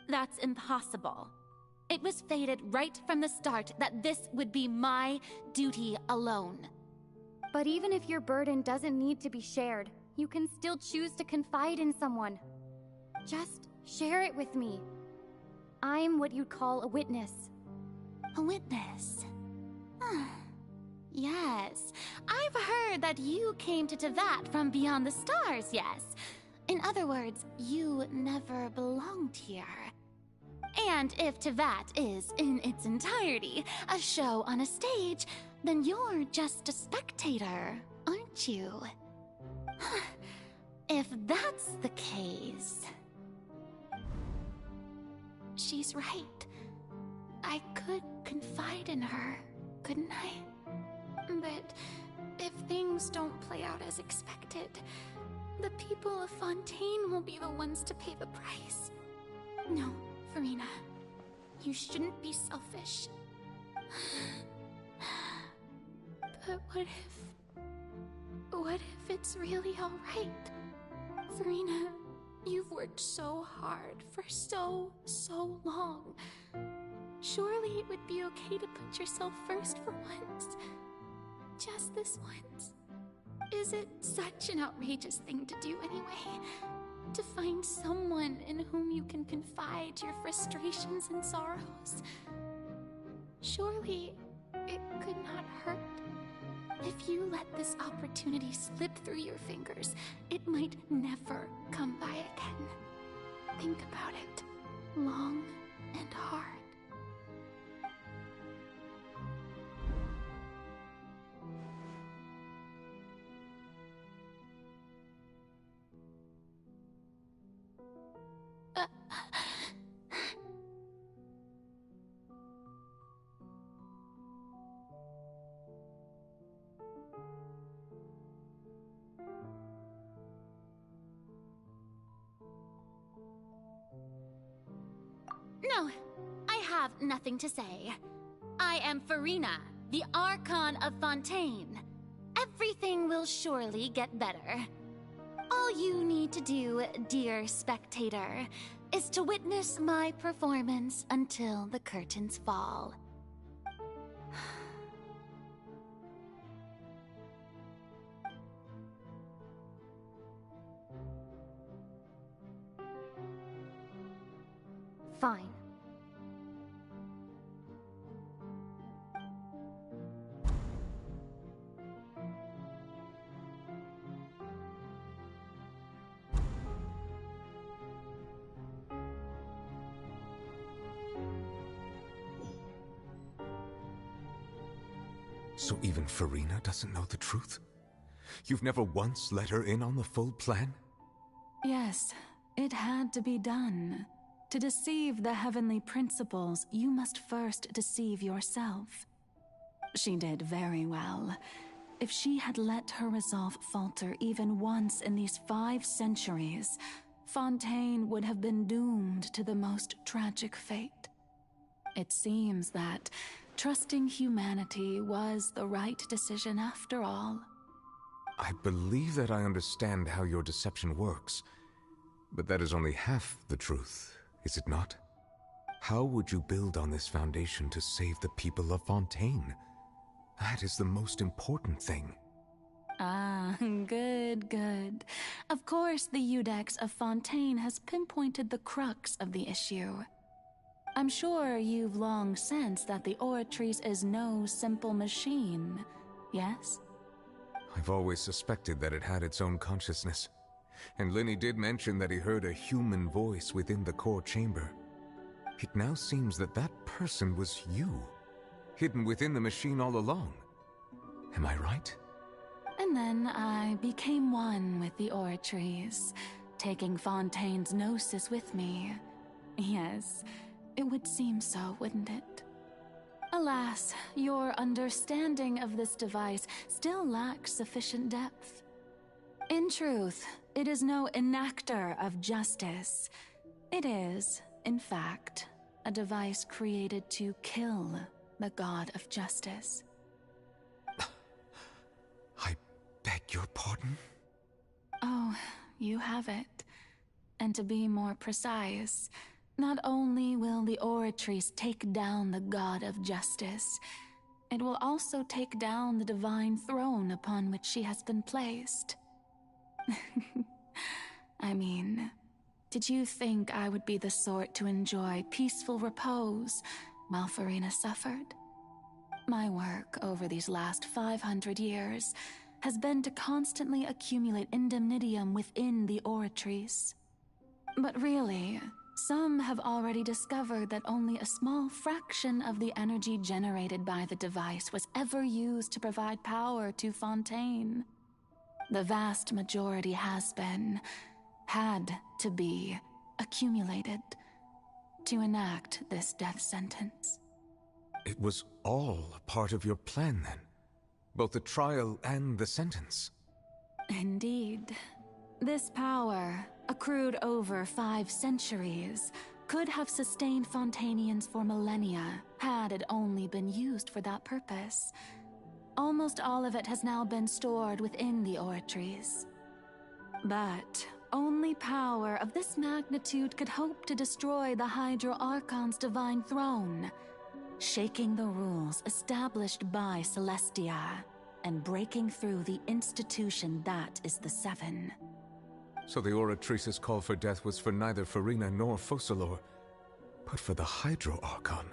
That's impossible. It was fated right from the start that this would be my duty alone. But even if your burden doesn't need to be shared, you can still choose to confide in someone. Just share it with me. I'm what you'd call a witness. A witness? Yes, I've heard that you came to Tevat from beyond the stars, yes. In other words, you never belonged here. And if Tevat is, in its entirety, a show on a stage, then you're just a spectator, aren't you? If that's the case... She's right. I could confide in her, couldn't I? But if things don't play out as expected, the people of Fontaine will be the ones to pay the price. No, Farina, you shouldn't be selfish. But what if it's really all right? Farina, you've worked so hard for so long. Surely it would be okay to put yourself first for once. Just this once. Is it such an outrageous thing to do anyway? To find someone in whom you can confide your frustrations and sorrows? Surely it could not hurt. If you let this opportunity slip through your fingers, it might never come by again. Think about it long and hard. No, I have nothing to say. I am Farina, the Archon of Fontaine. Everything will surely get better. All you need to do, dear spectator, is to witness my performance until the curtains fall. Fine. So even Farina doesn't know the truth? You've never once let her in on the full plan? Yes, it had to be done. To deceive the heavenly principles, you must first deceive yourself. She did very well. If she had let her resolve falter even once in these 5 centuries, Fontaine would have been doomed to the most tragic fate. It seems that trusting humanity was the right decision after all. I believe that I understand how your deception works, but that is only half the truth, is it not? How would you build on this foundation to save the people of Fontaine? That is the most important thing. Ah, good. Of course, the Iudex of Fontaine has pinpointed the crux of the issue. I'm sure you've long sensed that the Oratrice is no simple machine, yes? I've always suspected that it had its own consciousness. And Lenny did mention that he heard a human voice within the core chamber. It now seems that that person was you, hidden within the machine all along. Am I right? And then I became one with the Oratrice, taking Fontaine's gnosis with me. Yes, it would seem so, wouldn't it? A Alas, your understanding of this device still lacks sufficient depth. In truth, it is no enactor of justice. It is, in fact, a device created to kill the god of justice. I beg your pardon? Oh, you have it. And to be more precise, not only will the Oratrice take down the god of justice, it will also take down the divine throne upon which she has been placed. I mean, did you think I would be the sort to enjoy peaceful repose while Farina suffered? My work over these last 500 years has been to constantly accumulate indemnitium within the Oratrice. But really, some have already discovered that only a small fraction of the energy generated by the device was ever used to provide power to Fontaine. The vast majority had to be, accumulated to enact this death sentence. It was all a part of your plan, then? Both the trial and the sentence? Indeed. This power, accrued over 5 centuries, could have sustained Fontainians for millennia had it only been used for that purpose. Almost all of it has now been stored within the Oratrice. But only power of this magnitude could hope to destroy the Hydro Archon's divine throne, shaking the rules established by Celestia and breaking through the institution that is the Seven. So the Oratrice's call for death was for neither Farina nor Focalor, but for the Hydro Archon.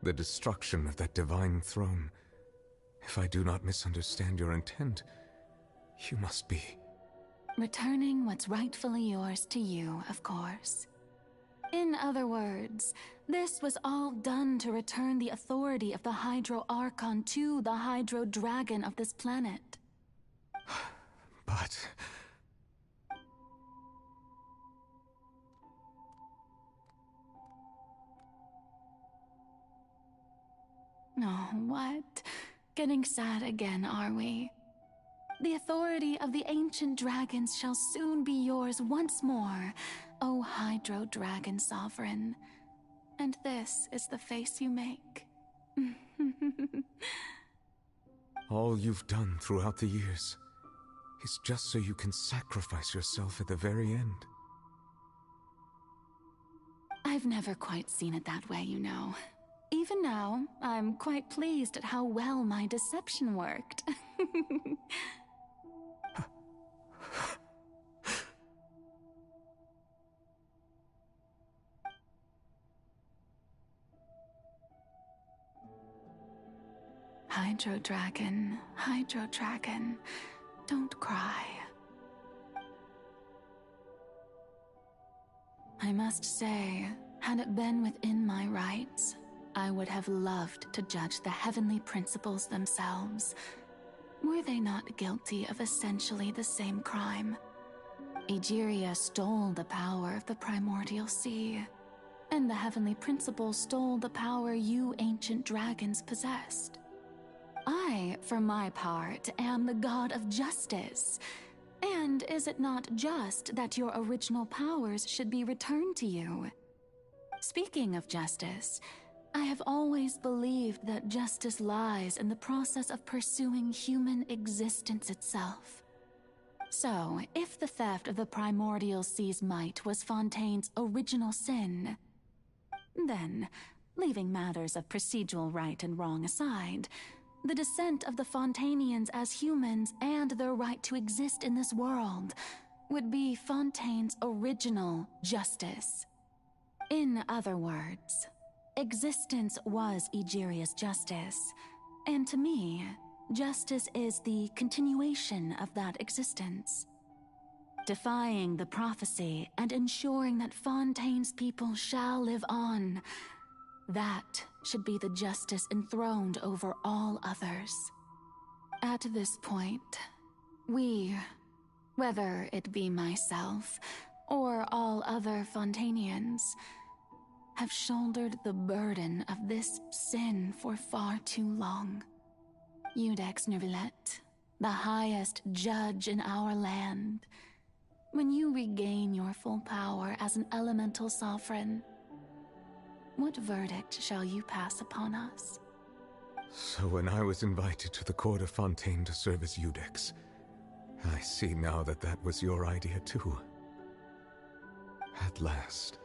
The destruction of that divine throne. If I do not misunderstand your intent, you must be... returning what's rightfully yours to you, of course. In other words, this was all done to return the authority of the Hydro Archon to the Hydro Dragon of this planet. But... Oh, what? Getting sad again, are we? The authority of the ancient dragons shall soon be yours once more, O Hydro Dragon Sovereign. And this is the face you make. All you've done throughout the years is just so you can sacrifice yourself at the very end. I've never quite seen it that way, you know. Even now, I'm quite pleased at how well my deception worked. Hydro Dragon, don't cry. I must say, had it been within my rights, I would have loved to judge the heavenly principles themselves. Were they not guilty of essentially the same crime? Egeria stole the power of the primordial sea, and the heavenly principles stole the power you ancient dragons possessed. I, for my part, am the god of justice. And is it not just that your original powers should be returned to you? Speaking of justice, I have always believed that justice lies in the process of pursuing human existence itself. So, if the theft of the primordial sea's might was Fontaine's original sin, then, leaving matters of procedural right and wrong aside, the descent of the Fontainians as humans and their right to exist in this world would be Fontaine's original justice. In other words, existence was Egeria's justice, and to me, justice is the continuation of that existence. Defying the prophecy and ensuring that Fontaine's people shall live on, that should be the justice enthroned over all others. At this point, we, whether it be myself or all other Fontainians, have shouldered the burden of this sin for far too long. Judex Neuvillette, the highest judge in our land, when you regain your full power as an elemental sovereign, what verdict shall you pass upon us? So when I was invited to the court of Fontaine to serve as Judex, I see now that that was your idea too. At last,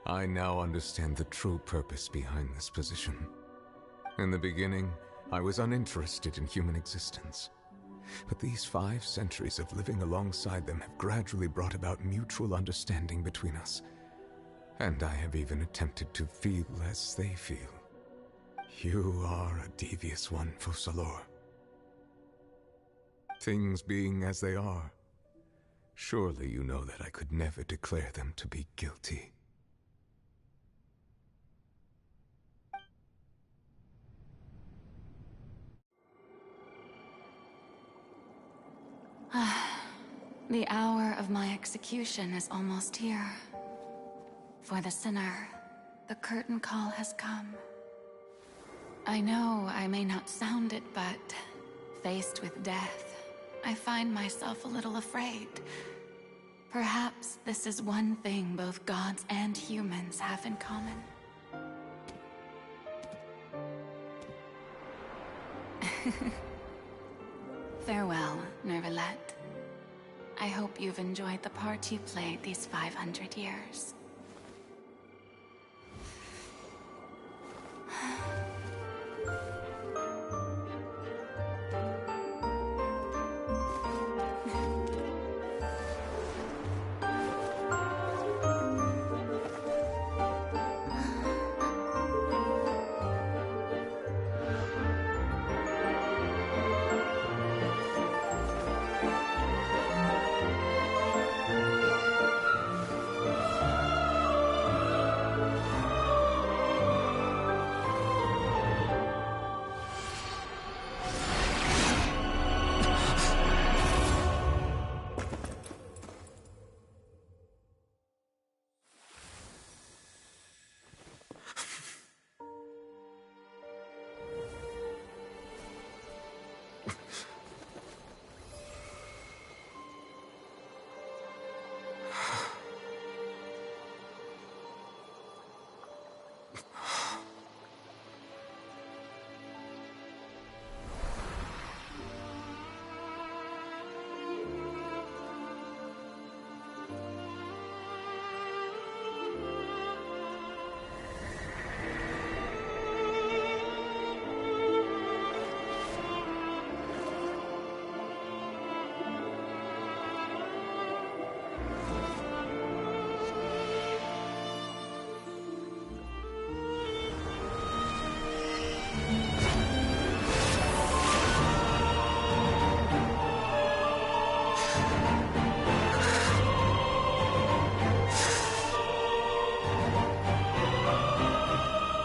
I now understand the true purpose behind this position. In the beginning, I was uninterested in human existence. But these 5 centuries of living alongside them have gradually brought about mutual understanding between us. And I have even attempted to feel as they feel. You are a devious one, Focalors. Things being as they are, surely you know that I could never declare them to be guilty. The hour of my execution is almost here. For the sinner, the curtain call has come. I know I may not sound it, but faced with death, I find myself a little afraid. Perhaps this is one thing both gods and humans have in common. Farewell, Neuvillette. I hope you've enjoyed the part you played these 500 years.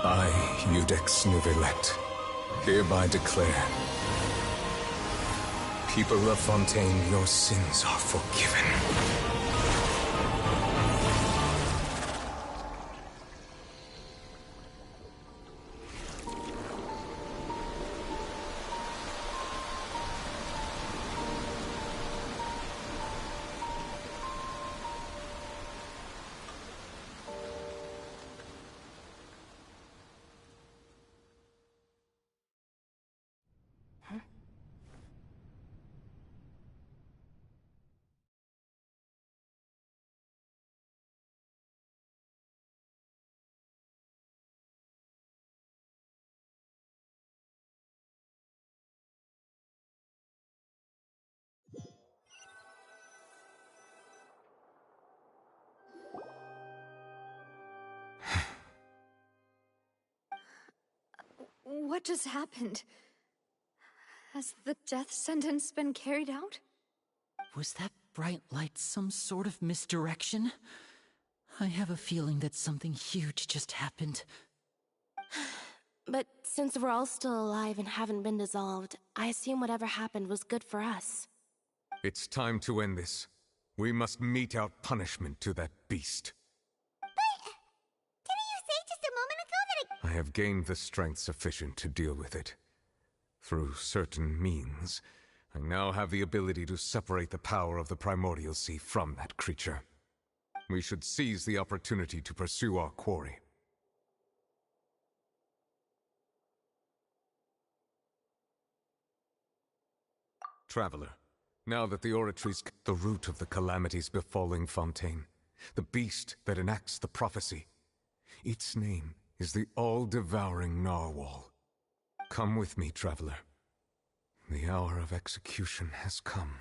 I, Judex Neuvillette, hereby declare, people of Fontaine, your sins are forgiven. What just happened? Has the death sentence been carried out? Was that bright light some sort of misdirection? I have a feeling that something huge just happened. But since we're all still alive and haven't been dissolved, I assume whatever happened was good for us. It's time to end this. We must mete out punishment to that beast. But didn't you say have gained the strength sufficient to deal with it. Through certain means, I now have the ability to separate the power of the Primordial Sea from that creature. We should seize the opportunity to pursue our quarry. Traveler, now that the Oratory's the root of the calamities befalling Fontaine, the beast that enacts the prophecy, its name is the all-devouring Narwhal. Come with me, Traveler. The hour of execution has come.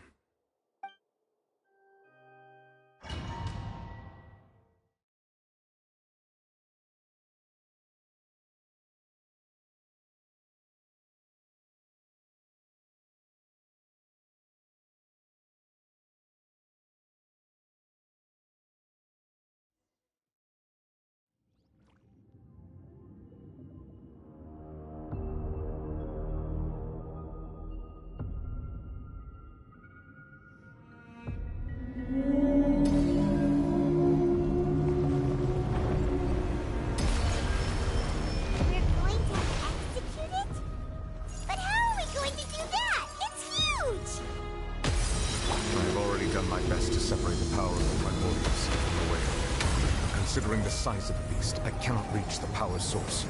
Considering the size of the beast, I cannot reach the power source.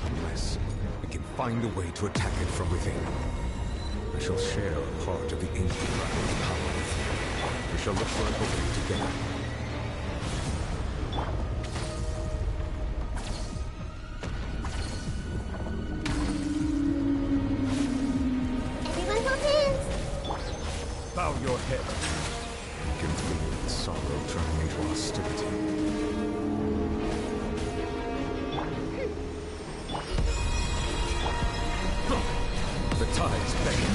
Unless we can find a way to attack it from within. I shall share a part of the ancient dragon's power with you. We shall look for an opening together. Everyone hold hands! Bow your head. I can feel its sorrow turning into hostility. The tides beckon.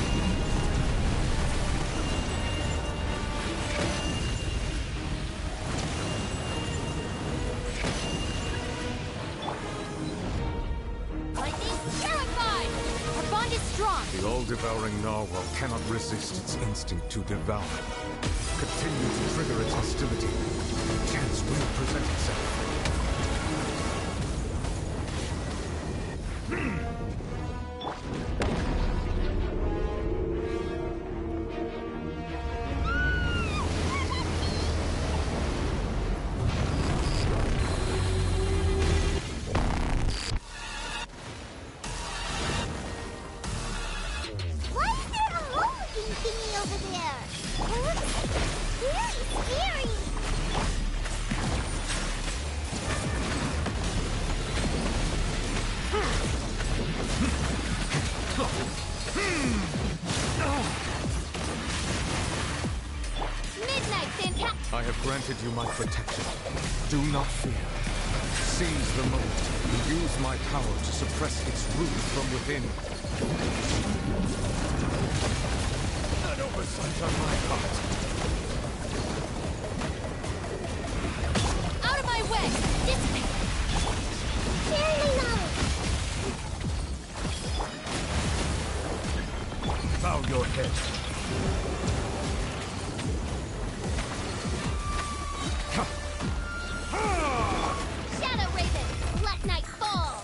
Lightning's terrified! Our bond is strong! The all-devouring narwhal cannot resist its instinct to devour. Continue to trigger its hostility. A chance will present itself. I have granted you my protection. Do not fear. Seize the moment and use my power to suppress its root from within. An oversight on my part. Out of my way! Dissipate! Share my knowledge! Bow your head. Shadow Raven, let night fall!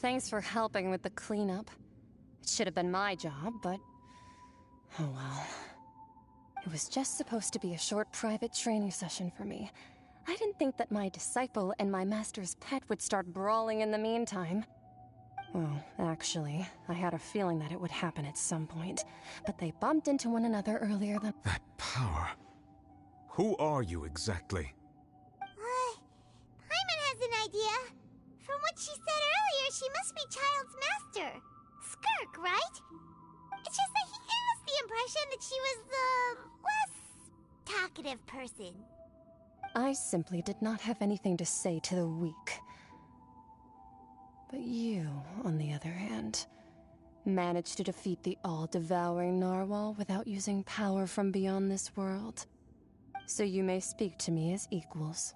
Thanks for helping with the cleanup. It should have been my job, but... oh well. It was just supposed to be a short private training session for me. I didn't think that my disciple and my master's pet would start brawling in the meantime. Well, actually, I had a feeling that it would happen at some point, but they bumped into one another earlier than— That power. Who are you exactly? Paimon has an idea. From what she said earlier, she must be Child's master. Skirk, right? It's just that he gave us the impression that she was the less talkative person. I simply did not have anything to say to the weak. But you, on the other hand, managed to defeat the all-devouring narwhal without using power from beyond this world. So you may speak to me as equals.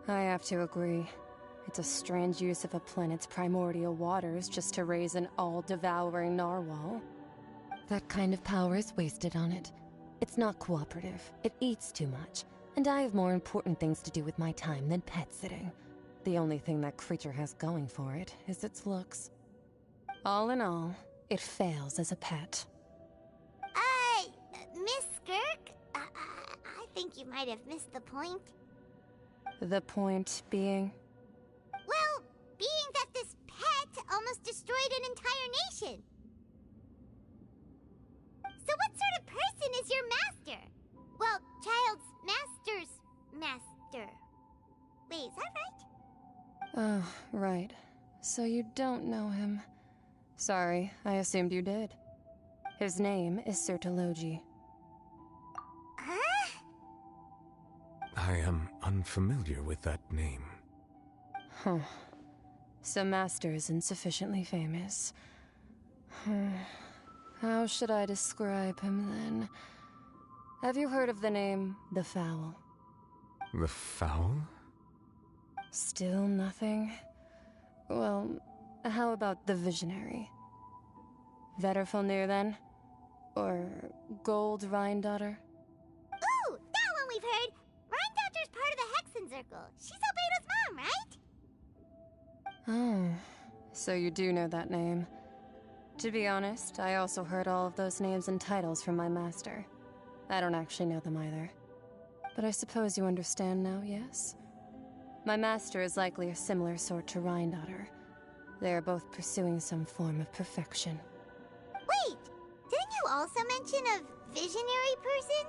I have to agree. It's a strange use of a planet's primordial waters just to raise an all-devouring narwhal. That kind of power is wasted on it. It's not cooperative. It eats too much. And I have more important things to do with my time than pet sitting. The only thing that creature has going for it is its looks. All in all, it fails as a pet. Miss Skirk? I think you might have missed the point. The point being? Well, being that this pet almost destroyed an entire nation. So what sort of person is your master? Well, Child's master's master. Wait, is that right? Oh, right. So you don't know him. Sorry, I assumed you did. His name is Sertologi. Huh? I am unfamiliar with that name. Huh. So Master isn't sufficiently famous. How should I describe him then? Have you heard of the name The Fowl? The Fowl? Still nothing? Well, how about the Visionary? Vetterfulnir then? Or Gold Rhindaughter? Ooh, that one we've heard! Rhindaughter's part of the Hexen Circle. She's Albedo's mom, right? Oh, so you do know that name. To be honest, I also heard all of those names and titles from my master. I don't actually know them either. But I suppose you understand now, yes? My master is likely a similar sort to Rhindaughter. They are both pursuing some form of perfection. Wait! Didn't you also mention a visionary person?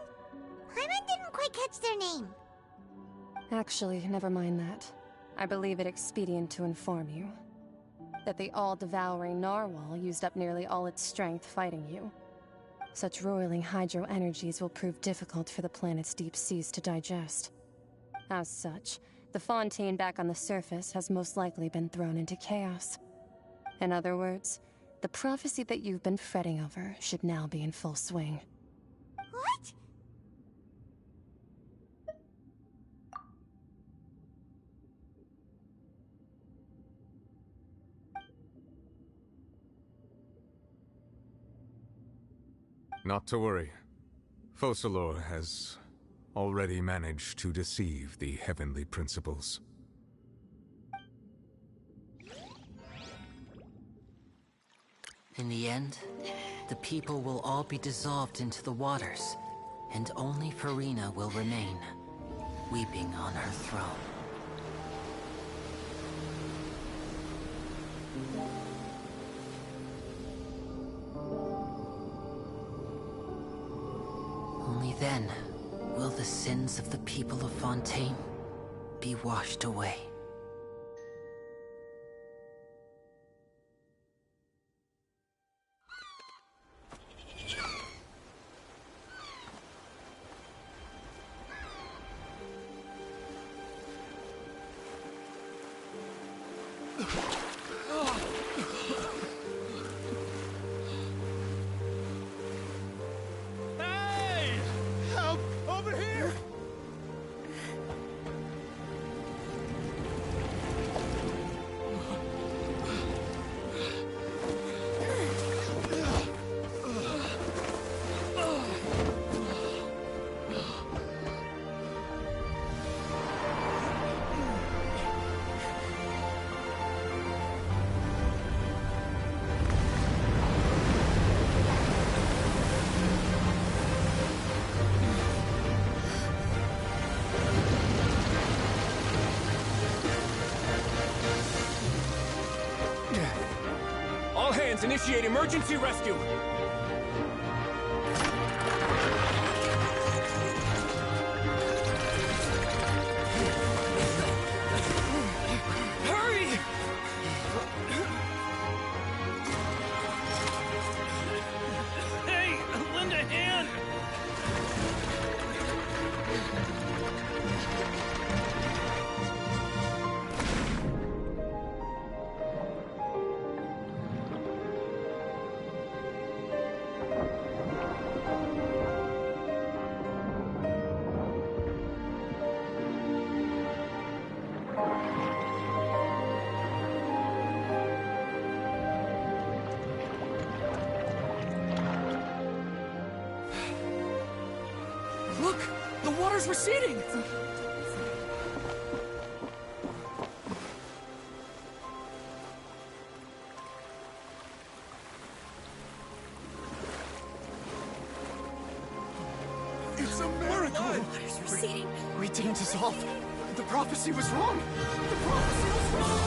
Paimon didn't quite catch their name. Actually, never mind that. I believe it expedient to inform you that the all-devouring narwhal used up nearly all its strength fighting you. Such roiling hydro energies will prove difficult for the planet's deep seas to digest. As such, the Fontaine back on the surface has most likely been thrown into chaos. In other words, the prophecy that you've been fretting over should now be in full swing. What? Not to worry. Focalor has already managed to deceive the heavenly principles. In the end, the people will all be dissolved into the waters, and only Farina will remain, weeping on her throne. Only then will the sins of the people of Fontaine be washed away. Hey! Help! Over here! All hands, initiate emergency rescue! Hurry! Hey, lend a hand! Look! The water's receding! It's a miracle! Water's receding. We didn't dissolve. The prophecy was wrong. The prophecy was wrong.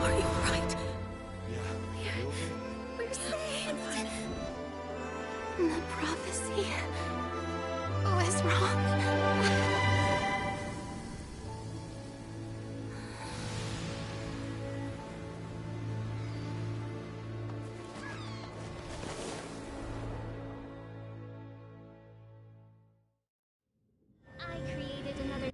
Are you right? Yeah. We're saved. The prophecy was wrong. I created another.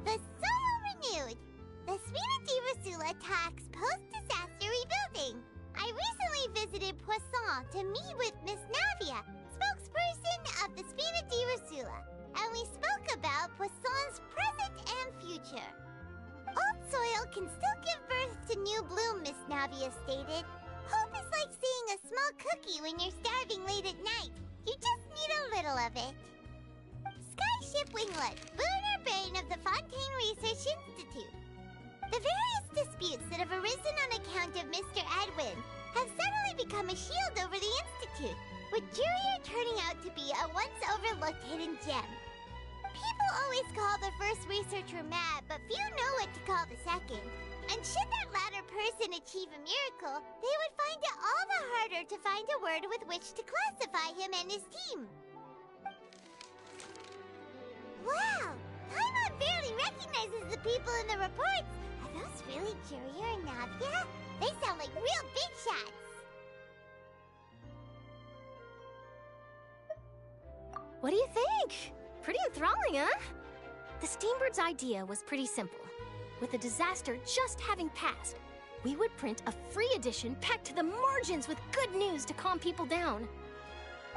The Solo renewed. The Spina attacks post-disaster rebuilding. I recently visited Poisson to meet with Miss Navia, spokesperson of the Spina di Rosula, and we spoke about Poisson's present and future. Old soil can still give birth to new bloom, Miss Navia stated. Hope is like seeing a small cookie when you're starving late at night. You just need a little of it. Skyship Winglet, lunar brain of the Fontaine Research Institute. The various disputes that have arisen on account of Mr. Edwin have suddenly become a shield over the Institute, with Jurier turning out to be a once-overlooked hidden gem. People always call the first researcher mad, but few know what to call the second. And should that latter person achieve a miracle, they would find it all the harder to find a word with which to classify him and his team. Wow! Paimon barely recognizes the people in the reports. Are those really Jurier and Navia? They sound like real big shots. What do you think? Pretty enthralling, huh? The Steambird's idea was pretty simple. With the disaster just having passed, we would print a free edition packed to the margins with good news to calm people down.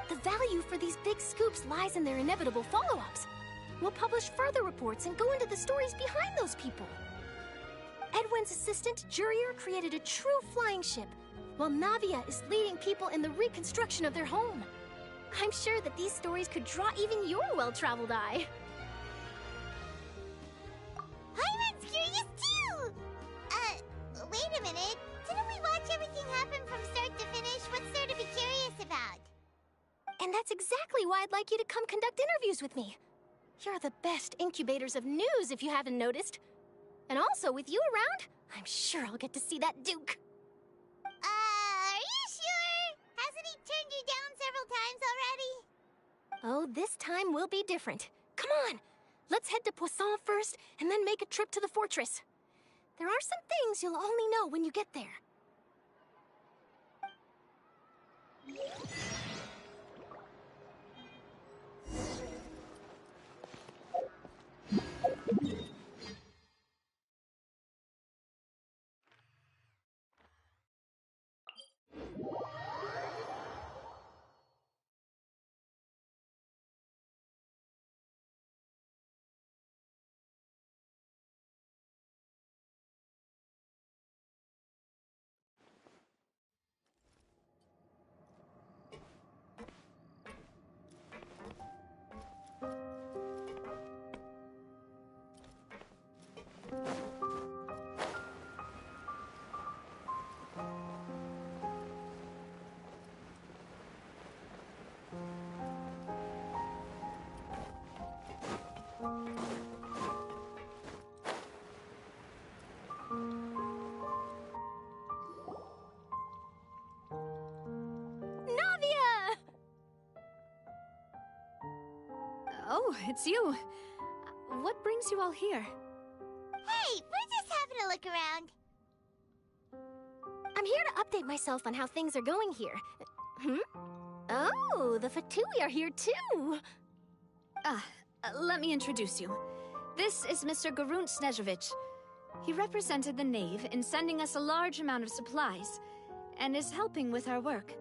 The value for these big scoops lies in their inevitable follow-ups. We'll publish further reports and go into the stories behind those people. Edwin's assistant, Jurier, created a true flying ship, while Navia is leading people in the reconstruction of their home. I'm sure that these stories could draw even your well-traveled eye. Paimon's curious too! Wait a minute. Didn't we watch everything happen from start to finish? What's there to be curious about? And that's exactly why I'd like you to come conduct interviews with me. You're the best incubators of news, if you haven't noticed. And also, with you around, I'm sure I'll get to see that Duke. Are you sure? Hasn't he turned you down several times already? Oh, this time will be different. Come on, let's head to Poisson first, and then make a trip to the fortress. There are some things you'll only know when you get there. Oh, it's you. What brings you all here? Hey, we're just having a look around. I'm here to update myself on how things are going here. Oh, the Fatui are here too! Let me introduce you. This is Mr. Garunt Snežević. He represented the Knave in sending us a large amount of supplies, and is helping with our work.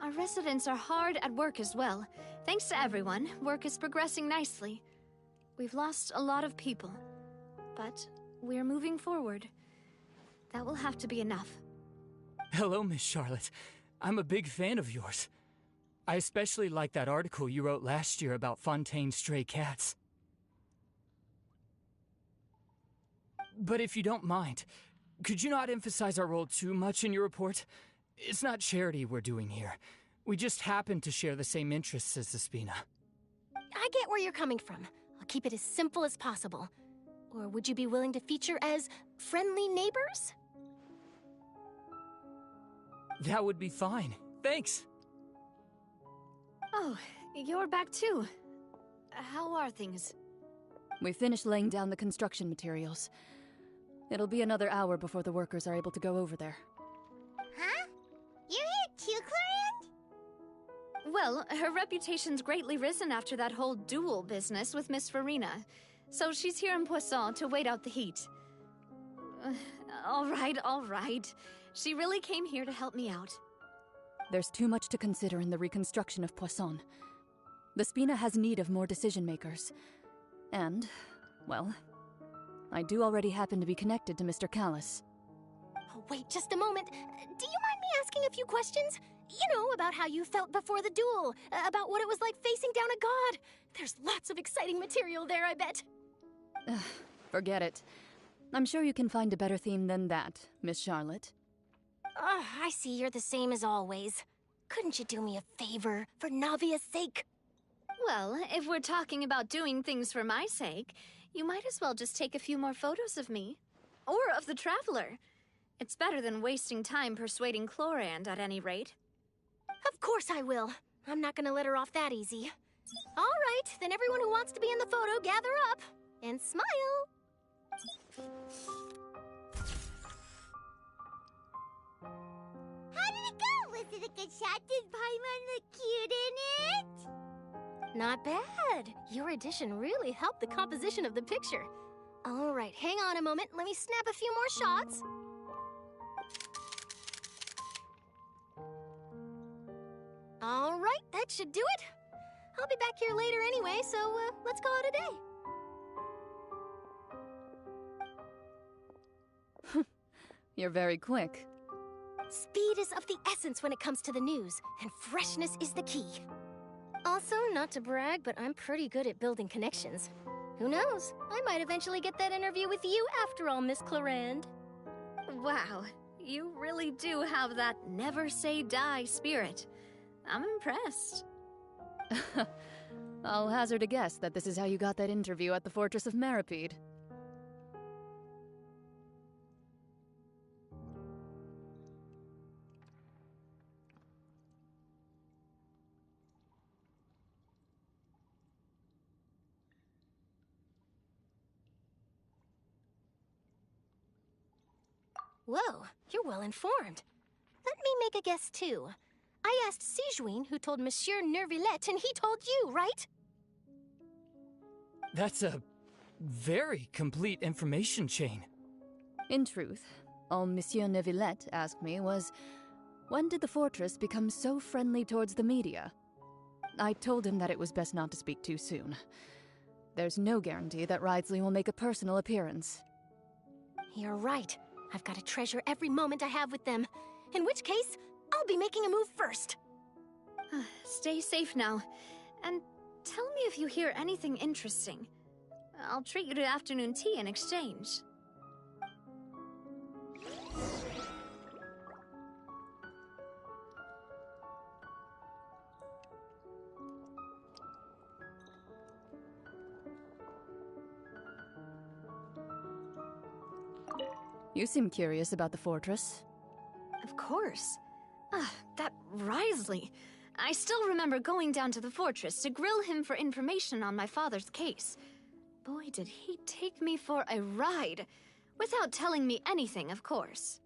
Our residents are hard at work as well. Thanks to everyone, work is progressing nicely. We've lost a lot of people, but we're moving forward. That will have to be enough. Hello, Miss Charlotte. I'm a big fan of yours. I especially like that article you wrote last year about Fontaine's stray cats. But if you don't mind, could you not emphasize our role too much in your report? It's not charity we're doing here. We just happen to share the same interests as the Spina. I get where you're coming from. I'll keep it as simple as possible. Or would you be willing to feature as friendly neighbors? That would be fine. Thanks. Oh, you're back too. How are things? We finished laying down the construction materials. It'll be another hour before the workers are able to go over there. Huh? You're here too, Clorinde? Well, her reputation's greatly risen after that whole duel business with Miss Farina, so she's here in Poisson to wait out the heat. All right. She really came here to help me out. There's too much to consider in the reconstruction of Poisson. The Spina has need of more decision-makers. And, well, I do already happen to be connected to Mr. Callis. Oh, wait just a moment. Do you mind me asking a few questions? You know, about how you felt before the duel, about what it was like facing down a god. There's lots of exciting material there, I bet. Forget it. I'm sure you can find a better theme than that, Miss Charlotte. I see you're the same as always. Couldn't you do me a favor, for Navia's sake? Well, if we're talking about doing things for my sake, you might as well just take a few more photos of me. Or of the Traveler. It's better than wasting time persuading Clorinde, at any rate. Of course I will. I'm not gonna let her off that easy. All right, then everyone who wants to be in the photo, gather up. And smile. How did it go? Was it a good shot? Did Paimon look cute in it? Not bad. Your addition really helped the composition of the picture. All right, hang on a moment. Let me snap a few more shots. All right, that should do it. I'll be back here later anyway, so let's call it a day. You're very quick. Speed is of the essence when it comes to the news, and freshness is the key. Also, not to brag, but I'm pretty good at building connections. Who knows? I might eventually get that interview with you after all, Miss Clorinde. Wow, you really do have that never say die spirit. I'm impressed. I'll hazard a guess that this is how you got that interview at the Fortress of Maripede. Whoa, you're well informed. Let me make a guess, too. I asked Sijuin, who told Monsieur Nervillet, and he told you, right? That's a very complete information chain. In truth, all Monsieur Nervillet asked me was, when did the fortress become so friendly towards the media? I told him that it was best not to speak too soon. There's no guarantee that Ridsley will make a personal appearance. You're right. I've got to treasure every moment I have with them. In which case, I'll be making a move first. Stay safe now. And tell me if you hear anything interesting. I'll treat you to afternoon tea in exchange. You seem curious about the fortress. Of course. That Wriothesley. I still remember going down to the fortress to grill him for information on my father's case. Boy, did he take me for a ride. Without telling me anything, of course.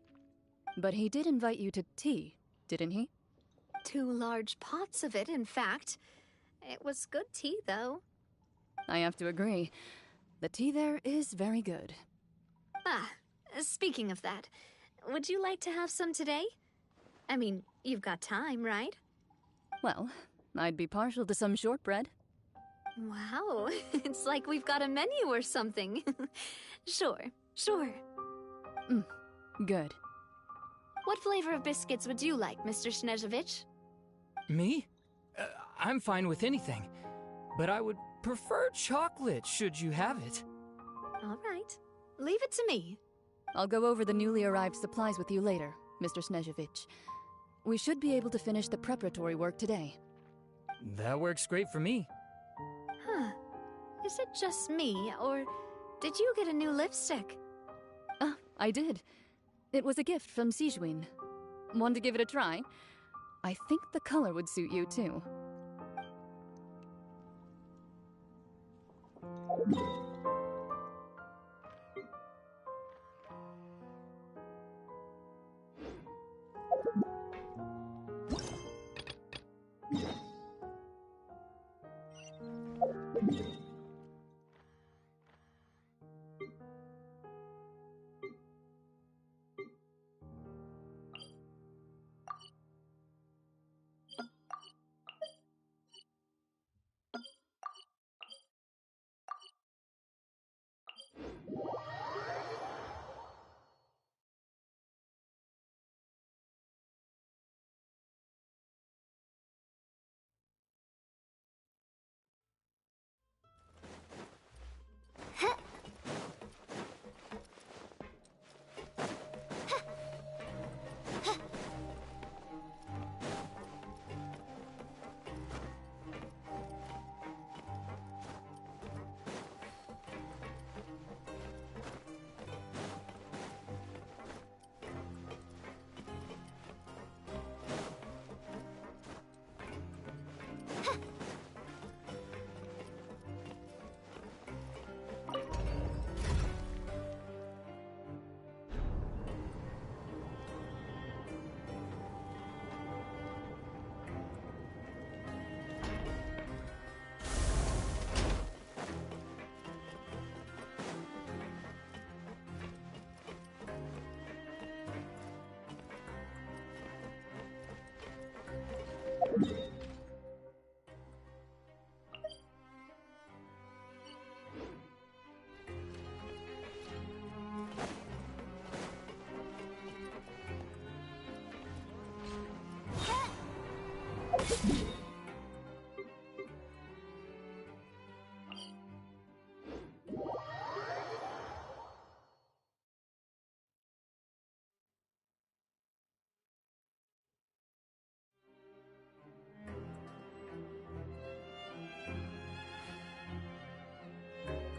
But he did invite you to tea, didn't he? 2 large pots of it, in fact. It was good tea, though. I have to agree. The tea there is very good. Ah, speaking of that, would you like to have some today? I mean, you've got time, right? Well, I'd be partial to some shortbread. Wow, it's like we've got a menu or something. Sure. Good. What flavor of biscuits would you like, Mr. Snezhevich? Me? I'm fine with anything. But I would prefer chocolate, should you have it. All right. Leave it to me. I'll go over the newly arrived supplies with you later, Mr. Snezhevich. We should be able to finish the preparatory work today. That works great for me. Huh. Is it just me, or did you get a new lipstick? I did. It was a gift from Sijuin. Want to give it a try? I think the color would suit you, too.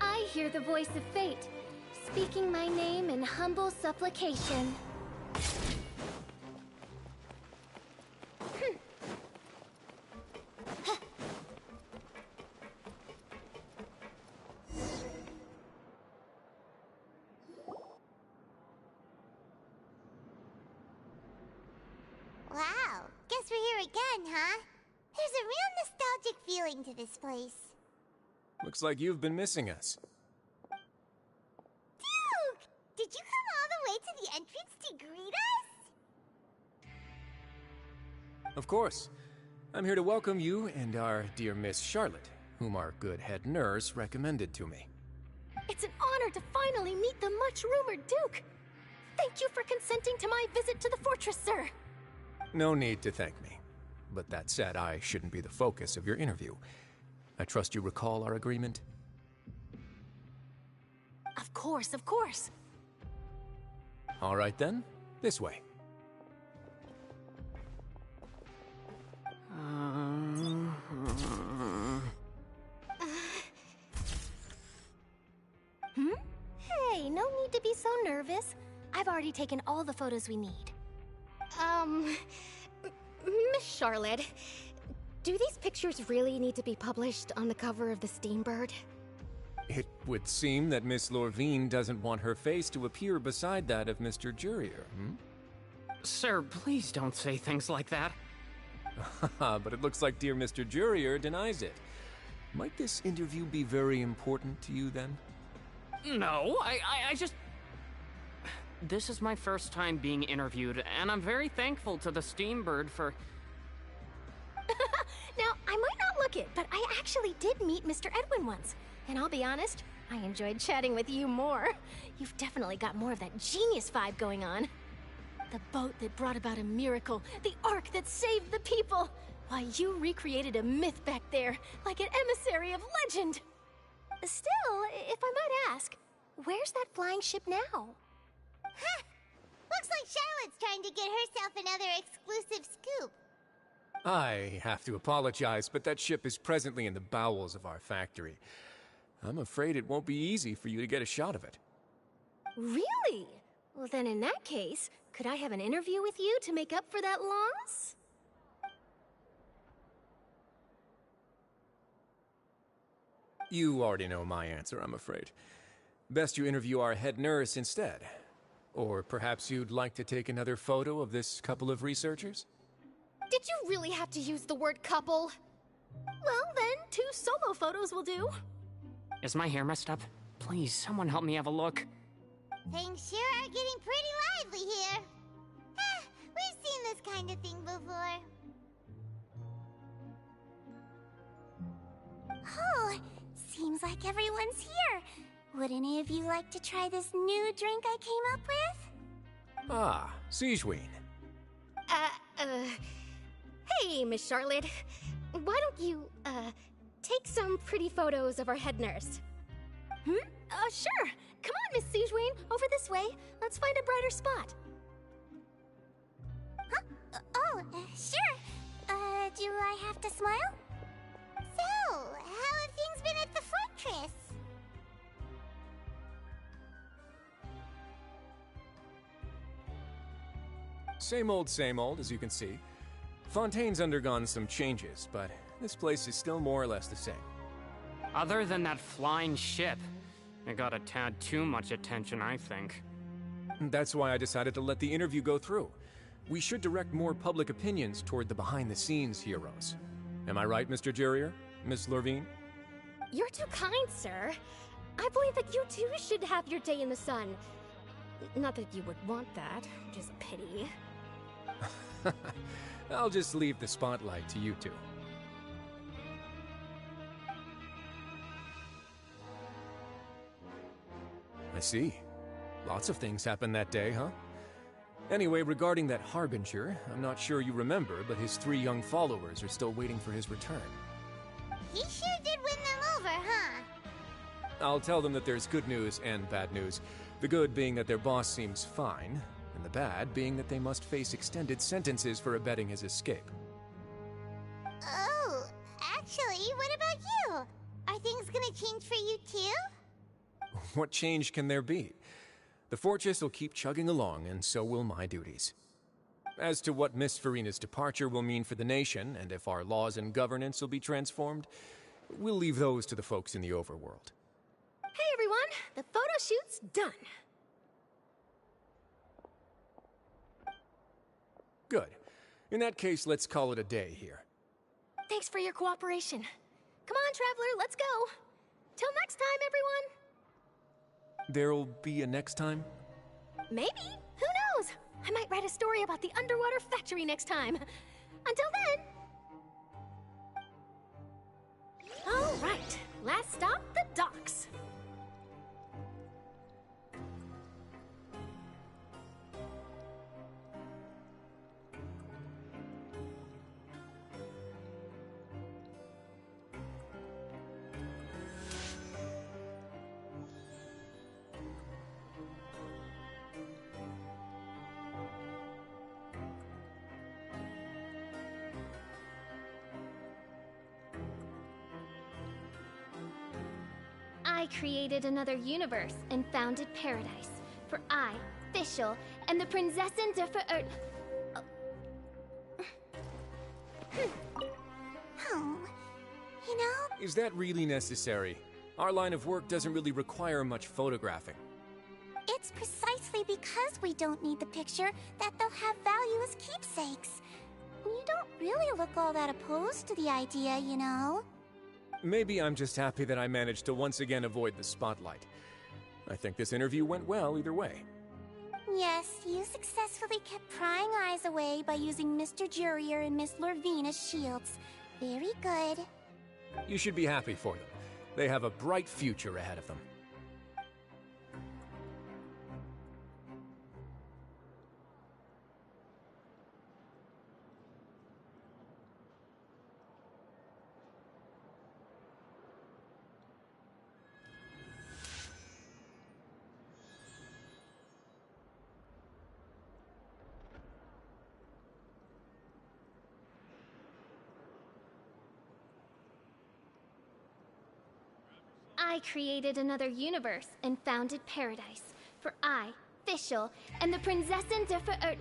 I hear the voice of fate, speaking my name in humble supplication. Wow, guess we're here again, huh? There's a real nostalgic feeling to this place. Looks like you've been missing us. Duke! Did you come all the way to the entrance to greet us? Of course. I'm here to welcome you and our dear Miss Charlotte, whom our good head nurse recommended to me. It's an honor to finally meet the much-rumored Duke. Thank you for consenting to my visit to the fortress, sir. No need to thank me. But that said, I shouldn't be the focus of your interview. I trust you recall our agreement? Of course, of course. All right then, this way. Hey, no need to be so nervous. I've already taken all the photos we need. Miss Charlotte, Do these pictures really need to be published on the cover of the Steambird? It would seem that Miss Lorvine doesn't want her face to appear beside that of Mr. Jurier, hmm? Sir, please don't say things like that. But it looks like dear Mr. Jurier denies it. Might this interview be very important to you, then? No, I just... This is my first time being interviewed, and I'm very thankful to the Steambird for... Now, I might not look it, but I actually did meet Mr. Edwin once. And I'll be honest, I enjoyed chatting with you more. You've definitely got more of that genius vibe going on. The boat that brought about a miracle, the ark that saved the people. Why, you recreated a myth back there, like an emissary of legend. Still, if I might ask, where's that flying ship now? Huh! Looks like Charlotte's trying to get herself another exclusive scoop. I have to apologize, but that ship is presently in the bowels of our factory. I'm afraid it won't be easy for you to get a shot of it. Really? Well, then in that case, could I have an interview with you to make up for that loss? You already know my answer, I'm afraid. Best you interview our head nurse instead. Or perhaps you'd like to take another photo of this couple of researchers? Did you really have to use the word couple? Well, then, 2 solo photos will do. Is my hair messed up? Please, someone help me have a look. Things sure are getting pretty lively here. We've seen this kind of thing before. Oh, seems like everyone's here. Would any of you like to try this new drink I came up with? Ah, Siegeween. Hey, Miss Charlotte. Why don't you, take some pretty photos of our head nurse? Sure. Come on, Miss Siegeween. Over this way. Let's find a brighter spot. Huh? Sure. Do I have to smile? So, how have things been at the fortress? Same old, as you can see. Fontaine's undergone some changes, but this place is still more or less the same. Other than that flying ship, it got a tad too much attention, I think. That's why I decided to let the interview go through. We should direct more public opinions toward the behind-the-scenes heroes. Am I right, Mr. Jurier? Miss Lorvine? You're too kind, sir. I believe that you too should have your day in the sun. Not that you would want that, just pity. I'll just leave the spotlight to you two. I see. Lots of things happened that day, huh? Anyway, regarding that Harbinger, I'm not sure you remember, but his 3 young followers are still waiting for his return. He sure did win them over, huh? I'll tell them that there's good news and bad news. The good being that their boss seems fine, and the bad being that they must face extended sentences for abetting his escape. Oh, actually, what about you? Are things gonna change for you too? What change can there be? The fortress will keep chugging along, and so will my duties. As to what Miss Farina's departure will mean for the nation, and if our laws and governance will be transformed, we'll leave those to the folks in the overworld. Hey everyone, the photo shoot's done. Good. In that case, let's call it a day here. Thanks for your cooperation. Come on, Traveler, let's go. Till next time, everyone. There'll be a next time? Maybe. Who knows? I might write a story about the underwater factory next time. Until then. All right. Last stop, the docks. I created another universe and founded paradise. For I, Fischl, and the Prinzessin der Verirrten. Is that really necessary? Our line of work doesn't really require much photographing. It's precisely because we don't need the picture that they'll have value as keepsakes. You don't really look all that opposed to the idea, you know. Maybe I'm just happy that I managed to once again avoid the spotlight. I think this interview went well either way. Yes, you successfully kept prying eyes away by using Mr. Jurier and Miss Lorvine as shields. Very good. You should be happy for them. They have a bright future ahead of them. I created another universe and founded paradise. For I, Fischl, and the Prinzessin der Ver...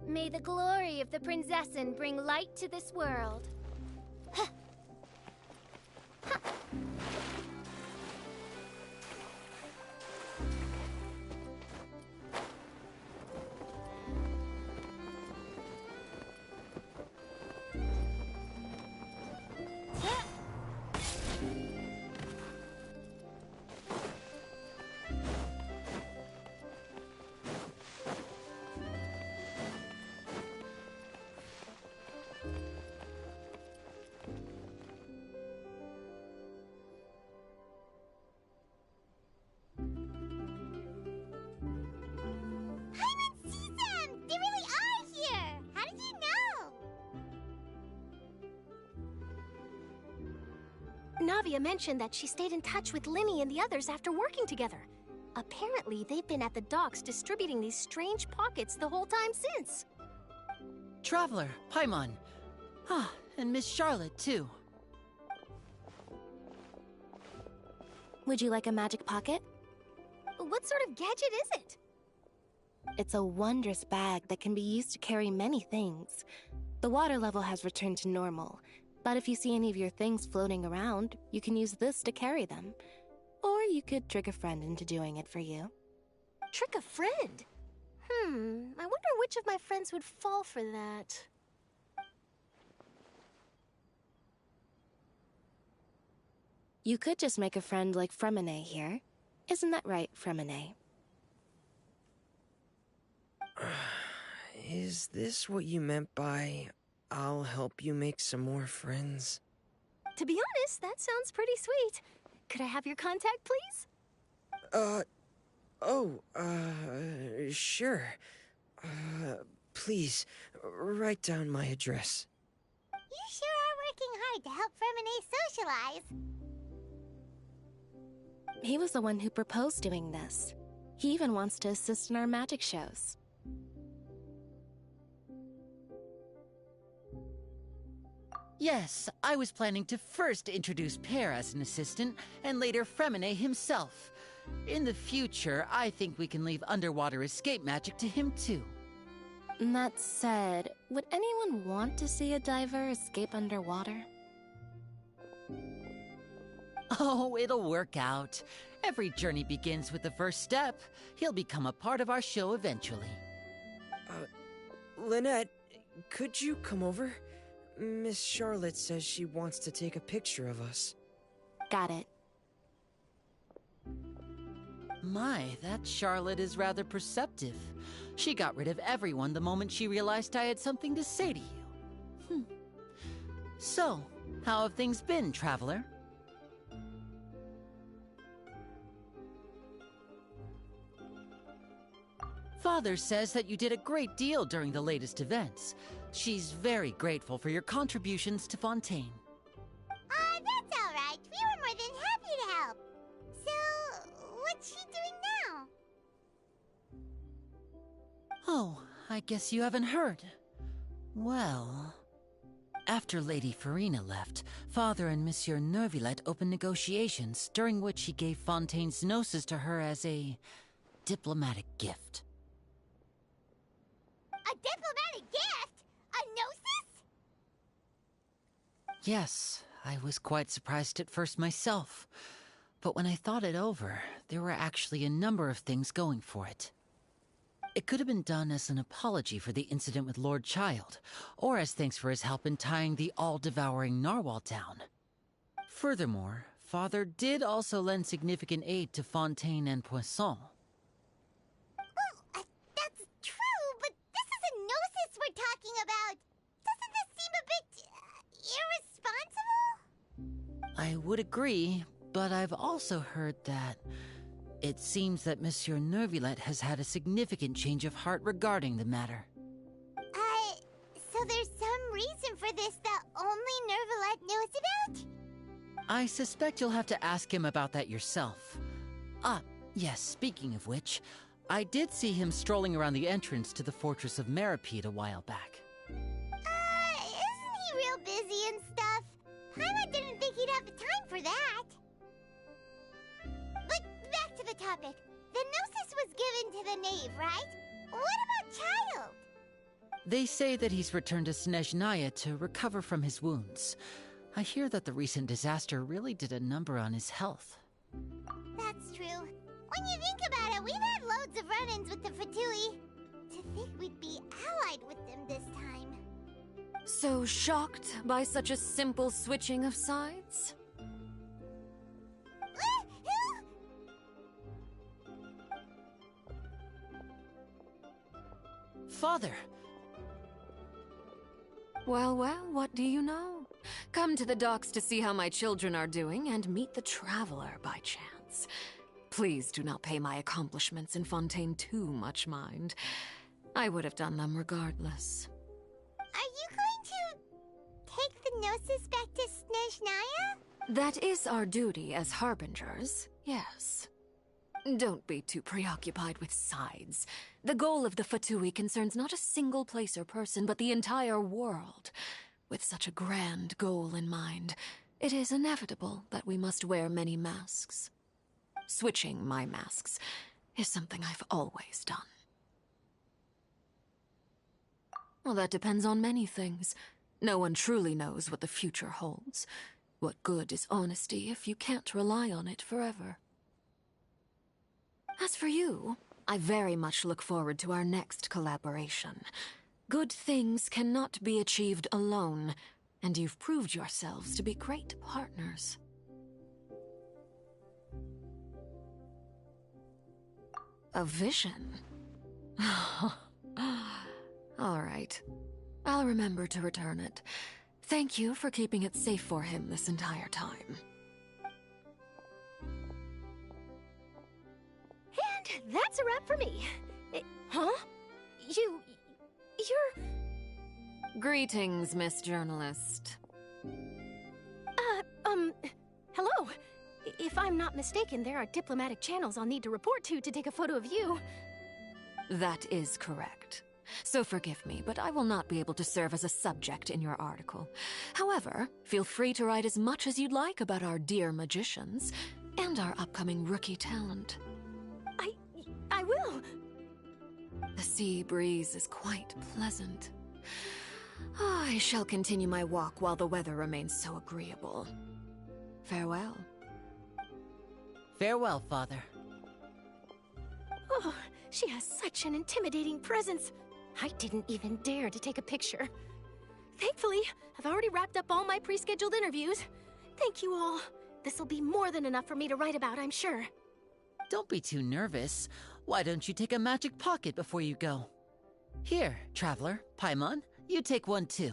May the glory of the Prinzessin bring light to this world. Navia mentioned that she stayed in touch with Linny and the others after working together. Apparently, they've been at the docks distributing these strange pockets the whole time since. Traveler, Paimon. Ah, and Miss Charlotte, too. Would you like a magic pocket? What sort of gadget is it? It's a wondrous bag that can be used to carry many things. The water level has returned to normal, but if you see any of your things floating around, you can use this to carry them. Or you could trick a friend into doing it for you. Trick a friend? I wonder which of my friends would fall for that. You could just make a friend like Fremine here. Isn't that right, Fremine? Is this what you meant by, I'll help you make some more friends? To be honest, that sounds pretty sweet. Could I have your contact, please? Sure. Please, write down my address. You sure are working hard to help Fremine socialize. He was the one who proposed doing this. He even wants to assist in our magic shows. Yes, I was planning to first introduce Per as an assistant, and later Fremine himself. In the future, I think we can leave underwater escape magic to him too. That said, would anyone want to see a diver escape underwater? Oh, it'll work out. Every journey begins with the first step. He'll become a part of our show eventually. Lynette, could you come over? Miss Charlotte says she wants to take a picture of us. Got it. My, that Charlotte is rather perceptive. She got rid of everyone the moment she realized I had something to say to you. So, how have things been, traveler? Father says that you did a great deal during the latest events. She's very grateful for your contributions to Fontaine. That's all right. We were more than happy to help. So, what's she doing now? Oh, I guess you haven't heard. Well, after Lady Farina left, Father and Monsieur Neuvillette opened negotiations, during which he gave Fontaine's gnosis to her as a diplomatic gift. A diplomatic gift? A gnosis? Yes, I was quite surprised at first myself. But when I thought it over, there were actually a number of things going for it. It could have been done as an apology for the incident with Lord Child, or as thanks for his help in tying the all-devouring narwhal down. Furthermore, Father did also lend significant aid to Fontaine and Poisson. Well, that's true, but this is a gnosis we're talking about. Doesn't this seem a bit irresponsible? I would agree, but I've also heard that it seems that Monsieur Neuvillette has had a significant change of heart regarding the matter. So there's some reason for this that only Neuvillette knows about? I suspect you'll have to ask him about that yourself. Yes, speaking of which, I did see him strolling around the entrance to the Fortress of Meripede a while back. Isn't he real busy and stuff? Paimon didn't think he'd have the time for that. But back to the topic. The gnosis was given to the knave, right? What about Child? They say that he's returned to Snezhnaya to recover from his wounds. I hear that the recent disaster really did a number on his health. That's true. When you think about it, we've had loads of run-ins with the Fatui. To think we'd be allied with them this time. So shocked by such a simple switching of sides? Father! Well, what do you know? Come to the docks to see how my children are doing and meet the traveler by chance. Please do not pay my accomplishments in Fontaine too much mind. I would have done them regardless. Are you going to take the gnosis back to Snezhnaya? That is our duty as harbingers, yes. Don't be too preoccupied with sides. The goal of the Fatui concerns not a single place or person, but the entire world. With such a grand goal in mind, it is inevitable that we must wear many masks. Switching my masks is something I've always done. Well, that depends on many things. No one truly knows what the future holds. What good is honesty if you can't rely on it forever? As for you, I very much look forward to our next collaboration. Good things cannot be achieved alone, and you've proved yourselves to be great partners. A vision? All right. I'll remember to return it. Thank you for keeping it safe for him this entire time. And that's a wrap for me. Huh? You're... Greetings, Miss Journalist. Hello. If I'm not mistaken, there are diplomatic channels I'll need to report to take a photo of you. That is correct. So forgive me, but I will not be able to serve as a subject in your article. However, feel free to write as much as you'd like about our dear magicians and our upcoming rookie talent. I will. The sea breeze is quite pleasant. I shall continue my walk while the weather remains so agreeable. Farewell. Farewell, Father. Oh, she has such an intimidating presence. I didn't even dare to take a picture. Thankfully, I've already wrapped up all my pre-scheduled interviews. Thank you all. This'll be more than enough for me to write about, I'm sure. Don't be too nervous. Why don't you take a magic pocket before you go? Here, Traveler, Paimon, you take one too.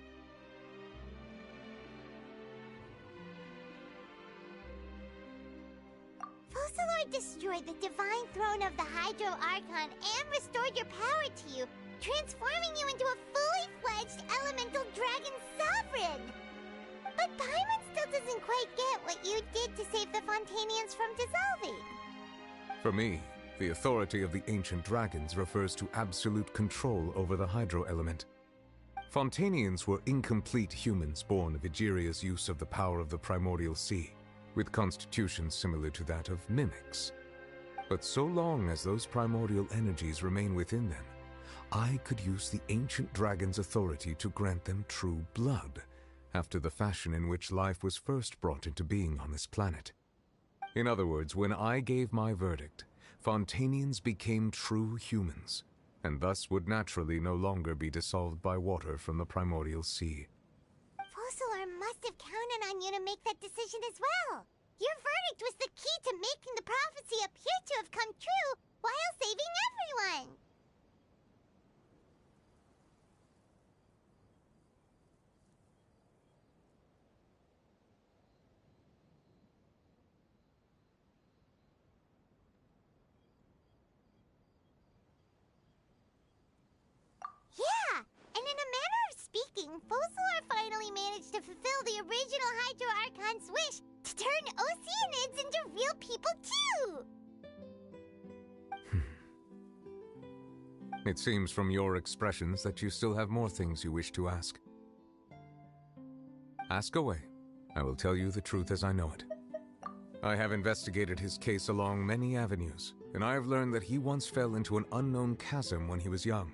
Folsolor destroyed the divine throne of the Hydro Archon and restored your power to you, transforming you into a fully fledged elemental dragon sovereign. But Paimon still doesn't quite get what you did to save the Fontanians from dissolving. For me, the authority of the ancient dragons refers to absolute control over the hydro element. Fontanians were incomplete humans born of Egeria's use of the power of the primordial sea, with constitutions similar to that of mimics. But so long as those primordial energies remain within them, I could use the ancient dragon's authority to grant them true blood, after the fashion in which life was first brought into being on this planet. In other words, when I gave my verdict, Fontanians became true humans, and thus would naturally no longer be dissolved by water from the primordial sea. Folsolor must have counted on you to make that decision as well. Your verdict was the key to making the prophecy appear to have come true while saving everyone. Yeah, and in a manner of speaking, Folsolor finally managed to fulfill the original Hydro Archon's wish to turn Oceanids into real people too! It seems from your expressions that you still have more things you wish to ask. Ask away. I will tell you the truth as I know it. I have investigated his case along many avenues, and I have learned that he once fell into an unknown chasm when he was young.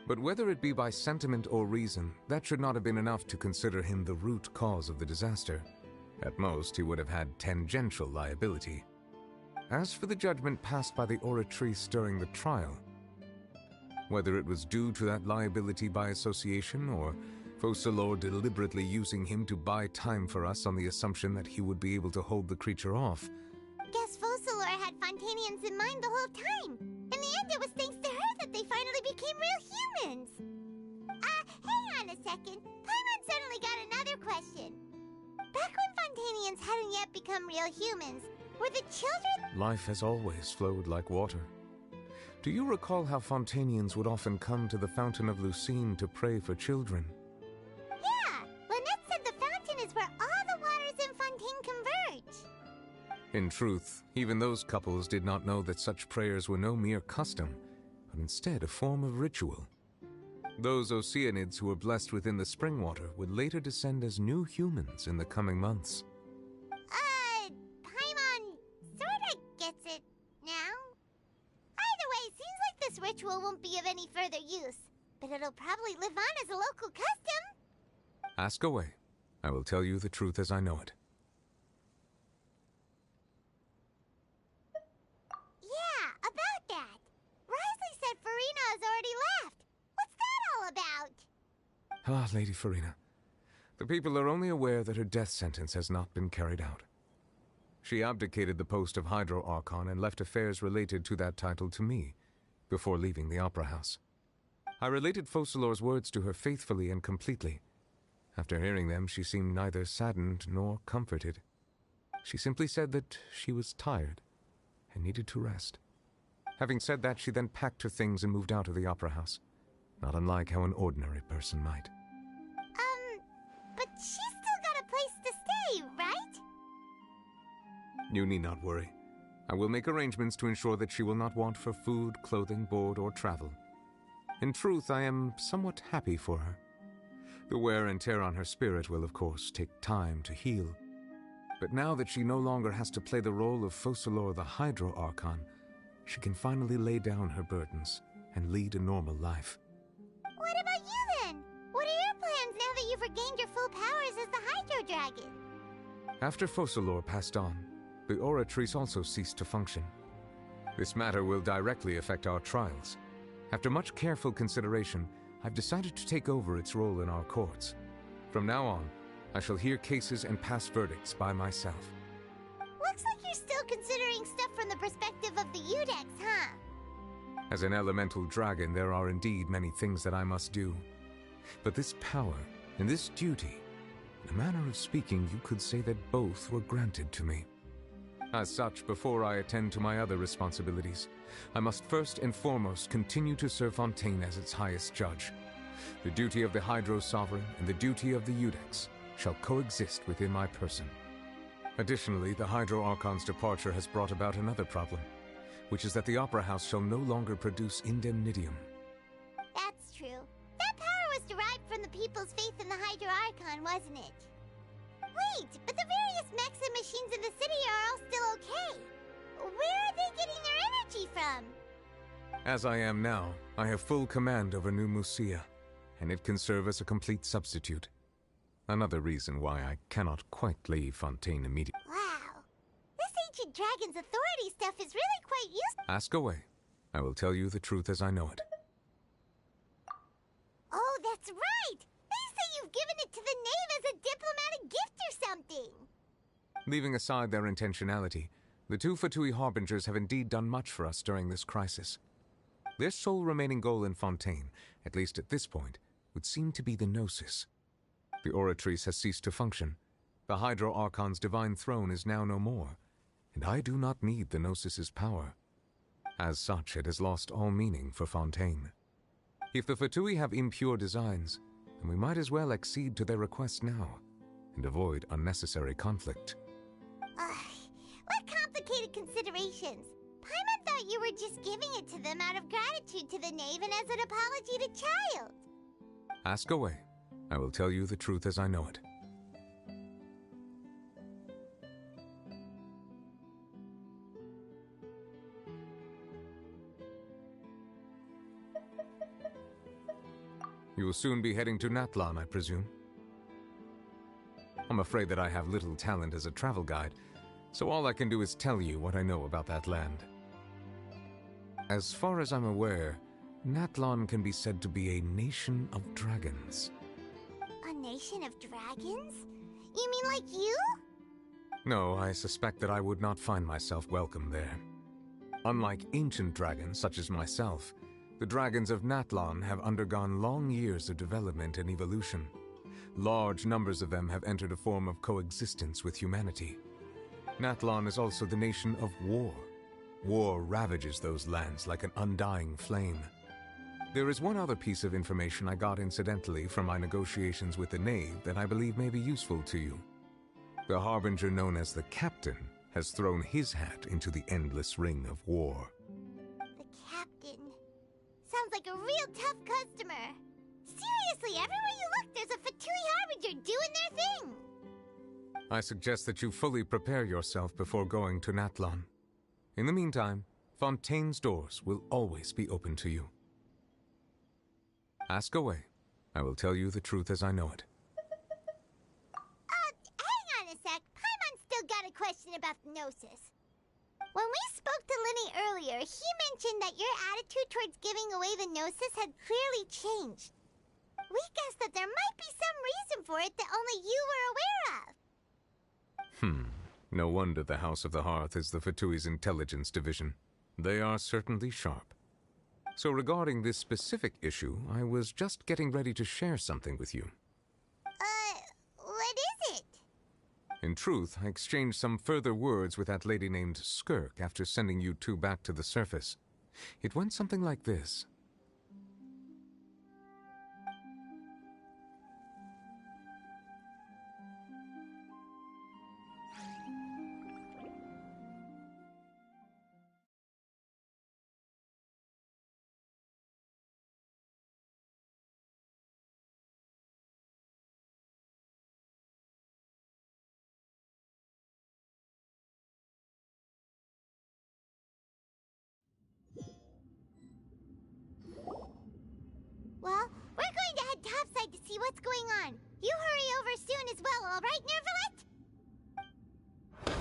But whether it be by sentiment or reason, that should not have been enough to consider him the root cause of the disaster. At most, he would have had tangential liability. As for the judgment passed by the Oratrice during the trial, whether it was due to that liability by association, or Folsolor deliberately using him to buy time for us on the assumption that he would be able to hold the creature off. Guess Folsolor had Fontanians in mind the whole time. In the end, it was thanks to her that they finally became real humans. Hang on a second. Paimon suddenly got another question. Back when Fontanians hadn't yet become real humans, were the children— Life has always flowed like water. Do you recall how Fontanians would often come to the Fountain of Lucine to pray for children? Yeah! Lynette said the fountain is where all the waters in Fontaine converge. In truth, even those couples did not know that such prayers were no mere custom, but instead a form of ritual. Those Oceanids who were blessed within the spring water would later descend as new humans in the coming months. Paimon sorta gets it now. Either way, seems like this ritual won't be of any further use, but it'll probably live on as a local custom. Ask away. I will tell you the truth as I know it. Yeah, about that. Risley said Farina has already left. What's that all about? Ah, Lady Farina. The people are only aware that her death sentence has not been carried out. She abdicated the post of Hydro Archon and left affairs related to that title to me, before leaving the Opera House. I related Folsolor's words to her faithfully and completely. After hearing them, she seemed neither saddened nor comforted. She simply said that she was tired and needed to rest. Having said that, she then packed her things and moved out of the Opera House, not unlike how an ordinary person might. But she's still got a place to stay, right? You need not worry. I will make arrangements to ensure that she will not want for food, clothing, board, or travel. In truth, I am somewhat happy for her. The wear and tear on her spirit will, of course, take time to heal. But now that she no longer has to play the role of Folsolor the Hydro Archon, she can finally lay down her burdens and lead a normal life. What about you then? What are your plans now that you've regained your full powers as the Hydro Dragon? After Folsolor passed on, the Oratrice also ceased to function. This matter will directly affect our trials. After much careful consideration, I've decided to take over its role in our courts. From now on, I shall hear cases and pass verdicts by myself. Looks like you're still considering stuff from the perspective of the Udex, huh? As an elemental dragon, there are indeed many things that I must do. But this power and this duty, in a manner of speaking, you could say that both were granted to me. As such, before I attend to my other responsibilities, I must first and foremost continue to serve Fontaine as its highest judge. The duty of the Hydro Sovereign and the duty of the Iudex shall coexist within my person. Additionally, the Hydro Archon's departure has brought about another problem, which is that the Opera House shall no longer produce indemnitium. That's true. That power was derived from the people's faith in the Hydro Archon, wasn't it? Wait, but the various mechs and machines in the city are all still okay. Where are they getting their energy from? As I am now, I have full command over New Musia, and it can serve as a complete substitute. Another reason why I cannot quite leave Fontaine immediately. Wow. This ancient dragon's authority stuff is really quite useful. Ask away. I will tell you the truth as I know it. Oh, that's right! They say you've given it to the knave as a diplomatic gift or something! Leaving aside their intentionality, the two Fatui Harbingers have indeed done much for us during this crisis. Their sole remaining goal in Fontaine, at least at this point, would seem to be the Gnosis. The Oratrice has ceased to function. The Hydro Archon's divine throne is now no more, and I do not need the Gnosis's power. As such, it has lost all meaning for Fontaine. If the Fatui have impure designs, then we might as well accede to their request now, and avoid unnecessary conflict. What complicated considerations! Paimon thought you were just giving it to them out of gratitude to the knave and as an apology to Child. Ask away. I will tell you the truth as I know it. You will soon be heading to Natlan, I presume? I'm afraid that I have little talent as a travel guide, so all I can do is tell you what I know about that land. As far as I'm aware, Natlan can be said to be a nation of dragons. A nation of dragons? You mean like you? No, I suspect that I would not find myself welcome there. Unlike ancient dragons such as myself, the dragons of Natlan have undergone long years of development and evolution. Large numbers of them have entered a form of coexistence with humanity. Natlan is also the nation of war. War ravages those lands like an undying flame. There is one other piece of information I got incidentally from my negotiations with the knave that I believe may be useful to you. The Harbinger known as the Captain has thrown his hat into the endless ring of war. The Captain. Sounds like a real tough customer. Seriously, everywhere you look, there's a Fatui Harbinger doing their thing. I suggest that you fully prepare yourself before going to Natlan. In the meantime, Fontaine's doors will always be open to you. Ask away. I will tell you the truth as I know it. Hang on a sec. Paimon's still got a question about the Gnosis. When we spoke to Linny earlier, he mentioned that your attitude towards giving away the Gnosis had clearly changed. We guessed that there might be some reason for it that only you were aware of. No wonder the House of the Hearth is the Fatui's intelligence division. They are certainly sharp. So regarding this specific issue, I was just getting ready to share something with you. What is it? In truth, I exchanged some further words with that lady named Skirk after sending you two back to the surface. It went something like this. Well, we're going to head topside to see what's going on. You hurry over soon as well, all right, Nervalet?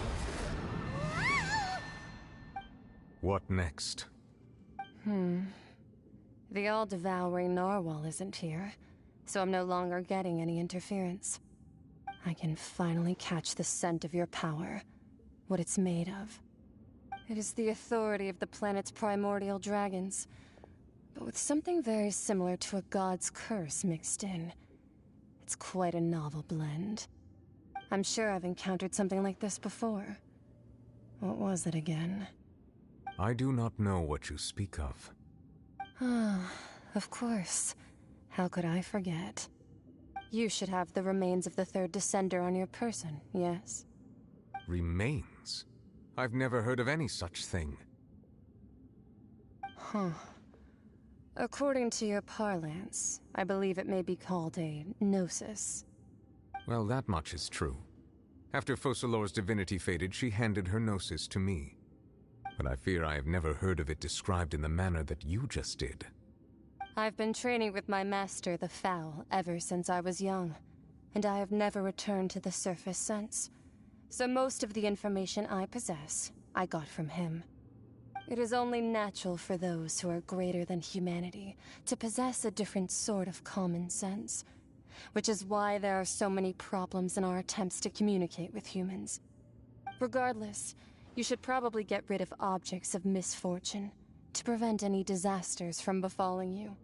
What next? The all-devouring narwhal isn't here, so I'm no longer getting any interference. I can finally catch the scent of your power, what it's made of. It is the authority of the planet's primordial dragons, but with something very similar to a god's curse mixed in. It's quite a novel blend. I'm sure I've encountered something like this before. What was it again? I do not know what you speak of. Ah, of course. How could I forget? You should have the remains of the third Descender on your person, yes? Remains? I've never heard of any such thing. Huh. According to your parlance, I believe it may be called a gnosis. Well, that much is true. After Focalor's divinity faded, she handed her gnosis to me. But I fear I have never heard of it described in the manner that you just did. I've been training with my master, the Foul, ever since I was young, and I have never returned to the surface since. So most of the information I possess, I got from him. It is only natural for those who are greater than humanity to possess a different sort of common sense, which is why there are so many problems in our attempts to communicate with humans. Regardless, you should probably get rid of objects of misfortune to prevent any disasters from befalling you.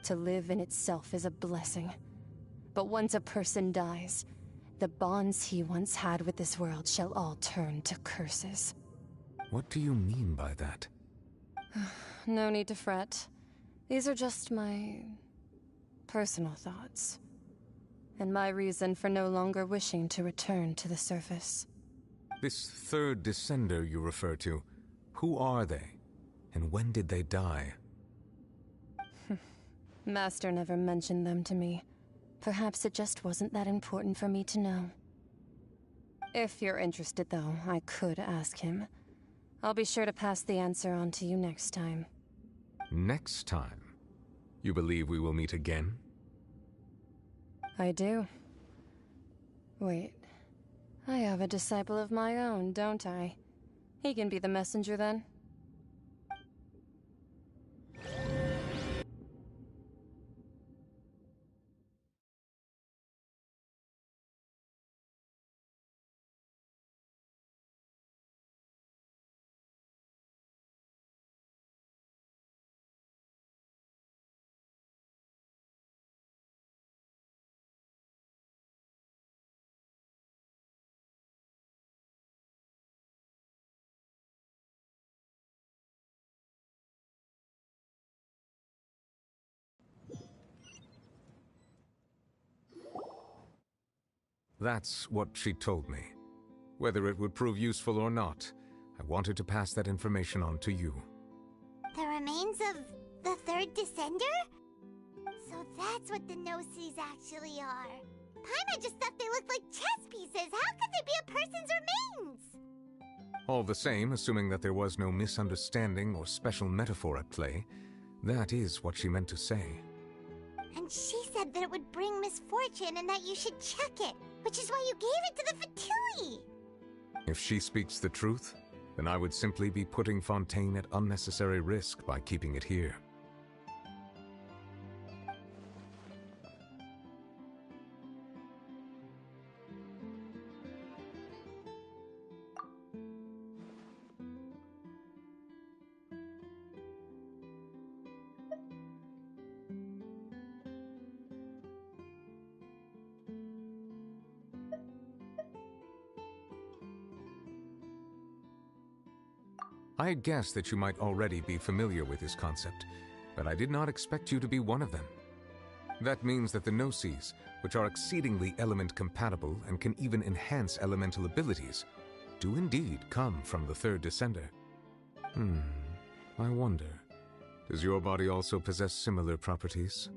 To live in itself is a blessing. But once a person dies, the bonds he once had with this world shall all turn to curses. What do you mean by that? No need to fret. These are just my personal thoughts, and my reason for no longer wishing to return to the surface. This third Descender you refer to, who are they? And when did they die? Master never mentioned them to me. Perhaps it just wasn't that important for me to know. If you're interested, though, I could ask him. I'll be sure to pass the answer on to you next time. Next time? You believe we will meet again? I do. Wait. I have a disciple of my own, don't I? He can be the messenger, then. That's what she told me. Whether it would prove useful or not, I wanted to pass that information on to you. The remains of the third Descender? So that's what the Gnosis actually are. Paimon just thought they looked like chess pieces. How could they be a person's remains? All the same, assuming that there was no misunderstanding or special metaphor at play, that is what she meant to say. And she said that it would bring misfortune and that you should check it, which is why you gave it to the Fatui. If she speaks the truth, then I would simply be putting Fontaine at unnecessary risk by keeping it here. I had guessed that you might already be familiar with this concept, but I did not expect you to be one of them. That means that the Gnosis, which are exceedingly element-compatible and can even enhance elemental abilities, do indeed come from the third Descender. I wonder, does your body also possess similar properties?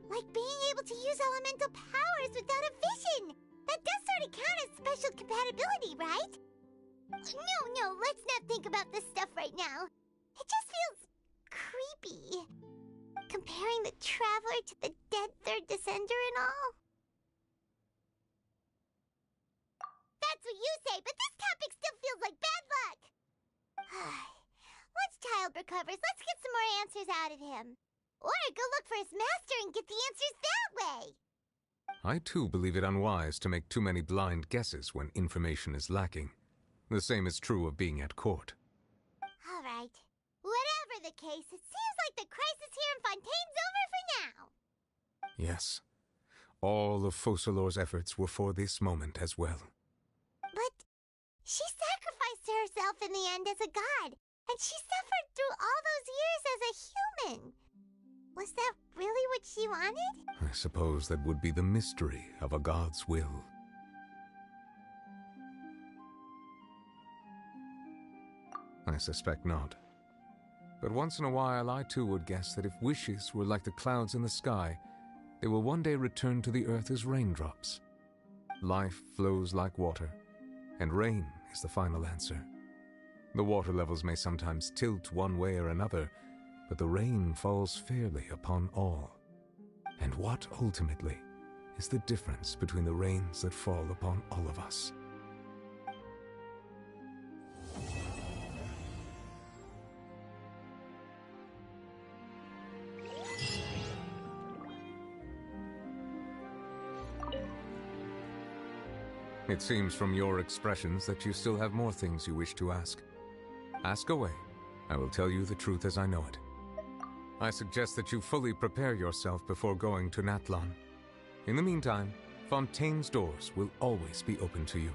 Like being able to use elemental powers without a vision. That does sort of count as special compatibility, right? No, let's not think about this stuff right now. It just feels creepy. Comparing the Traveler to the dead third Descender and all. That's what you say, but this topic still feels like bad luck. Once Child recovers, let's get some more answers out of him. Or go look for his master and get the answers that way. I too believe it unwise to make too many blind guesses when information is lacking. The same is true of being at court. All right. Whatever the case, it seems like the crisis here in Fontaine's over for now. Yes. All of Focalor's efforts were for this moment as well. end as a god, and she suffered through all those years as a human. Was that really what she wanted? I suppose that would be the mystery of a god's will. I suspect not. But once in a while, I too would guess that if wishes were like the clouds in the sky, they will one day return to the earth as raindrops. Life flows like water, and rain is the final answer. The water levels may sometimes tilt one way or another, but the rain falls fairly upon all. And what, ultimately, is the difference between the rains that fall upon all of us? It seems from your expressions that you still have more things you wish to ask. Ask away. I will tell you the truth as I know it. I suggest that you fully prepare yourself before going to Natlan. In the meantime, Fontaine's doors will always be open to you.